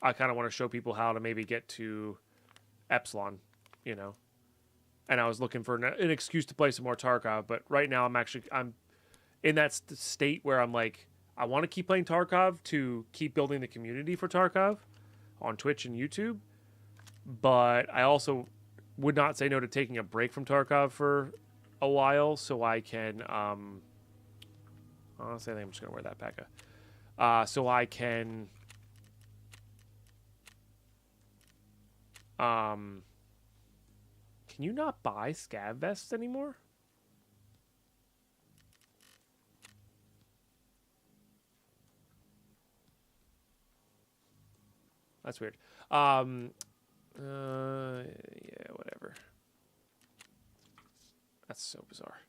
[SPEAKER 1] I kind of want to show people how to maybe get to Epsilon, you know. And I was looking for an excuse to play some more Tarkov, but right now I'm in that state where I'm like, I want to keep playing Tarkov to keep building the community for Tarkov on Twitch and YouTube, but I also would not say no to taking a break from Tarkov for a while so I can honestly, I think I'm just gonna wear that P.E.K.K.A. So I can can you not buy scav vests anymore? That's weird. Yeah, whatever. That's so bizarre.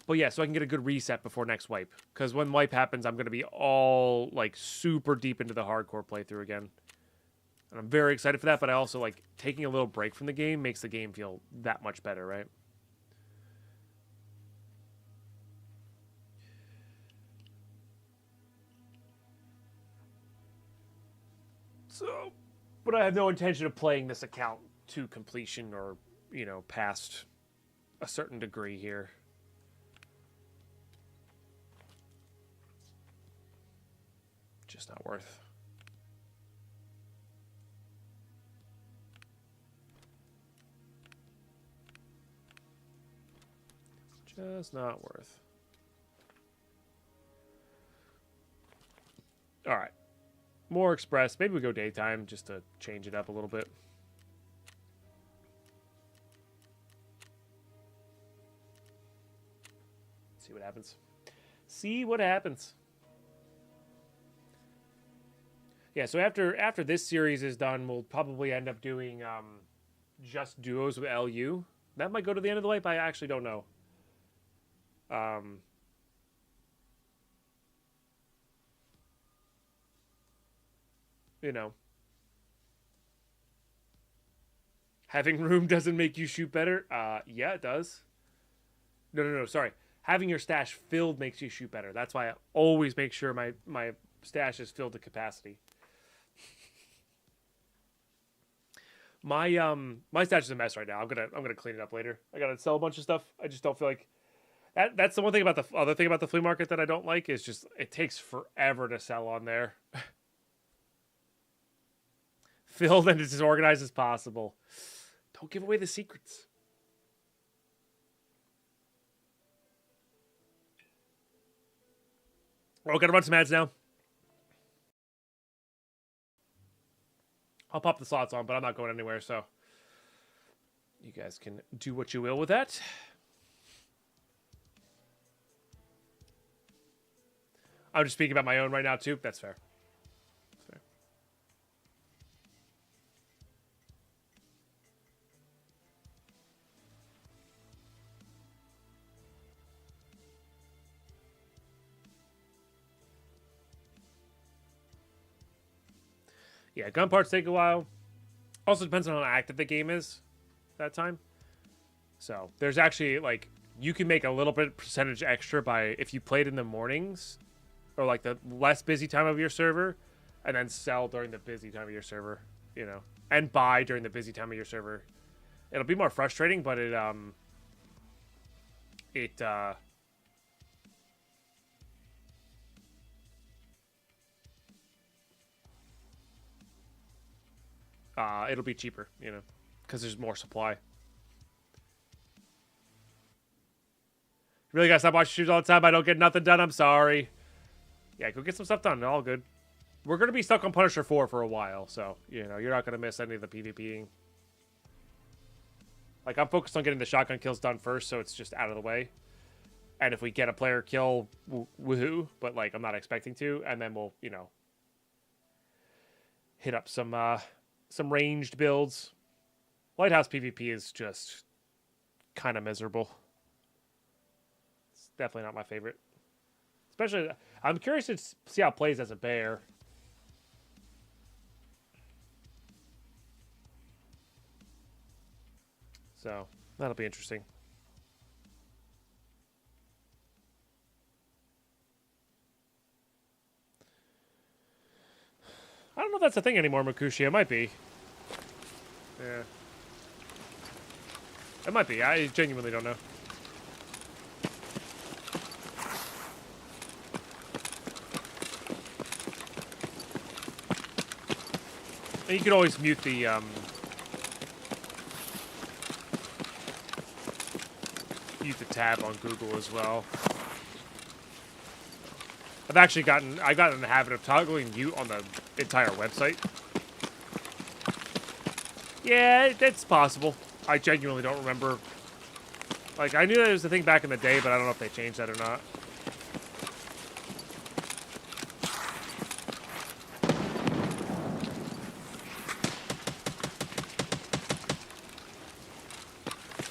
[SPEAKER 1] But yeah, so I can get a good reset before next wipe. Because when wipe happens, I'm going to be all, like, super deep into the hardcore playthrough again. And I'm very excited for that, but I also, like, taking a little break from the game makes the game feel that much better, right? So, but I have no intention of playing this account to completion or, you know, past a certain degree here. Just not worth. Just not worth. All right. More express. Maybe we go daytime just to change it up a little bit. See what happens. See what happens. Yeah, so after this series is done, we'll probably end up doing just duos with LU. That might go to the end of the wipe. I actually don't know. You know. Having room doesn't make you shoot better? Yeah, it does. No, sorry. Having your stash filled makes you shoot better. That's why I always make sure my stash is filled to capacity. My stash is a mess right now. I'm gonna clean it up later. I gotta sell a bunch of stuff. I just don't feel like that's the one thing about the other thing about the flea market that I don't like is just it takes forever to sell on there. Filled and as organized as possible. Don't give away the secrets. Oh, gotta run some ads now. I'll pop the slots on, but I'm not going anywhere, so you guys can do what you will with that. I'm just speaking about my own right now, too. That's fair. That's fair. Yeah, gun parts take a while. Also depends on how active the game is that time. So there's actually like you can make a little bit percentage extra by if you played in the mornings or like the less busy time of your server and then sell during the busy time of your server, you know, and buy during the busy time of your server. It'll be more frustrating, but it'll be cheaper, you know, because there's more supply. You really gotta stop watching streams all the time. I don't get nothing done. I'm sorry. Yeah, go get some stuff done. All good. We're gonna be stuck on Punisher 4 for a while, so you know you're not gonna miss any of the PvPing. Like I'm focused on getting the shotgun kills done first, so it's just out of the way. And if we get a player kill, woohoo! But like I'm not expecting to, and then we'll hit up some ranged builds. Lighthouse PvP is just kind of miserable. It's definitely not my favorite. Especially, I'm curious to see how it plays as a bear. So, that'll be interesting. I don't know if that's a thing anymore, Makushi. It might be. Yeah. It might be. I genuinely don't know. And you can always mute the tab on Google as well. I've gotten in the habit of toggling mute on the entire website. Yeah, it's possible. I genuinely don't remember. Like, I knew that it was a thing back in the day, but I don't know if they changed that or not.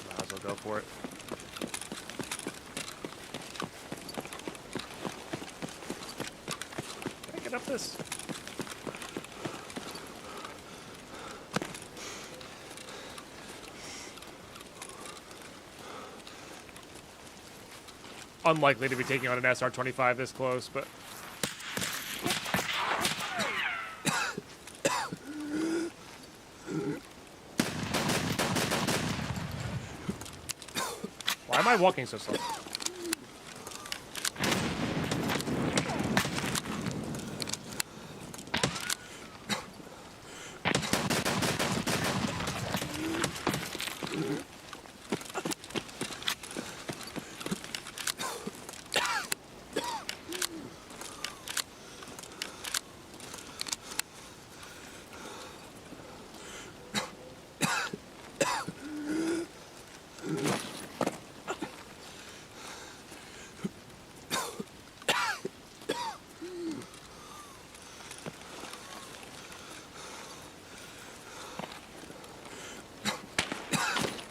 [SPEAKER 1] Might as well go for it. Can I get up this? Unlikely to be taking on an SR-25 this close, but... Why am I walking so slow?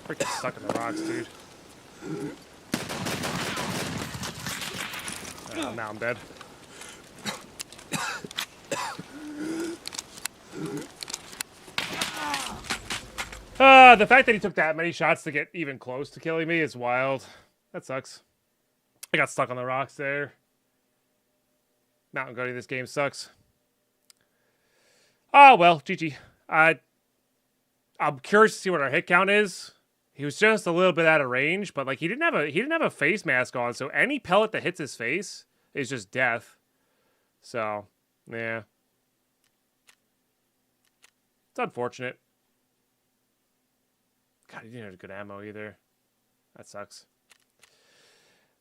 [SPEAKER 1] Freaking stuck in the rocks, dude. Now I'm dead. The fact that he took that many shots to get even close to killing me is wild. That sucks. I got stuck on the rocks there. Mountain goating this game sucks. Oh, well, GG. I'm curious to see what our hit count is. He was just a little bit out of range, but like he didn't have a face mask on, so any pellet that hits his face is just death. So, yeah. It's unfortunate. God, he didn't have good ammo either. That sucks.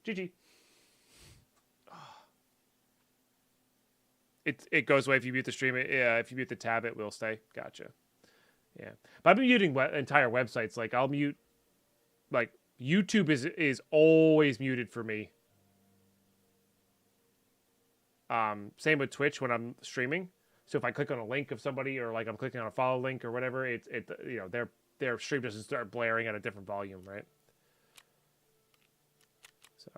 [SPEAKER 1] GG. It goes away if you mute the stream. Yeah, if you mute the tab, it will stay. Gotcha. Yeah, but I've been muting entire websites. Like I'll mute, like YouTube is always muted for me. Same with Twitch when I'm streaming. So if I click on a link of somebody or like I'm clicking on a follow link or whatever, it you know their stream doesn't start blaring at a different volume, right? So,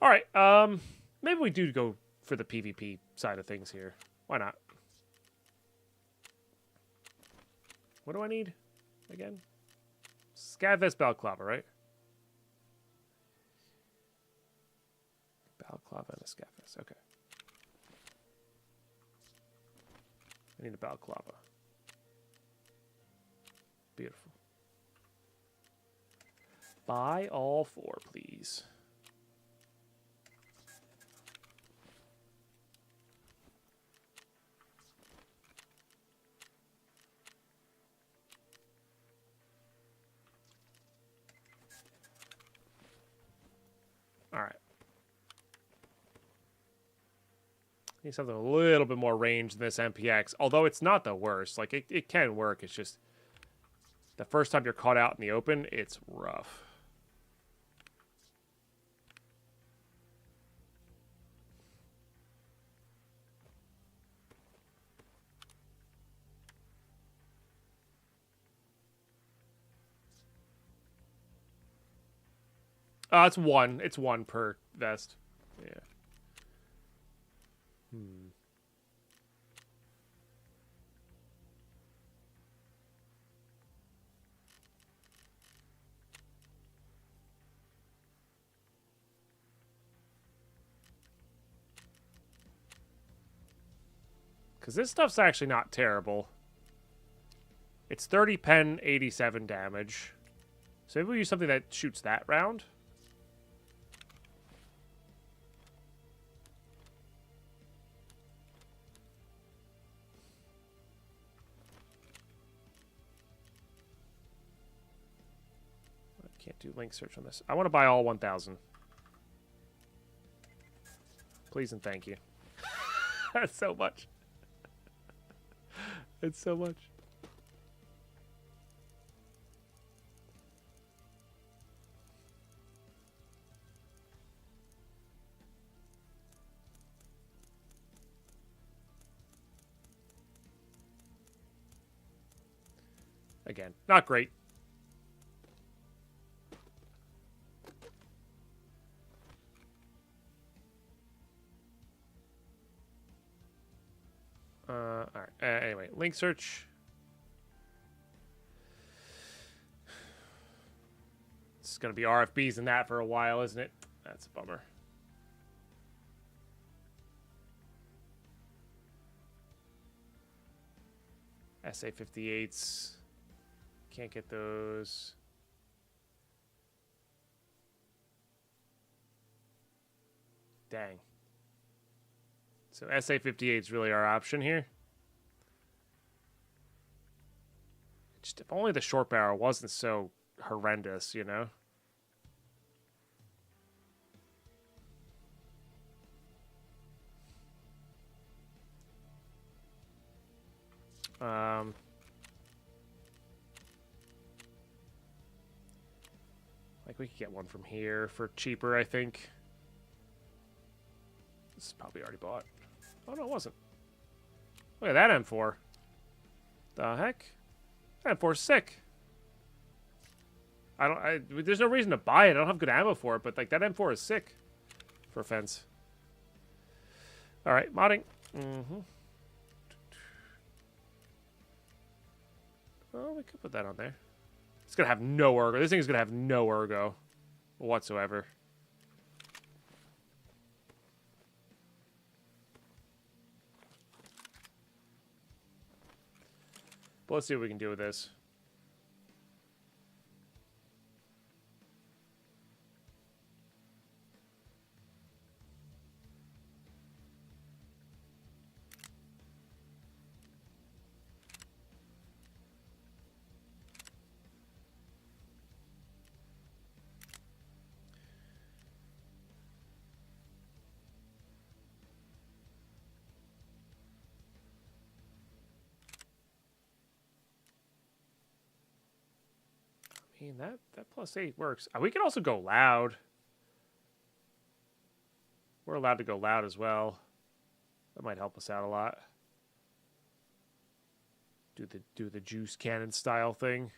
[SPEAKER 1] all right. Maybe we do go for the PvP side of things here. Why not? What do I need again? Scavvest Balaclava, right? Balaclava and a Scavvest. Okay. I need a Balaclava. Beautiful. Buy all 4, please. All right. Need something a little bit more range than this MPX, although it's not the worst. Like, it can work. It's just the first time you're caught out in the open, it's rough. It's one. It's one per vest. Yeah. Because this stuff's actually not terrible. It's 30 pen, 87 damage. So maybe we'll use something that shoots that round. I can't do link search on this. I want to buy all 1,000. Please and thank you. That's so much. It's so much. Again, not great. All right. Anyway, link search. It's going to be RFBs and that for a while, isn't it? That's a bummer. SA-58s. Can't get those. Dang. So SA-58 is really our option here. Just if only the short barrel wasn't so horrendous, you know? Like we could get one from here for cheaper, I think. This is probably already bought. Oh no, it wasn't. Look at that M4. The heck? That M4's sick. There's no reason to buy it. I don't have good ammo for it, but like that M4 is sick for a fence. All right, modding. Oh, we could put that on there. It's gonna have no ergo. This thing is gonna have no ergo whatsoever. But let's see what we can do with this. I mean, that +8 works. We can also go loud. We're allowed to go loud as well. That might help us out a lot. Do the juice cannon style thing.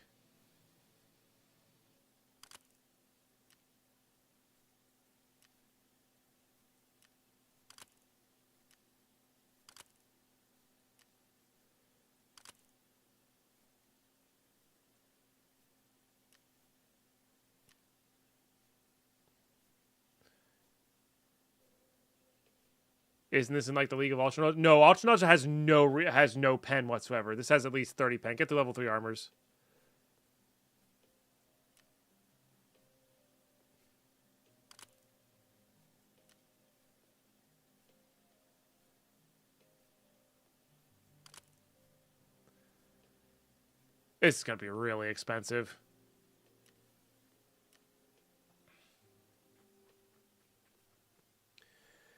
[SPEAKER 1] Isn't this in like the League of Ultranauts? No, Ultranauts has no pen whatsoever. This has at least 30 pen. Get the level 3 armors. This is gonna be really expensive.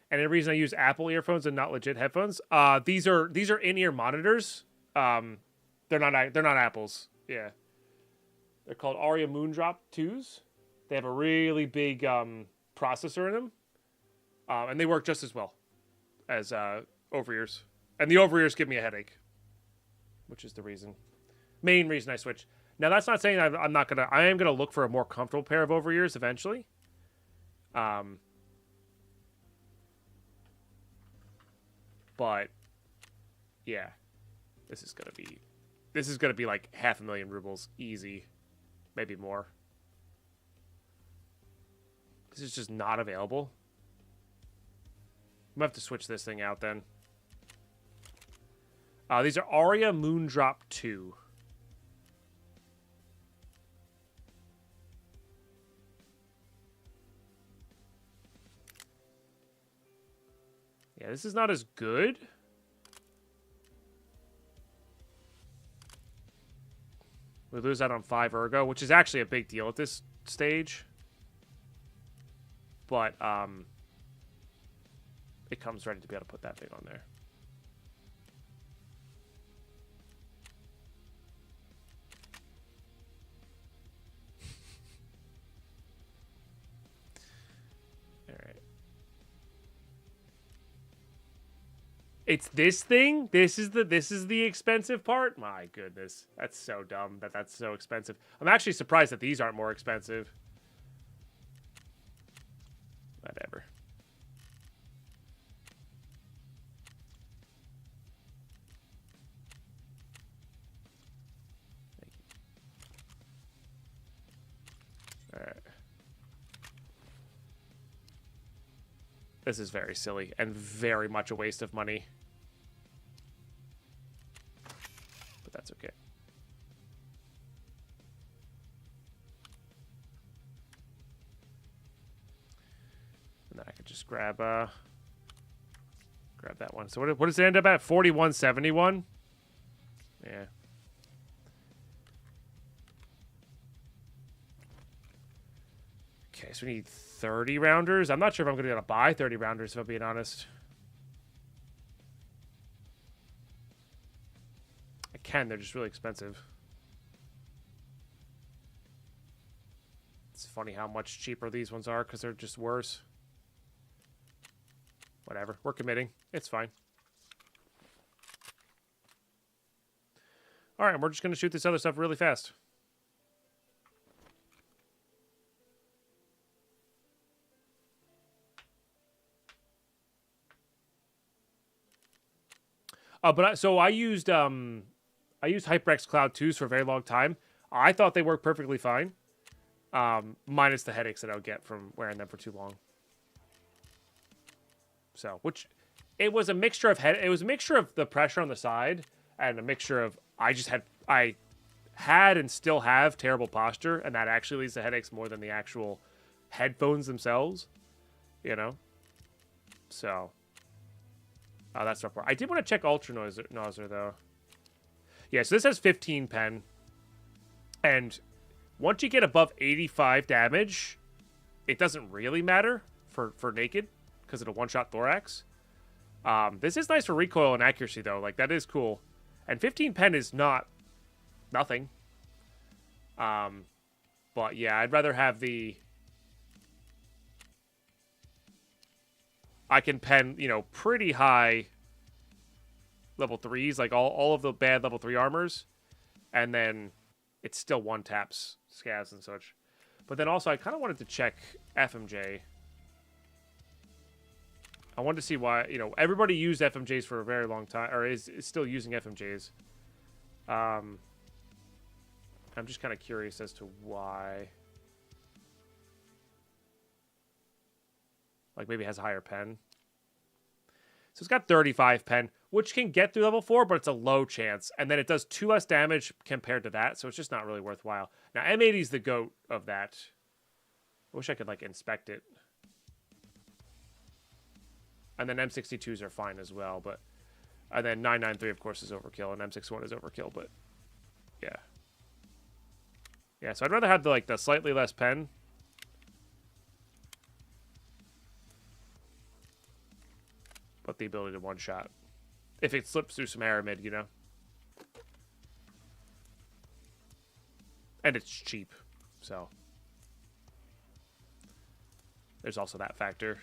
[SPEAKER 1] And the reason I use Apple earphones and not legit headphones, these are in-ear monitors. They're not Apples. Yeah, they're called Aria Moondrop 2s. They have a really big processor in them, and they work just as well as over-ears. And the over-ears give me a headache, which is the main reason I switched. Now that's not saying I am gonna look for a more comfortable pair of over-ears eventually. But yeah, this is gonna be like 500,000 rubles easy, maybe more. This is just not available. I'm gonna have to switch this thing out then. These are Aria Moondrop 2. Yeah, this is not as good. We lose out on 5 ergo, which is actually a big deal at this stage. But it comes ready to be able to put that thing on there. It's this thing. This is the expensive part. My goodness, that's so dumb that's so expensive. I'm actually surprised that these aren't more expensive. Whatever. All right. This is very silly and very much a waste of money. But that's okay. And then I could just grab that one. So what does it end up at? 4171? Yeah. Okay, so we need 30 rounders. I'm not sure if I'm going to be able to buy 30 rounders, if I'm being honest. I can, they're just really expensive. It's funny how much cheaper these ones are because they're just worse. Whatever, we're committing. It's fine. All right, we're just going to shoot this other stuff really fast. So I used HyperX Cloud 2s for a very long time. I thought they worked perfectly fine, minus the headaches that I would get from wearing them for too long. So, it was a mixture of the pressure on the side and a mixture of I had and still have terrible posture, and that actually leads to headaches more than the actual headphones themselves, you know. So. Oh, that's not far. I did want to check Ultra Noiser, though. Yeah, so this has 15 pen. And once you get above 85 damage, it doesn't really matter for naked, because of the one-shot thorax. This is nice for recoil and accuracy, though. Like, that is cool. And 15 pen is not nothing. But, yeah, I'd rather have the... I can pen, you know, pretty high level 3s, like all of the bad level 3 armors, and then it's still one taps scavs and such. But then also I kind of wanted to check FMJ. I wanted to see why, you know, everybody used FMJs for a very long time, or is still using FMJs. I'm just kind of curious as to why. Like, maybe it has a higher pen. So it's got 35 pen, which can get through level 4, but it's a low chance. And then it does 2 less damage compared to that, so it's just not really worthwhile. Now, M80 is the GOAT of that. I wish I could, like, inspect it. And then M62s are fine as well, but... And then 993, of course, is overkill, and M61 is overkill, but... Yeah. Yeah, so I'd rather have, the slightly less pen... but the ability to one-shot. If it slips through some aramid, you know? And it's cheap, so... There's also that factor.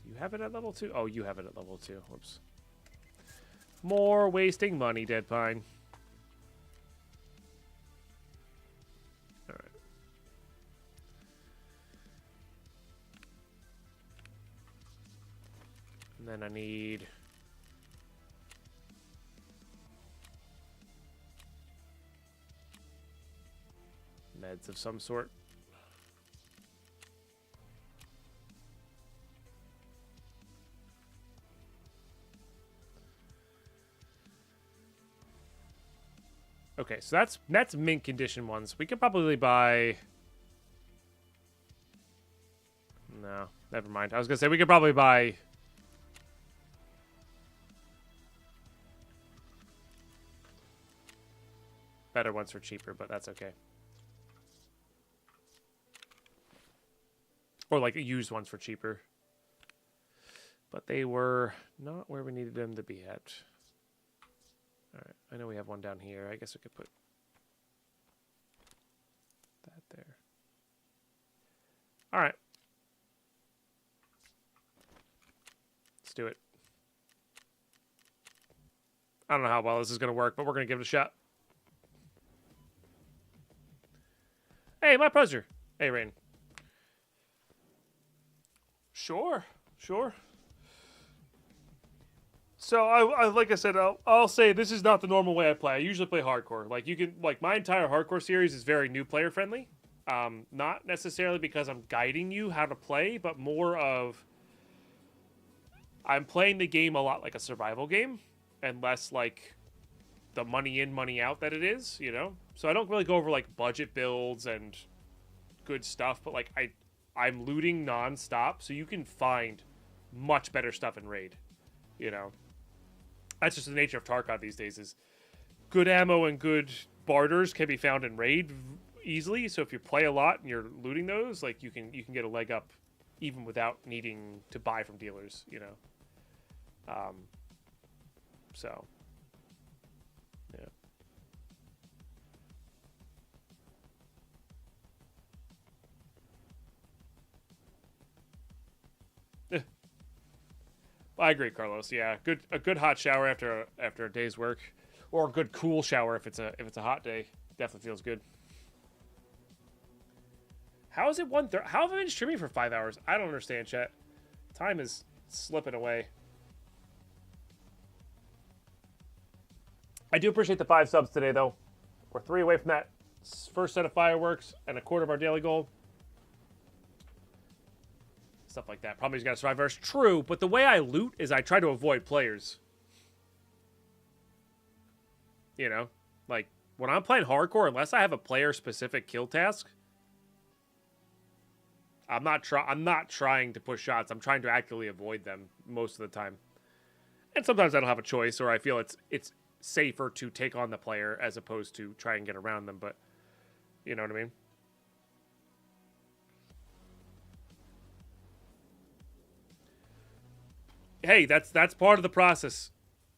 [SPEAKER 1] You have it at level 2? Oh, you have it at level 2. Whoops. More wasting money, Dead Pine. Alright. And then I need... meds of some sort. Okay, so that's mint condition ones. We could probably buy... No, never mind. I was gonna say we could probably buy... better ones for cheaper, but that's okay. Or like used ones for cheaper. But they were not where we needed them to be at. Alright, I know we have one down here. I guess we could put that there. Alright. Let's do it. I don't know how well this is going to work, but we're going to give it a shot. Hey, my pleasure. Hey, Rain. Sure, sure. So I like I said, I'll say this is not the normal way I play. I usually play hardcore. Like you can, like my entire hardcore series is very new player friendly. Not necessarily because I'm guiding you how to play, but more of I'm playing the game a lot like a survival game, and less like the money in, money out that it is. You know, so I don't really go over like budget builds and good stuff, but like I'm looting nonstop, so you can find much better stuff in raid. You know. That's just the nature of Tarkov these days. Is good ammo and good barters can be found in raid easily. So if you play a lot and you're looting those, like you can get a leg up, even without needing to buy from dealers. You know. So. Yeah. I agree, Carlos. Yeah, a good hot shower after a day's work, or a good cool shower if it's a hot day. Definitely feels good. How is it 1:30? How have I been streaming for 5 hours? I don't understand, chat. Time is slipping away. I do appreciate the 5 subs today, though. We're 3 away from that first set of fireworks and a quarter of our daily goal. Stuff like that. Probably got to survive first. True, but the way I loot is I try to avoid players. You know? Like, when I'm playing hardcore, unless I have a player-specific kill task, I'm not trying to push shots. I'm trying to actively avoid them most of the time. And sometimes I don't have a choice, or I feel it's safer to take on the player as opposed to try and get around them, but you know what I mean? Hey, that's part of the process.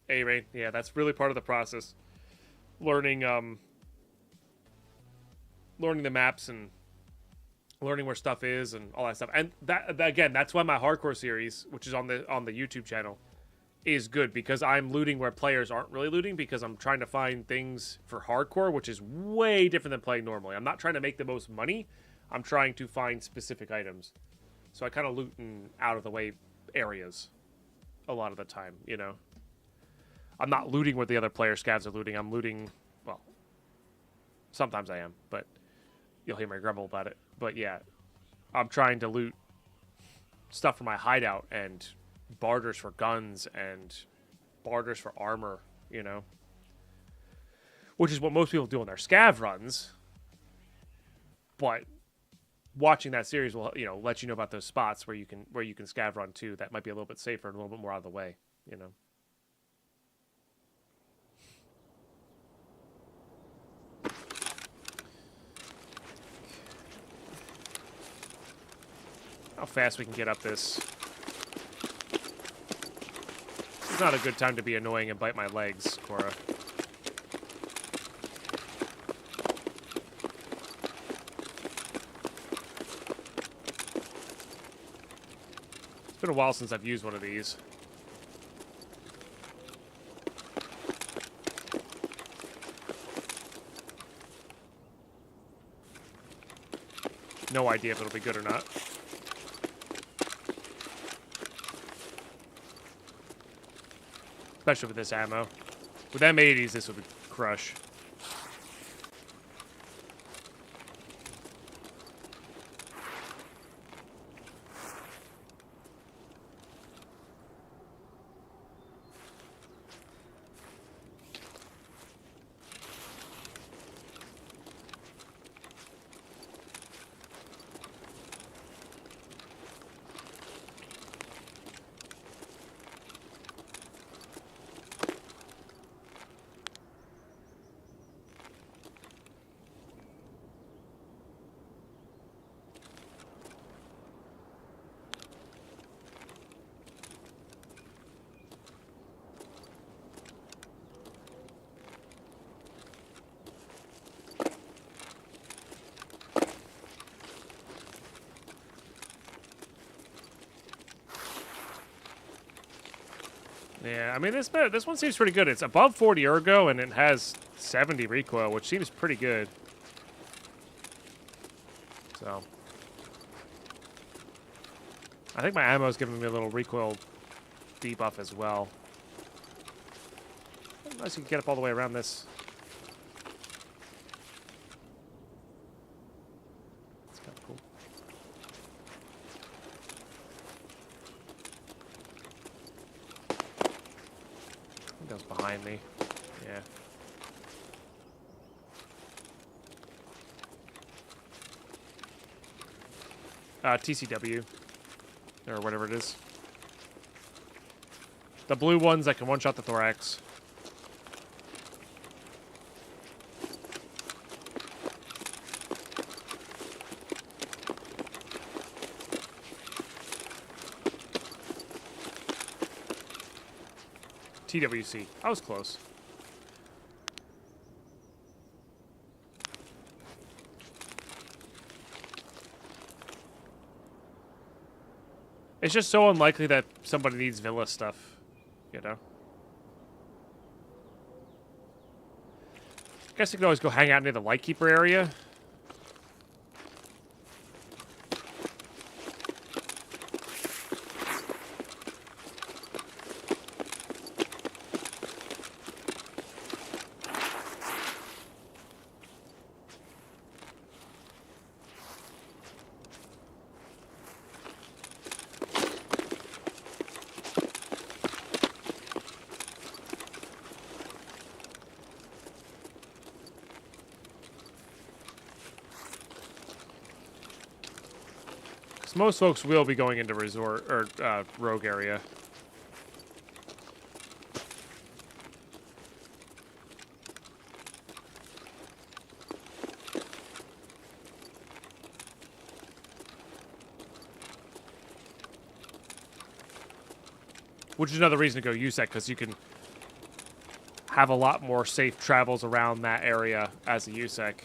[SPEAKER 1] Hey, Rain. Yeah, that's really part of the process. Learning learning the maps and learning where stuff is and all that stuff. And that again, that's why my hardcore series, which is on the YouTube channel, is good, because I'm looting where players aren't really looting, because I'm trying to find things for hardcore, which is way different than playing normally. I'm not trying to make the most money. I'm trying to find specific items. So I kind of loot in out of the way areas a lot of the time, you know. I'm not looting where the other player scavs are looting. I'm looting, well, sometimes I am, but you'll hear me grumble about it. But yeah, I'm trying to loot stuff for my hideout and barters for guns and barters for armor, you know. which is what most people do on their scav runs. But watching that series will, let you know about those spots where you can scav run too. That might be a little bit safer and a little bit more out of the way, How fast we can get up this. It's not a good time to be annoying and bite my legs, Cora. It's been a while since I've used one of these. No idea if it'll be good or not. Especially with this ammo. With M80s, this would crush. Yeah, I mean, this one seems pretty good. It's above 40 ergo, and it has 70 recoil, which seems pretty good. So, I think my ammo is giving me a little recoil debuff as well. Unless you can get up all the way around this. That's kind of cool. I think that was behind me. Yeah. TCW. Or whatever it is. The blue ones that can one-shot the thorax. TWC. I was close. It's just so unlikely that somebody needs Villa stuff, I guess you could always go hang out near the Lightkeeper area. Most folks will be going into resort or rogue area. Which is another reason to go USEC, because you can have a lot more safe travels around that area as a USEC.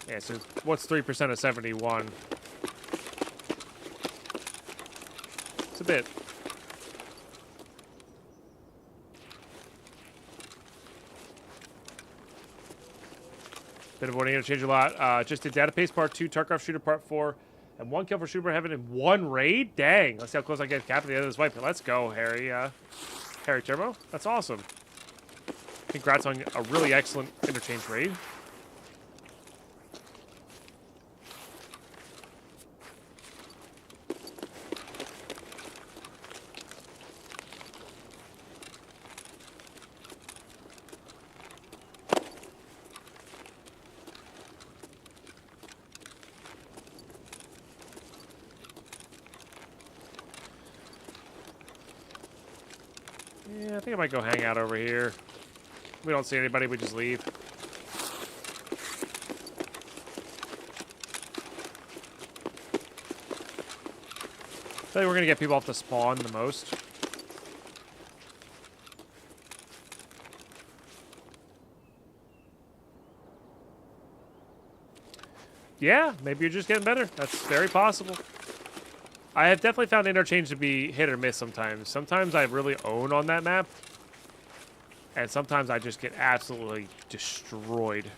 [SPEAKER 1] Yeah, so what's 3% of 71? It's a bit. Bit of avoiding interchange a lot. Just did Data Paste Part 2, Tarkov Shooter Part 4, and 1 kill for Shooter Heaven in 1 raid? Dang. Let's see how close I get cap at the end of this wipe. Let's go, Harry. Harry Turbo. That's awesome. Congrats on a really excellent interchange raid. Yeah, I think I might go hang out over here. We don't see anybody, we just leave. I feel like we're gonna get people off the spawn the most. Yeah, maybe you're just getting better. That's very possible. I have definitely found interchange to be hit or miss sometimes. Sometimes I really own on that map. And sometimes I just get absolutely destroyed.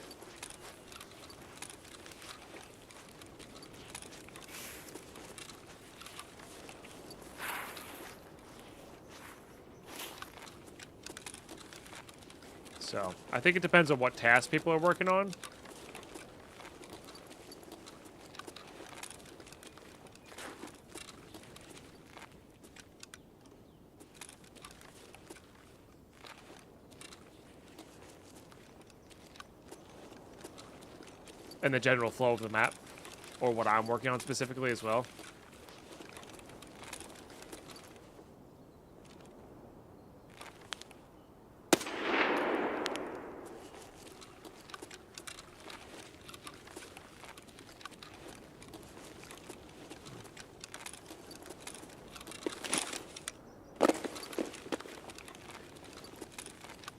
[SPEAKER 1] So, I think it depends on what tasks people are working on. And the general flow of the map. Or what I'm working on specifically as well.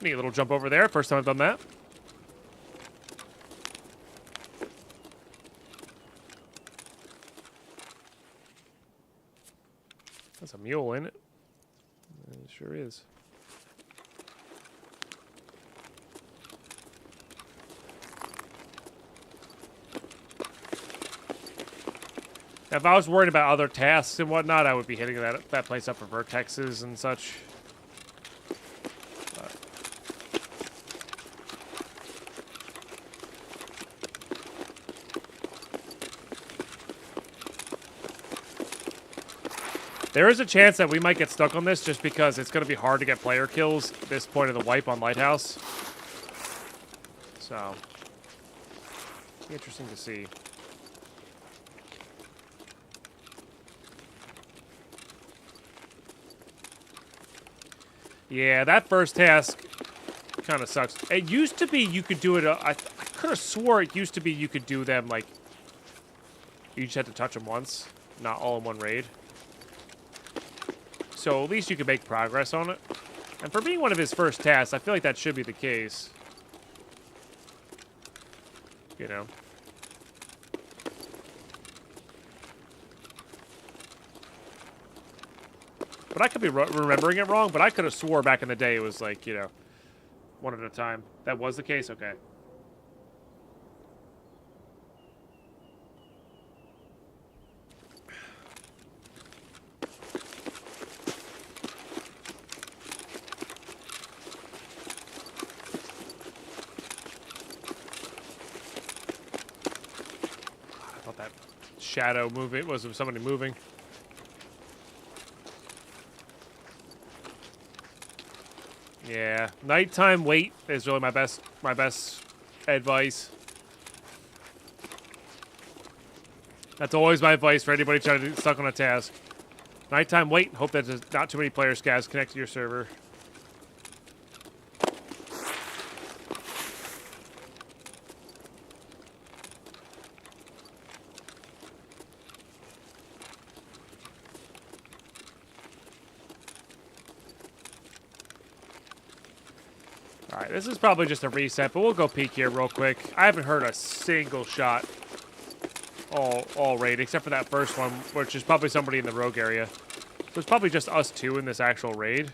[SPEAKER 1] Neat little jump over there. First time I've done that. That's a mule, ain't it? It sure is. Now, if I was worried about other tasks and whatnot, I would be hitting that place up for vertexes and such. There is a chance that we might get stuck on this just because it's going to be hard to get player kills at this point of the wipe on Lighthouse. So, interesting to see. Yeah, that first task kind of sucks. It used to be you could do it, I could have swore it used to be you could do them, like, you just had to touch them once, not all in one raid. So at least you can make progress on it. And for being one of his first tasks, I feel like that should be the case. You know? But I could be remembering it wrong, but I could have swore back in the day it was like, you know, one at a time. That was the case? Okay. Shadow moving was somebody moving. Yeah, nighttime wait is really my best advice. That's always my advice for anybody trying to get stuck on a task. Nighttime wait. Hope that there's not too many player scavs connect to your server. Alright, this is probably just a reset, but we'll go peek here real quick. I haven't heard a single shot all raid, except for that first one, which is probably somebody in the rogue area. So it's probably just us two in this actual raid.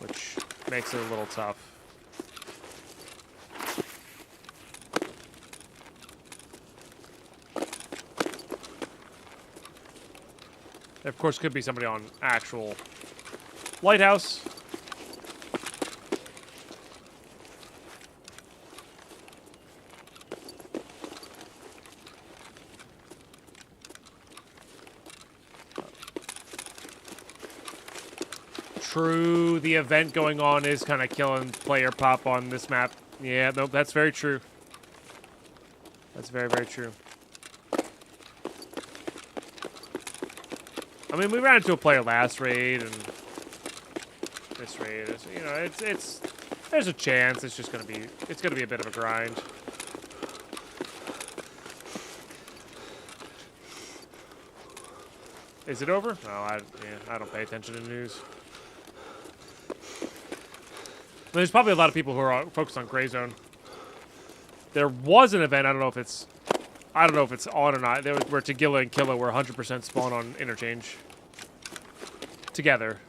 [SPEAKER 1] Which makes it a little tough. There, of course, could be somebody on actual Lighthouse. True, the event going on is kind of killing player pop on this map. Yeah, no, that's very true. That's very, very true. I mean, we ran into a player last raid, and this raid is, you know, it's there's a chance it's just gonna be a bit of a grind. Is it over? No, I don't pay attention to news. There's probably a lot of people who are focused on Gray Zone. There was an event. I don't know if it's on or not. There was where Tagilla and Killa were 100% spawn on interchange together.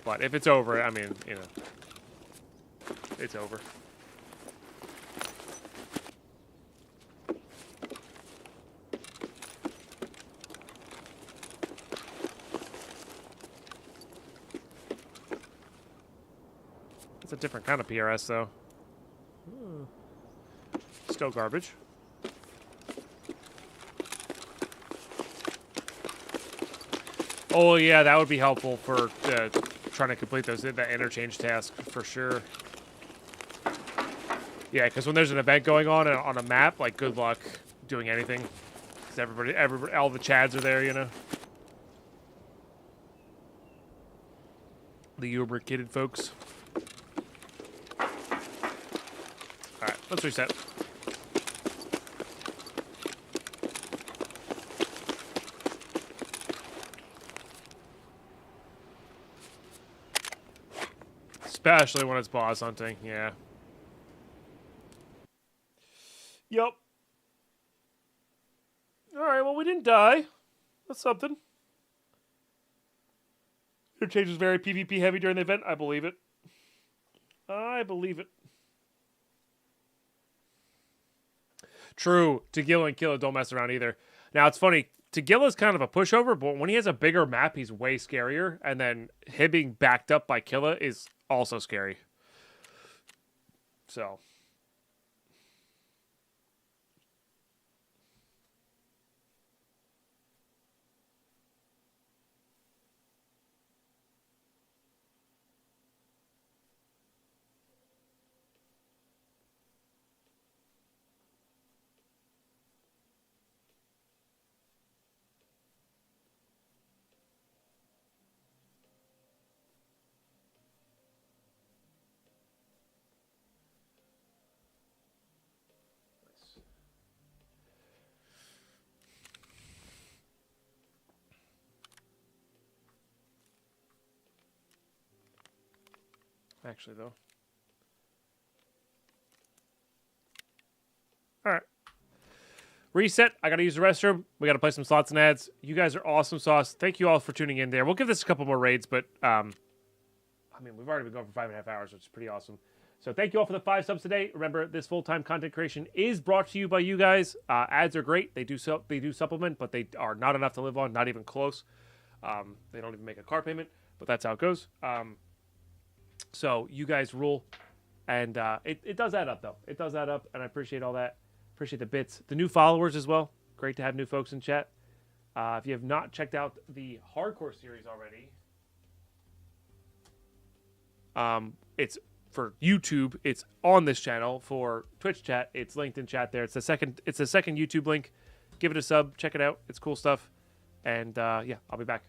[SPEAKER 1] But if it's over, I mean, you know, it's over. It's a different kind of PRS, though. Still garbage. Oh, yeah, that would be helpful for trying to complete that interchange task, for sure. Yeah, because when there's an event going on a map, like, good luck doing anything. Because everybody, all the Chads are there, you know? The uber-kidded folks. Alright, let's reset. Especially when it's boss hunting, yeah. Yep. Alright, well, we didn't die. That's something. Interchange was very PvP heavy during the event. I believe it. I believe it. True. Tagilla and Killa don't mess around either. Now, it's funny. Tagilla's kind of a pushover, but when he has a bigger map, he's way scarier. And then him being backed up by Killa is also scary. So. Actually, though. Alright. Reset. I gotta use the restroom. We gotta play some slots and ads. You guys are awesome sauce. Thank you all for tuning in there. We'll give this a couple more raids, but, I mean, we've already been going for 5.5 hours, which is pretty awesome. So thank you all for the 5 subs today. Remember, this full-time content creation is brought to you by you guys. Ads are great. They do supplement, but they are not enough to live on, not even close. They don't even make a car payment, but that's how it goes. So you guys rule, and it does add up, though. It does add up, and I appreciate all that. Appreciate the bits. The new followers as well. Great to have new folks in chat. If you have not checked out the Hardcore series already, it's for YouTube. It's on this channel. For Twitch chat, it's linked in chat there. It's the second YouTube link. Give it a sub. Check it out. It's cool stuff. And yeah, I'll be back.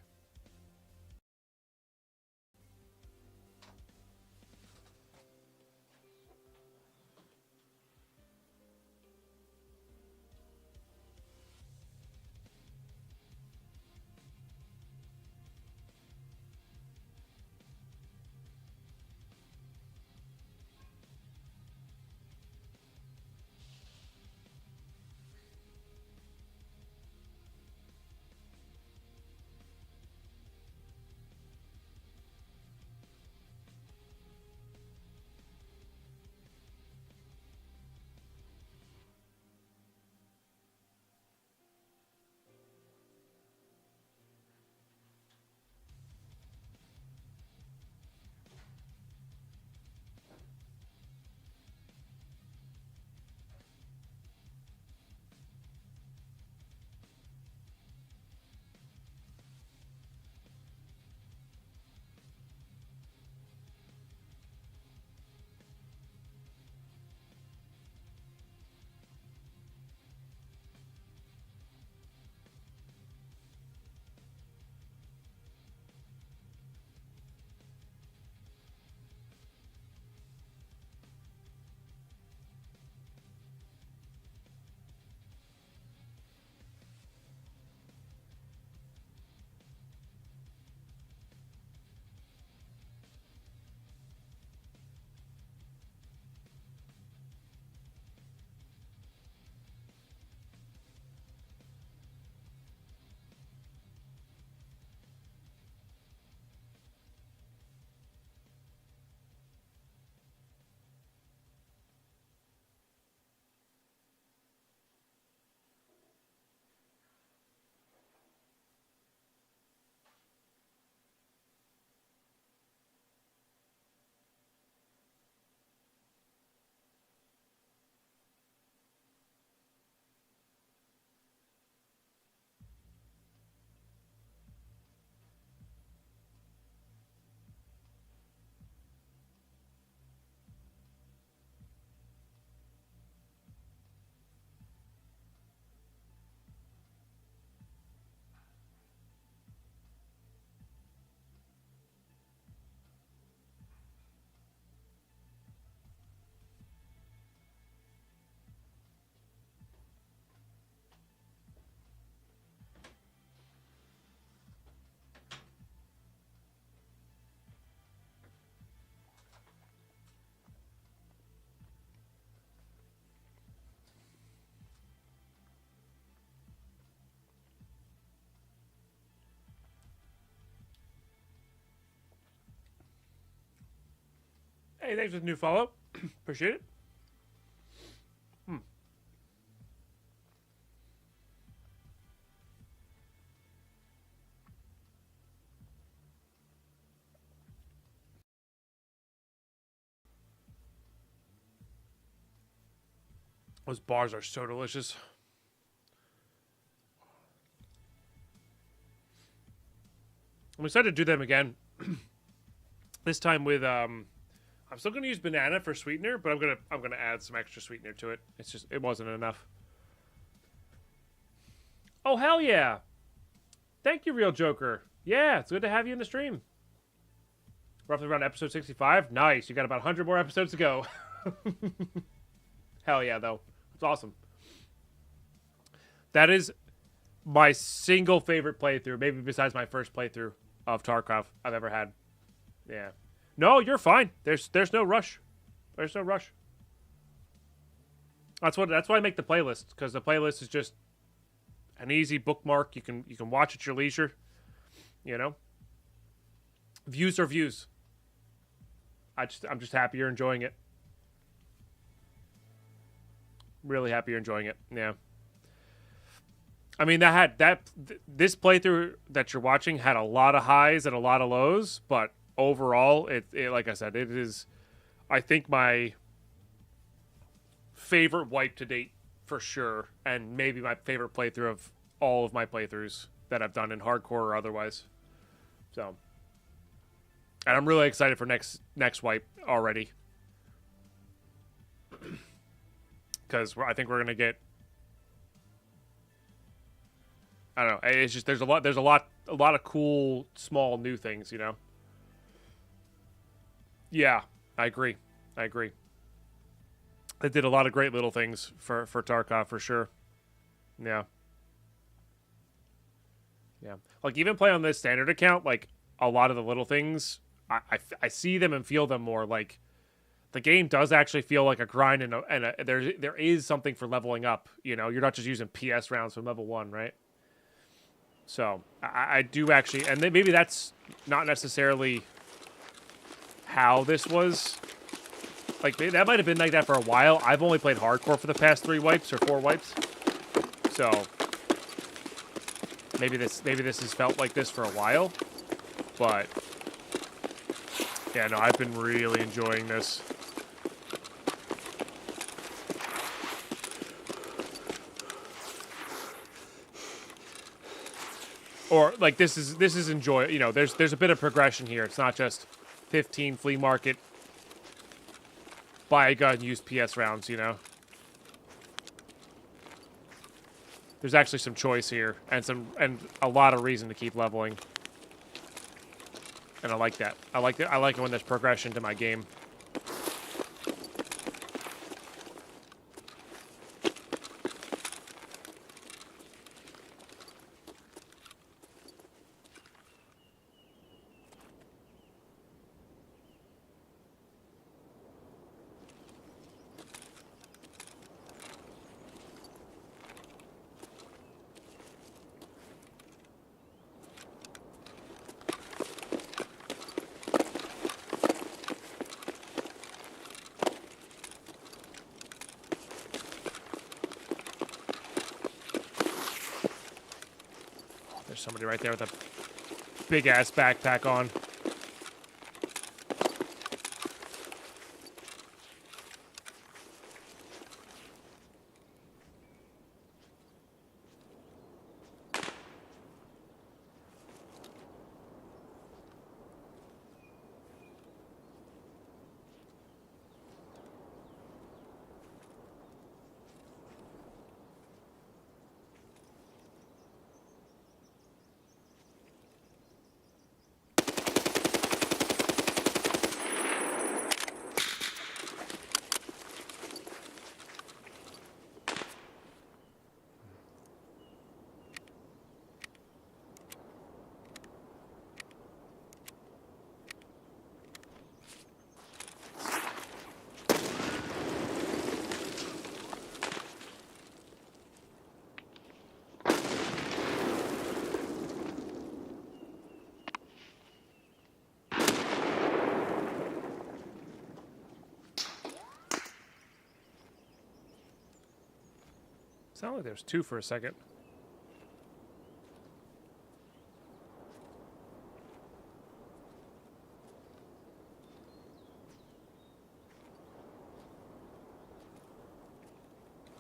[SPEAKER 1] Hey, thanks for the new follow. Appreciate it. Those bars are so delicious. I'm excited to do them again. This time with I'm still gonna use banana for sweetener, but I'm gonna add some extra sweetener to it. It's just it wasn't enough. Oh hell yeah! Thank you, Real Joker. Yeah, it's good to have you in the stream. Roughly around episode 65. Nice. You got about 100 more episodes to go. Hell yeah, though. It's awesome. That is my single favorite playthrough, maybe besides my first playthrough of Tarkov I've ever had. Yeah. No, you're fine. There's no rush. There's no rush. That's why I make the playlist, because the playlist is just an easy bookmark. You can watch at your leisure. You know? Views are views. I'm just happy you're enjoying it. Really happy you're enjoying it. Yeah. I mean, this playthrough that you're watching had a lot of highs and a lot of lows, but overall, it like I said, it is, I think, my favorite wipe to date for sure, and maybe my favorite playthrough of all of my playthroughs that I've done in hardcore or otherwise. So, and I'm really excited for next wipe already, because I think we're gonna get. I don't know. It's just there's a lot of cool small new things, you know. Yeah, I agree. They did a lot of great little things for Tarkov for sure. Yeah. Yeah. Like even playing on this standard account, like a lot of the little things, I see them and feel them more. Like the game does actually feel like a grind, and there is something for leveling up. You know, you're not just using PS rounds from level 1, right? So I do actually, and then maybe that's not necessarily how this was. Like that might have been like that for a while. I've only played hardcore for the past 3 wipes or 4 wipes, so maybe this has felt like this for a while. But yeah, no, I've been really enjoying this. Or like this is enjoy. You know, there's a bit of progression here. It's not just 15 flea market, buy a gun, use PS rounds. You know, there's actually some choice here and a lot of reason to keep leveling. And I like that. I like it when there's progression to my game. Somebody right there with a big ass backpack on. Sounded like there was two for a second.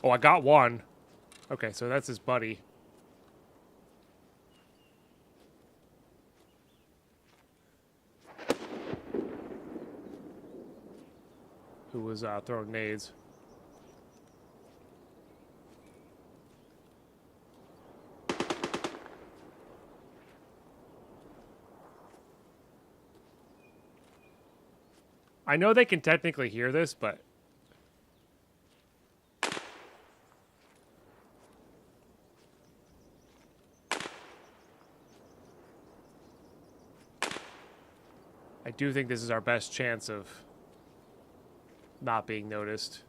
[SPEAKER 1] Oh, I got one. Okay, so that's his buddy. Who was throwing nades. I know they can technically hear this, but... I do think this is our best chance of not being noticed.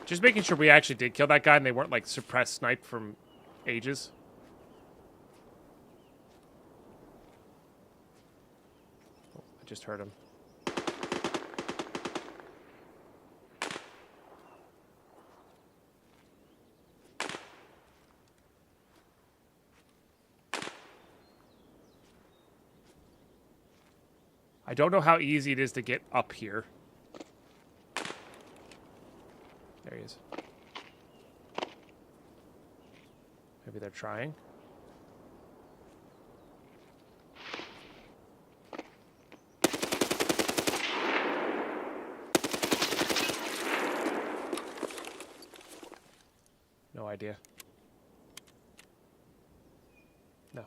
[SPEAKER 1] Just making sure we actually did kill that guy and they weren't like suppressed sniped from ages. Oh, I just heard him. I don't know how easy it is to get up here. There he is. Maybe they're trying. No idea. No.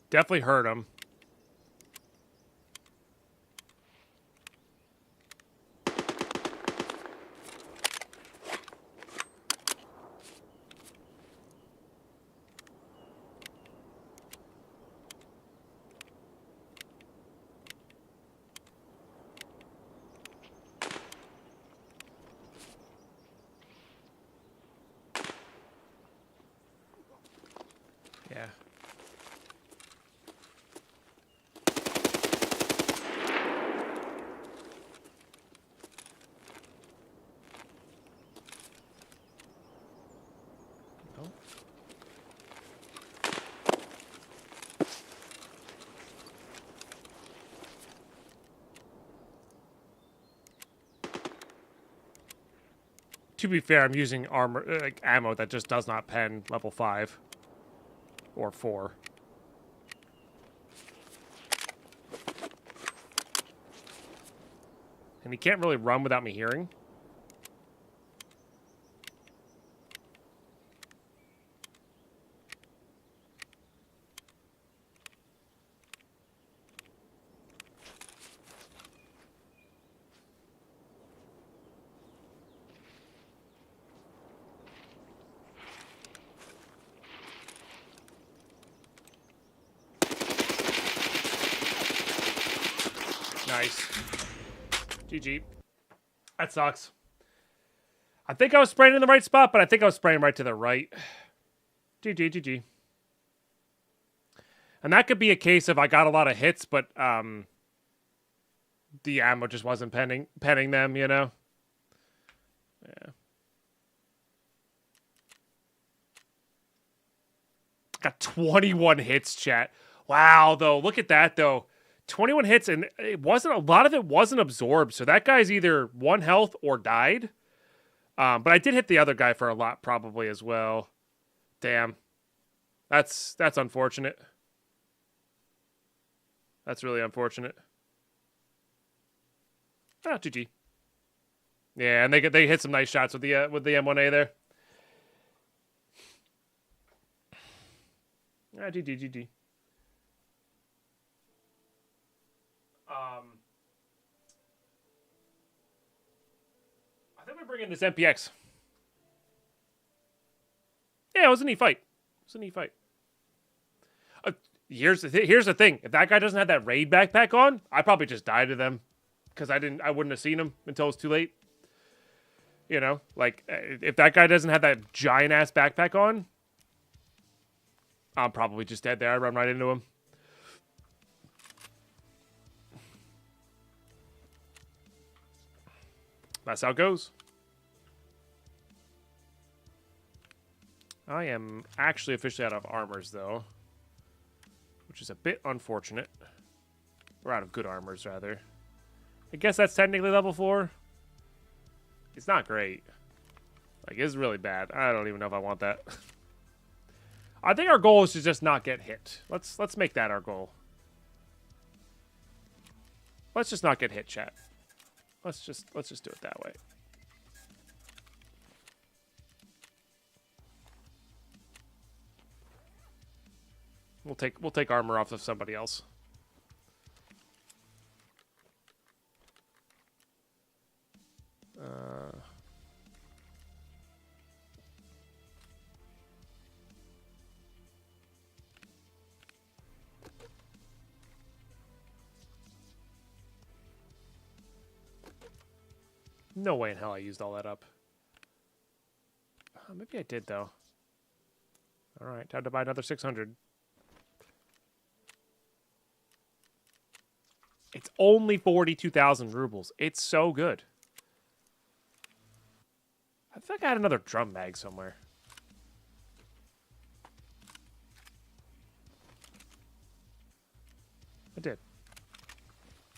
[SPEAKER 1] Definitely heard him. Yeah. No. To be fair, I'm using armor, like ammo that just does not pen level 5 or 4. And he can't really run without me hearing. Nice. GG. That sucks. I think I was spraying in the right spot, but I think I was spraying right to the right. GG, GG. And that could be a case of I got a lot of hits, but the ammo just wasn't penning them, you know? Yeah. Got 21 hits, chat. Wow, though. Look at that, though. 21 hits, and it wasn't, a lot of it wasn't absorbed, so that guy's either 1 health or died. But I did hit the other guy for a lot, probably, as well. Damn. That's unfortunate. That's really unfortunate. Ah, GG. Yeah, and they hit some nice shots with the M1A there. Ah, GG, GG. I think we bring in this MPX. Yeah, it was a neat fight. It was a neat fight. Here's the thing. If that guy doesn't have that raid backpack on, I probably just die to them. Because I wouldn't have seen him until it was too late. You know? Like, if that guy doesn't have that giant-ass backpack on, I'm probably just dead there. I run right into him. That's how it goes. I am actually officially out of armors, though. Which is a bit unfortunate. We're out of good armors, rather. I guess that's technically level 4. It's not great. Like, it's really bad. I don't even know if I want that. I think our goal is to just not get hit. Let's make that our goal. Let's just not get hit, chat. Let's just do it that way. We'll take armor off of somebody else. No way in hell I used all that up. Maybe I did, though. Alright, time to buy another 600. It's only 42,000 rubles. It's so good. I think I had another drum bag somewhere. I did.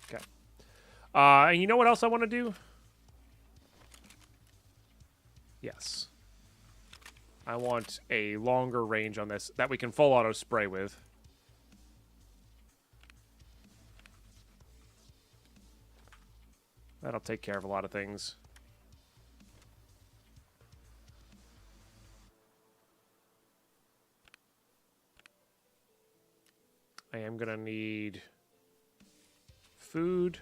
[SPEAKER 1] Okay. And you know what else I want to do? Yes. I want a longer range on this that we can full auto spray with. That'll take care of a lot of things. I am gonna need food.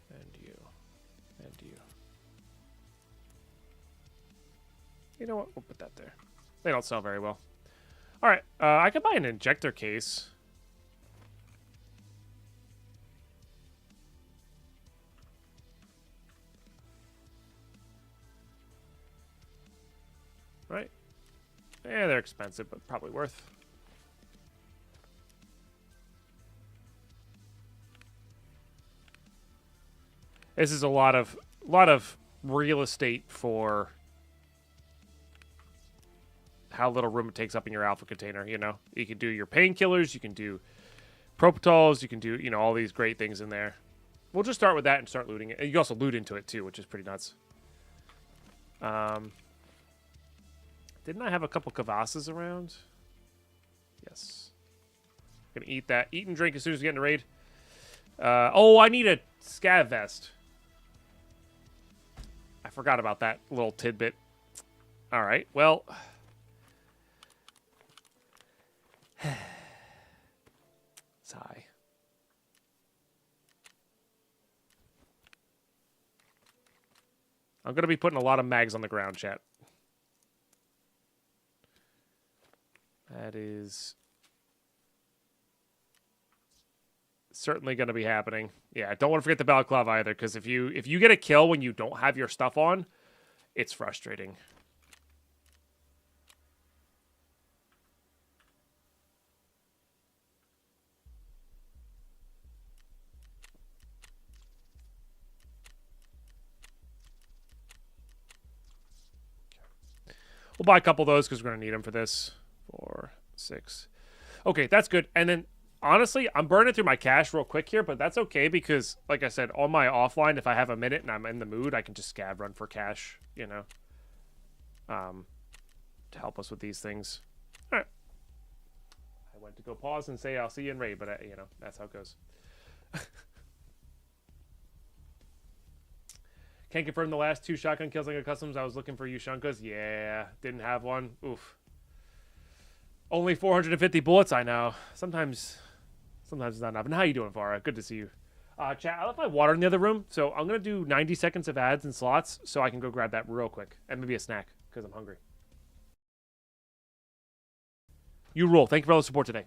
[SPEAKER 1] And you. And you. You know what? We'll put that there. They don't sell very well. Alright, I could buy an injector case. Right? Yeah, they're expensive, but probably worth. This is a lot of real estate for how little room it takes up in your alpha container, you know? You can do your painkillers, you can do propitols, you can do, you know, all these great things in there. We'll just start with that and start looting it. You can also loot into it too, which is pretty nuts. Didn't I have a couple kvassas around? Yes. Gonna eat that. Eat and drink as soon as we get in the raid. Oh, I need a scav vest. I forgot about that little tidbit. Alright, well. Sigh. I'm gonna be putting a lot of mags on the ground, chat. That is certainly going to be happening. Yeah, don't want to forget the balaclava either, because if you get a kill when you don't have your stuff on, it's frustrating. We'll buy a couple of those because we're going to need them for this. 4, 6. Okay, that's good. And then, honestly, I'm burning through my cash real quick here, but that's okay because, like I said, on my offline, if I have a minute and I'm in the mood, I can just scav run for cash, you know, to help us with these things. All right. I went to go pause and say I'll see you in raid, but, you know, that's how it goes. Can't confirm the last 2 shotgun kills like a customs. I was looking for Yushunkas. Yeah, didn't have one. Oof. Only 450 bullets, I know. Sometimes it's not enough. And how you doing, Vara? Good to see you. Chat, I left my water in the other room, so I'm going to do 90 seconds of ads and slots so I can go grab that real quick. And maybe a snack, because I'm hungry. You rule. Thank you for all the support today.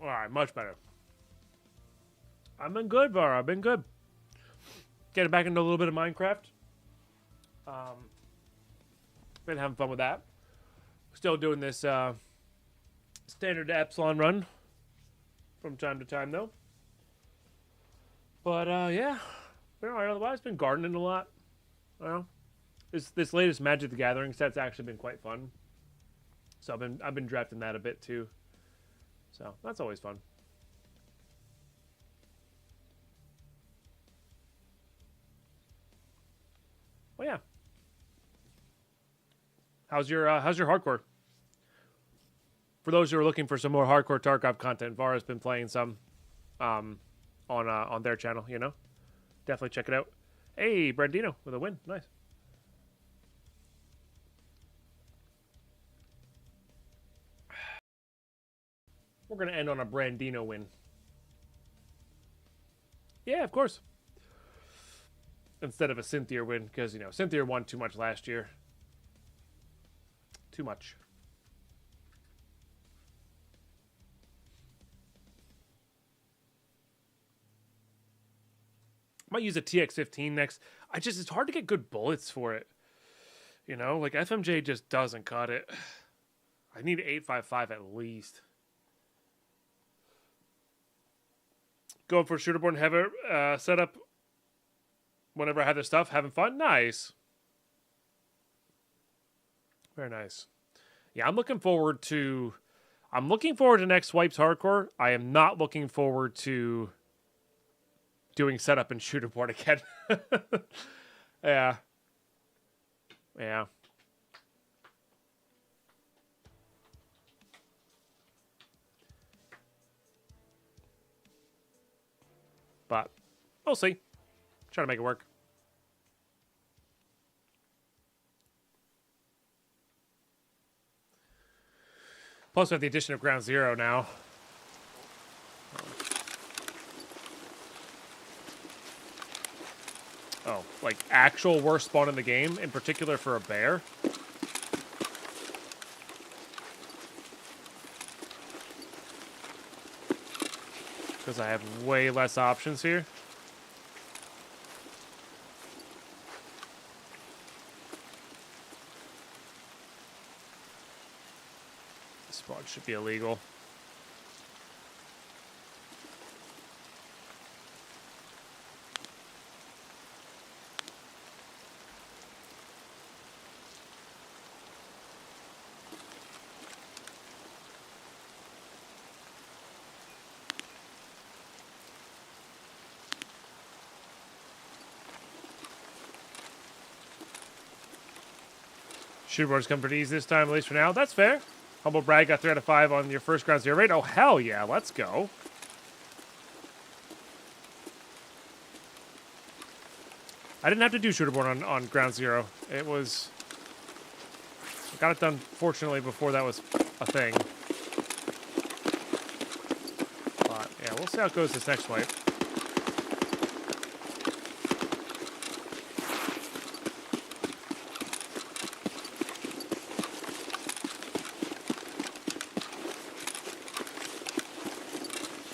[SPEAKER 1] All right, much better. I've been good, Var. I've been good. Getting back into a little bit of Minecraft. Been having fun with that. Still doing this standard Epsilon run from time to time, though. But yeah, otherwise been gardening a lot. Well, this latest Magic the Gathering set's actually been quite fun. So I've been drafting that a bit too. So that's always fun. Well, yeah. How's your hardcore? For those who are looking for some more hardcore Tarkov content, Vara's been playing some on their channel. You know, definitely check it out. Hey, Brandino with a win, nice. We're gonna end on a Brandino win. Yeah, of course. Instead of a Cynthia win, because, you know, Cynthia won too much last year. Too much. Might use a TX-15 next. It's hard to get good bullets for it. You know, like FMJ just doesn't cut it. I need 8.55 at least. Going for shooterborn heaver setup. Whenever I have this stuff, having fun, nice. Very nice. Yeah, I'm looking forward to next Swipes Hardcore. I am not looking forward to doing setup and shooterboard again. Yeah. Yeah. But we'll see. Try to make it work. Plus, we have the addition of Ground Zero now. Oh, like actual worst spawn in the game, in particular for a bear. Because I have way less options here. This spawn should be illegal. Shooterboard's come pretty easy this time, at least for now. That's fair. Humble brag, got 3 out of 5 on your first Ground Zero raid. Oh, hell yeah, let's go. I didn't have to do shooter born on ground zero. It was... I got it done, fortunately, before that was a thing. But, yeah, we'll see how it goes this next wipe.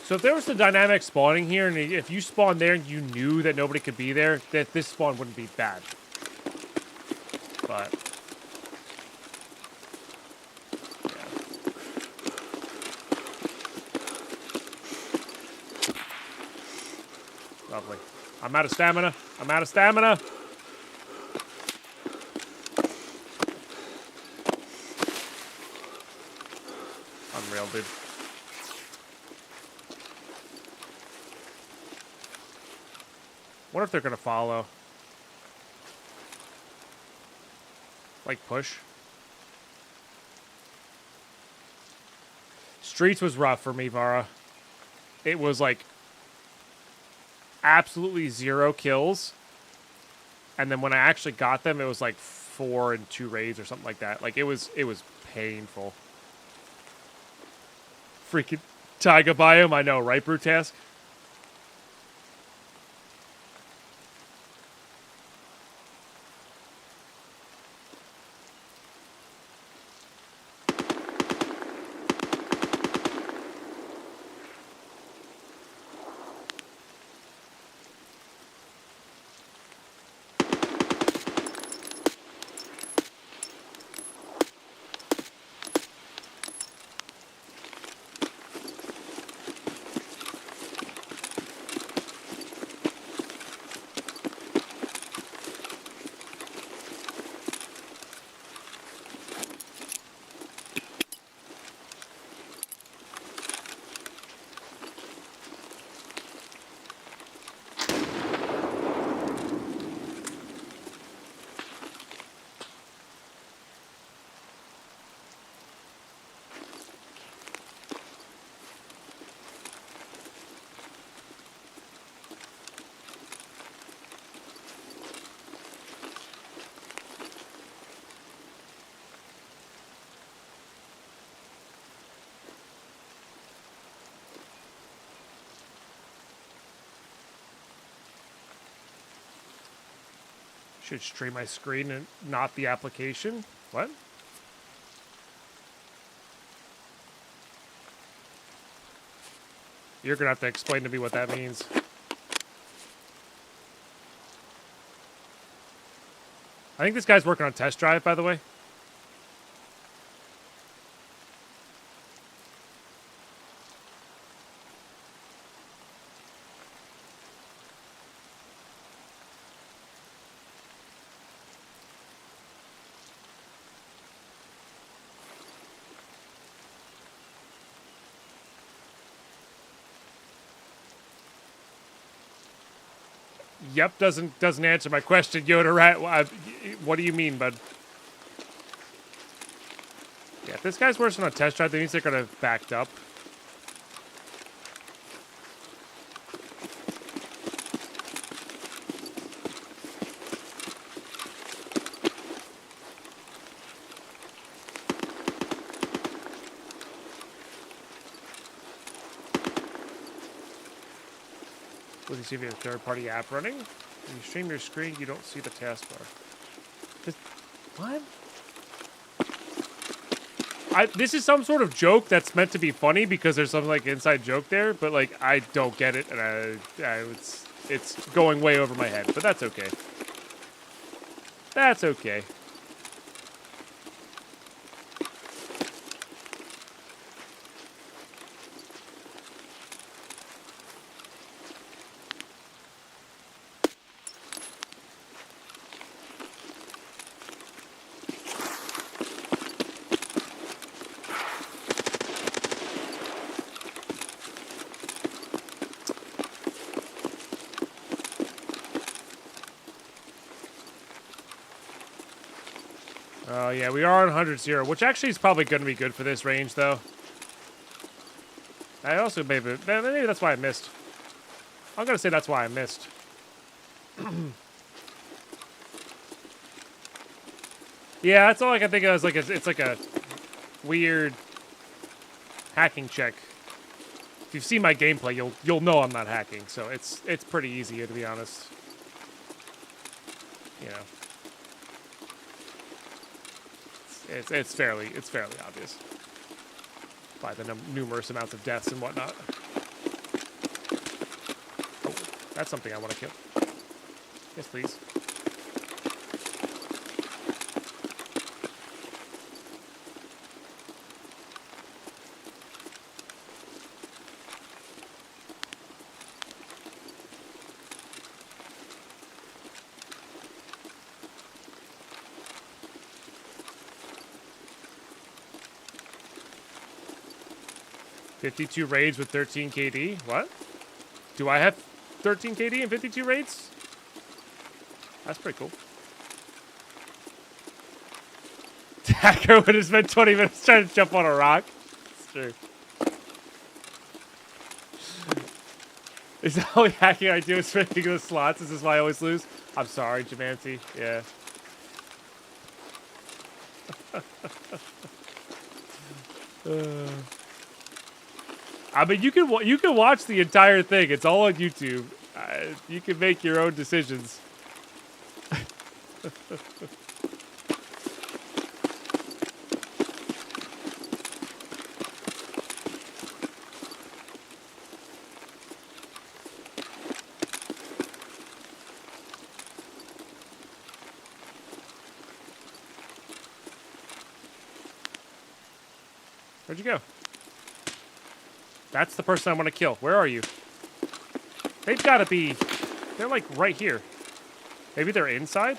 [SPEAKER 1] So if there was the dynamic spawning here, and if you spawned there and you knew that nobody could be there, that this spawn wouldn't be bad. But... lovely. I'm out of stamina. I'm out of stamina. Unreal, dude. What if they're gonna follow? Like push? Streets was rough for me, Vara. It was like absolutely 0 kills, and then when I actually got them, it was like 4 and 2 raids or something like that. Like it was painful. Freaking taiga biome, I know, right, Brutask? Should stream my screen and not the application. What? You're gonna have to explain to me what that means. I think this guy's working on test drive, by the way. Yep, doesn't answer my question, Yoda Rat. What do you mean, bud? Yeah, if this guy's working on test drive, that means they're gonna have backed up. Will you see if you have a third-party app running? When you stream your screen, you don't see the taskbar. What? This is some sort of joke that's meant to be funny because there's some like inside joke there, but like I don't get it, and it's going way over my head. But that's okay. That's okay. Oh, yeah, we are on 100-0, which actually is probably going to be good for this range, though. I also maybe that's why I missed. I'm going to say that's why I missed. Yeah, that's all I can think of. Is like it's like a weird hacking check. If you've seen my gameplay, you'll know I'm not hacking. So it's pretty easy, to be honest. You know, it's fairly obvious by the numerous amounts of deaths and whatnot. Oh, that's something I want to kill. Yes, please. $52 raids with 13 KD? What? Do I have 13 KD and 52 raids? That's pretty cool. Hacker would have spent 20 minutes trying to jump on a rock. It's true. Is the only hacking I do is making the slots? Is this why I always lose? I'm sorry, Jamanti. Yeah. I mean, you can watch the entire thing. It's all on YouTube. You can make your own decisions. Where'd you go? That's the person I want to kill. Where are you? They've got to be... They're like right here. Maybe they're inside?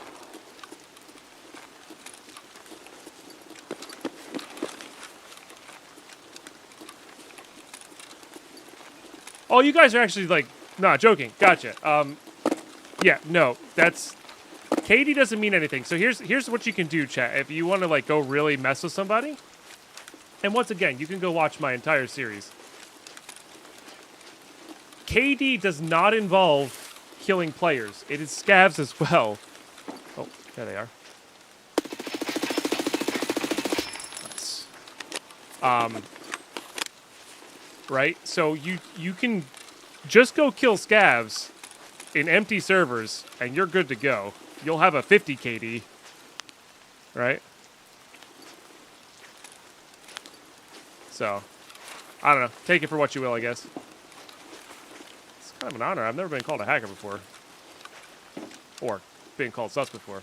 [SPEAKER 1] Oh, you guys are actually like... Nah, joking. Gotcha. Yeah, no. That's... Katie doesn't mean anything. So here's what you can do, chat. If you want to like go really mess with somebody... And once again, you can go watch my entire series. KD does not involve killing players. It is scavs as well. Oh, there they are. Nice. Right? So you can just go kill scavs in empty servers, and you're good to go. You'll have a 50 KD. Right? So, I don't know. Take it for what you will, I guess. It's kind of an honor. I've never been called a hacker before. Or been called sus before.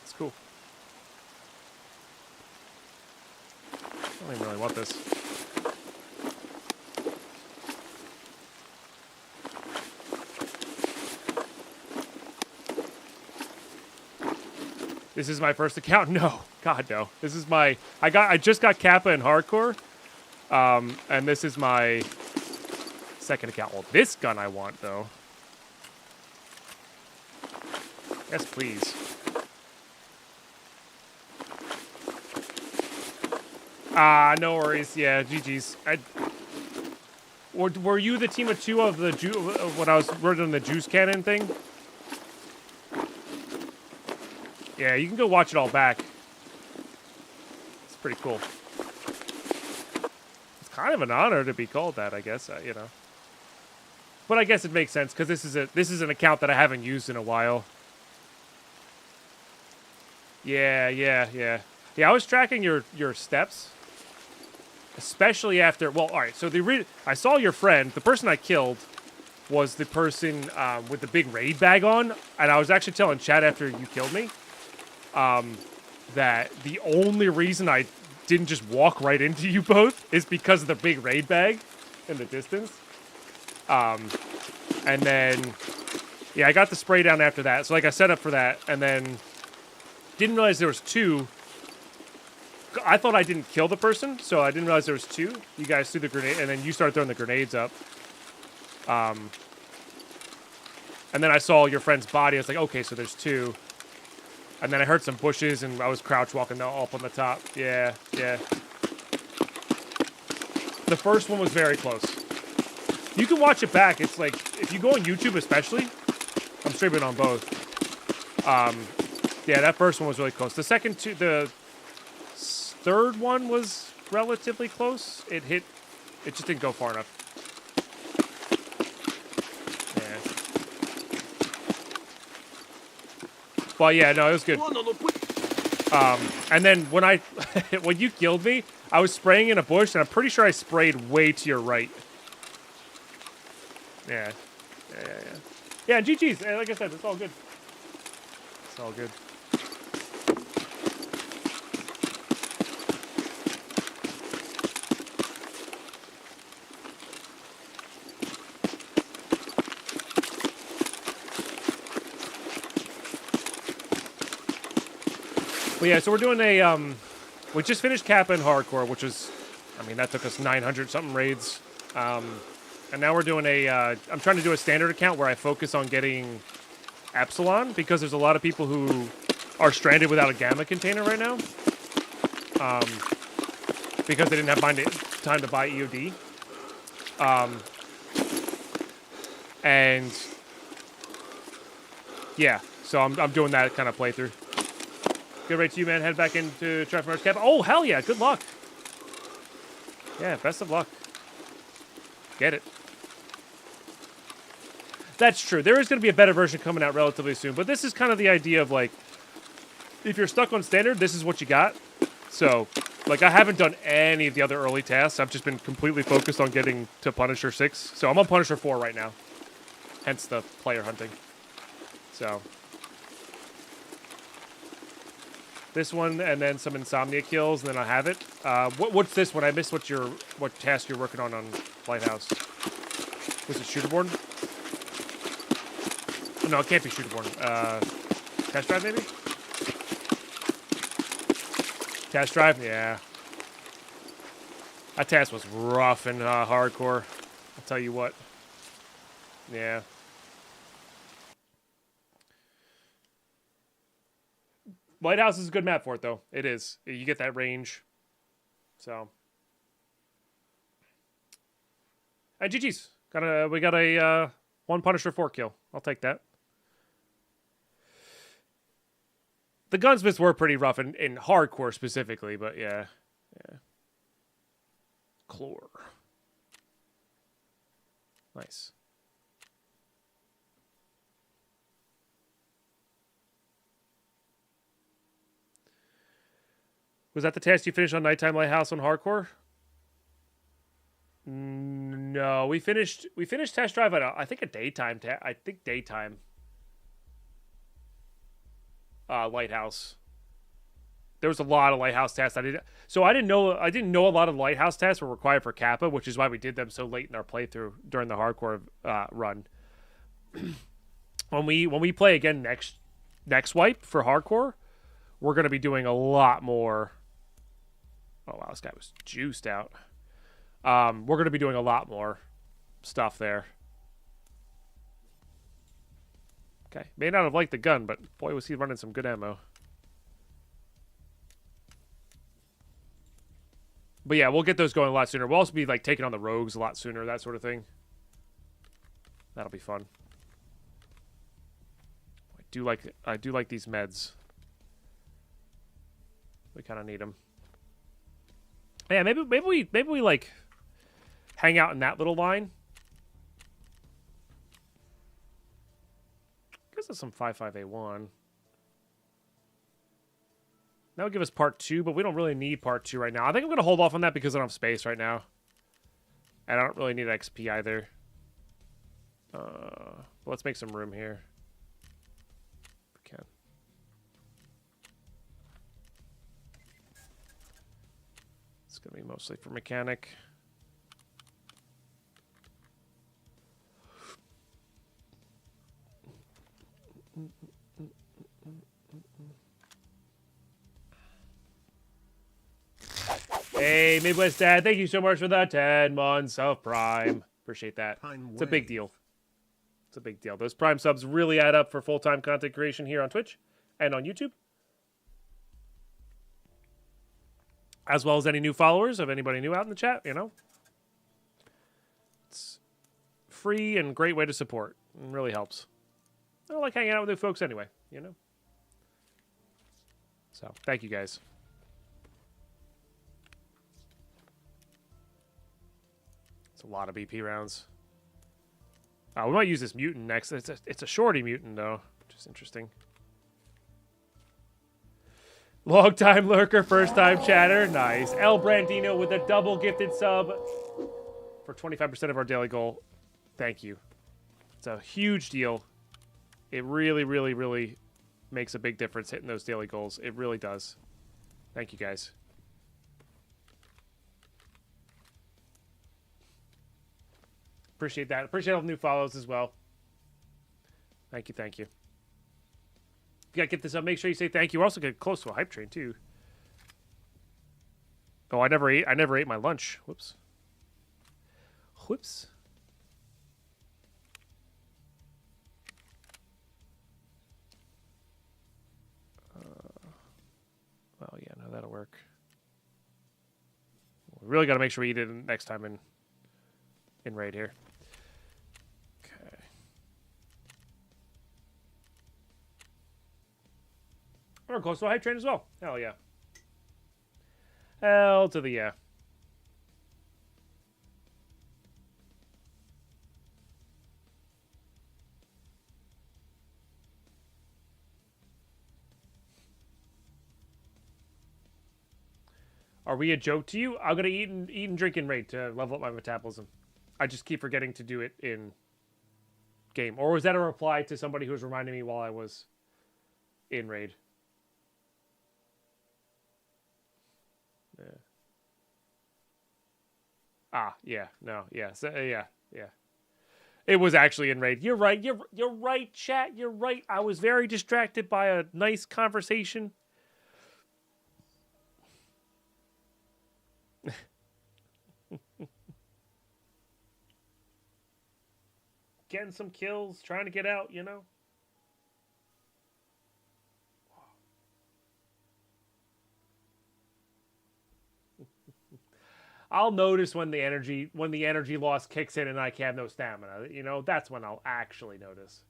[SPEAKER 1] It's cool. I don't even really want this. This is my first account? No. God, no. This is my... I just got Kappa in hardcore. And this is my second account. Well, this gun I want, though. Yes, please. No worries. Yeah, GG's. Were you the team of two of the when I was working on the juice cannon thing? Yeah, you can go watch it all back. It's pretty cool. It's kind of an honor to be called that, I guess. You know. But I guess it makes sense because this is an account that I haven't used in a while. Yeah. Yeah, I was tracking your steps. Especially after... Well, all right, so I saw your friend. The person I killed was the person with the big raid bag on. And I was actually telling Chad after you killed me that the only reason I didn't just walk right into you both is because of the big raid bag in the distance. And then... Yeah, I got the spray down after that. So, like, I set up for that. And then... Didn't realize there was two... I thought I didn't kill the person, so I didn't realize there was two. You guys threw the grenade, and then you started throwing the grenades up. And then I saw your friend's body. I was like, okay, so there's two. And then I heard some bushes, and I was crouch walking up on the top. Yeah. The first one was very close. You can watch it back. It's like, if you go on YouTube especially, I'm streaming on both. Yeah, that first one was really close. The second two, the third one was relatively close. It just didn't go far enough. Yeah. Well, yeah, no, it was good. And then when when you killed me, I was spraying in a bush, and I'm pretty sure I sprayed way to your right. Yeah. Yeah, GG's. Like I said, it's all good. It's all good. Well, yeah, so we're doing a, we just finished Kappa and Hardcore, which was, I mean, that took us 900-something raids. And now we're doing I'm trying to do a standard account where I focus on getting Epsilon, because there's a lot of people who are stranded without a Gamma container right now. Because they didn't have time to buy EOD. And, yeah, so I'm doing that kind of playthrough. Good right to you, man. Head back into try for Kappa. Oh, hell yeah. Good luck. Yeah, best of luck. Get it. That's true. There is going to be a better version coming out relatively soon, but this is kind of the idea of, like, if you're stuck on standard, this is what you got. So, like, I haven't done any of the other early tasks. I've just been completely focused on getting to Punisher 6. So I'm on Punisher 4 right now. Hence the player hunting. So this one, and then some insomnia kills, and then I have it. What's this one? I missed what task you're working on Lighthouse. Was it Shooterborn? Oh, no, it can't be Shooterborn. Test drive, maybe? Test drive? Yeah. That task was rough and hardcore. I'll tell you what. Yeah. Lighthouse is a good map for it, though. It is. You get that range. So. And GG's. We got a one Punisher 4 kill. I'll take that. The gunsmiths were pretty rough in hardcore specifically, but yeah. Yeah. Chlor. Nice. Was that the task you finished on Nighttime Lighthouse on hardcore? No, we finished test drive at I think a daytime daytime. Lighthouse. There was a lot of Lighthouse tasks I didn't know a lot of Lighthouse tasks were required for Kappa, which is why we did them so late in our playthrough during the hardcore run. When we play again next wipe for hardcore, we're gonna be doing a lot more. Oh wow, this guy was juiced out. We're gonna be doing a lot more stuff there. Okay, may not have liked the gun, but boy was he running some good ammo. But yeah, we'll get those going a lot sooner. We'll also be like taking on the rogues a lot sooner, that sort of thing. That'll be fun. I do like these meds. We kind of need them. Yeah, maybe we like hang out in that little line. Gives us some 55A1. That would give us part 2, but we don't really need part 2 right now. I think I'm going to hold off on that because I don't have space right now. And I don't really need XP either. But let's make some room here. If we can. It's going to be mostly for mechanic. Hey, Midwest Dad, thank you so much for the 10 months of Prime. Appreciate that. It's a big deal. It's a big deal. Those Prime subs really add up for full-time content creation here on Twitch and on YouTube. As well as any new followers of anybody new out in the chat, you know. It's free and great way to support. It really helps. I like hanging out with new folks anyway, you know. So, thank you guys. It's a lot of BP rounds. We might use this mutant next. It's a shorty mutant, though, which is interesting. Long time lurker, first time chatter. Nice. El Brandino with a double gifted sub for 25% of our daily goal. Thank you. It's a huge deal. It really, really, really makes a big difference hitting those daily goals. It really does. Thank you, guys. Appreciate that. Appreciate all the new follows as well. Thank you, thank you. If you gotta get this up, make sure you say thank you. We're also getting close to a hype train too. Oh, I never ate my lunch. Whoops. Whoops. Well, yeah, no, that'll work. We really got to make sure we eat it next time in raid here. Okay. We're close to a hype train as well. Hell yeah. Hell to the yeah. Are we a joke to you? I'm gonna eat and drink in raid to level up my metabolism. I just keep forgetting to do it in game. Or was that a reply to somebody who was reminding me while I was in raid? Yeah. Ah, yeah, no, yeah, so, yeah. It was actually in raid. You're right. You're right, chat. You're right. I was very distracted by a nice conversation. Getting some kills, trying to get out, you know? I'll notice when the energy loss kicks in and I have no stamina. You know, that's when I'll actually notice.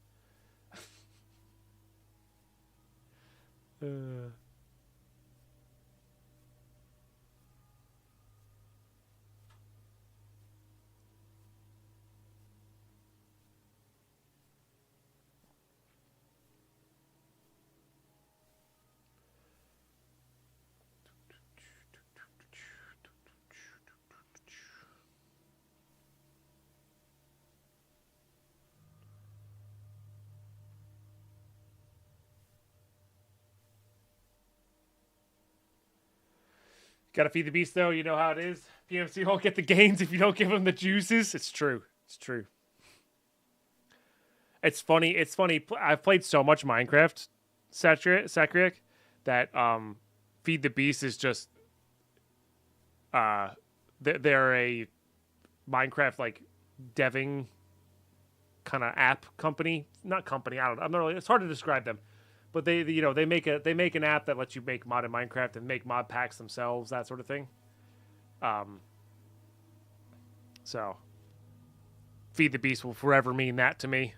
[SPEAKER 1] Gotta feed the beast, though. You know how it is. PMC won't get the gains if you don't give him the juices. It's true. It's true. It's funny. It's funny. I've played so much Minecraft, Sacriac, that Feed the Beast is just they're a Minecraft like deving kind of app company. Not company. I don't know. I'm not really. It's hard to describe them. But they make an app that lets you make mod in Minecraft and make mod packs themselves, that sort of thing. So Feed the Beast will forever mean that to me.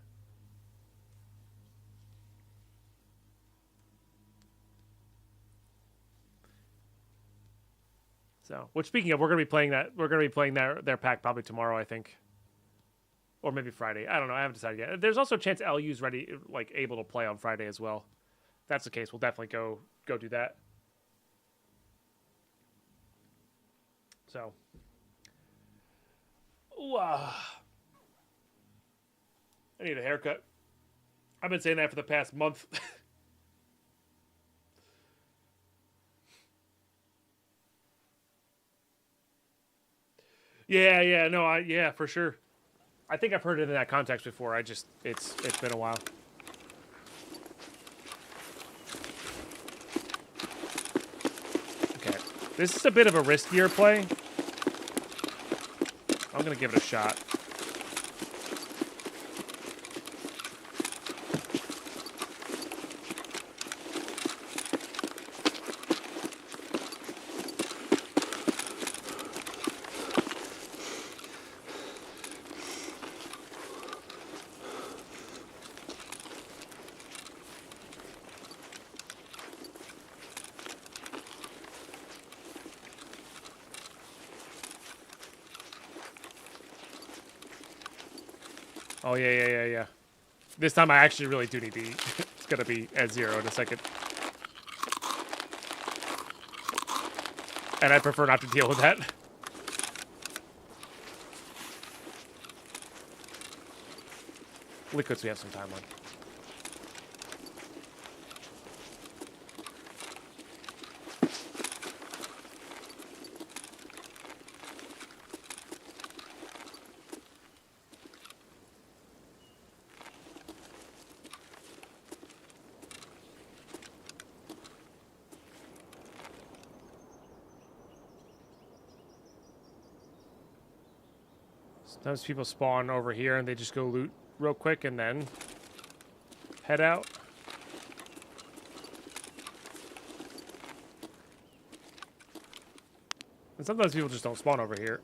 [SPEAKER 1] So, which speaking of, we're gonna be playing their pack probably tomorrow, I think. Or maybe Friday. I don't know. I haven't decided yet. There's also a chance LU's ready, like able to play on Friday as well. If that's the case, we'll definitely go do that. So, ooh, I need a haircut. I've been saying that for the past month. Yeah, no, yeah, for sure. I think I've heard it in that context before. It's been a while. Okay, this is a bit of a riskier play. I'm gonna give it a shot. Oh, yeah. This time I actually really do need to eat. It's gonna be at 0 in a second. And I prefer not to deal with that. Liquids we have some time on. Sometimes people spawn over here and they just go loot real quick and then head out. And sometimes people just don't spawn over here.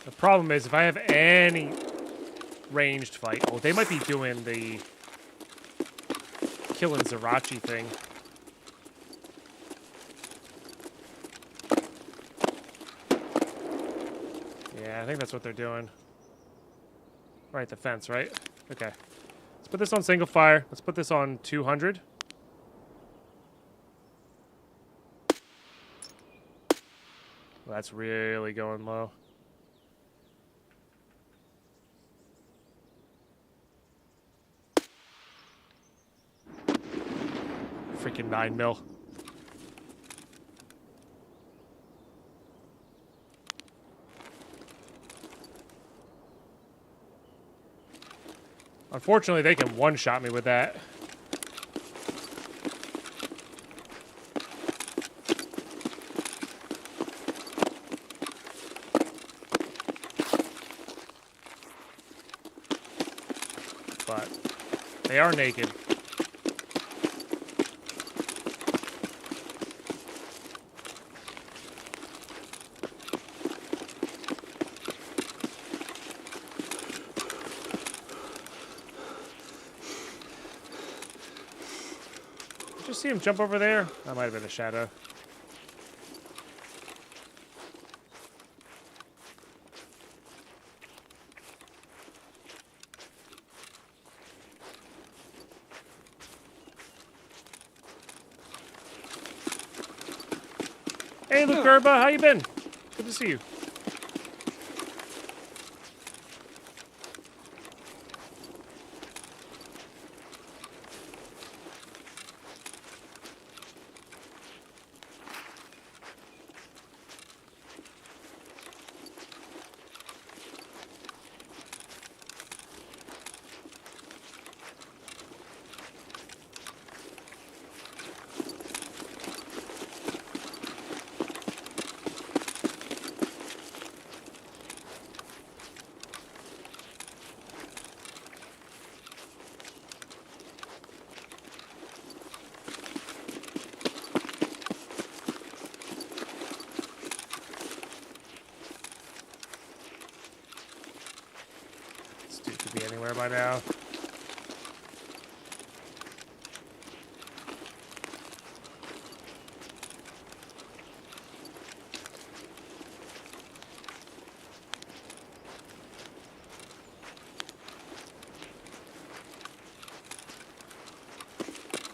[SPEAKER 1] The problem is if I have any ranged fight. Oh, they might be doing the killing Zerachi thing. Yeah, I think that's what they're doing. Right, the fence, right? Okay. Let's put this on single fire. Let's put this on 200. Well, that's really going low. Freaking 9 mil. Unfortunately, they can one-shot me with that. But they are naked. See him jump over there? That might have been a shadow. Hey, Luke Gerba, how you been? Good to see you. Anywhere by now.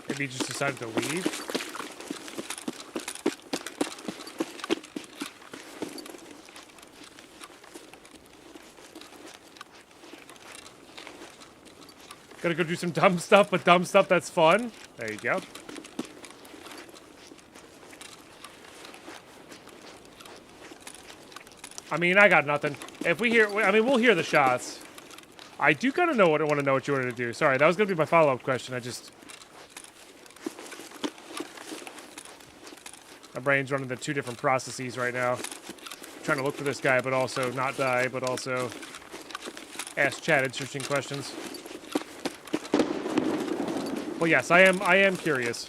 [SPEAKER 1] Maybe he just decided to leave. Gotta go do some dumb stuff, but dumb stuff that's fun. There you go. I mean, I got nothing. If we hear, I mean, we'll hear the shots. I do kind of know what I want to know what you wanted to do. Sorry, that was gonna be my follow-up question. My brain's running the 2 different processes right now. Trying to look for this guy, but also not die, but also ask Chad interesting questions. Well, yes, I am curious.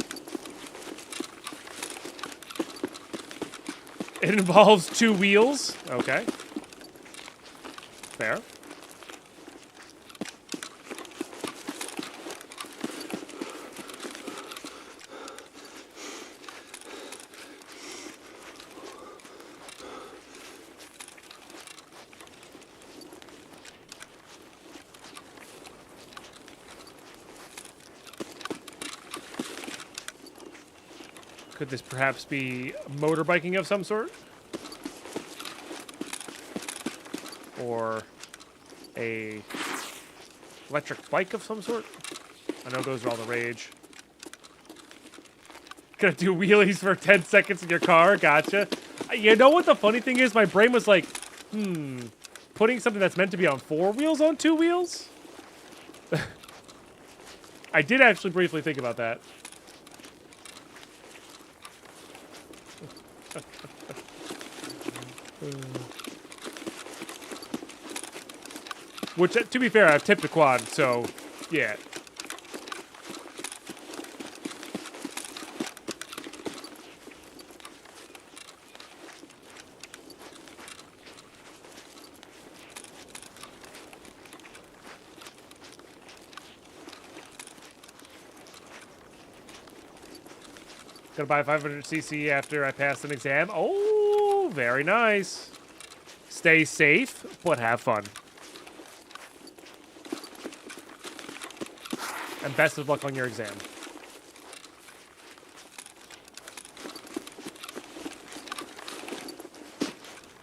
[SPEAKER 1] It involves 2 wheels. Okay. Fair. Could this perhaps be motorbiking of some sort? Or a electric bike of some sort? I know those are all the rage. Gonna do wheelies for 10 seconds in your car? Gotcha. You know what the funny thing is? My brain was like, putting something that's meant to be on 4 wheels on 2 wheels? I did actually briefly think about that. Which, to be fair, I've tipped a quad, so, yeah. Gonna buy 500cc after I pass an exam. Oh, very nice. Stay safe, but have fun. And best of luck on your exam.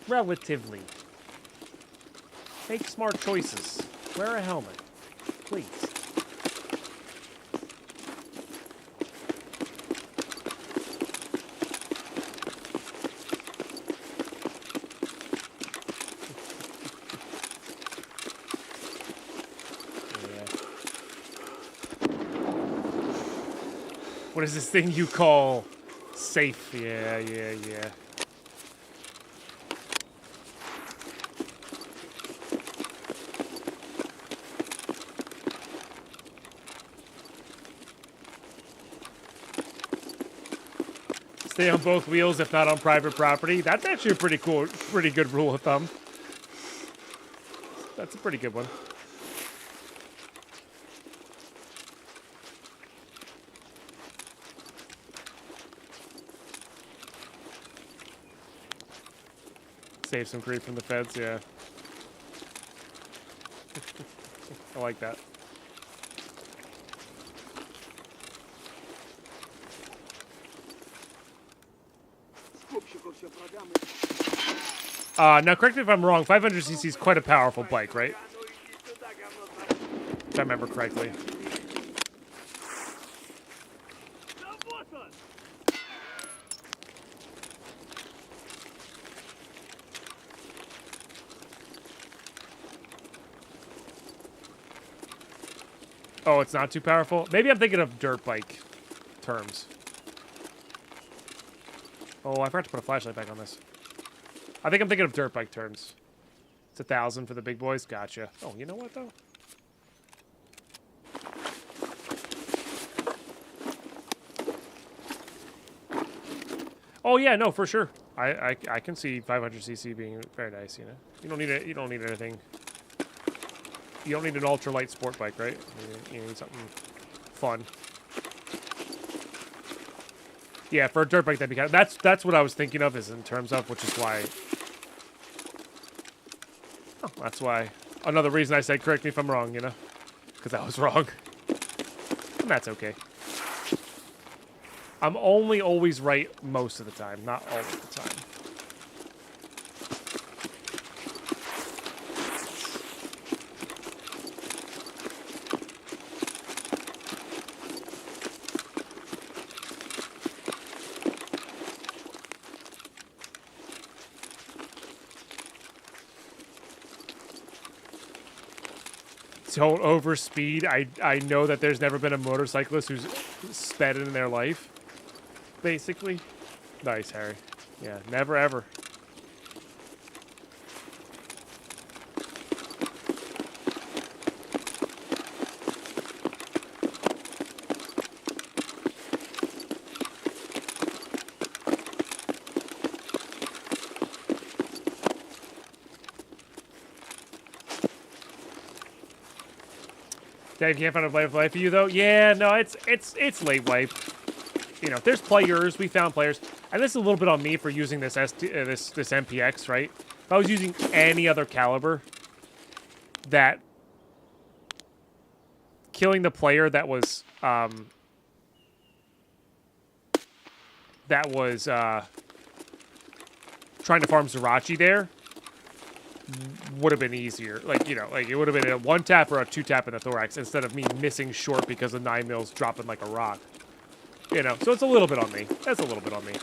[SPEAKER 1] Relatively. Make smart choices. Wear a helmet. Please. What is this thing you call safe? Yeah. Stay on both wheels if not on private property. That's actually a pretty good rule of thumb. That's a pretty good one. Save some grief from the feds, yeah. I like that. Now correct me if I'm wrong, 500cc is quite a powerful bike, right? If I remember correctly. Oh, it's not too powerful? Maybe I'm thinking of dirt bike terms. Oh, I forgot to put a flashlight back on this. I think I'm thinking of dirt bike terms. It's 1,000 for the big boys. Gotcha. Oh, you know what, though? Oh, yeah, no, for sure. I can see 500cc being very nice, you know? You don't need it. You don't need anything. You don't need an ultralight sport bike, right? You need something fun. Yeah, for a dirt bike, that'd be kind of, that's what I was thinking of, is in terms of, which is why. Oh, that's why. Another reason I said correct me if I'm wrong, you know, because I was wrong, and that's okay. I'm only always right most of the time, not all of the time. Don't overspeed. I know that there's never been a motorcyclist who's sped in their life. Basically. Nice, Harry. Yeah, never ever. Dave, you can't find a late wipe for you though. Yeah, no, it's late wipe. You know, there's players. We found players, and this is a little bit on me for using this this MPX, right? If I was using any other caliber, that killing the player that was that was trying to farm Zerachi there would have been easier. Like, you know, like it would have been a 1-tap or a 2-tap in the thorax instead of me missing short because the 9mm dropping like a rock. You know, so it's a little bit on me. That's a little bit on me.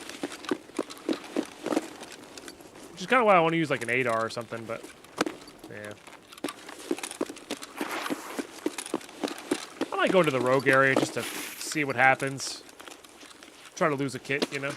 [SPEAKER 1] Which is kind of why I want to use like an ADAR or something, but yeah. I might go into the rogue area just to see what happens. Try to lose a kit, you know?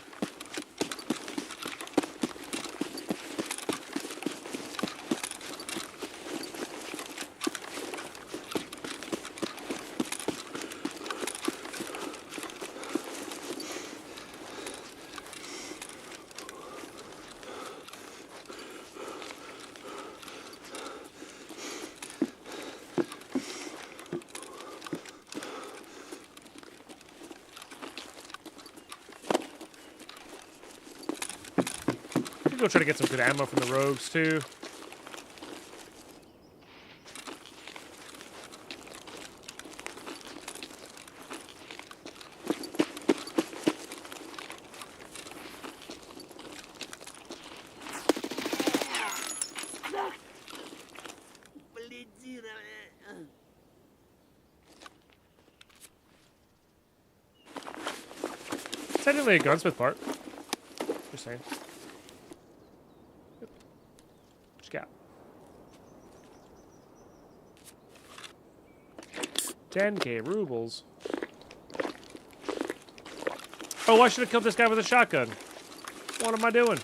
[SPEAKER 1] Go try to get some good ammo from the rogues too. Technically a gunsmith part. Just saying. 10k rubles. Oh, I should have killed this guy with a shotgun. What am I doing?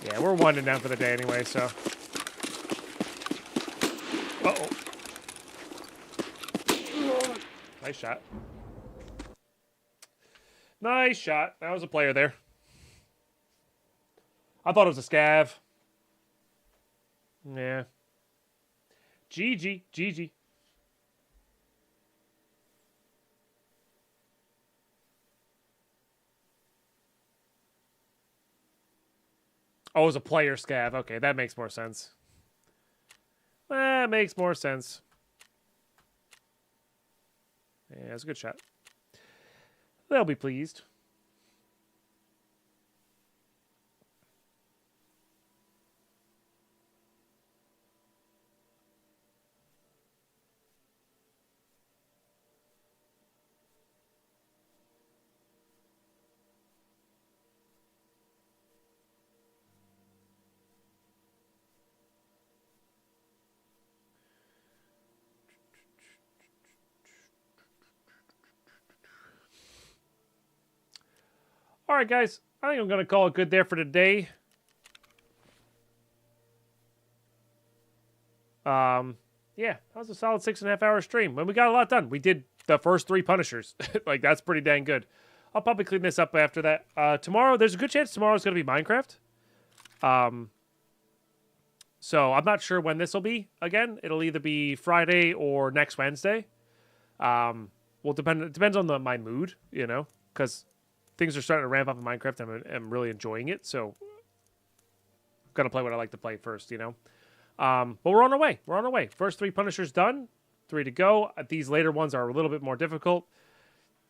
[SPEAKER 1] Yeah, we're winding down for the day anyway, so. Uh-oh. Nice shot. Nice shot. That was a player there. I thought it was a scav. Yeah. GG. GG. Oh, it was a player scav. Okay, that makes more sense. That makes more sense. Yeah, that's a good shot. They'll be pleased. All right, guys. I think I'm going to call it good there for today. Yeah, that was a solid 6.5 hour stream. And we got a lot done. We did the first 3 Punishers. Like, that's pretty dang good. I'll probably clean this up after that. Tomorrow, there's a good chance tomorrow's going to be Minecraft. So I'm not sure when this will be. Again, it'll either be Friday or next Wednesday. Well, it depends on my mood, you know, because things are starting to ramp up in Minecraft and I'm really enjoying it. So I've got to play what I like to play first, you know. But we're on our way. We're on our way. First 3 Punishers done. 3 to go. These later ones are a little bit more difficult.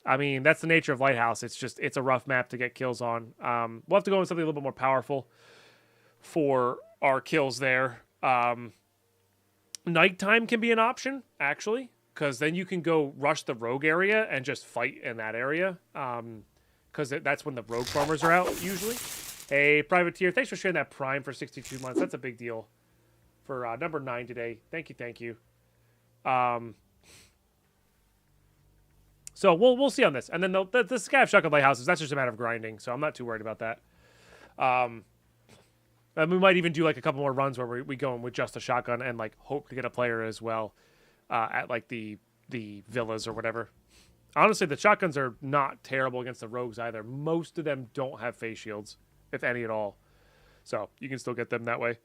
[SPEAKER 1] I mean, that's the nature of Lighthouse. It's a rough map to get kills on. We'll have to go with something a little bit more powerful for our kills there. Nighttime can be an option, actually, because then you can go rush the rogue area and just fight in that area. Because that's when the rogue farmers are out, usually. Hey, Privateer, thanks for sharing that Prime for 62 months. That's a big deal for number 9 today. Thank you. So we'll see on this. And then the Scav Shotgun Lighthouses, that's just a matter of grinding, so I'm not too worried about that. And we might even do like a couple more runs where we go in with just a shotgun and like hope to get a player as well at like the villas or whatever. Honestly, the shotguns are not terrible against the rogues either. Most of them don't have face shields, if any at all. So you can still get them that way.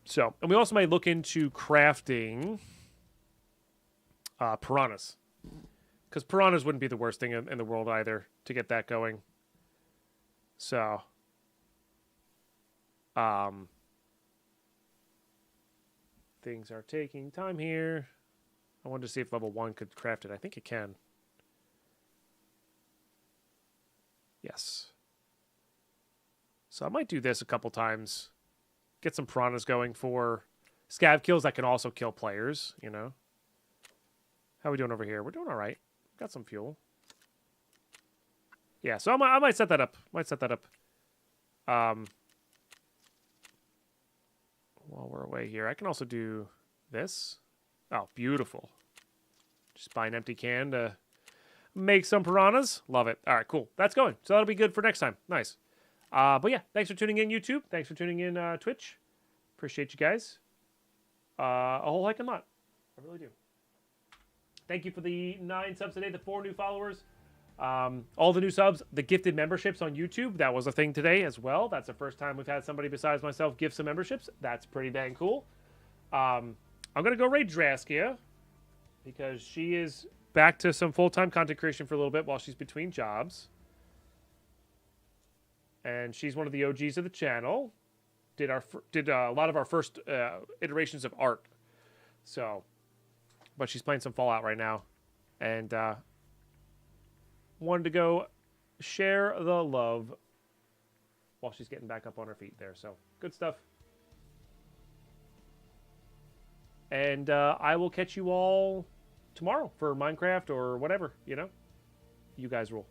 [SPEAKER 1] So, and we also might look into crafting piranhas. Because piranhas wouldn't be the worst thing in the world either to get that going. So, Things are taking time here. I wanted to see if level 1 could craft it. I think it can. Yes. So I might do this a couple times. Get some piranhas going for scav kills that can also kill players, you know. How are we doing over here? We're doing all right. Got some fuel. Yeah, so I might set that up. While we're away here, I can also do this. Oh, beautiful. Just buy an empty can to make some piranhas. Love it. All right, cool. That's going. So that'll be good for next time. Nice. But yeah, thanks for tuning in, YouTube. Thanks for tuning in, Twitch. Appreciate you guys. A whole heck of a lot. I really do. Thank you for the 9 subs today, the 4 new followers. All the new subs, the gifted memberships on YouTube. That was a thing today as well. That's the first time we've had somebody besides myself gift some memberships. That's pretty dang cool. I'm going to go raid Draskia because she is back to some full-time content creation for a little bit while she's between jobs. And she's one of the OGs of the channel. Did a lot of our first iterations of art. So, but she's playing some Fallout right now. And wanted to go share the love while she's getting back up on her feet there. So, good stuff. And I will catch you all tomorrow for Minecraft or whatever, you know. You guys rule.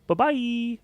[SPEAKER 1] Bye-bye.